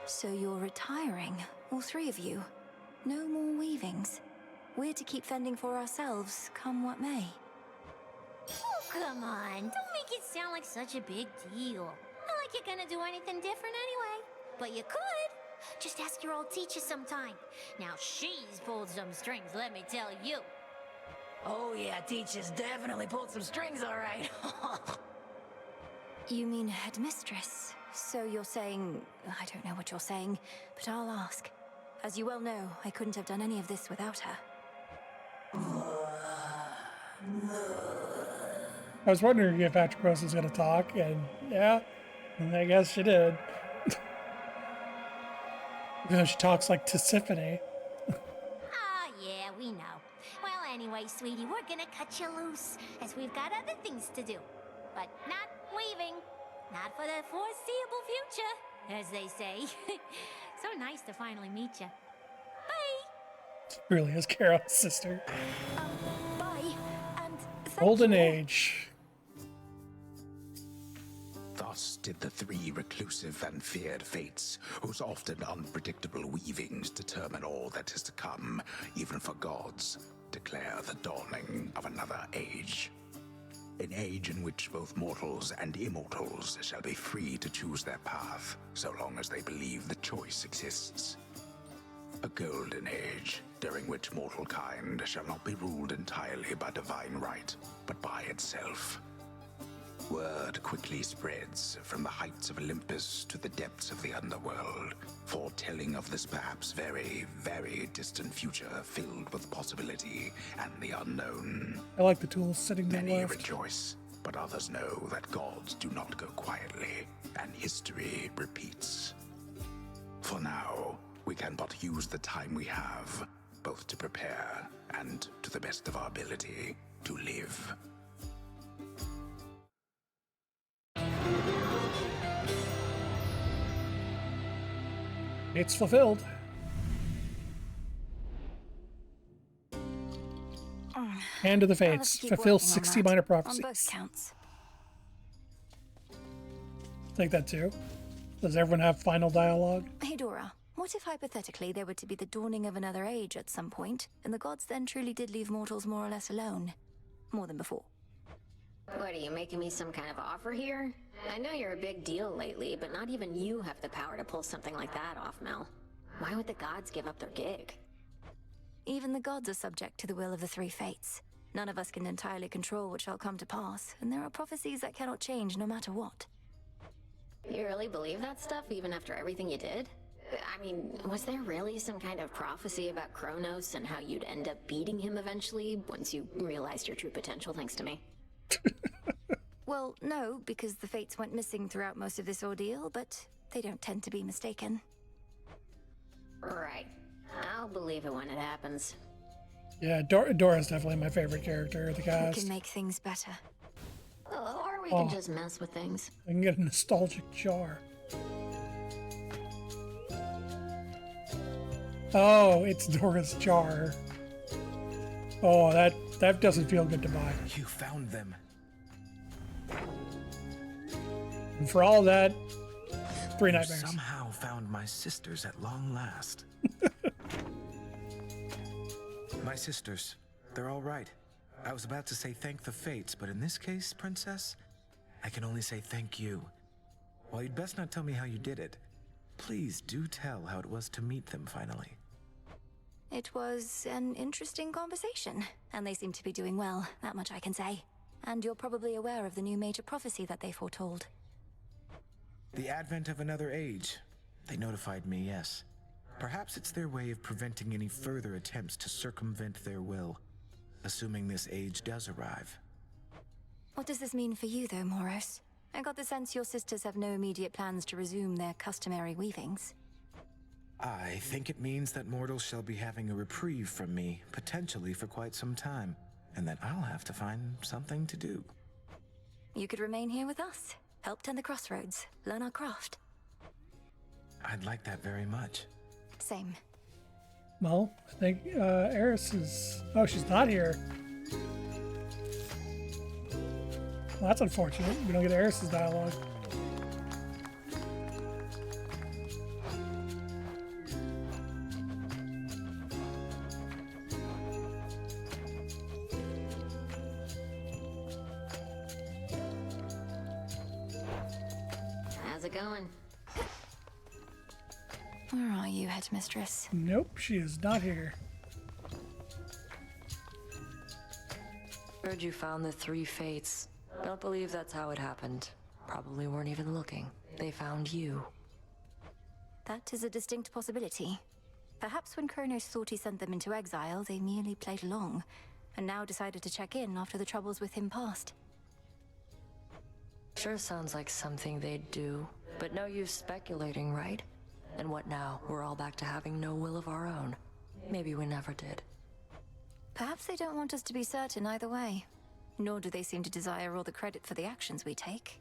So you're retiring, all 3 of you. No more weavings. We're to keep fending for ourselves, come what may. Oh, come on. Don't make it sound like such a big deal. Not like you're gonna do anything different anyway. But you could. Just ask your old teacher sometime. Now she's pulled some strings, let me tell you. Oh yeah, teacher's definitely pulled some strings, all right. You mean headmistress? So you're saying... I don't know what you're saying, but I'll ask. As you well know, I couldn't have done any of this without her. I was wondering if Atrocros was going to talk, and yeah, I guess she did. Even though she talks like Tisiphone. Yeah, we know. Well, anyway, sweetie, we're gonna cut you loose, as we've got other things to do. But not weaving. Not for the foreseeable future, as they say. So nice to finally meet you. Bye! Really is Carol's sister. Bye, and thank Golden you. Age. Thus did the 3 reclusive and feared fates, whose often unpredictable weavings determine all that is to come, even for gods, declare the dawning of another age. An age in which both mortals and immortals shall be free to choose their path, so long as they believe the choice exists. A golden age, during which mortal kind shall not be ruled entirely by divine right, but by itself. Word quickly spreads from the heights of Olympus to the depths of the underworld, foretelling of this perhaps very, very distant future filled with possibility and the unknown. I like the tools sitting to the Many left. rejoice, but others know that gods do not go quietly, and history repeats. For now, we can but use the time we have, both to prepare and, to the best of our ability, to live. It's fulfilled. Hand of the I'll have Fates. to keep Fulfill working on 60 that, minor on prophecies. both counts. Take that too. Does everyone have final dialogue? Hey Dora, what if hypothetically there were to be the dawning of another age at some point, and the gods then truly did leave mortals more or less alone? More than before. What, are you making me some kind of offer here? I know you're a big deal lately, but not even you have the power to pull something like that off, Mel. Why would the gods give up their gig? Even the gods are subject to the will of the three fates. None of us can entirely control what shall come to pass, and there are prophecies that cannot change no matter what. You really believe that stuff even after everything you did? I mean, was there really some kind of prophecy about Kronos and how you'd end up beating him eventually once you realized your true potential thanks to me? Well, no, because the fates went missing throughout most of this ordeal, but they don't tend to be mistaken. Right. I'll believe it when it happens. Yeah, Dora's definitely my favorite character of the We cast. can make things better. Or we Oh. can just mess with things. I can get a nostalgic jar. Oh, it's Dora's jar. Oh, that doesn't feel good to buy. You found them. And for all that, 3 You nightmares. somehow found my sisters at long last. My sisters, they're all right. I was about to say thank the fates, but in this case, Princess, I can only say thank you. While you'd best not tell me how you did it, please do tell how it was to meet them finally. It was an interesting conversation, and they seem to be doing well, that much I can say. And you're probably aware of the new major prophecy that they foretold. The advent of another age. They notified me, yes. Perhaps it's their way of preventing any further attempts to circumvent their will, assuming this age does arrive. What does this mean for you, though, Moros? I got the sense your sisters have no immediate plans to resume their customary weavings. I think it means that mortals shall be having a reprieve from me, potentially for quite some time, and that I'll have to find something to do. You could remain here with us, help tend the crossroads, learn our craft. I'd like that very much. Same. Well, I think Eris is... Oh, she's not here. Well, that's unfortunate. We don't get Eris's dialogue. How's it going? Where are you, Headmistress? Nope, she is not here. Heard you found the three fates. Don't believe that's how it happened. Probably weren't even looking. They found you. That is a distinct possibility. Perhaps when Kronos thought he sent them into exile, they merely played along, and now decided to check in after the troubles with him passed. Sure sounds like something they'd do, but no use speculating, right? And what now? We're all back to having no will of our own. Maybe we never did. Perhaps they don't want us to be certain either way. Nor do they seem to desire all the credit for the actions we take.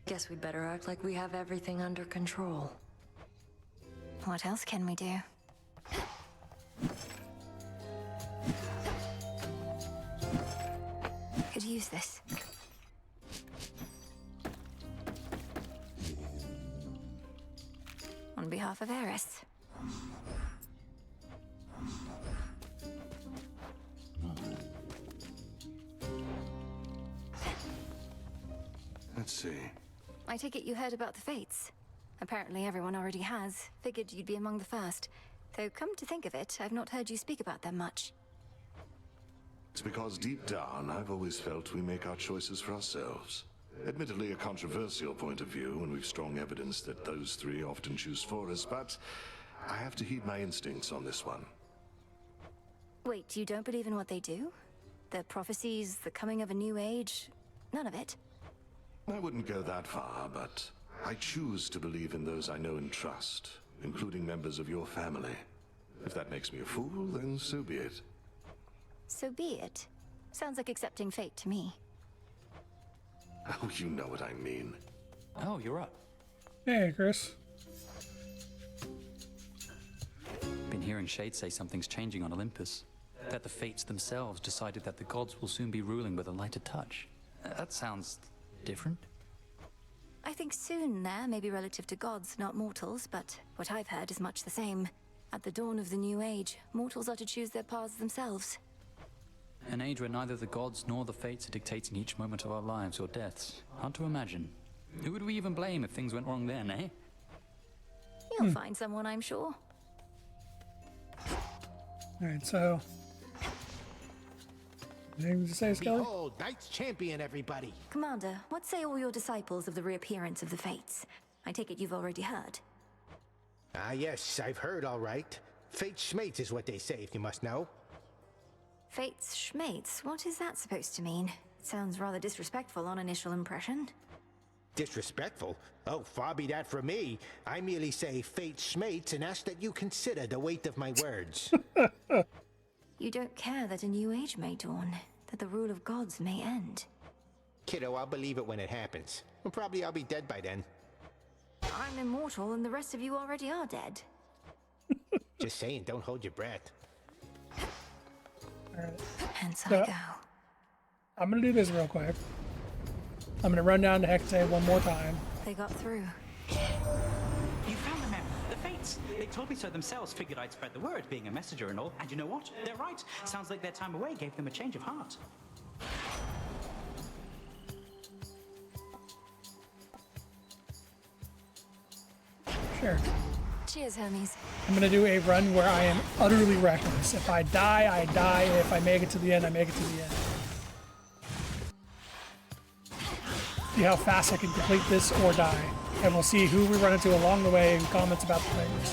Guess we'd better act like we have everything under control. What else can we do? Could use this. On behalf of Eris. Let's see. I take it you heard about the Fates. Apparently everyone already has. Figured you'd be among the first. Though come to think of it, I've not heard you speak about them much. It's because deep down, I've always felt we make our choices for ourselves. Admittedly, a controversial point of view, and we've strong evidence that those three often choose for us, but I have to heed my instincts on this one. Wait, you don't believe in what they do? The prophecies, the coming of a new age? None of it? I wouldn't go that far, but I choose to believe in those I know and trust, including members of your family. If that makes me a fool, then so be it. So be it. Sounds like accepting fate to me. Oh, you know what I mean. Oh, you're up. Hey, Chris. Been hearing Shade say something's changing on Olympus. That the Fates themselves decided that the gods will soon be ruling with a lighter touch. That sounds different. I think soon there may be relative to gods, not mortals, but what I've heard is much the same. At the dawn of the new age, mortals are to choose their paths themselves. An age where neither the gods nor the Fates are dictating each moment of our lives or deaths. Hard to imagine. Who would we even blame if things went wrong then, eh? You'll find someone, I'm sure. Alright, so... anything to say, Skelly? Behold, Knights Champion, everybody! Commander, what say all your disciples of the reappearance of the Fates? I take it you've already heard. Ah, yes, I've heard all right. Fate Schmates is what they say, if you must know. Fates Schmates? What is that supposed to mean? It sounds rather disrespectful on initial impression. Disrespectful? Oh, far be that from me. I merely say Fate Schmates and ask that you consider the weight of my words. You don't care that a new age may dawn, that the rule of gods may end. Kiddo, I'll believe it when it happens. And probably I'll be dead by then. I'm immortal and the rest of you already are dead. Just saying, don't hold your breath. Alright. Hence So, I go. I'm gonna do this real quick. I'm gonna run down to Hecate one more time. They got through. You found the map. The Fates. They told me so themselves. Figured I'd spread the word, being a messenger and all. And you know what? They're right. Sounds like their time away gave them a change of heart. Sure. Cheers, homies. I'm gonna do a run where I am utterly reckless. If I die, I die. If I make it to the end, I make it to the end. See how fast I can complete this or die. And we'll see who we run into along the way and comments about the things.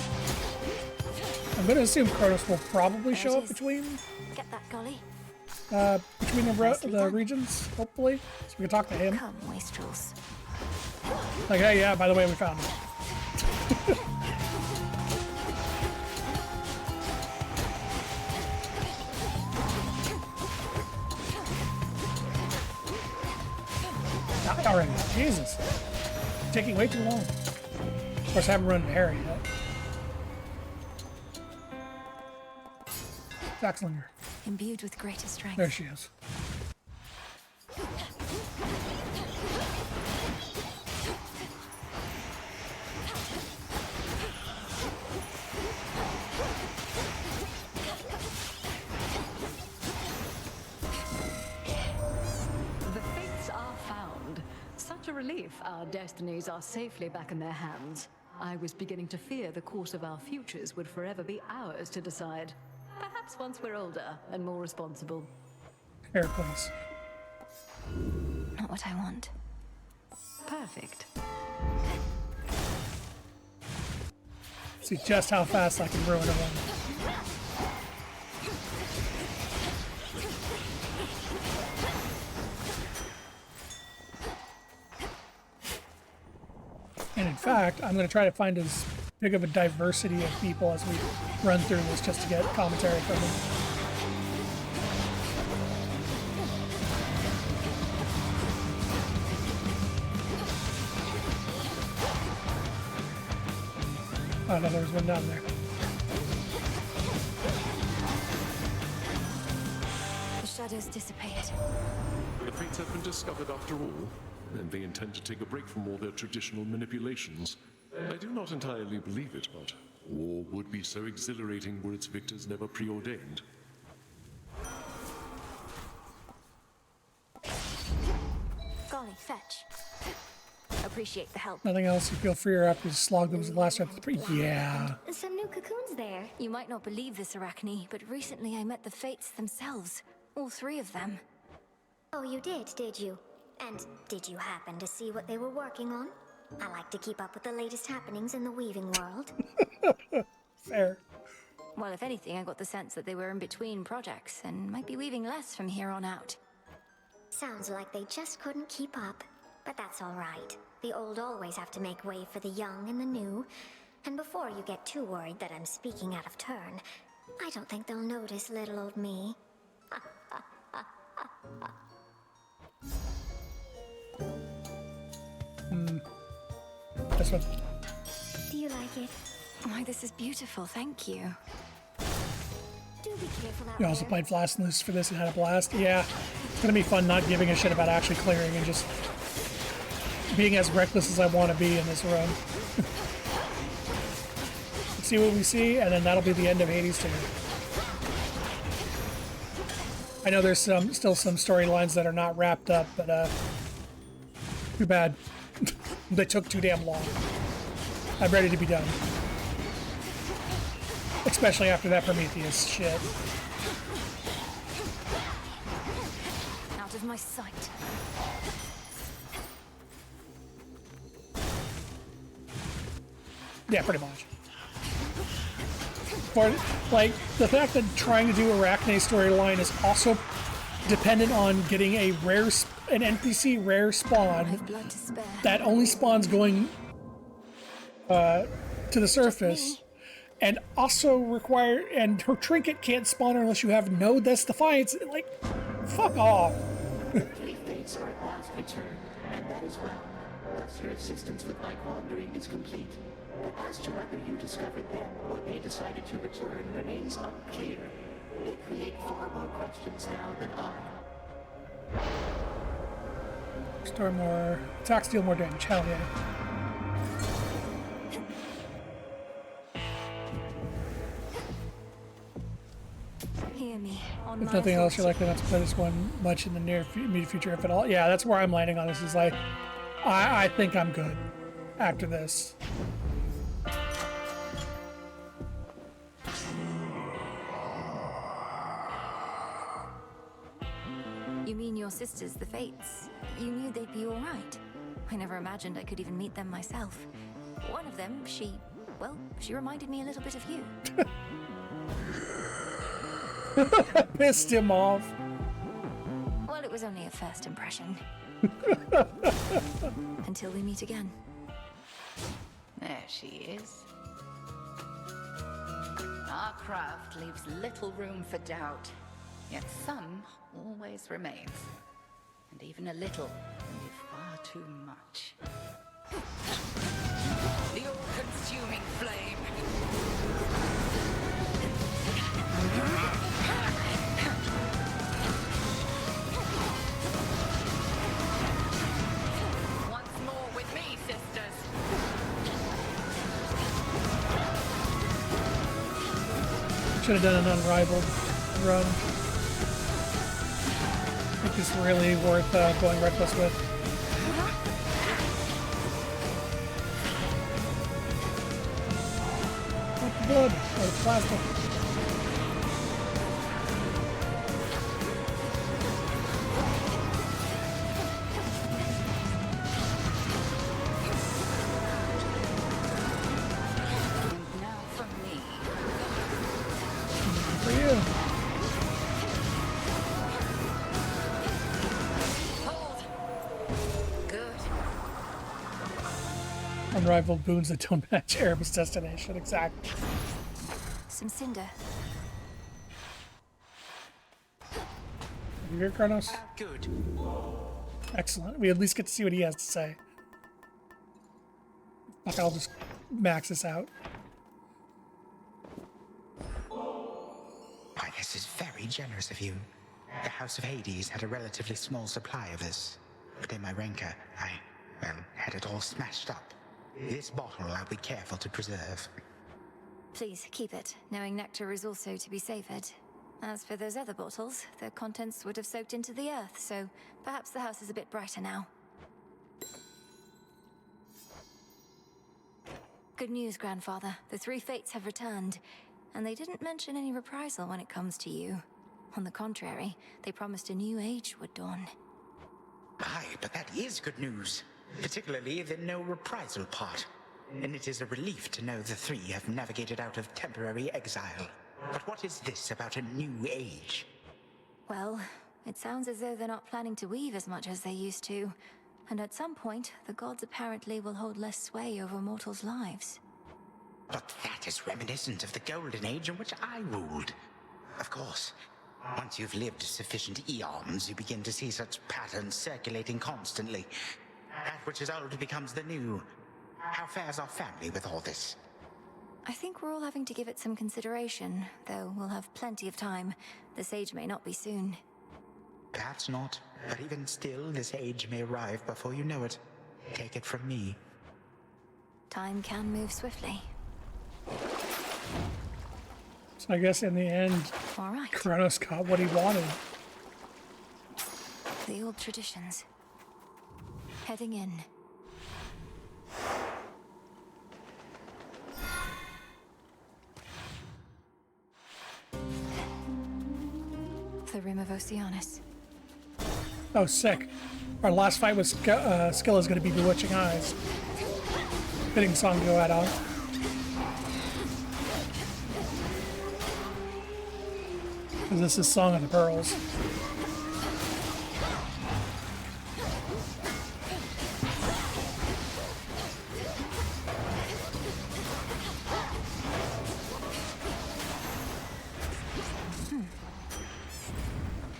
I'm gonna assume Kronos will probably show up between Get that, Golly. between the regions, hopefully. So we can talk to him. Come, wastrels. Like, hey, yeah, by the way, we found him. Not already. Jesus. Taking way too long. Of course, I haven't run into Harry yet. Saxlinger. Imbued with greater strength. There she is. The Fates are found. Such a relief our destinies are safely back in their hands. I was beginning to fear the course of our futures would forever be ours to decide. Perhaps once we're older and more responsible. Heracles. Not what I want. Perfect. See just how fast I can ruin a one. And in fact, I'm going to try to find as big of a diversity of people as we run through this just to get commentary from them. Oh no, there was one down there. The shadows dissipate. The Fates have been discovered after all, and they intend to take a break from all their traditional manipulations. I do not entirely believe it, but war would be so exhilarating were its victors never preordained. Golly, fetch. Appreciate the help. Nothing else. You feel freer after you slog those last time. Yeah. Some new cocoons there. You might not believe this, Arachne, but recently I met the Fates themselves. All three of them. Oh, you did you? And did you happen to see what they were working on? I like to keep up with the latest happenings in the weaving world. Fair. Well, if anything, I got the sense that they were in between projects and might be weaving less from here on out. Sounds like they just couldn't keep up. But that's all right. The old always have to make way for the young and the new. And before you get too worried that I'm speaking out of turn, I don't think they'll notice little old me. This one. Do you like it? Why, this is beautiful, thank you. Do be careful out You also there. played Blast and Loose for this and had a blast. Yeah, it's gonna be fun not giving a shit about actually clearing and just being as reckless as I want to be in this run. Let's see what we see, and then that'll be the end of Hades 2. I know there's still some storylines that are not wrapped up, but too bad. They took too damn long. I'm ready to be done. Especially after that Prometheus shit. Out of my sight. Yeah, pretty much. For, like, the fact that trying to do Arachne's storyline is also dependent on getting an NPC rare spawn that only spawns going to the surface, and also and her trinket can't spawn her unless you have Node that's Defiance. Like, fuck off. Three fates are at last returned, and that is well. Thus your assistance with my wandering is complete. But as to whether you discovered them or they decided to return remains unclear. They create far more questions now than I. Store more attacks, deal more damage. Hell yeah. Hear me. On If my nothing else, you're authority. likely not to play this one much in the near immediate future, if at all. Yeah, that's where I'm landing on this. Is like, I think I'm good after this. You mean your sisters, the Fates? You knew they'd be all right. I never imagined I could even meet them myself. One of them, she reminded me a little bit of you. Pissed him off. Well, it was only a first impression. Until we meet again. There she is. Our craft leaves little room for doubt, yet some always remains. And even a little can be far too much. The all-consuming flame. Once more with me, sisters. Should have done an unrivaled run. I think it's really worth going reckless with. Not the blood, or the plasma. Now for me. For you. Hold. Good. Unrivaled boons that don't match Erebus' destination, exactly. Some cinder. You here, Kronos? Good. Excellent. We at least get to see what he has to say. Fuck, I'll just max this out. Why, this is very generous of you. The House of Hades had a relatively small supply of this. But in my rancor, I had it all smashed up. This bottle I'll be careful to preserve. Please keep it, knowing nectar is also to be savored. As for those other bottles, their contents would have soaked into the earth, so perhaps the house is a bit brighter now. Good news, Grandfather. The three fates have returned, and they didn't mention any reprisal when it comes to you. On the contrary, they promised a new age would dawn. Aye, but that is good news. Particularly the no reprisal part. And it is a relief to know the three have navigated out of temporary exile. But what is this about a new age? Well, it sounds as though they're not planning to weave as much as they used to. And at some point, the gods apparently will hold less sway over mortals' lives. But that is reminiscent of the Golden Age in which I ruled. Of course, once you've lived sufficient eons, you begin to see such patterns circulating constantly. That which is old becomes the new. How fares our family with all this? I think we're all having to give it some consideration, though we'll have plenty of time. This age may not be soon. Perhaps not, but even still, this age may arrive before you know it. Take it from me. Time can move swiftly. So I guess in the end, All right. Kronos got what he wanted. The old traditions. Heading in. The Rim of Oceanus. Oh, sick. Our last fight with Scylla is going to be Bewitching Eyes. Fitting song to go out on. Because this is Song of the Pearls.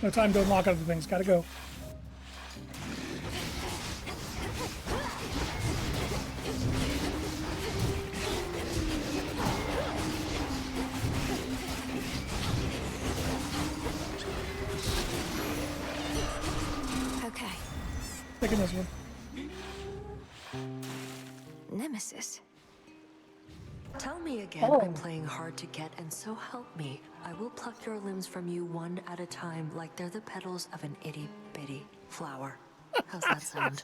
No time to unlock other things, gotta go. Okay. Taking this one. Nemesis. Tell me again I'm playing hard to get, and so help me, I will pluck your limbs from you one at a time like they're the petals of an itty-bitty flower. How's that sound?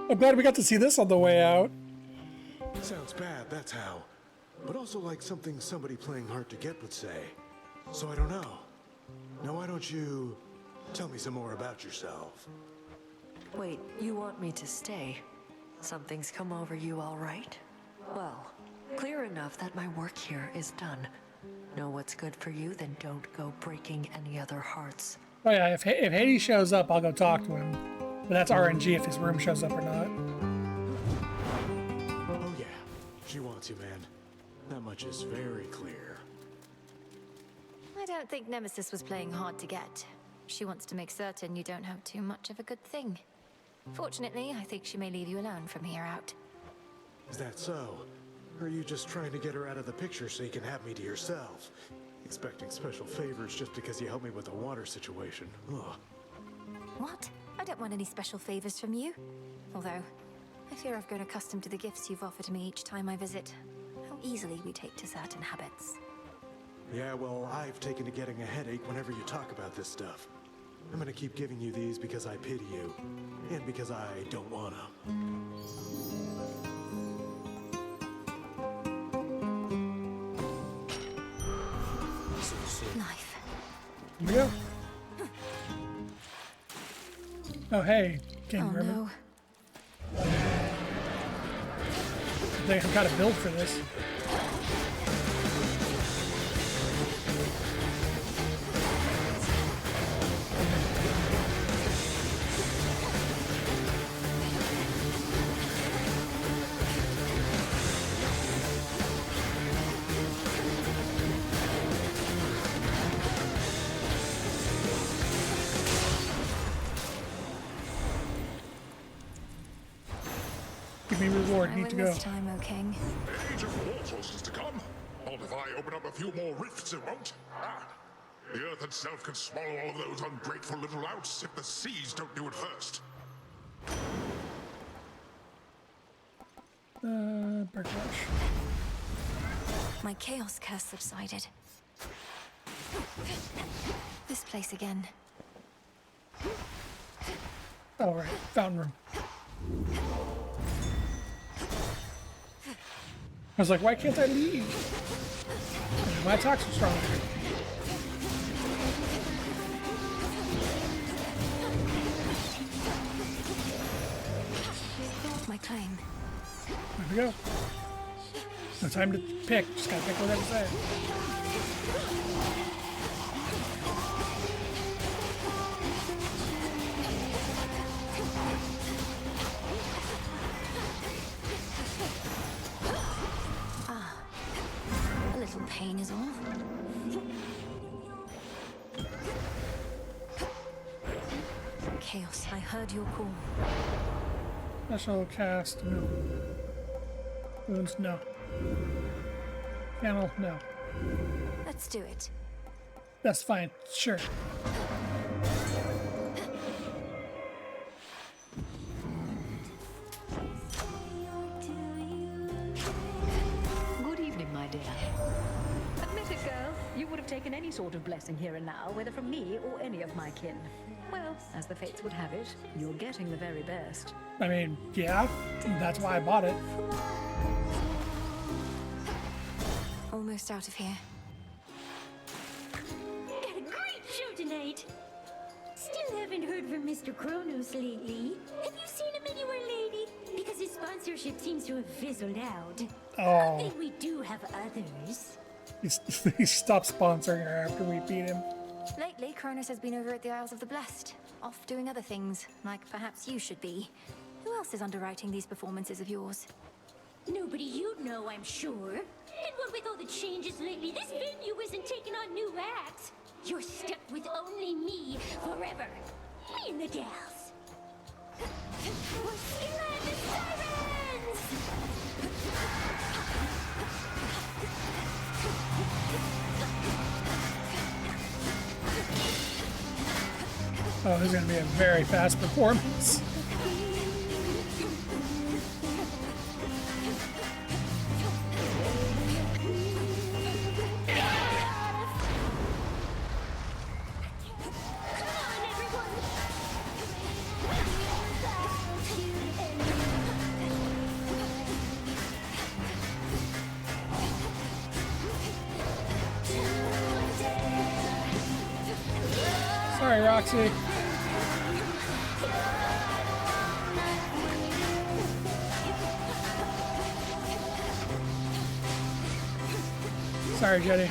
I'm glad we got to see this on the way out. Sounds bad, that's how. But also like something somebody playing hard to get would say. So I don't know. Now why don't you tell me some more about yourself? Wait, you want me to stay? Something's come over you, all right? Well, clear enough that my work here is done. Know what's good for you, then don't go breaking any other hearts. Oh yeah, if Hades shows up, I'll go talk to him. But that's RNG if his room shows up or not. Oh yeah, she wants you, man. That much is very clear. I don't think Nemesis was playing hard to get. She wants to make certain you don't have too much of a good thing. Fortunately, I think she may leave you alone from here out. Is that so? Or are you just trying to get her out of the picture so you can have me to yourself? Expecting special favors just because you helped me with the water situation. Ugh. What? I don't want any special favors from you. Although, I fear I've grown accustomed to the gifts you've offered me each time I visit. How easily we take to certain habits. Yeah, well, I've taken to getting a headache whenever you talk about this stuff. I'm gonna keep giving you these because I pity you. And because I don't wanna. Life. Here we go. Oh, hey, King Merman. No. I think I've got a build for this. Give me reward, need to go. This time, O King. The age of mortals is to come. Not if I open up a few more rifts, it won't. The earth itself can swallow all of those ungrateful little louts if the seas don't do it first. Bird Rush. My chaos curse subsided. This place again. Oh, right, fountain room. I was like, why can't I leave? And my attacks are stronger. My claim. There we go. No time to pick. Just gotta pick whatever say. A little pain is all. Chaos, I heard your call. Special cast, no. Wounds, no. Panel, no. Let's do it. That's fine, sure. Good evening, my dear. Admit it, girl. You would have taken any sort of blessing here and now, whether from me or any of my kin. Well, as the fates would have it, you're getting the very best. I mean, yeah, that's why I bought it. Almost out of here. Got a great show tonight. Still haven't heard from Mr. Kronos lately. Have you seen him anywhere, lady? Because his sponsorship seems to have fizzled out. Oh. I think we do have others. He stopped sponsoring her after we beat him. Lately, Cronus has been over at the Isles of the Blessed, off doing other things, like perhaps you should be. Who else is underwriting these performances of yours? Nobody you'd know, I'm sure. And what with all the changes lately, this venue isn't taking on new acts. You're stuck with only me forever. Me and the gals. We're Skyland the Sirens! Oh, this is gonna be a very fast performance. Sorry, Roxy. Sorry, Jenny.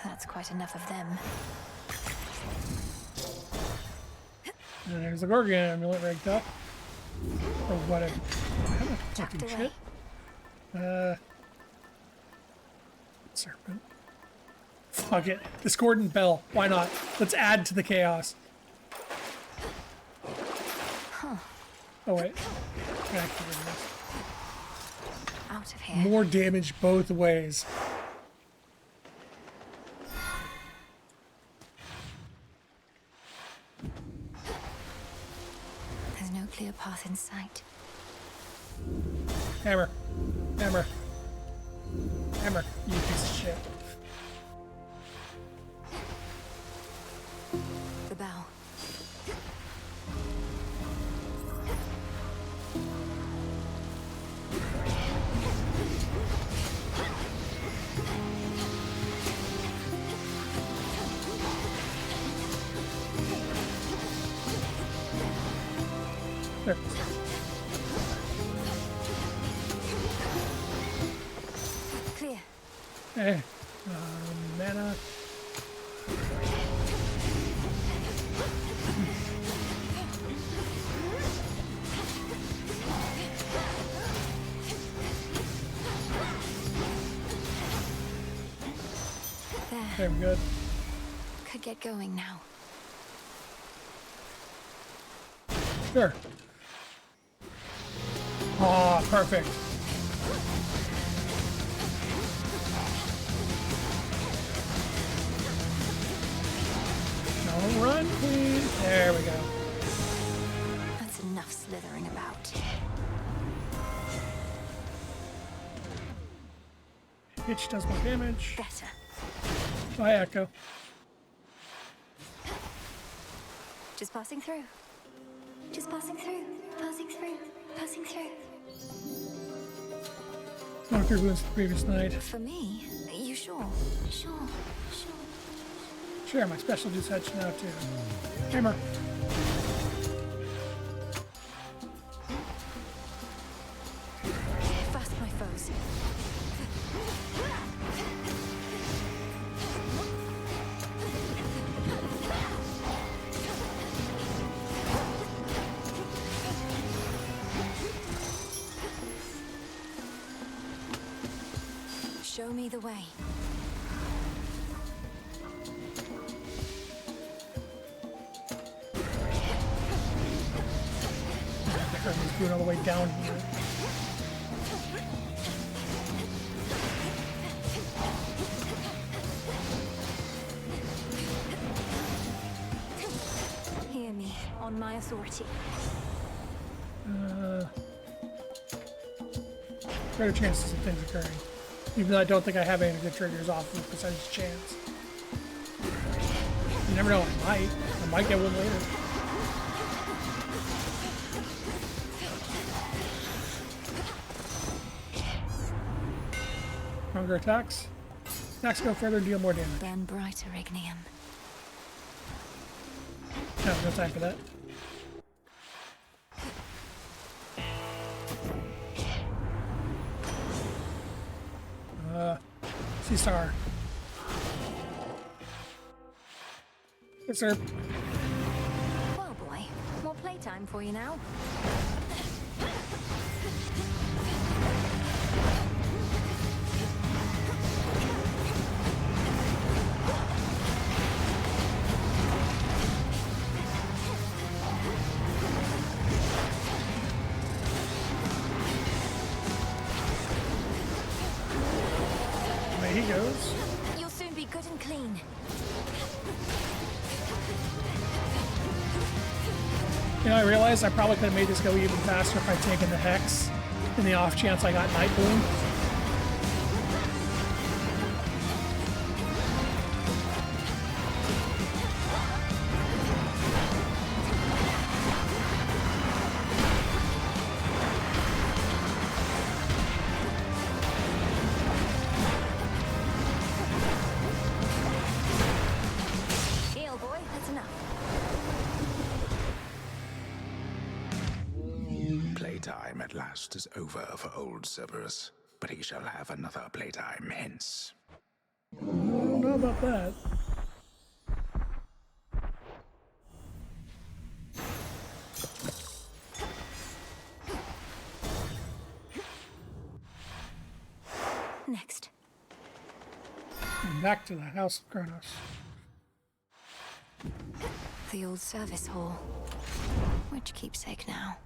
That's quite enough of them. And there's the Gorgon amulet rigged up. Or whatever. Tucked Fucking away. shit. Serpent. Fuck it. Discordant Bell. Why not? Let's add to the chaos. Huh. Oh wait. Can I activate this? Out of here. More damage both ways. There's no clear path in sight. Hammer. Hammer. Hammer. You piece of shit. The bow. There. Clear. Hey. Mana. There. Very good. Could get going now. Sure. Oh, perfect. No. Don't run, please. There we go. That's enough slithering about. Itch does more damage. Better. Bye, Echo. Just passing through. Just passing through, passing through, passing through. Knocked through wounds the previous night. For me? You sure? Sure. Sure, my special do such now too. Hammer. Fast, my foes. Show me the way. He's doing all the way down here. Hear me, on my authority. Greater chances of things occurring. Even though I don't think I have any good triggers off with percentage chance. You never know, I might get one later. Stronger attacks. Attacks go further, deal more damage. Burn brighter, Ignium. No time for that. Sea Star. Yes, sir. Well, boy, more playtime for you now. There he goes. You'll soon be good and clean. You know, I realized I probably could have made this go even faster if I'd taken the Hex in the off chance I got Night Bloom. Heal, boy, that's enough. Playtime at last is over for old Cerberus, but he shall have another playtime hence. I don't know about that. Next. And back to the House of Kronos. The old service hall. Which keepsake now?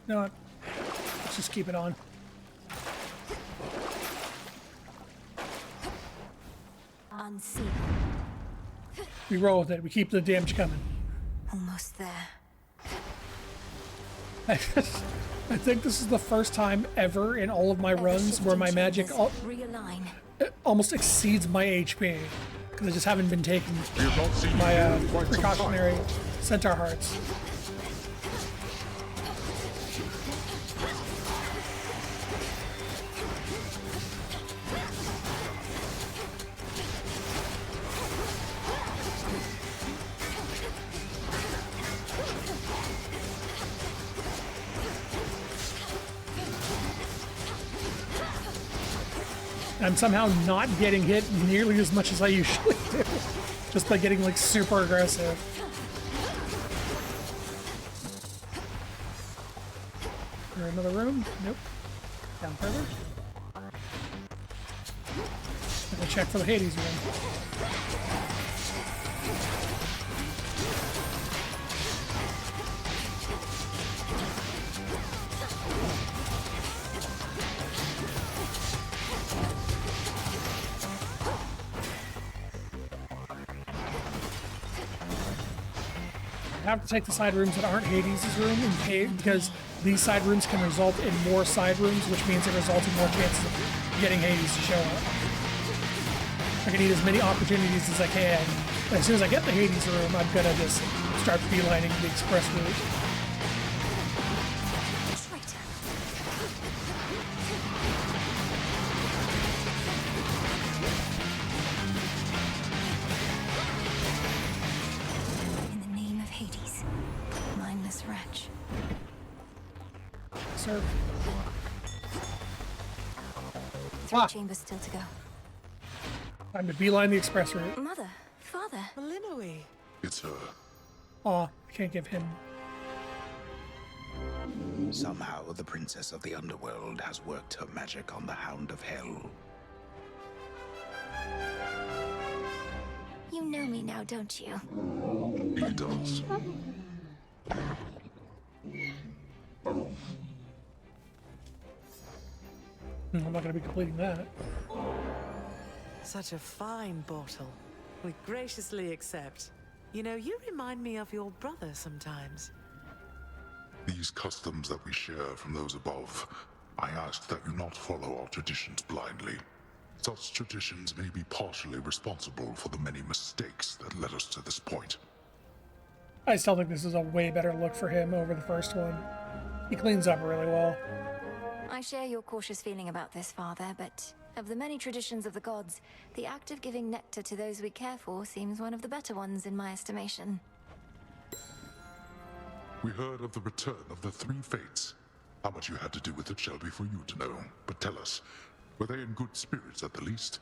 You know what? Let's just keep it on. Unseen. We roll with it. We keep the damage coming. Almost there. I think this is the first time ever in all of my runs where my magic Realign. almost exceeds my HP. Because I just haven't been taking my precautionary centaur hearts. I'm somehow not getting hit nearly as much as I usually do. Just by getting like super aggressive. Is there another room? Nope. Down further. I'll check for the Hades room. have to take the side rooms that aren't Hades' room, because these side rooms can result in more side rooms, which means it results in more chances of getting Hades to show up. I can need as many opportunities as I can. As soon as I get the Hades room, I'm gonna just start beelining the express route. In the name of Hades, mindless wretch. Sir. 3 chambers still to go. Time to beeline the express route. Mother, father. Malinoe. It's her. Aw, I can't give him. Somehow, the Princess of the Underworld has worked her magic on the Hound of Hell. You know me now, don't you? He does. I'm not gonna be completing that. Such a fine bottle. We graciously accept. You know, you remind me of your brother sometimes. These customs that we share from those above, I ask that you not follow our traditions blindly. Such traditions may be partially responsible for the many mistakes that led us to this point. I still think this is a way better look for him over the first one. He cleans up really well. I share your cautious feeling about this, father, but of the many traditions of the gods, the act of giving nectar to those we care for seems one of the better ones in my estimation. We heard of the return of the 3 fates. How much you had to do with it shall be for you to know. But tell us, were they in good spirits at the least?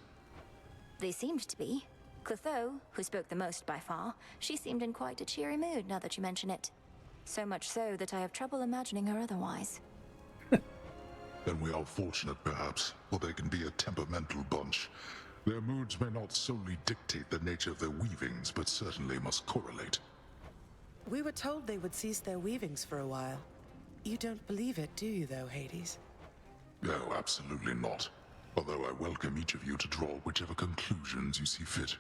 They seemed to be. Clotho, who spoke the most by far, she seemed in quite a cheery mood now that you mention it. So much so that I have trouble imagining her otherwise. Then we are fortunate, perhaps, for they can be a temperamental bunch. Their moods may not solely dictate the nature of their weavings, but certainly must correlate. We were told they would cease their weavings for a while. You don't believe it, do you, though, Hades? No, absolutely not. Although I welcome each of you to draw whichever conclusions you see fit.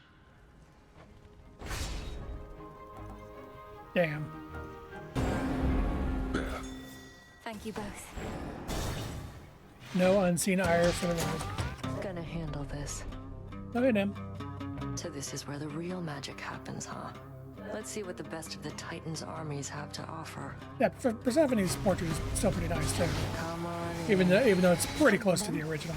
Damn. There. Thank you both. No unseen ire for the road. Gonna handle this. Okay, then. So this is where the real magic happens, huh? Let's see what the best of the Titans' armies have to offer. Yeah, Persephone's portrait is still pretty nice too. Come on. Even though it's pretty close to the original.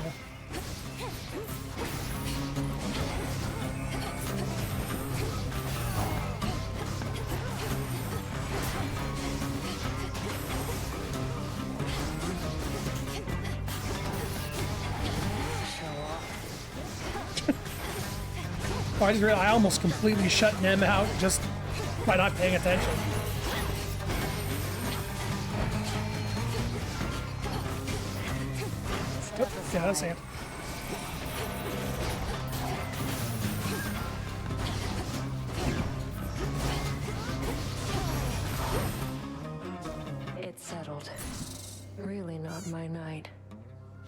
I almost completely shut Nem out just by not paying attention. Oh, yeah, that's it. It's settled. Really not my night.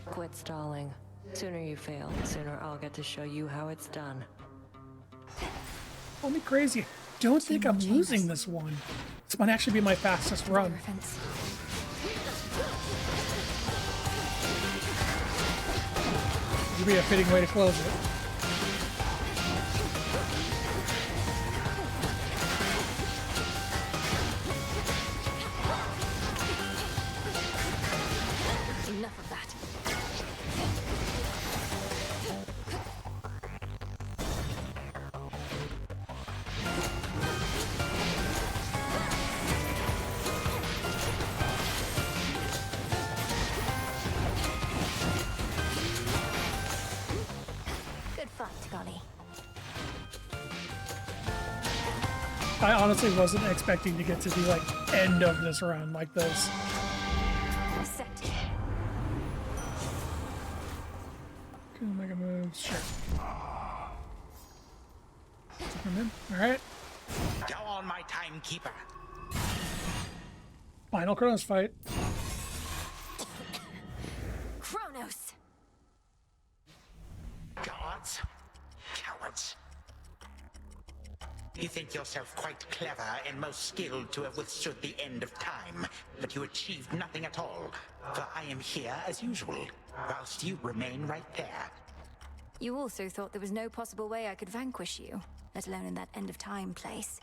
Quit stalling. Sooner you fail, sooner I'll get to show you how it's done. Call me crazy. Don't think I'm losing this one. This might actually be my fastest run. This would be a fitting way to close it. Enough of that. I honestly wasn't expecting to get to the end of this run like this. Set. Can I make a move? Sure. Alright. Go on, my timekeeper. Final Kronos fight. Kronos! Gods. Cowards. You think yourself quite clever and most skilled to have withstood the end of time, but you achieved nothing at all, for I am here as usual, whilst you remain right there. You also thought there was no possible way I could vanquish you, let alone in that end-of-time place.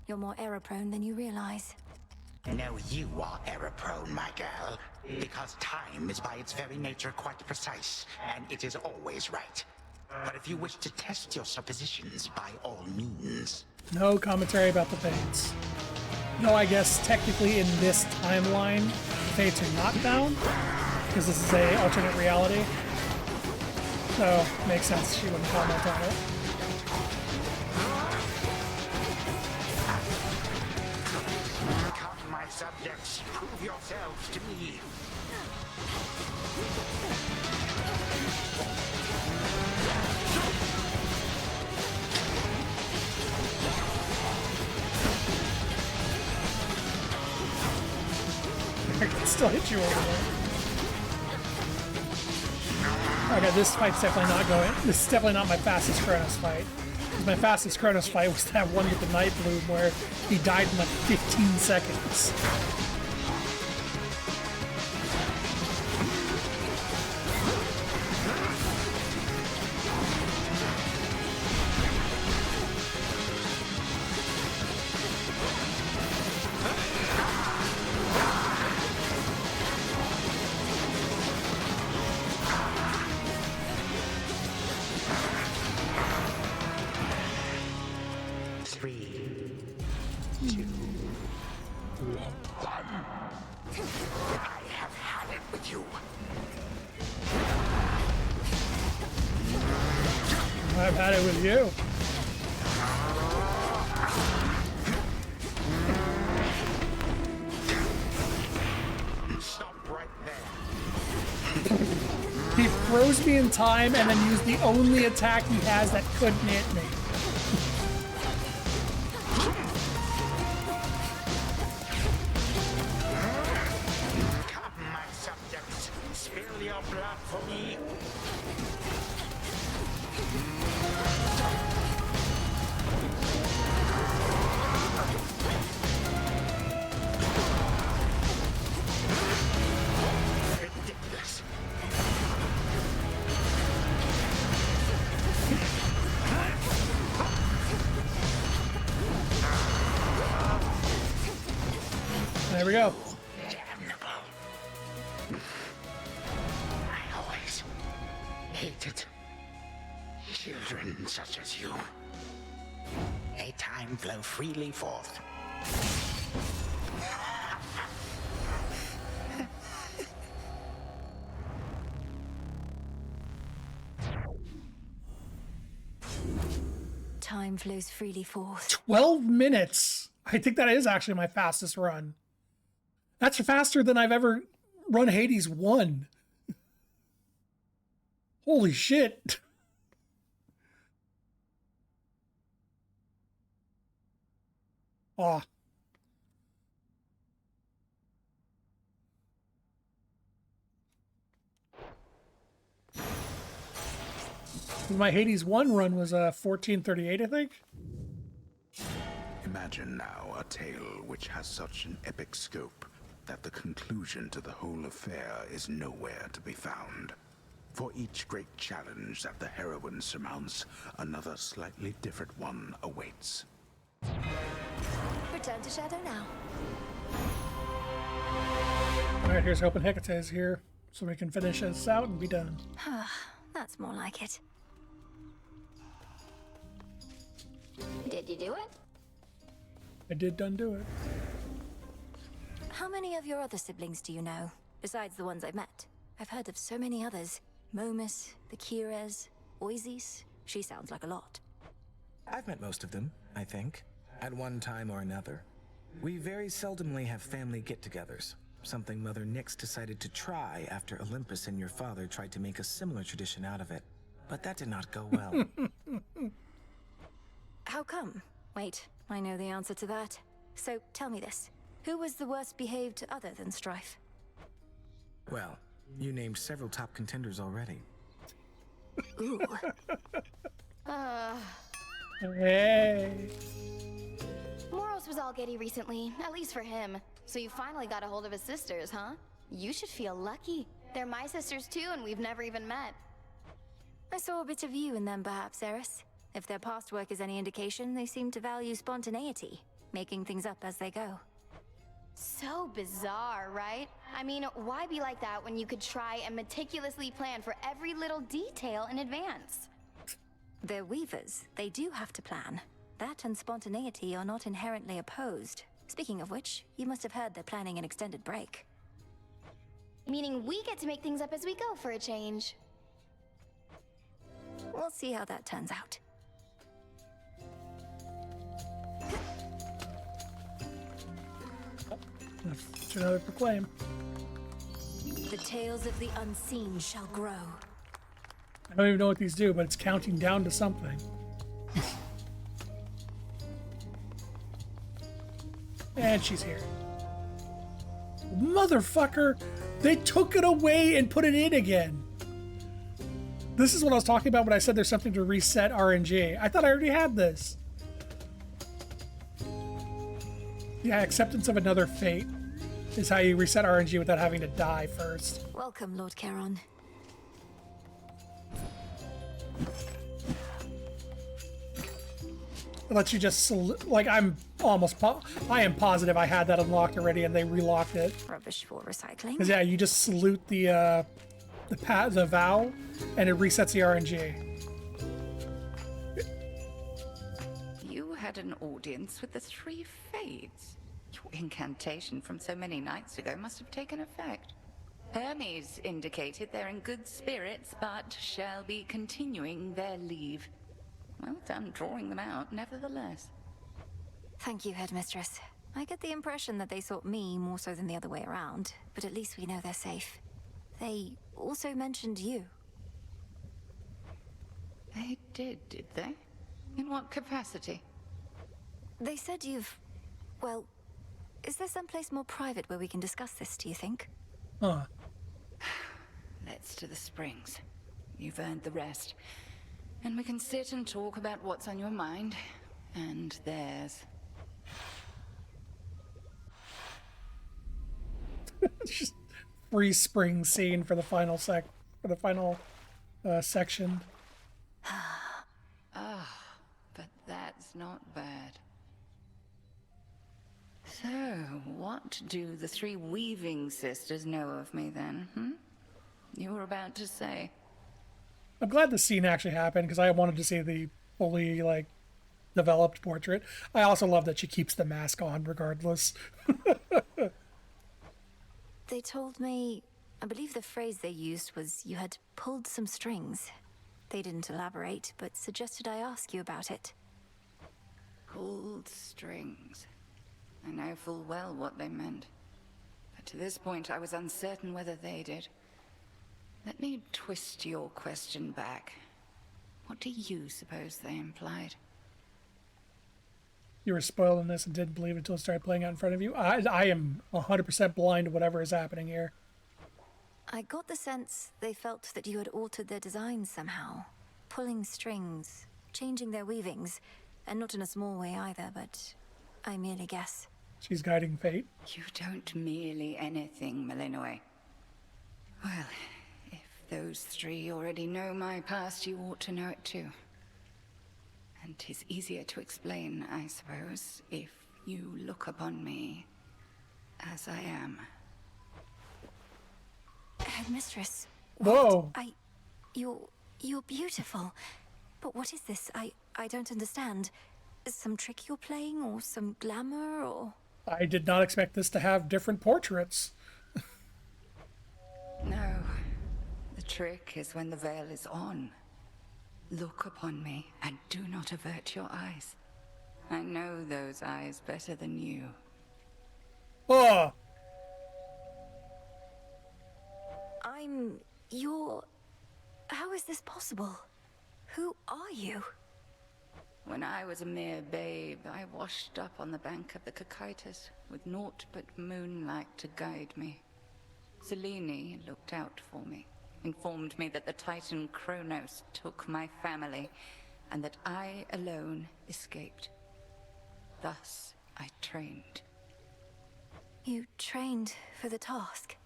You're more error-prone than you realize. No, you are error-prone, my girl, because time is by its very nature quite precise, and it is always right. But if you wish to test your suppositions, by all means. No commentary about the Fates. No, I guess technically in this timeline, the Fates are not down, because this is a alternate reality. So, makes sense she wouldn't comment on it. Come, my subjects, prove yourselves to me. I can still hit you over there. Okay, this fight's definitely not going. This is definitely not my fastest Kronos fight. My fastest Kronos fight was that one with the Night Bloom where he died in like 15 seconds. I've had it with you. Stop right there. He froze me in time and then used the only attack he has that couldn't hit me. Come, my subjects, spill your blood for me. Ridiculous. There we go. Damnable. I always hated children such as you. May time flow freely forth. Time flows freely forth. 12 minutes. I think that is actually my fastest run. That's faster than I've ever run Hades 1. Holy shit. Ah. My Hades 1 run was 1438, I think. Imagine now a tale which has such an epic scope that the conclusion to the whole affair is nowhere to be found. For each great challenge that the heroine surmounts, another slightly different one awaits. Return to Shadow now. Alright, here's hoping Hecate is here so we can finish this out and be done. That's more like it. Did you do it? I did undo it. How many of your other siblings do you know, besides the ones I've met? I've heard of so many others. Momus, the Kires, Oasis. She sounds like a lot. I've met most of them, I think, at one time or another. We very seldomly have family get-togethers, something Mother Nyx decided to try after Olympus and your father tried to make a similar tradition out of it. But that did not go well. How come? Wait, I know the answer to that. So tell me this. Who was the worst behaved other than Strife? Well, you named several top contenders already. Ooh. Hey. Moros was all giddy recently, at least for him. So you finally got a hold of his sisters, huh? You should feel lucky. They're my sisters too, and we've never even met. I saw a bit of you in them, perhaps, Eris. If their past work is any indication, they seem to value spontaneity, making things up as they go. So bizarre, right? I mean, why be like that when you could try and meticulously plan for every little detail in advance? They're weavers. They do have to plan. That and spontaneity are not inherently opposed. Speaking of which, you must have heard they're planning an extended break. Meaning we get to make things up as we go for a change. We'll see how that turns out. Another proclaim. The tales of the unseen shall grow. I don't even know what these do, but it's counting down to something. And she's here. Motherfucker! They took it away and put it in again. This is what I was talking about when I said there's something to reset RNG. I thought I already had this. Yeah, acceptance of another fate is how you reset RNG without having to die first. Welcome, Lord Charon. It lets you just like I am positive I had that unlocked already and they relocked it. Rubbish for recycling. Because yeah, you just salute the vow, and it resets the RNG. You had an audience with the three Fates. Your incantation from so many nights ago must have taken effect. Hermes indicated they're in good spirits, but shall be continuing their leave. Well done drawing them out, nevertheless. Thank you, Headmistress. I get the impression that they sought me more so than the other way around, but at least we know they're safe. They also mentioned you. They did they? In what capacity? They said you've... Well, is there someplace more private where we can discuss this, do you think? Huh. Let's to the springs. You've earned the rest. And we can sit and talk about what's on your mind and theirs. Just free spring scene for the final section. But that's not bad. So, what do the three weaving sisters know of me then, You were about to say. I'm glad the scene actually happened because I wanted to see the fully developed portrait. I also love that she keeps the mask on regardless. They told me, I believe the phrase they used was you had pulled some strings. They didn't elaborate, but suggested I ask you about it. Pulled strings. I know full well what they meant. But to this point, I was uncertain whether they did. Let me twist your question back. What do you suppose they implied? You were spoiled in this and didn't believe it until it started playing out in front of you. I am 100% blind to whatever is happening here. I got the sense they felt that you had altered their designs somehow. Pulling strings, changing their weavings, and not in a small way either, but I merely guess. She's guiding fate. You don't merely anything, Malinois. Well, if those three already know my past, you ought to know it too. And 'tis easier to explain, I suppose, if you look upon me as I am. Headmistress. Whoa. You're beautiful. But what is this? I don't understand. Some trick you're playing, or some glamour, or... I did not expect this to have different portraits. No. The trick is when the veil is on. Look upon me, and do not avert your eyes. I know those eyes better than you. Oh! How is this possible? Who are you? When I was a mere babe, I washed up on the bank of the Cocytus, with naught but moonlight to guide me. Selene looked out for me, informed me that the Titan Kronos took my family, and that I alone escaped. Thus, I trained. You trained for the task.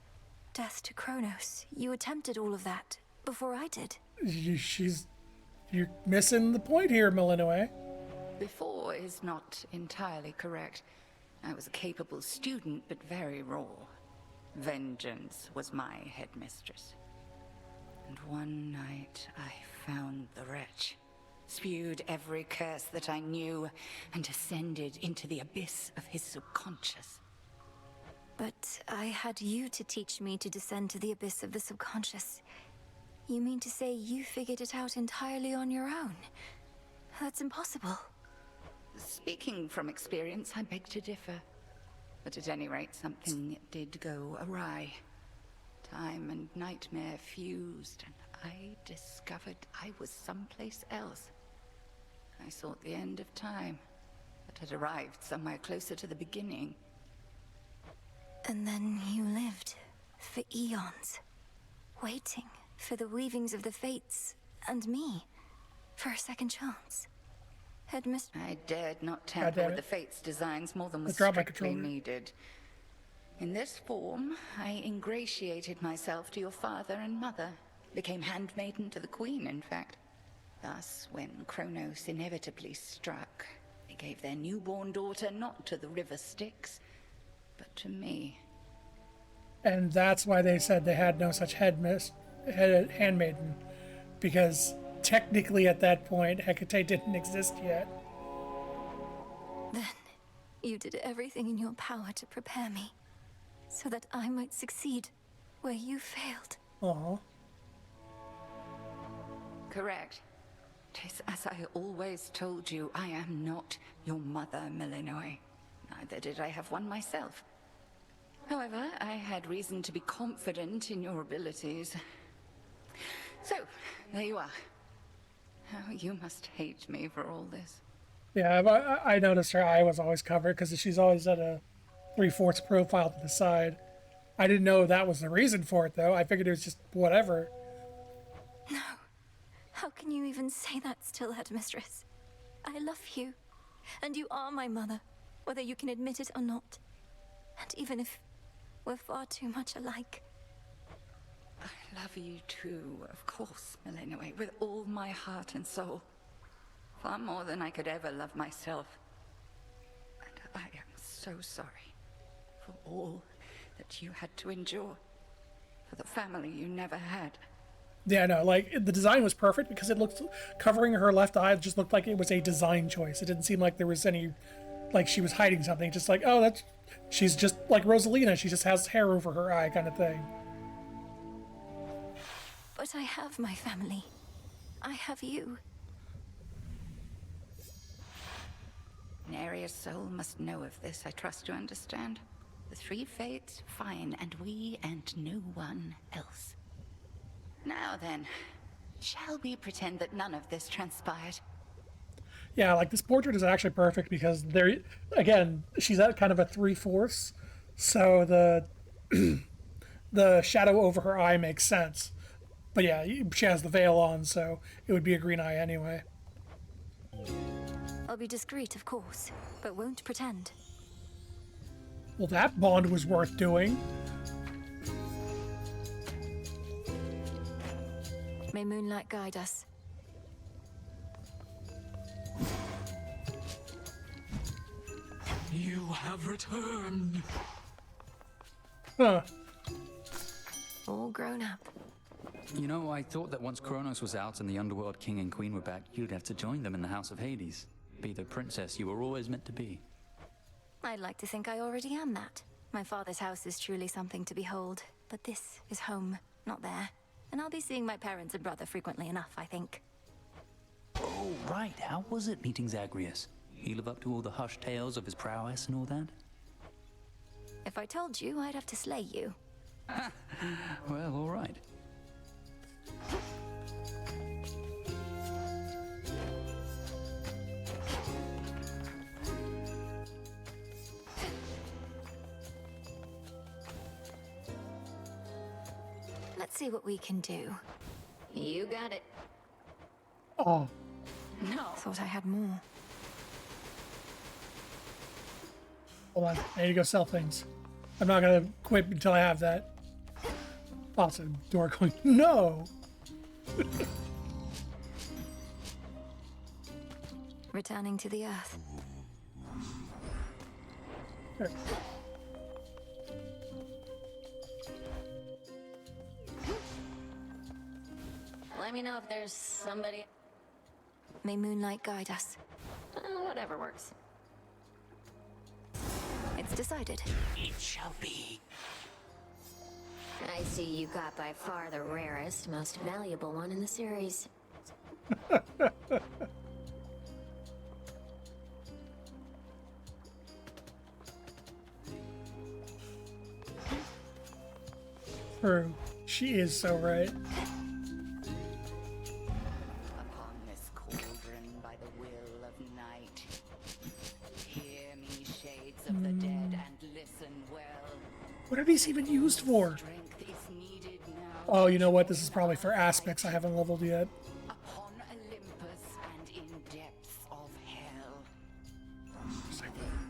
Death to Kronos. You attempted all of that before I did. You're missing the point here, Malinois. Before is not entirely correct. I was a capable student, but very raw. Vengeance was my headmistress. And one night I found the wretch, spewed every curse that I knew, and descended into the abyss of his subconscious. But I had you to teach me to descend to the abyss of the subconscious. You mean to say you figured it out entirely on your own? That's impossible. Speaking from experience, I beg to differ. But at any rate, something did go awry. Time and nightmare fused, and I discovered I was someplace else. I sought the end of time, but had arrived somewhere closer to the beginning. And then you lived for eons, waiting for the weavings of the fates and me for a second chance. Headmistress, I dared not tamper with the fate's designs more than was dropped my strictly controller. needed. In this form, I ingratiated myself to your father and mother, became handmaiden to the queen, in fact. Thus, when Kronos inevitably struck, they gave their newborn daughter not to the river Styx, but to me. And that's why they said they had no such handmaiden, because technically at that point Hecate didn't exist yet. Then you did everything in your power to prepare me, so that I might succeed where you failed. Aw. Correct. 'Tis as I always told you, I am not your mother, Malinois. Neither did I have one myself. However, I had reason to be confident in your abilities. So, there you are. How you must hate me for all this. Yeah, I noticed her eye was always covered because she's always at a 3/4 profile to the side. I didn't know that was the reason for it, though. I figured it was just whatever. No. How can you even say that still, Headmistress? I love you, and you are my mother, whether you can admit it or not. And even if we're far too much alike. I love you too, of course, Malinois, with all my heart and soul. Far more than I could ever love myself. And I am so sorry for all that you had to endure, for the family you never had. Yeah, no, like, the design was perfect because it looked, covering her left eye just looked like it was a design choice. It didn't seem like there was any, like she was hiding something. Just like, oh, she's just like Rosalina. She just has hair over her eye kind of thing. But I have my family. I have you. Neria's soul must know of this, I trust you understand. The three fates, fine, and we and no one else. Now then, shall we pretend that none of this transpired? Yeah, like this portrait is actually perfect because there, again, she's at kind of a 3/4, so the shadow over her eye makes sense. But yeah, she has the veil on, so it would be a green eye anyway. I'll be discreet, of course, but won't pretend. Well, that bond was worth doing. May moonlight guide us. You have returned. Huh. All grown up. You know, I thought that once Kronos was out and the Underworld King and Queen were back, you'd have to join them in the House of Hades. Be the princess you were always meant to be. I'd like to think I already am that. My father's house is truly something to behold, but this is home, not there. And I'll be seeing my parents and brother frequently enough, I think. Oh, right. How was it meeting Zagreus? He live up to all the hushed tales of his prowess and all that? If I told you, I'd have to slay you. Well, all right. Let's see what we can do. You got it. Oh. No. Thought I had more. Hold on, I need to go sell things. I'm not gonna quit until I have that. Also, door going, no! Returning to the Earth. There. Let me know if there's somebody. May moonlight guide us. Whatever works. It's decided. It shall be. I see you got by far the rarest, most valuable one in the series. True. She is so right. Upon this cauldron by the will of night. Hear me, shades of the dead, and listen well. What are these even used for? Strength is needed now. Oh, you know what? This is probably for aspects I haven't leveled yet. Upon Olympus and in depths of hell.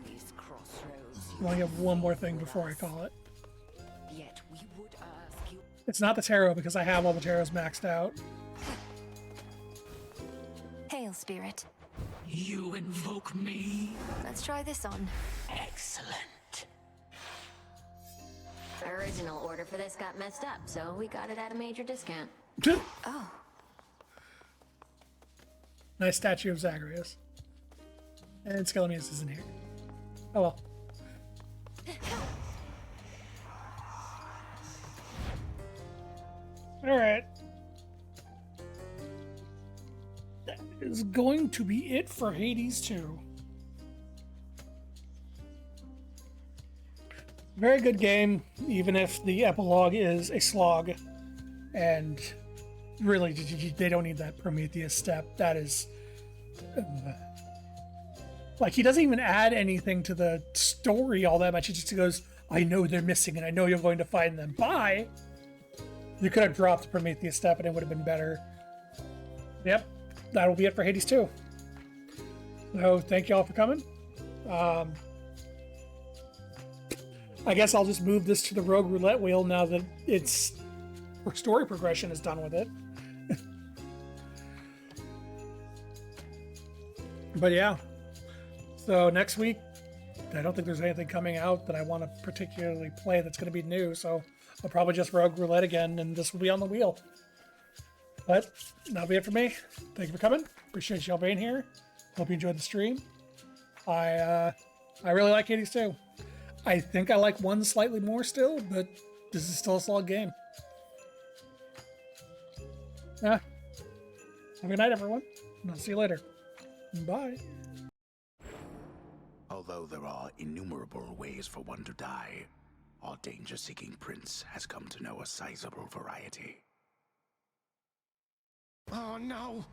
These crossroads. I only have one more thing before I call it. Yet we would ask you. It's not the tarot because I have all the tarots maxed out. Hail, spirit. You invoke me? Let's try this on. Excellent. Original order for this got messed up, so we got it at a major discount. Oh. Nice statue of Zagreus. And Skelemius isn't here. Oh well. Alright. That is going to be it for Hades 2. Very good game, even if the epilogue is a slog. And really, they don't need that Prometheus step. That is... like, he doesn't even add anything to the story all that much. He just goes, I know they're missing and I know you're going to find them. Bye! You could have dropped the Prometheus step and it would have been better. Yep, that'll be it for Hades 2. So, thank you all for coming. I guess I'll just move this to the Rogue Roulette wheel now that its story progression is done with it. But yeah. So next week, I don't think there's anything coming out that I want to particularly play that's going to be new, so I'll probably just Rogue Roulette again, and this will be on the wheel. But that'll be it for me. Thank you for coming. Appreciate y'all being here. Hope you enjoyed the stream. I really like Hades 2. I think I like 1 slightly more still, but this is still a solid game. Yeah. Have a good night, everyone. And I'll see you later. Bye. Although there are innumerable ways for one to die, our danger-seeking prince has come to know a sizable variety. Oh no!